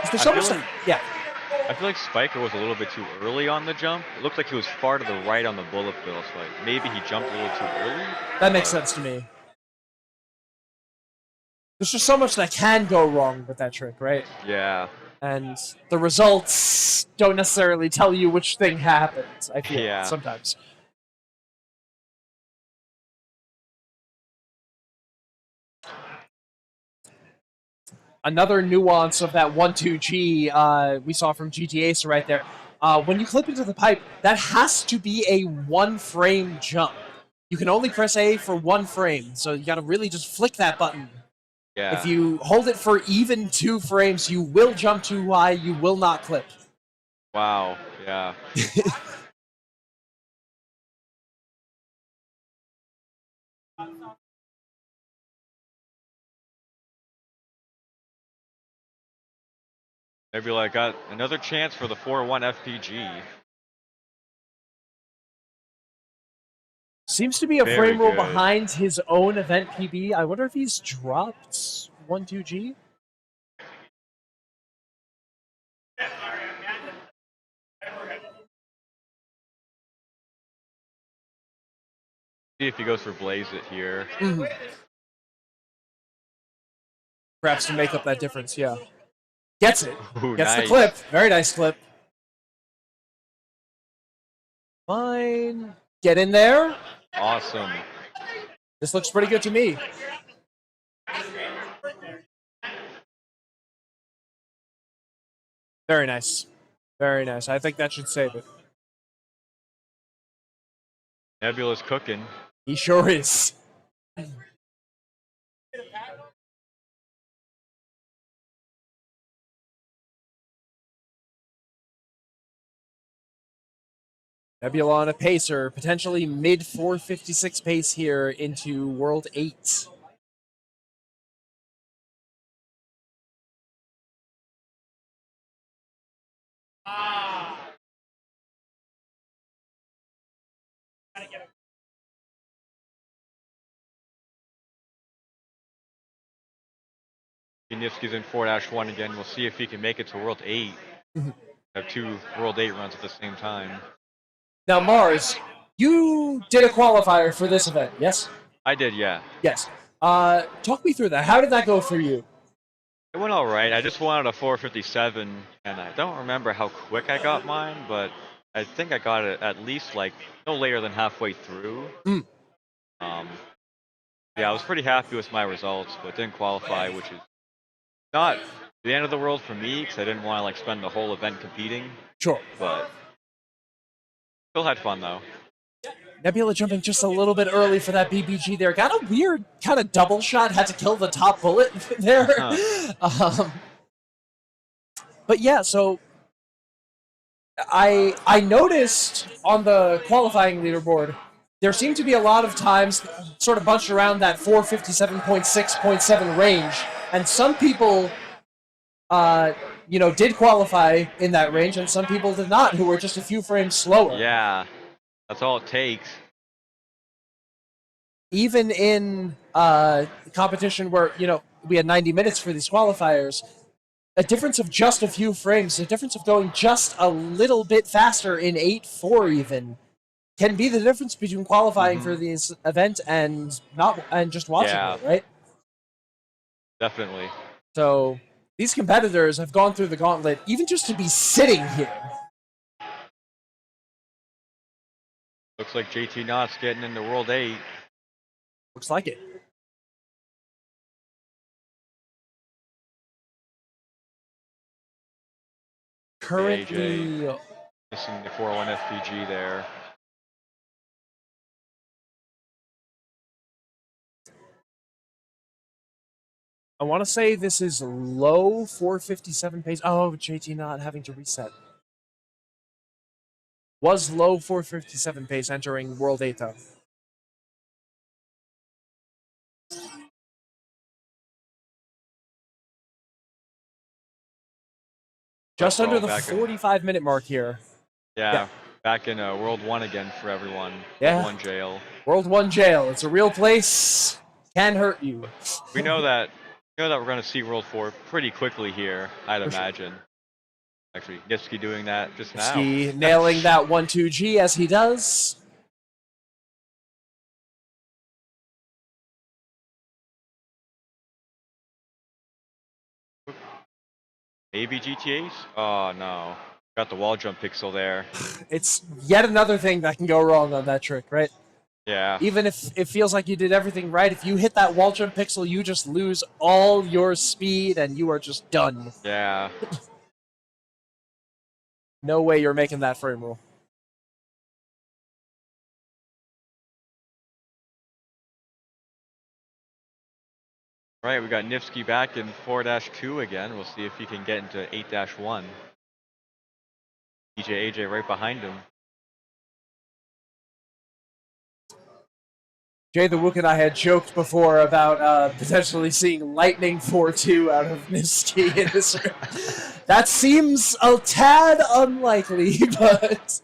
Is there so much yeah. I feel like Spiker was a little bit too early on the jump. It looked like he was far to the right on the bullet bill, so like maybe he jumped a little too early. That makes sense to me. There's just so much that can go wrong with that trick, right? Yeah. And the results don't necessarily tell you which thing happened, I feel, sometimes. Another nuance of that 1-2G we saw from GTA right there. When you clip into the pipe, that has to be a 1-frame jump. You can only press A for 1 frame, so you gotta really just flick that button. Yeah. If you hold it for even 2 frames, you will jump too high, you will not clip. Wow, yeah. Maybe like got another chance for the 4-1 FPG. Seems to be a frame roll behind his own event PB. I wonder if he's dropped 1-2G. See if he goes for Blaze It here. Perhaps to make up that difference, yeah. Gets it. Ooh, Gets nice. the clip. Very nice clip. Fine. Get in there. Awesome. This looks pretty good to me. Very nice. Very nice. I think that should save it. Nebula's cooking. He sure is. Nebula on a pacer, potentially mid 456 pace here into World 8. Niftski's in 4-1 again. We'll see if he can make it to World 8. Have 2 World 8 runs at the same time. Now, Mars, you did a qualifier for this event, yes? I did, yeah. Yes. Talk me through that. How did that go for you? It went alright. I just wanted a 457, and I don't remember how quick I got mine, but I think I got it at least like no later than halfway through. Yeah, I was pretty happy with my results, but didn't qualify, which is not the end of the world for me, because I didn't want to like spend the whole event competing. Sure. But still had fun though. Nebula jumping just a little bit early for that BBG there. Got a weird kind of double shot. Had to kill the top bullet there. But yeah, so I noticed on the qualifying leaderboard, there seemed to be a lot of times sort of bunched around that 457.6.7 range. And some people, did qualify in that range, and some people did not, who were just a few frames slower. Yeah, that's all it takes. even in competition where, we had 90 minutes for these qualifiers, a difference of just a few frames, a difference of going just a little bit faster in 8-4 even, can be the difference between qualifying for this event and just watching it, right? Definitely. So these competitors have gone through the gauntlet even just to be sitting here. Looks like JT Knott's getting into World 8. Looks like it. Currently, missing the 401 FPG there. I want to say this is low 457 pace. Oh, JT not having to reset. Was low 457 pace entering World 8 though. Just under the 45-minute mark here. Yeah, back in World 1 again for everyone. Yeah. World 1 jail. World 1 jail. It's a real place. Can hurt you. We know that. We're going to see World 4 pretty quickly here, I'd imagine. Actually, Niftski doing that just Niftski now. nailing that 1-2G as he does. Maybe GTAs? Oh no. Got the wall jump pixel there. It's yet another thing that can go wrong on that trick, right? Yeah. Even if it feels like you did everything right, if you hit that wall jump pixel, you just lose all your speed and you are just done. Yeah. No way you're making that frame rule. Right, we got Niftski back in 4-2 again. We'll see if he can get into 8-1. DJ AJ right behind him. Jay the Wook and I had joked before about potentially seeing Lightning 4-2 out of Niftski in this room. That seems a tad unlikely, but...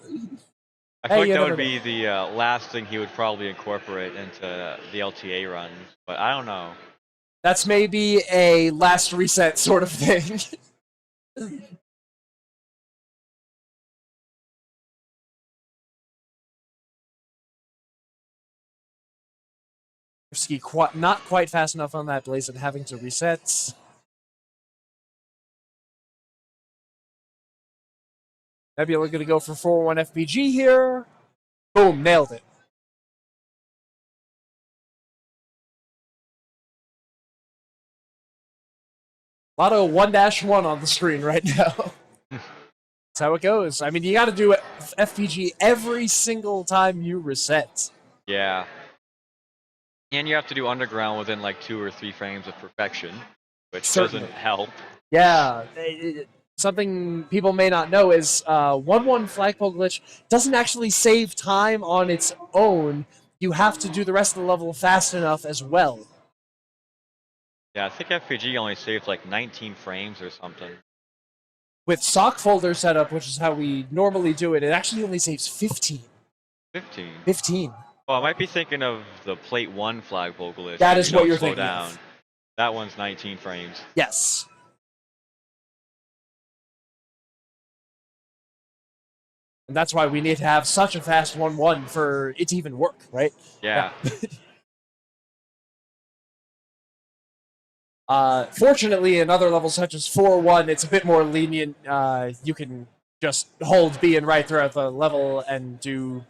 I feel like that would be the last thing he would probably incorporate into the LTA run, but I don't know. That's maybe a last reset sort of thing. Niftski not quite fast enough on that Blaze and having to reset. Nebula going to go for 4-1 FPG here. Boom, nailed it. A lot of 1-1 on the screen right now. That's how it goes. I mean, you got to do FPG every single time you reset. Yeah. And you have to do underground within like 2 or 3 frames of perfection, which doesn't help. Yeah. Something people may not know is 1-1 flagpole glitch doesn't actually save time on its own. You have to do the rest of the level fast enough as well. Yeah, I think FPG only saves like 19 frames or something. With sock folder setup, which is how we normally do it, it actually only saves 15. 15? 15. Well, I might be thinking of the plate 1 flagpole glitch. That is what you're thinking down. of. That one's 19 frames. Yes. And that's why we need to have such a fast 1-1 for it to even work, right? Yeah. Fortunately, in other levels such as 4-1, it's a bit more lenient. You can just hold B and right throughout the level and do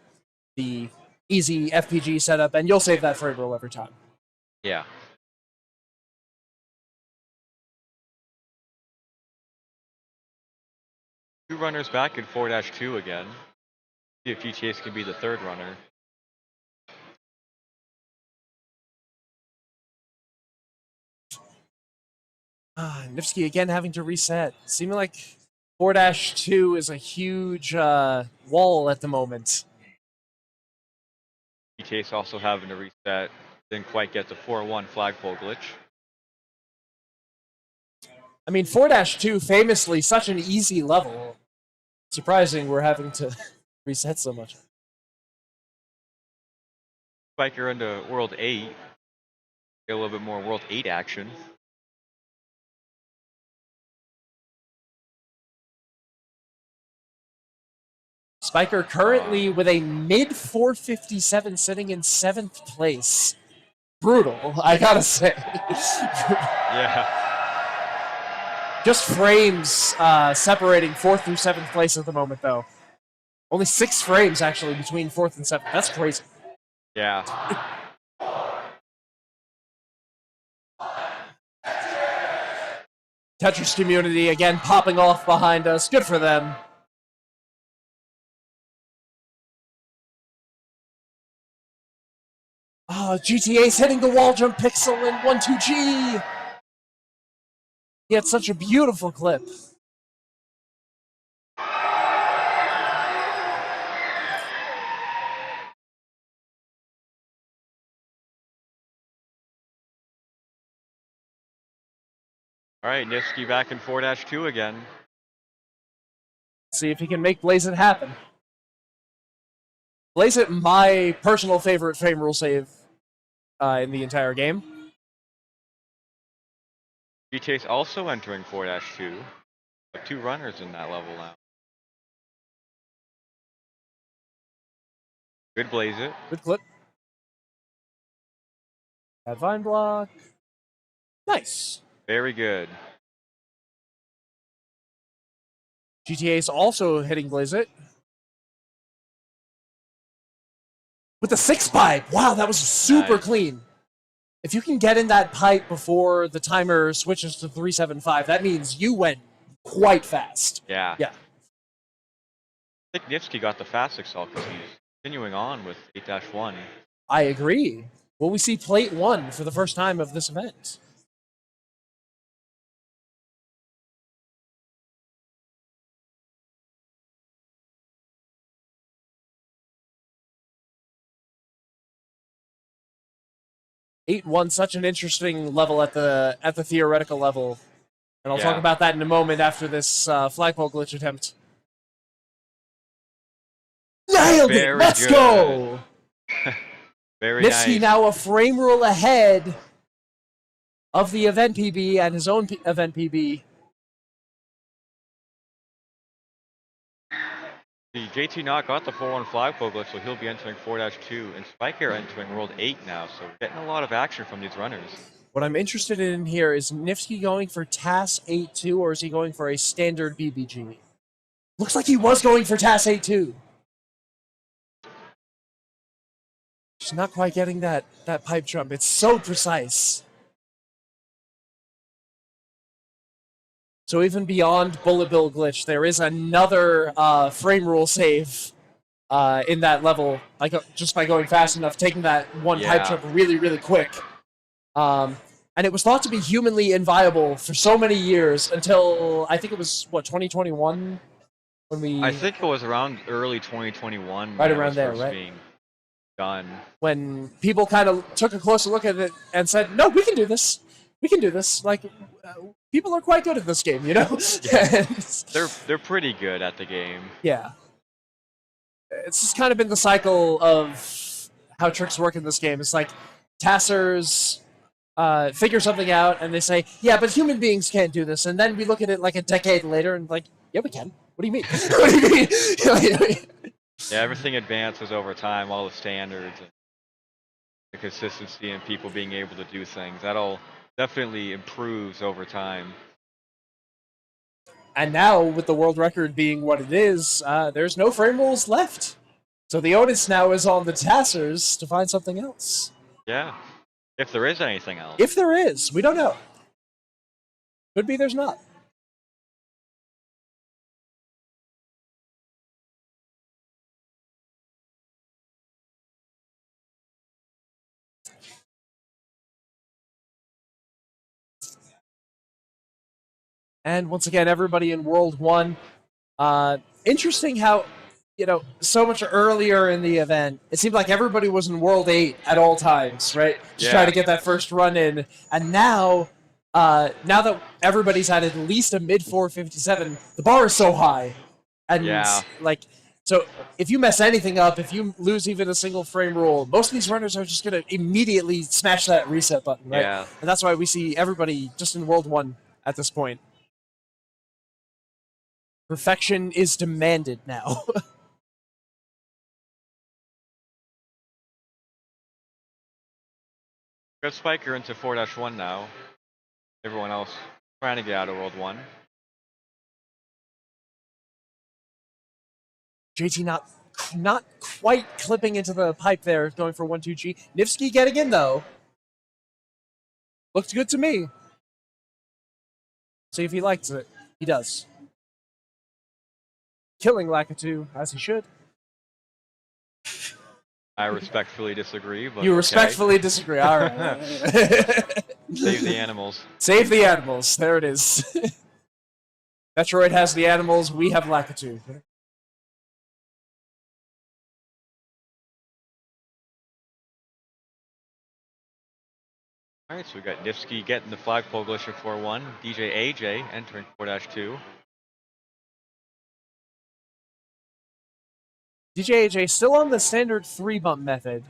the easy FPG setup, and you'll save that frame roll every time. Yeah. Two runners back in 4-2 again. See if GTAs can be the third runner. Niftski again having to reset. Seeming like 4-2 is a huge wall at the moment. GTAs also having to reset. Didn't quite get the 4-1 flagpole glitch. I mean, 4-2 famously such an easy level. Surprising we're having to reset so much. Spiker into World 8. Get a little bit more World 8 action. Spiker currently with a mid 457 sitting in 7th place. Brutal, I gotta say. Yeah. Just frames separating 4th through 7th place at the moment, though. Only 6 frames, actually, between 4th and 7th. That's crazy. Yeah. Tetris community, again, popping off behind us. Good for them. Oh, GTA's hitting the wall jump pixel in 1-2G. He had such a beautiful clip. All right, Niftski back in 4-2 again. See if he can make Blaze It happen. Blaze It, my personal favorite frame rule save in the entire game. GTA's also entering 4-2. 2 runners in that level now. Good Blaze It. Good clip. That vine block. Nice. Very good. GTA's also hitting Blaze It. With the 6 pipe. Wow, that was super clean. If you can get in that pipe before the timer switches to 375, that means you went quite fast. Yeah. Yeah. I think Niftski got the fast excel because he's continuing on with 8-1. I agree. Will we see plate 1 for the first time of this event? Eight one, such an interesting level at the theoretical level, and I'll talk about that in a moment after this flagpole glitch attempt. Nailed it! Let's go! Very Niftski nice. now a frame rule ahead of the event PB and his own event PB. The JT Not got the 4-1 flagpole glitch, so he'll be entering 4-2, and Spiker entering World 8 now, so we're getting a lot of action from these runners. What I'm interested in here is Niftski going for TAS 8-2, or is he going for a standard BBG? Looks like he was going for TAS 8-2. Just not quite getting that pipe jump. It's so precise. So even beyond Bullet Bill glitch, there is another frame rule save in that level, like just by going fast enough, taking that one pipe jump really, really quick. And it was thought to be humanly inviolable for so many years until, I think it was, what, 2021? When we... I think it was around early 2021. Right when it around was there, first right? Being done. When people kind of took a closer look at it and said, no, we can do this. We can do this. Like, people are quite good at this game, you know? Yeah. They're pretty good at the game. Yeah. It's just kind of been the cycle of how tricks work in this game. It's like Tassers figure something out and they say, yeah, but human beings can't do this. And then we look at it like a decade later and like, yeah, we can. What do you mean? What do you mean? Yeah, everything advances over time, all the standards, and the consistency and people being able to do things. That all definitely improves over time. And now, with the world record being what it is, there's no frame rules left. So the onus now is on the Tassers to find something else. Yeah, if there is anything else. If there is, we don't know. Could be there's not. And once again, everybody in World 1. Interesting how, so much earlier in the event, it seemed like everybody was in World 8 at all times, right? Just trying to get that first run in. And now that everybody's at least a mid 457, the bar is so high. And, So if you mess anything up, if you lose even a single frame rule, most of these runners are just going to immediately smash that reset button, right? Yeah. And that's why we see everybody just in World 1 at this point. Perfection is demanded now. Got Spiker into 4-1 now. Everyone else trying to get out of World 1. JT not quite clipping into the pipe there, going for 1-2G. Niftski getting in, though. Looked good to me. See if he likes it. He does. Killing Lakitu, as he should. I respectfully disagree, but You okay. respectfully disagree. All right. Save the animals. Save the animals. There it is. Metroid has the animals. We have Lakitu. Alright, so we got Niftski getting the flagpole glitch 4-1. DJ AJ entering 4-2. DJ AJ still on the standard 3-bump method.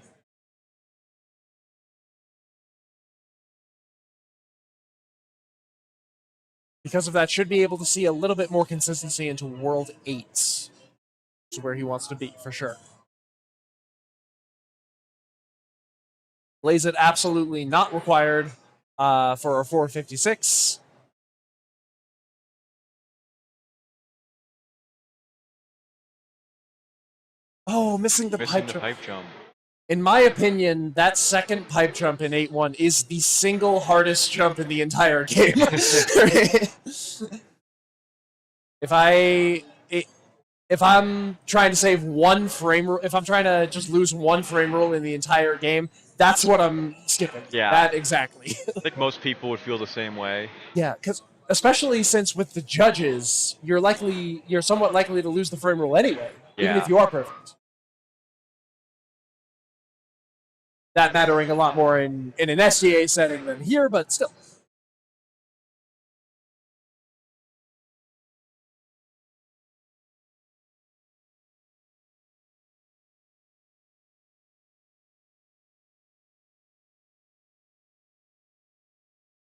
Because of that, should be able to see a little bit more consistency into World 8. Which is where he wants to be, for sure. Blaze it absolutely not required for a 456. Oh, missing the pipe jump. In my opinion, that second pipe jump in 8-1 is the single hardest jump in the entire game. If I'm trying to save one frame rule, if I'm trying to just lose one frame rule in the entire game, that's what I'm skipping. Yeah. That exactly. I think most people would feel the same way. Yeah, because especially since with the judges, you're somewhat likely to lose the frame rule anyway, even if you are perfect. That mattering a lot more in an STA setting than here, but still.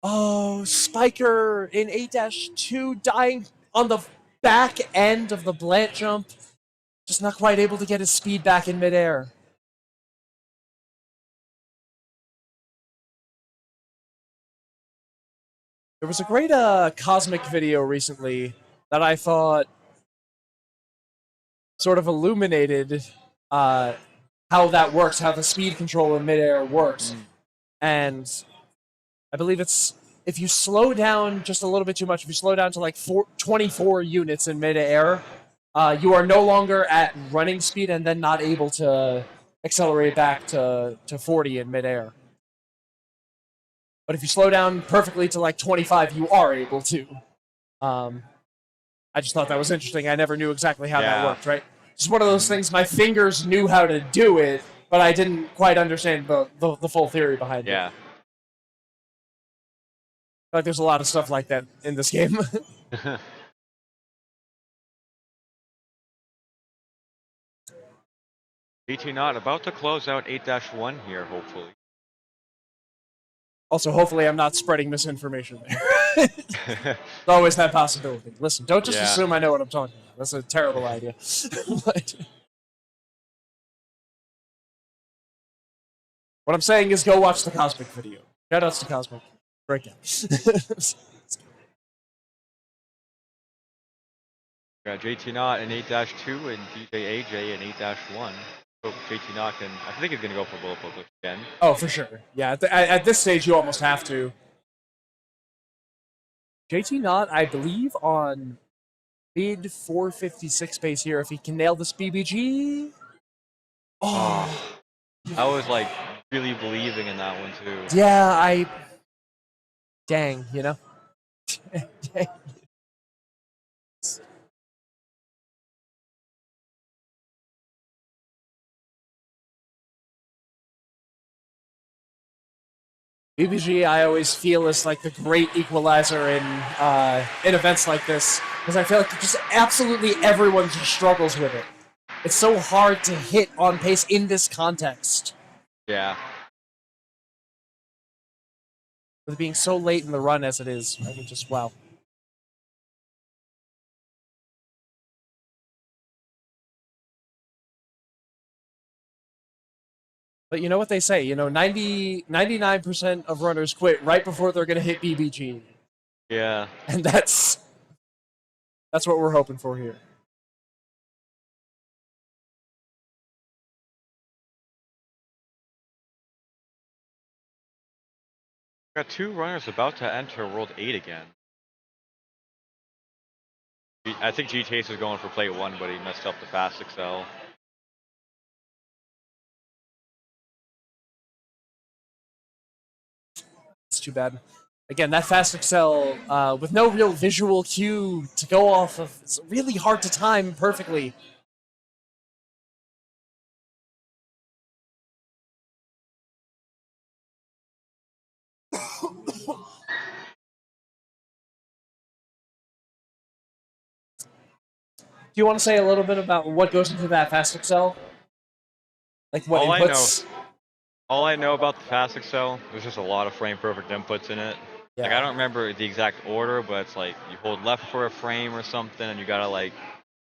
Oh, Spiker in 8-2 dying on the back end of the Blant jump. Just not quite able to get his speed back in midair. There was a great Cosmic video recently that I thought sort of illuminated how that works, how the speed control in midair works. And I believe it's, if you slow down just a little bit too much, if you slow down to like 24 units in midair, you are no longer at running speed and then not able to accelerate back to 40 in midair. But if you slow down perfectly to like 25, you are able to. I just thought that was interesting. I never knew exactly how that worked, right? Just one of those things, my fingers knew how to do it, but I didn't quite understand the full theory behind it. Yeah. Like there's a lot of stuff like that in this game. BT Not about to close out 8-1 here, hopefully. Also, hopefully I'm not spreading misinformation there. There's always that possibility. Listen, don't just assume I know what I'm talking about. That's a terrible idea. But what I'm saying is go watch the Cosmic video. Shoutouts to Cosmic. Breakdown. Got JT Not in 8-2 and DJ AJ in 8-1. So JT Not can, I think he's going to go for Bullet Glitch again. Oh, for sure. Yeah, at this stage, you almost have to. JT Not, I believe, on mid 456 pace here. If he can nail this BBG. Oh. I was like really believing in that one too. Yeah, dang, you know? Dang. BBG, I always feel is like the great equalizer in events like this, because I feel like just absolutely everyone just struggles with it. It's so hard to hit on pace in this context. Yeah. With being so late in the run as it is, I think just wow. But you know what they say, 99% of runners quit right before they're going to hit BBG. Yeah. And that's what we're hoping for here. Got 2 runners about to enter World 8 again. I think G Chase is going for plate 1, but he messed up the fast excel. It's too bad. Again, that fast excel with no real visual cue to go off of, it's really hard to time perfectly. Do you want to say a little bit about what goes into that fast excel? Like what inputs? All I know about the fast excel, there's just a lot of frame perfect inputs in it. Yeah. Like I don't remember the exact order, but it's like you hold left for a frame or something, and you gotta like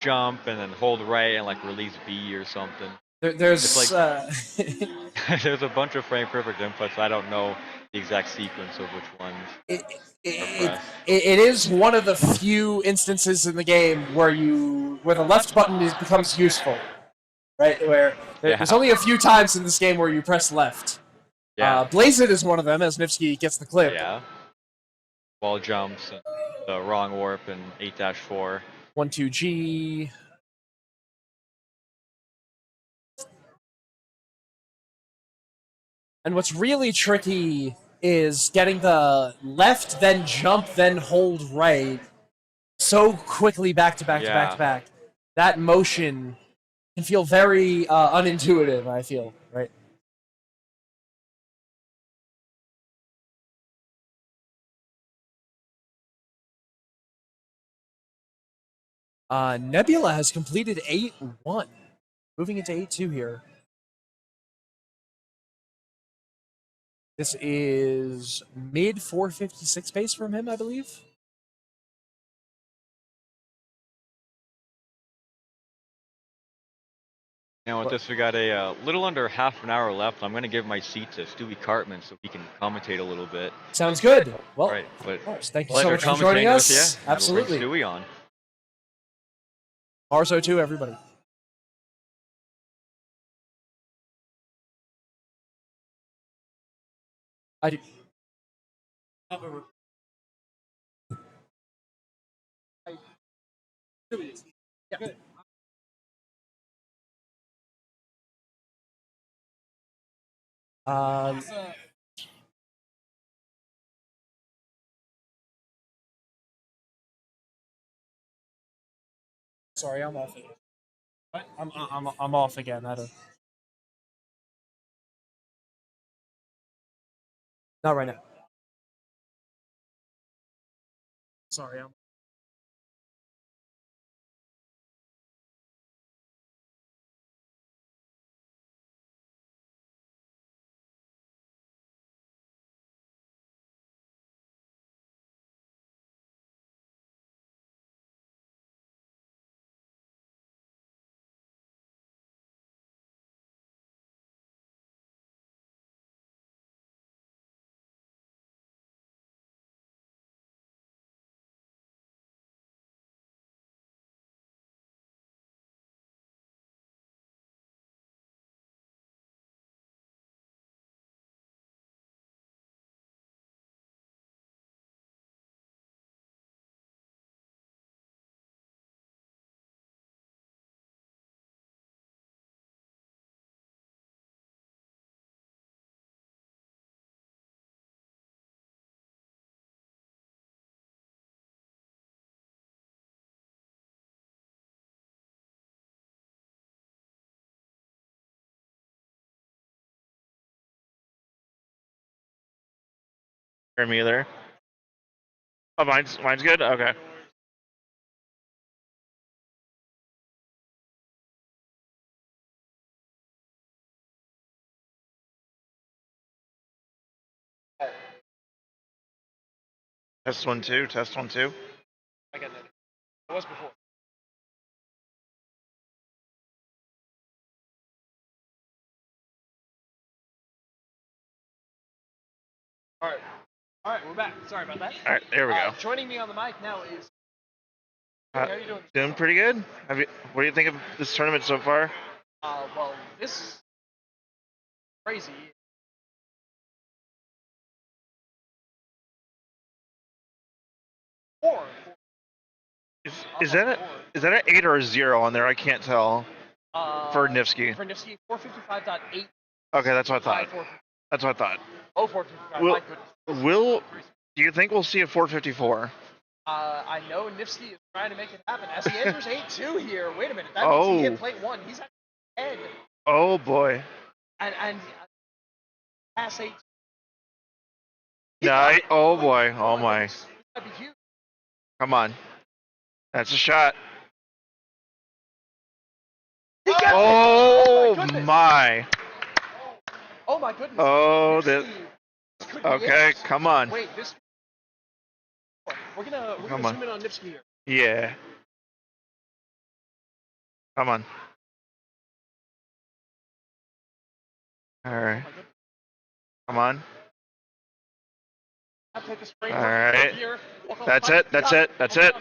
jump and then hold right and like release B or something. There's it's like there's a bunch of frame perfect inputs. I don't know the exact sequence of which ones. It is one of the few instances in the game where the left button becomes useful, right? Where there's only a few times in this game where you press left. Yeah. Blaze It is one of them, as Niftski gets the clip. Yeah. Wall jumps and the wrong warp and 8-4. 1-2G. And what's really tricky is getting the left, then jump, then hold right so quickly back to back to back to back. That motion can feel very unintuitive, I feel, right? Nebula has completed 8-1. Moving into 8-2 here. This is mid 456 pace from him, I believe. And with this, we got a little under half an hour left. I'm going to give my seat to Stewie Cartman so he can commentate a little bit. Sounds good. Well, right, but thank you so much for joining us. Absolutely. We'll bring Stewie on. Mars 02, everybody. I do. Yeah. Sorry, I'm off again. What? I'm off again. I don't. Not right now. Sorry, I'm. Hear me there? Oh, mine's good? Okay. Test 1 2. Test 1 2. I got that. It was before. All right, we're back. Sorry about that. All right, there we go. Joining me on the mic now is. How are you doing? Doing pretty good. What do you think of this tournament so far? Well, this is crazy. Four. Is that an 8 or a 0 on there? I can't tell. For Niftski. For Niftski, 455.8. Okay, that's what I thought. That's what I thought. Oh, 455. My goodness. Do you think we'll see a 454? I know Niftski is trying to make it happen. As he enters 8-2 here, wait a minute. That means he hit plate 1. He's at 10. Oh boy. And pass 8. Yeah. Oh boy. Oh my. That'd be huge. Come on. That's a shot. Oh my. Oh my goodness. Oh, that. Okay, come on. Wait, this. We're gonna zoom in on Niftski here. Yeah. Come on. All right. Come on. All right. That's it. That's it. That's it.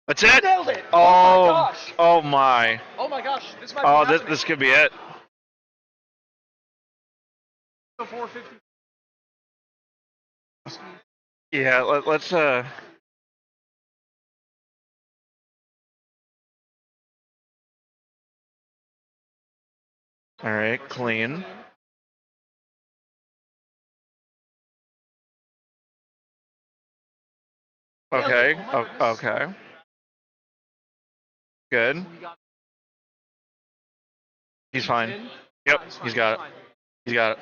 That's it. Nailed it. Oh my gosh. Oh my. Oh my gosh. This might be this could be it. 450. Yeah. Let's All right. Clean. Okay. Okay. Good. He's fine. Yep. He's got it. He's got it.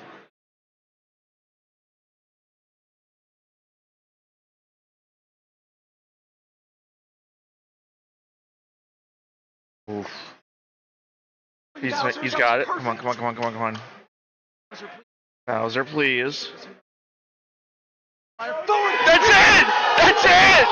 Oof. He's got it. Come on. Come on. Come on. Come on. Come on. Bowser, please. That's it! That's it!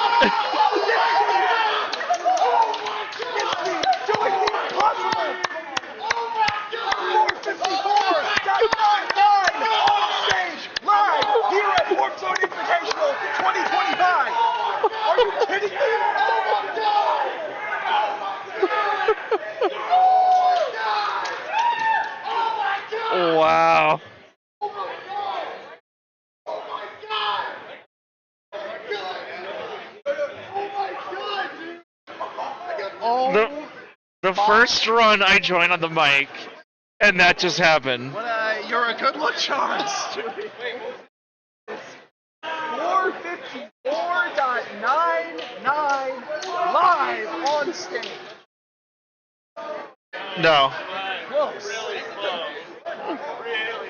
Live here at Warpzone Invitational 2025. Are you kidding me? Wow. The first run I joined on the mic, and that just happened. You're a good one, Charles. 454.99 live on stage. No. Close.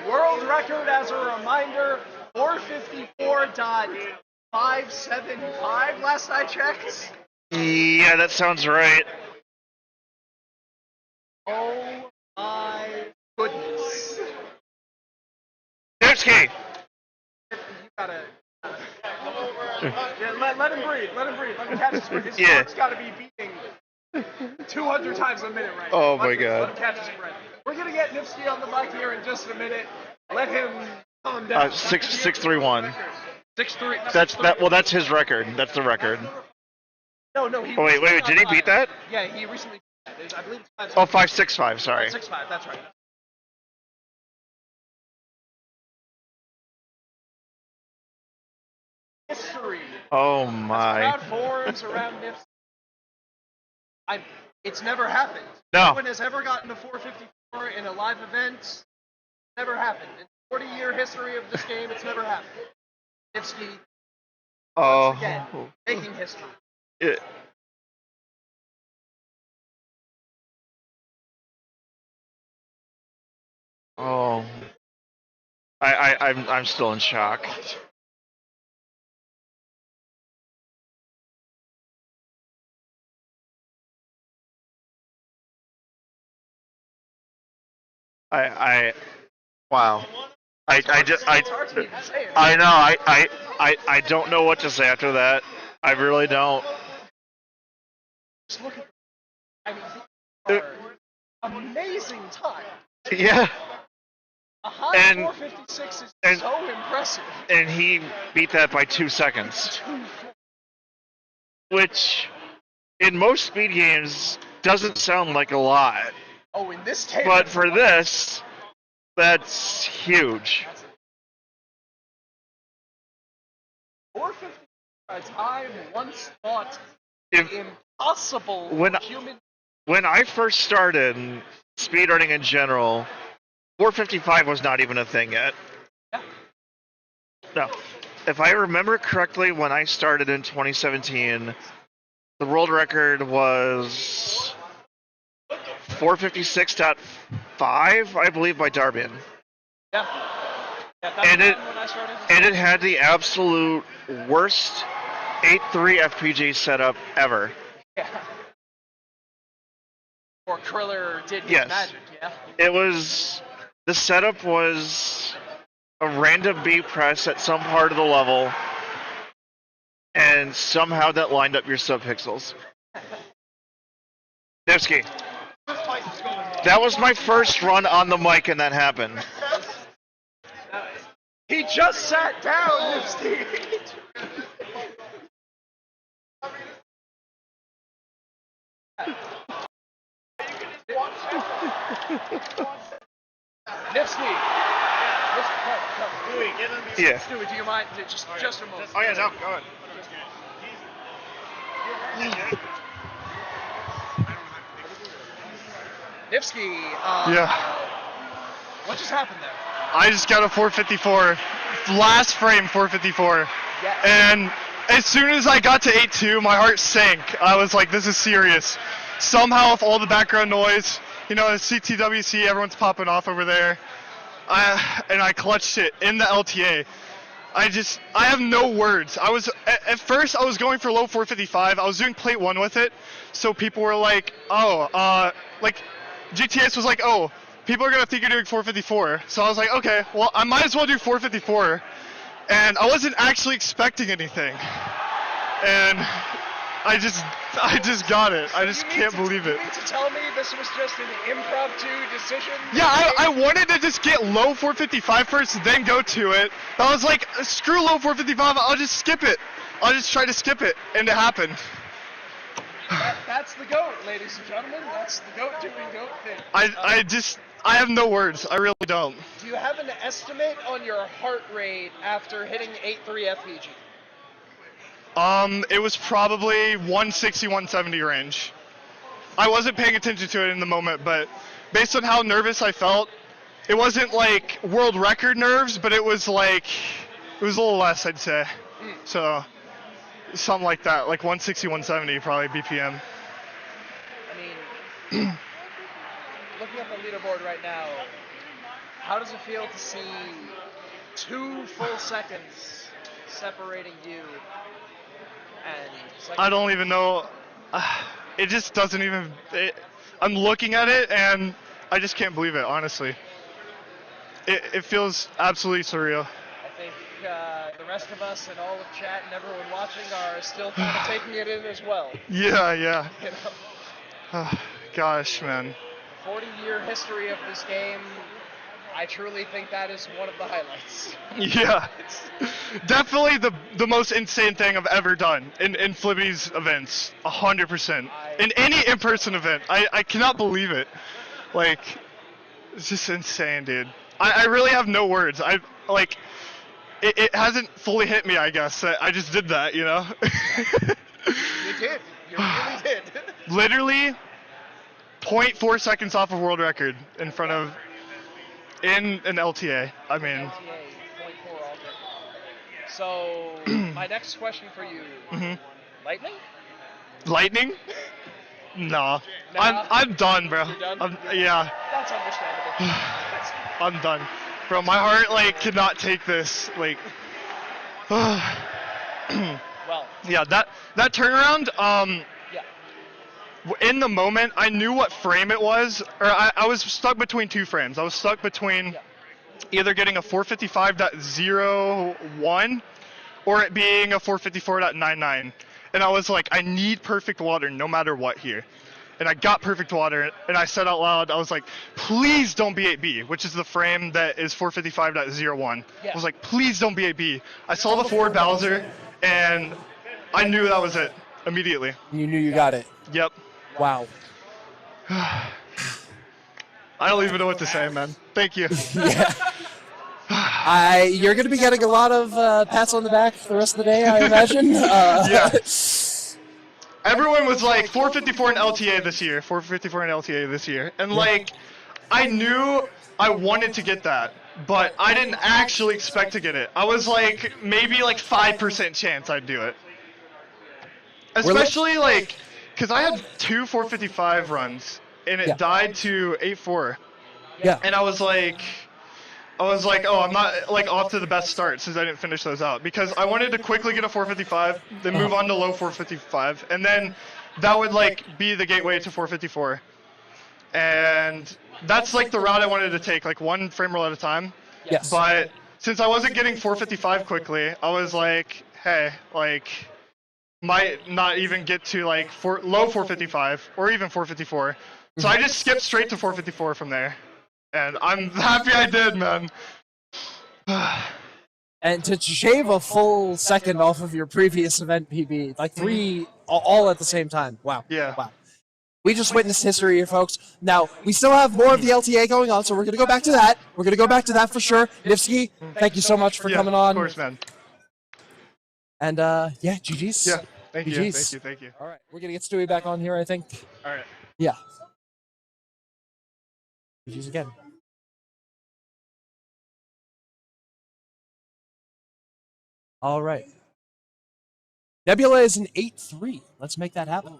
World record, as a reminder, 454.575 last I checked. Yeah, that sounds right. Oh my goodness. Niftski! You gotta. Yeah, let him breathe. Let him breathe. Let him catch his breath. His heart's gotta be beating 200 times a minute right now. Oh my god. Let him catch his breath. We're gonna get Niftski on the mic here in just a minute. Let him calm down. 631. 6-3. That's his record. That's the record. No. Wait. Did he beat that? Yeah, he recently beat that. I believe it's 565. Sorry. 565. That's right. History. Oh my. Crowd forms around Niftski. It's never happened. No. No one has ever gotten to 454 in a live event. Never happened. In the 40-year history of this game, it's never happened. Niftski, once again, making history. Oh. I'm still in shock. Wow. I know. I don't know what to say after that. I really don't. Just look at. I mean, these are amazing time. Yeah. A high And- 456 is and- so impressive. And he beat that by 2 seconds. Which, in most speed games, doesn't sound like a lot. Oh, in this table. But for this, that's huge. 450 a time once thought If- impossible When- for human. When I first started speedrunning in general, 455 was not even a thing yet. Yeah. No. If I remember correctly, when I started in 2017, the world record was 456.5, I believe, by Darbian. Yeah. Yeah, that And was it when I started. and it had the absolute worst 8.3 FPG setup ever. Yeah. Or Kriller did his Yes. magic, yeah? The setup was a random B press at some part of the level, and somehow that lined up your subpixels. Niftski. That was my first run on the mic, and that happened. He just sat down, Niftski! Niftski! Stewie, get him. Yeah. Stewie, do you mind? Just a moment. Oh yeah, no, go ahead. Niftski, Yeah. what just happened there? I just got a 454, last frame 454, Yeah. and as soon as I got to 8.2, my heart sank. I was like, this is serious. Somehow, with all the background noise, you know, the CTWC, everyone's popping off over there, and I clutched it in the LTA. I have no words. At first I was going for low 455. I was doing plate 1 with it, so people were like, like GTS was like, oh, people are gonna think you're doing 454. So I was like, okay, well, I might as well do 454. And I wasn't actually expecting anything. And I just got it. I just can't believe it. You mean to tell me this was just an impromptu decision? Yeah, I wanted to just get low 455 first, then go to it. I was like, screw low 455, I'll just skip it. I'll just try to skip it, and it happened. That's the GOAT, ladies and gentlemen. That's the GOAT doing GOAT thing. I have no words. I really don't. Do you have an estimate on your heart rate after hitting 8.3 FPG? It was probably 160, 170 range. I wasn't paying attention to it in the moment, but based on how nervous I felt, it wasn't like world record nerves, but it was a little less, I'd say. So, something like that, like 160, 170 probably BPM. I mean, looking at the leaderboard right now, how does it feel to see 2 full seconds separating you? And it's like I don't even know. It just doesn't even. I'm looking at it and I just can't believe it, honestly. It feels absolutely surreal. I think the rest of us and all of chat and everyone watching are still kind of taking it in as well. Yeah. You know? Gosh, man. 40-year history of this game, I truly think that is one of the highlights. Yeah. Definitely the most insane thing I've ever done in Flibby's events. 100%. In any in-person event. I cannot believe it. Like, it's just insane, dude. I really have no words. It hasn't fully hit me, I guess. I just did that, you know? You did. You really did. Literally 0.4 seconds off of world record in an LTA. I mean. LTA, 0.4 alter. So, my next question for you. Lightning? Lightning? Nah. Nah. I'm done, bro. You're done? Yeah. That's understandable. I'm done. Bro, my heart cannot take this. Well. Yeah, that turnaround, Yeah. in the moment, I knew what frame it was, or I was stuck between two frames. I was stuck between either getting a 455.01 or it being a 454.99. And I was like, I need perfect water no matter what here. And I got perfect water, and I said out loud, I was like, please don't be 8B, which is the frame that is 455.01. I was like, please don't be 8B. I saw the forward Bowser, and I knew that was it immediately. You knew you got it. Yep. Wow. I don't even know what to say, man. Thank you. You're going to be getting a lot of pats on the back for the rest of the day, I imagine. Yeah. Everyone was like 454 in LTA this year, 454 in LTA this year, and like, I knew I wanted to get that, but I didn't actually expect to get it. I was like, maybe like 5% chance I'd do it. Especially like, cause I had two 455 runs, and it died to 8-4. Yeah. And I was like, oh, I'm not like off to the best start since I didn't finish those out, because I wanted to quickly get a 455, then move on to low 455, and then that would like be the gateway to 454. And that's like the route I wanted to take, like one frame roll at a time. Yes. But since I wasn't getting 455 quickly, I was like, hey, like, might not even get to like low 455 or even 454. So I just skipped straight to 454 from there. And I'm happy I did, man. And to shave a full second off of your previous event PB, like three all at the same time. Wow. Yeah. Wow. We just witnessed history here, folks. Now, we still have more of the LTA going on, so we're going to go back to that. We're going to go back to that for sure. Niftski, thank you so much for coming on. Of course, man. And, yeah, GG's. Yeah, thank you, GG's. thank you. All right, we're going to get Stewie back on here, I think. All right. Yeah. GG's again. All right. Nebula is an 8-3. Let's make that happen.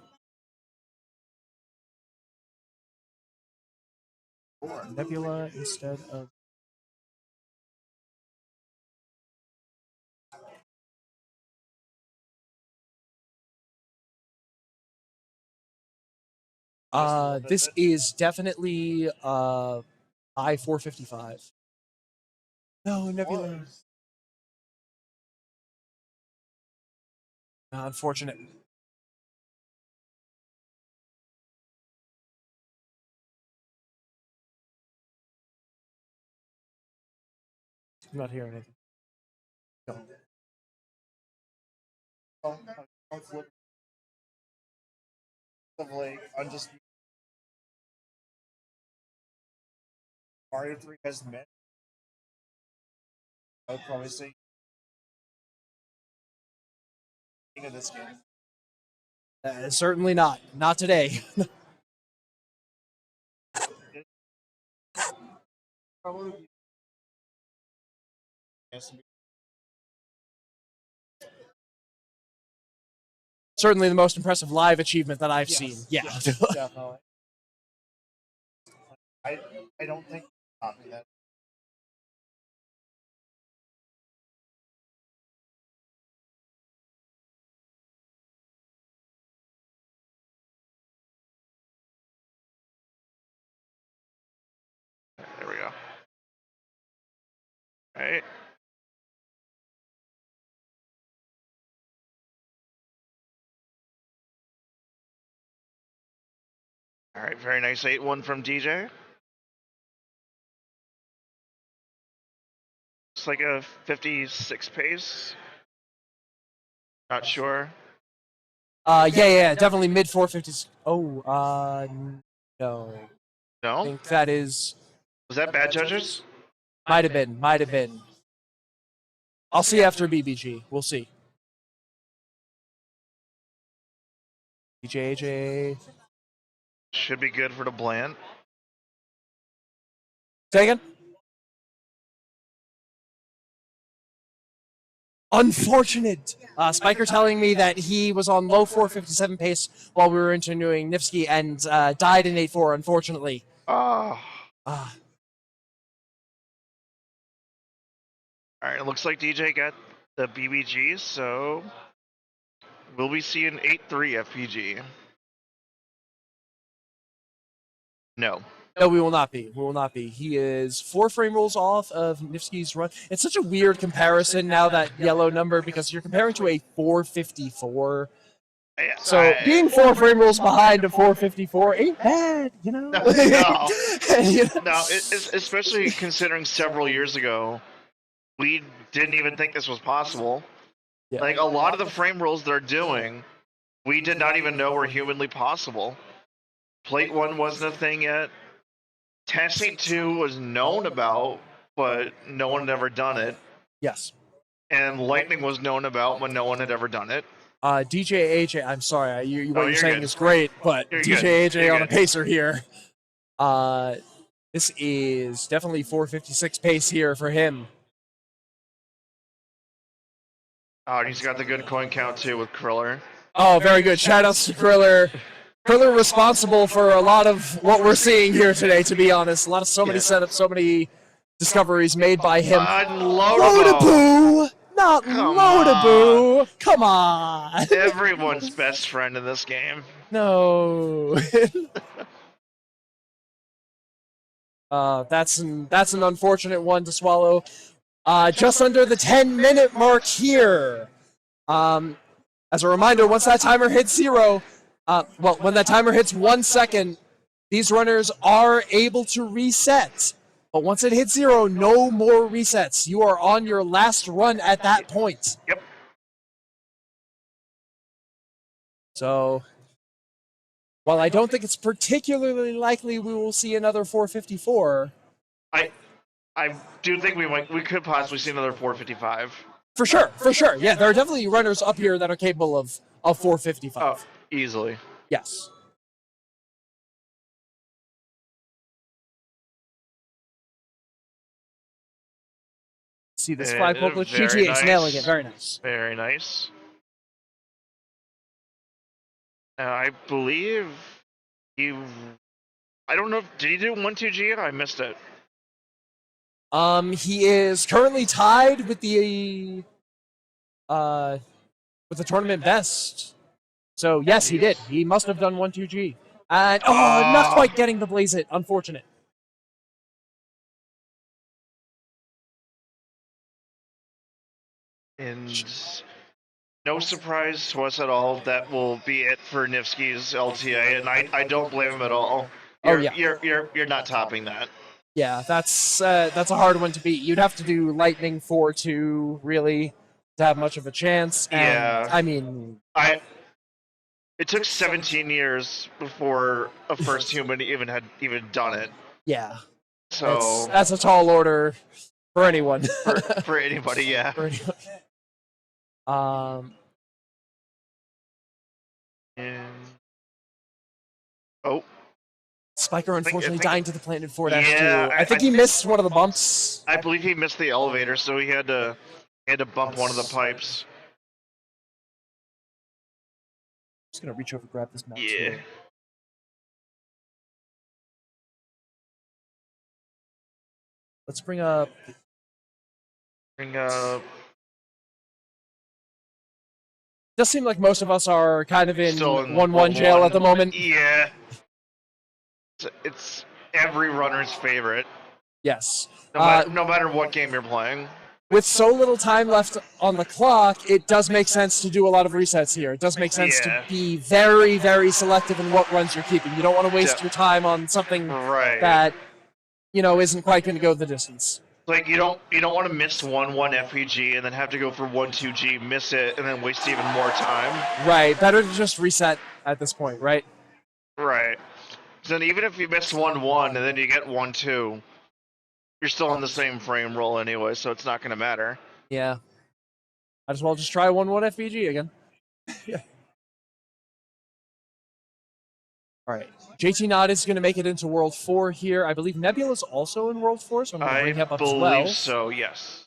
Nebula instead of... this is definitely I-455. No, Nebula. Unfortunate. I'm not hearing anything. No. I'm just Mario 3 has met. I would probably say king of this game. Certainly not. Not today. Probably. Certainly the most impressive live achievement that I've seen. Yeah. Definitely. I don't think copy that. There we go. All right. All right, very nice 8-1 from DJ. It's like a 56 pace. Not sure. Yeah, definitely mid 450s. Oh, no. No? I think that is... Was that bad judges? Might have been. I'll see after BBG. We'll see. BJJ. Should be good for the Bland. Say again? Unfortunate. Spiker telling me that he was on low 457 pace while we were interviewing Niftski and died in 8-4, unfortunately. Oh. All right, it looks like DJ got the BBG, so we'll be seeing 8-3 FPG. No. No, we will not be. We will not be. He is 4 frame rolls off of Niftski's run. It's such a weird comparison now, that yellow number, because you're comparing to a 454. So being 4 frame rolls behind a 454 ain't bad, you know? No. No, especially considering several years ago, we didn't even think this was possible. Yeah. Like, a lot of the frame rolls they're doing, we did not even know were humanly possible. Plate 1 wasn't a thing yet. Testing 2 was known about, but no one had ever done it. Yes. And Lightning was known about, but no one had ever done it. DJ AJ, I'm sorry, what you're you're saying good. is great, but You're DJ good. AJ You're on a good. pacer here. This is definitely 456 pace here for him. Oh, and he's got the good coin count too with Kriller. Oh, very good. Shoutouts to Kriller. Kriller responsible for a lot of what we're seeing here today, to be honest. So many setups, so many discoveries made by him. Loadaboo! Not Loadaboo! Come on! Everyone's best friend in this game. No. That's an unfortunate one to swallow. Just under the 10-minute mark here. As a reminder, once that timer hits 0, when that timer hits 1 second, these runners are able to reset. But once it hits 0, no more resets. You are on your last run at that point. Yep. So, while I don't think it's particularly likely we will see another 454, I do think we could possibly see another 455. For sure. Yeah, there are definitely runners up here that are capable of 455. Oh, easily. Yes. See this flag poke. GTA's nailing it. Very nice. Very nice. I believe I don't know. Did he do 1-2G? I missed it. He is currently tied with the tournament best. So yes, he did. He must have done 1-2G. And not quite getting the blaze it. Unfortunate. And no surprise to us at all. That will be it for Niftski's LTA, and I don't blame him at all. You're not topping that. Yeah, that's a hard one to beat. You'd have to do Lightning 4-2 really to have much of a chance. And, Yeah. I mean, it took 17 years before a first human had done it. Yeah. So that's a tall order for anyone. for anybody, yeah. For anyone. Spiker unfortunately dying to the planet 4-2. Yeah, I think he missed one of the bumps. I believe he missed the elevator, so he had to bump one of the pipes. Just gonna reach over and grab this mouse. Yeah. Here. Let's bring up. Does seem like most of us are kind of in 1-1 jail at the moment. Yeah. It's every runner's favorite. Yes. No matter what game you're playing. With so little time left on the clock, it does make sense to do a lot of resets here. It does make sense to be very, very selective in what runs you're keeping. You don't want to waste your time on something that, isn't quite going to go the distance. Like you don't want to miss 1-1 FPG and then have to go for 1-2G, miss it, and then waste even more time. Right. Better to just reset at this point, right? Right. So then even if you miss 1-1 and then you get 1-2, you're still on the same frame roll anyway, so it's not going to matter. Yeah. Might as well just try 1-1 FPG again. Yeah. All right. JT Nod is going to make it into World 4 here. I believe Nebula's also in World 4, so I'm going to bring him up as well. I believe so, yes.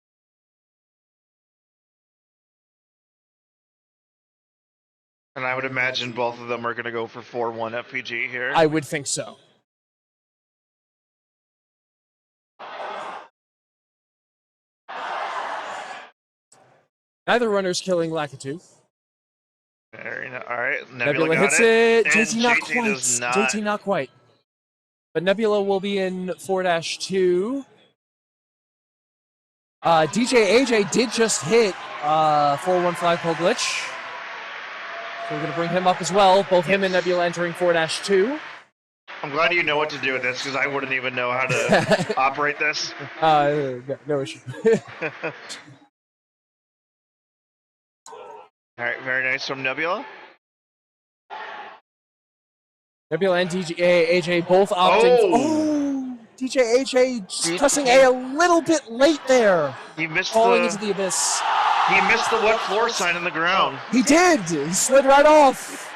And I would imagine both of them are going to go for 4-1 FPG here. I would think so. Neither runner's killing Lakitu. All right, Nebula hits it. JT not quite. JT not quite. But Nebula will be in 4-2. DJ AJ did just hit 4-1 flagpole glitch. So we're going to bring him up as well. Both him and Nebula entering 4-2. I'm glad you know what to do with this because I wouldn't even know how to operate this. No issue. All right, very nice from Nebula. Nebula and DJ AJ both opting. Oh, DJ AJ just pressing A little bit late there. He missed falling into the abyss. He missed the wet floor sign in the ground. He did. He slid right off.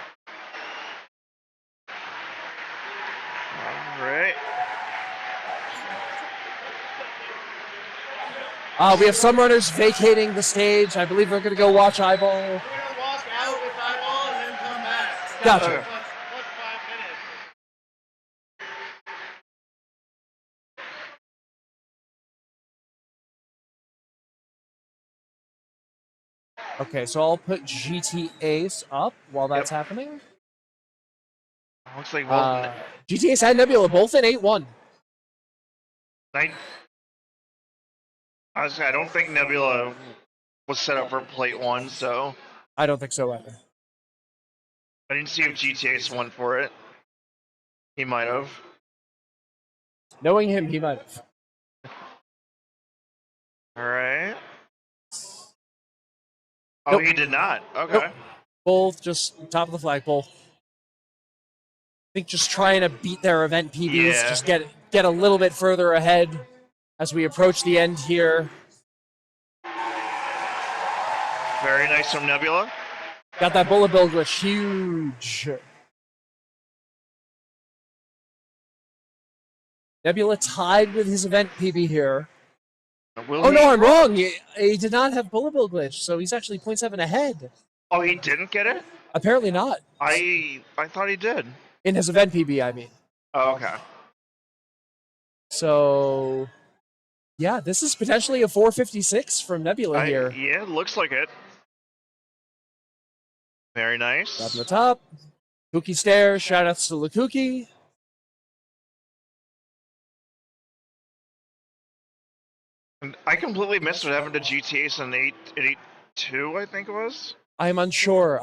All right. We have some runners vacating the stage. I believe they're going to go watch Eyeball. We're going to walk out with Eyeball and then come back. Gotcha. Plus 5 minutes. Okay, so I'll put GTAs up while that's happening. Looks like GTAs and Nebula both in 8-1. I don't think Nebula was set up for plate 1, so I don't think so either. I didn't see if GTA's won for it. He might have. Knowing him, he might have. All right. Oh, Nope. he did not. Okay. Nope. Both just top of the flagpole. I think just trying to beat their event PBs, Yeah. just get a little bit further ahead as we approach the end here. Very nice from Nebula. Got that bullet bill glitch, huge. Nebula tied with his event PB here. No, I'm wrong. He did not have bullet bill glitch, so he's actually 0.7 ahead. Oh, he didn't get it? Apparently not. I thought he did. In his event PB, I mean. Oh, okay. So, yeah, this is potentially a 456 from Nebula here. Yeah, looks like it. Very nice. Up on the top. Kooky stairs. Shoutouts to Lakuki. And I completely missed what happened to GTA's in 8-2, I think it was. I'm unsure.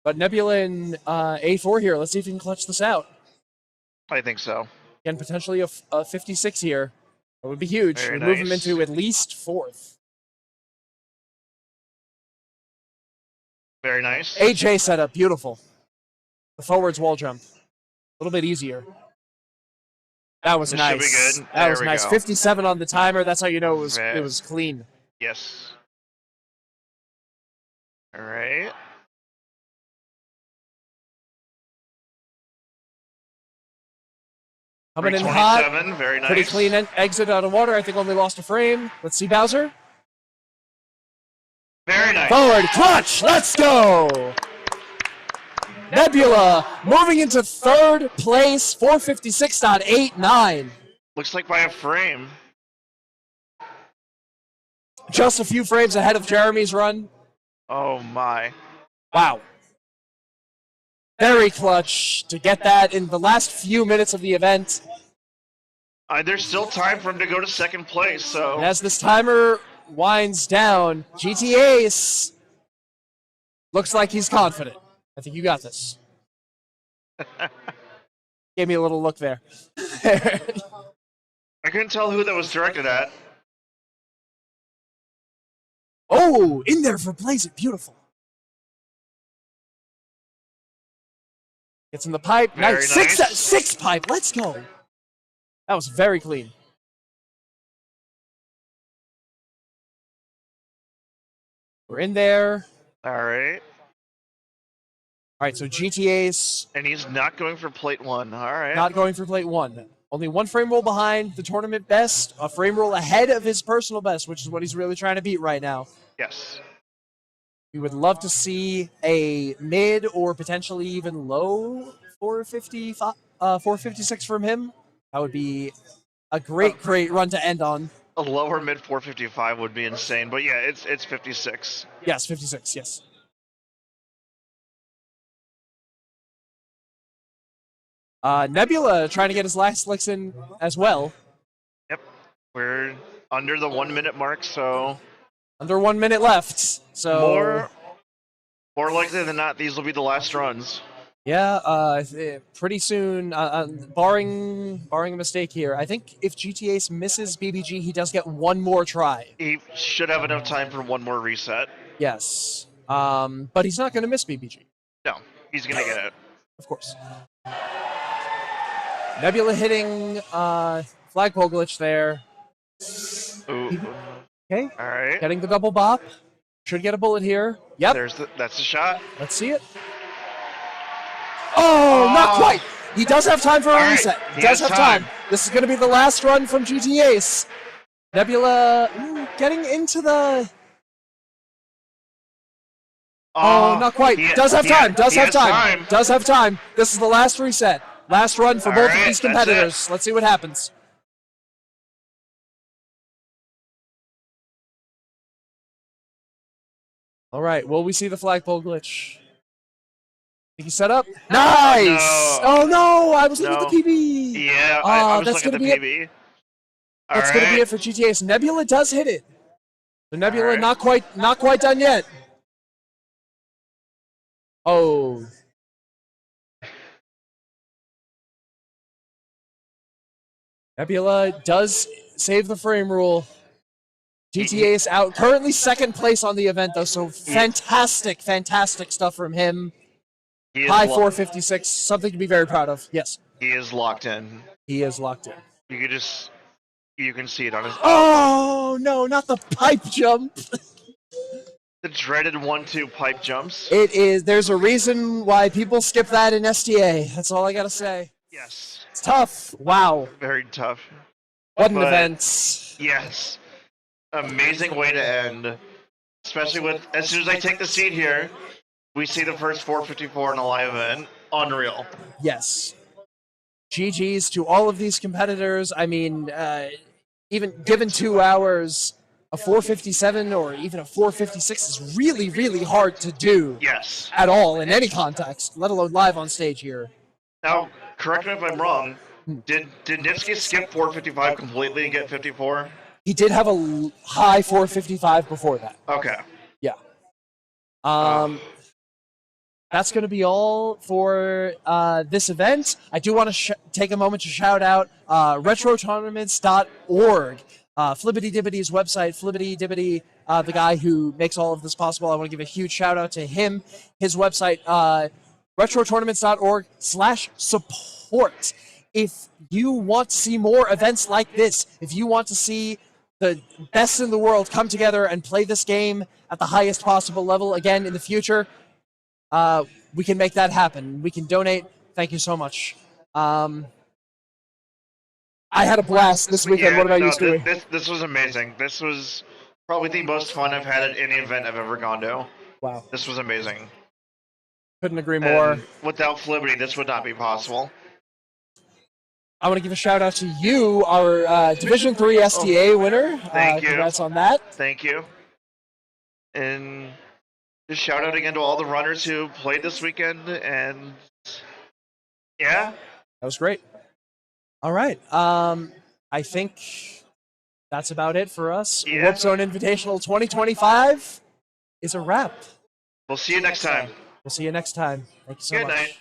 But Nebula in A4 here. Let's see if he can clutch this out. I think so. Again, potentially a 56 here. That would be huge. Very Would move him nice. into at least 4th. Very nice. AJ setup, beautiful. The forwards wall jump. A little bit easier. That was This nice. should be good. That There was we nice. go. 57 on the timer. That's how you know it was clean. Yes. All right. Coming in hot. 327, very nice. Pretty clean exit out of water. I think only lost a frame. Let's see Bowser. Very nice. Forward clutch. Let's go. Nebula moving into 3rd place. 456.89. Looks like by a frame. Just a few frames ahead of Jeremy's run. Oh my. Wow. Very clutch to get that in the last few minutes of the event. There's still time for him to go to 2nd place, so. And as this timer winds down, GTA looks like he's confident. I think you got this. Gave me a little look there. I couldn't tell who that was directed at. Oh, in there for Blaze It. Beautiful. Gets in the pipe. Very Nice. nice. Six pipe. Let's go. That was very clean. We're in there. All right. All right, so GTA's And he's not going for plate 1. All right. not going for plate 1. Only 1 frame roll behind the tournament best, a frame roll ahead of his personal best, which is what he's really trying to beat right now. Yes. We would love to see a mid or potentially even low 456 from him. That would be a great run to end on. A lower mid 455 would be insane, but yeah, it's 56. Yes, 56, yes. Nebula trying to get his last licks in as well. Yep. We're under the 1 minute mark, so Under 1 minute left. So more likely than not, these will be the last runs. yeah, pretty soon, barring a mistake here, I think if GTA Ace misses BBG, he does get one more try. He should have enough time for one more reset. Yes. But he's not going to miss BBG. No, he's going to get it. Of course. Nebula hitting flagpole glitch there. Ooh. Okay. All right. Getting the double bop. Should get a bullet here. Yep. That's the shot. Let's see it. Oh, not quite. He does have time for a reset. He does have time. This is going to be the last run from GTA Ace. Nebula getting into the... Oh, not quite. Does have time. Does have time. Does have time. This is the last reset. Last run for both of these competitors. Let's see what happens. All right. Will we see the flagpole glitch? Think he's set up? Nice! Oh no! I was looking at the PB. Yeah, I was looking at the PB. That's going to be it for GTA Ace. Nebula does hit it. The Nebula not quite done yet. Oh. Nebula does save the frame rule. GTA is out. Currently second place on the event, though, so fantastic stuff from him. High 456, something to be very proud of. Yes. He is locked in. He is locked in. You can see it on his... Oh, no, not the pipe jump. The dreaded 1-2 pipe jumps. It is. There's a reason why people skip that in STA. That's all I got to say. Yes. It's tough. Wow. Very tough. What an event. Yes. Amazing way to end. Especially with, as soon as I take the seat here, we see the first 454 in a live event. Unreal. Yes. GG's to all of these competitors. I mean, even given 2 hours, a 457 or even a 456 is really, really hard to do. Yes. At all in any context, let alone live on stage here. Now, correct me if I'm wrong. Did Niftski skip 455 completely and get 54? He did have a high 455 before that. Okay. Yeah. That's going to be all for this event. I do want to take a moment to shout out retrotournaments.org. Flibbity Dibbity's website, Flibbity Dibbity, the guy who makes all of this possible. I want to give a huge shout out to him. His website, retrotournaments.org/support. If you want to see more events like this, if you want to see the best in the world come together and play this game at the highest possible level again in the future, we can make that happen. We can donate. Thank you so much. I had a blast this weekend. What about you, Stewie? This was amazing. This was probably the most fun I've had at any event I've ever gone to. Wow. This was amazing. Couldn't agree more. And without Flibbity, this would not be possible. I want to give a shout out to you, our Division 3 STA winner. Thank you. Congrats on that. Thank you. And just shout out again to all the runners who played this weekend. And yeah. That was great. All right. I think that's about it for us. Yeah. Warpzone Invitational 2025 is a wrap. We'll see you next time. We'll see you next time. Thank you so Good much. night.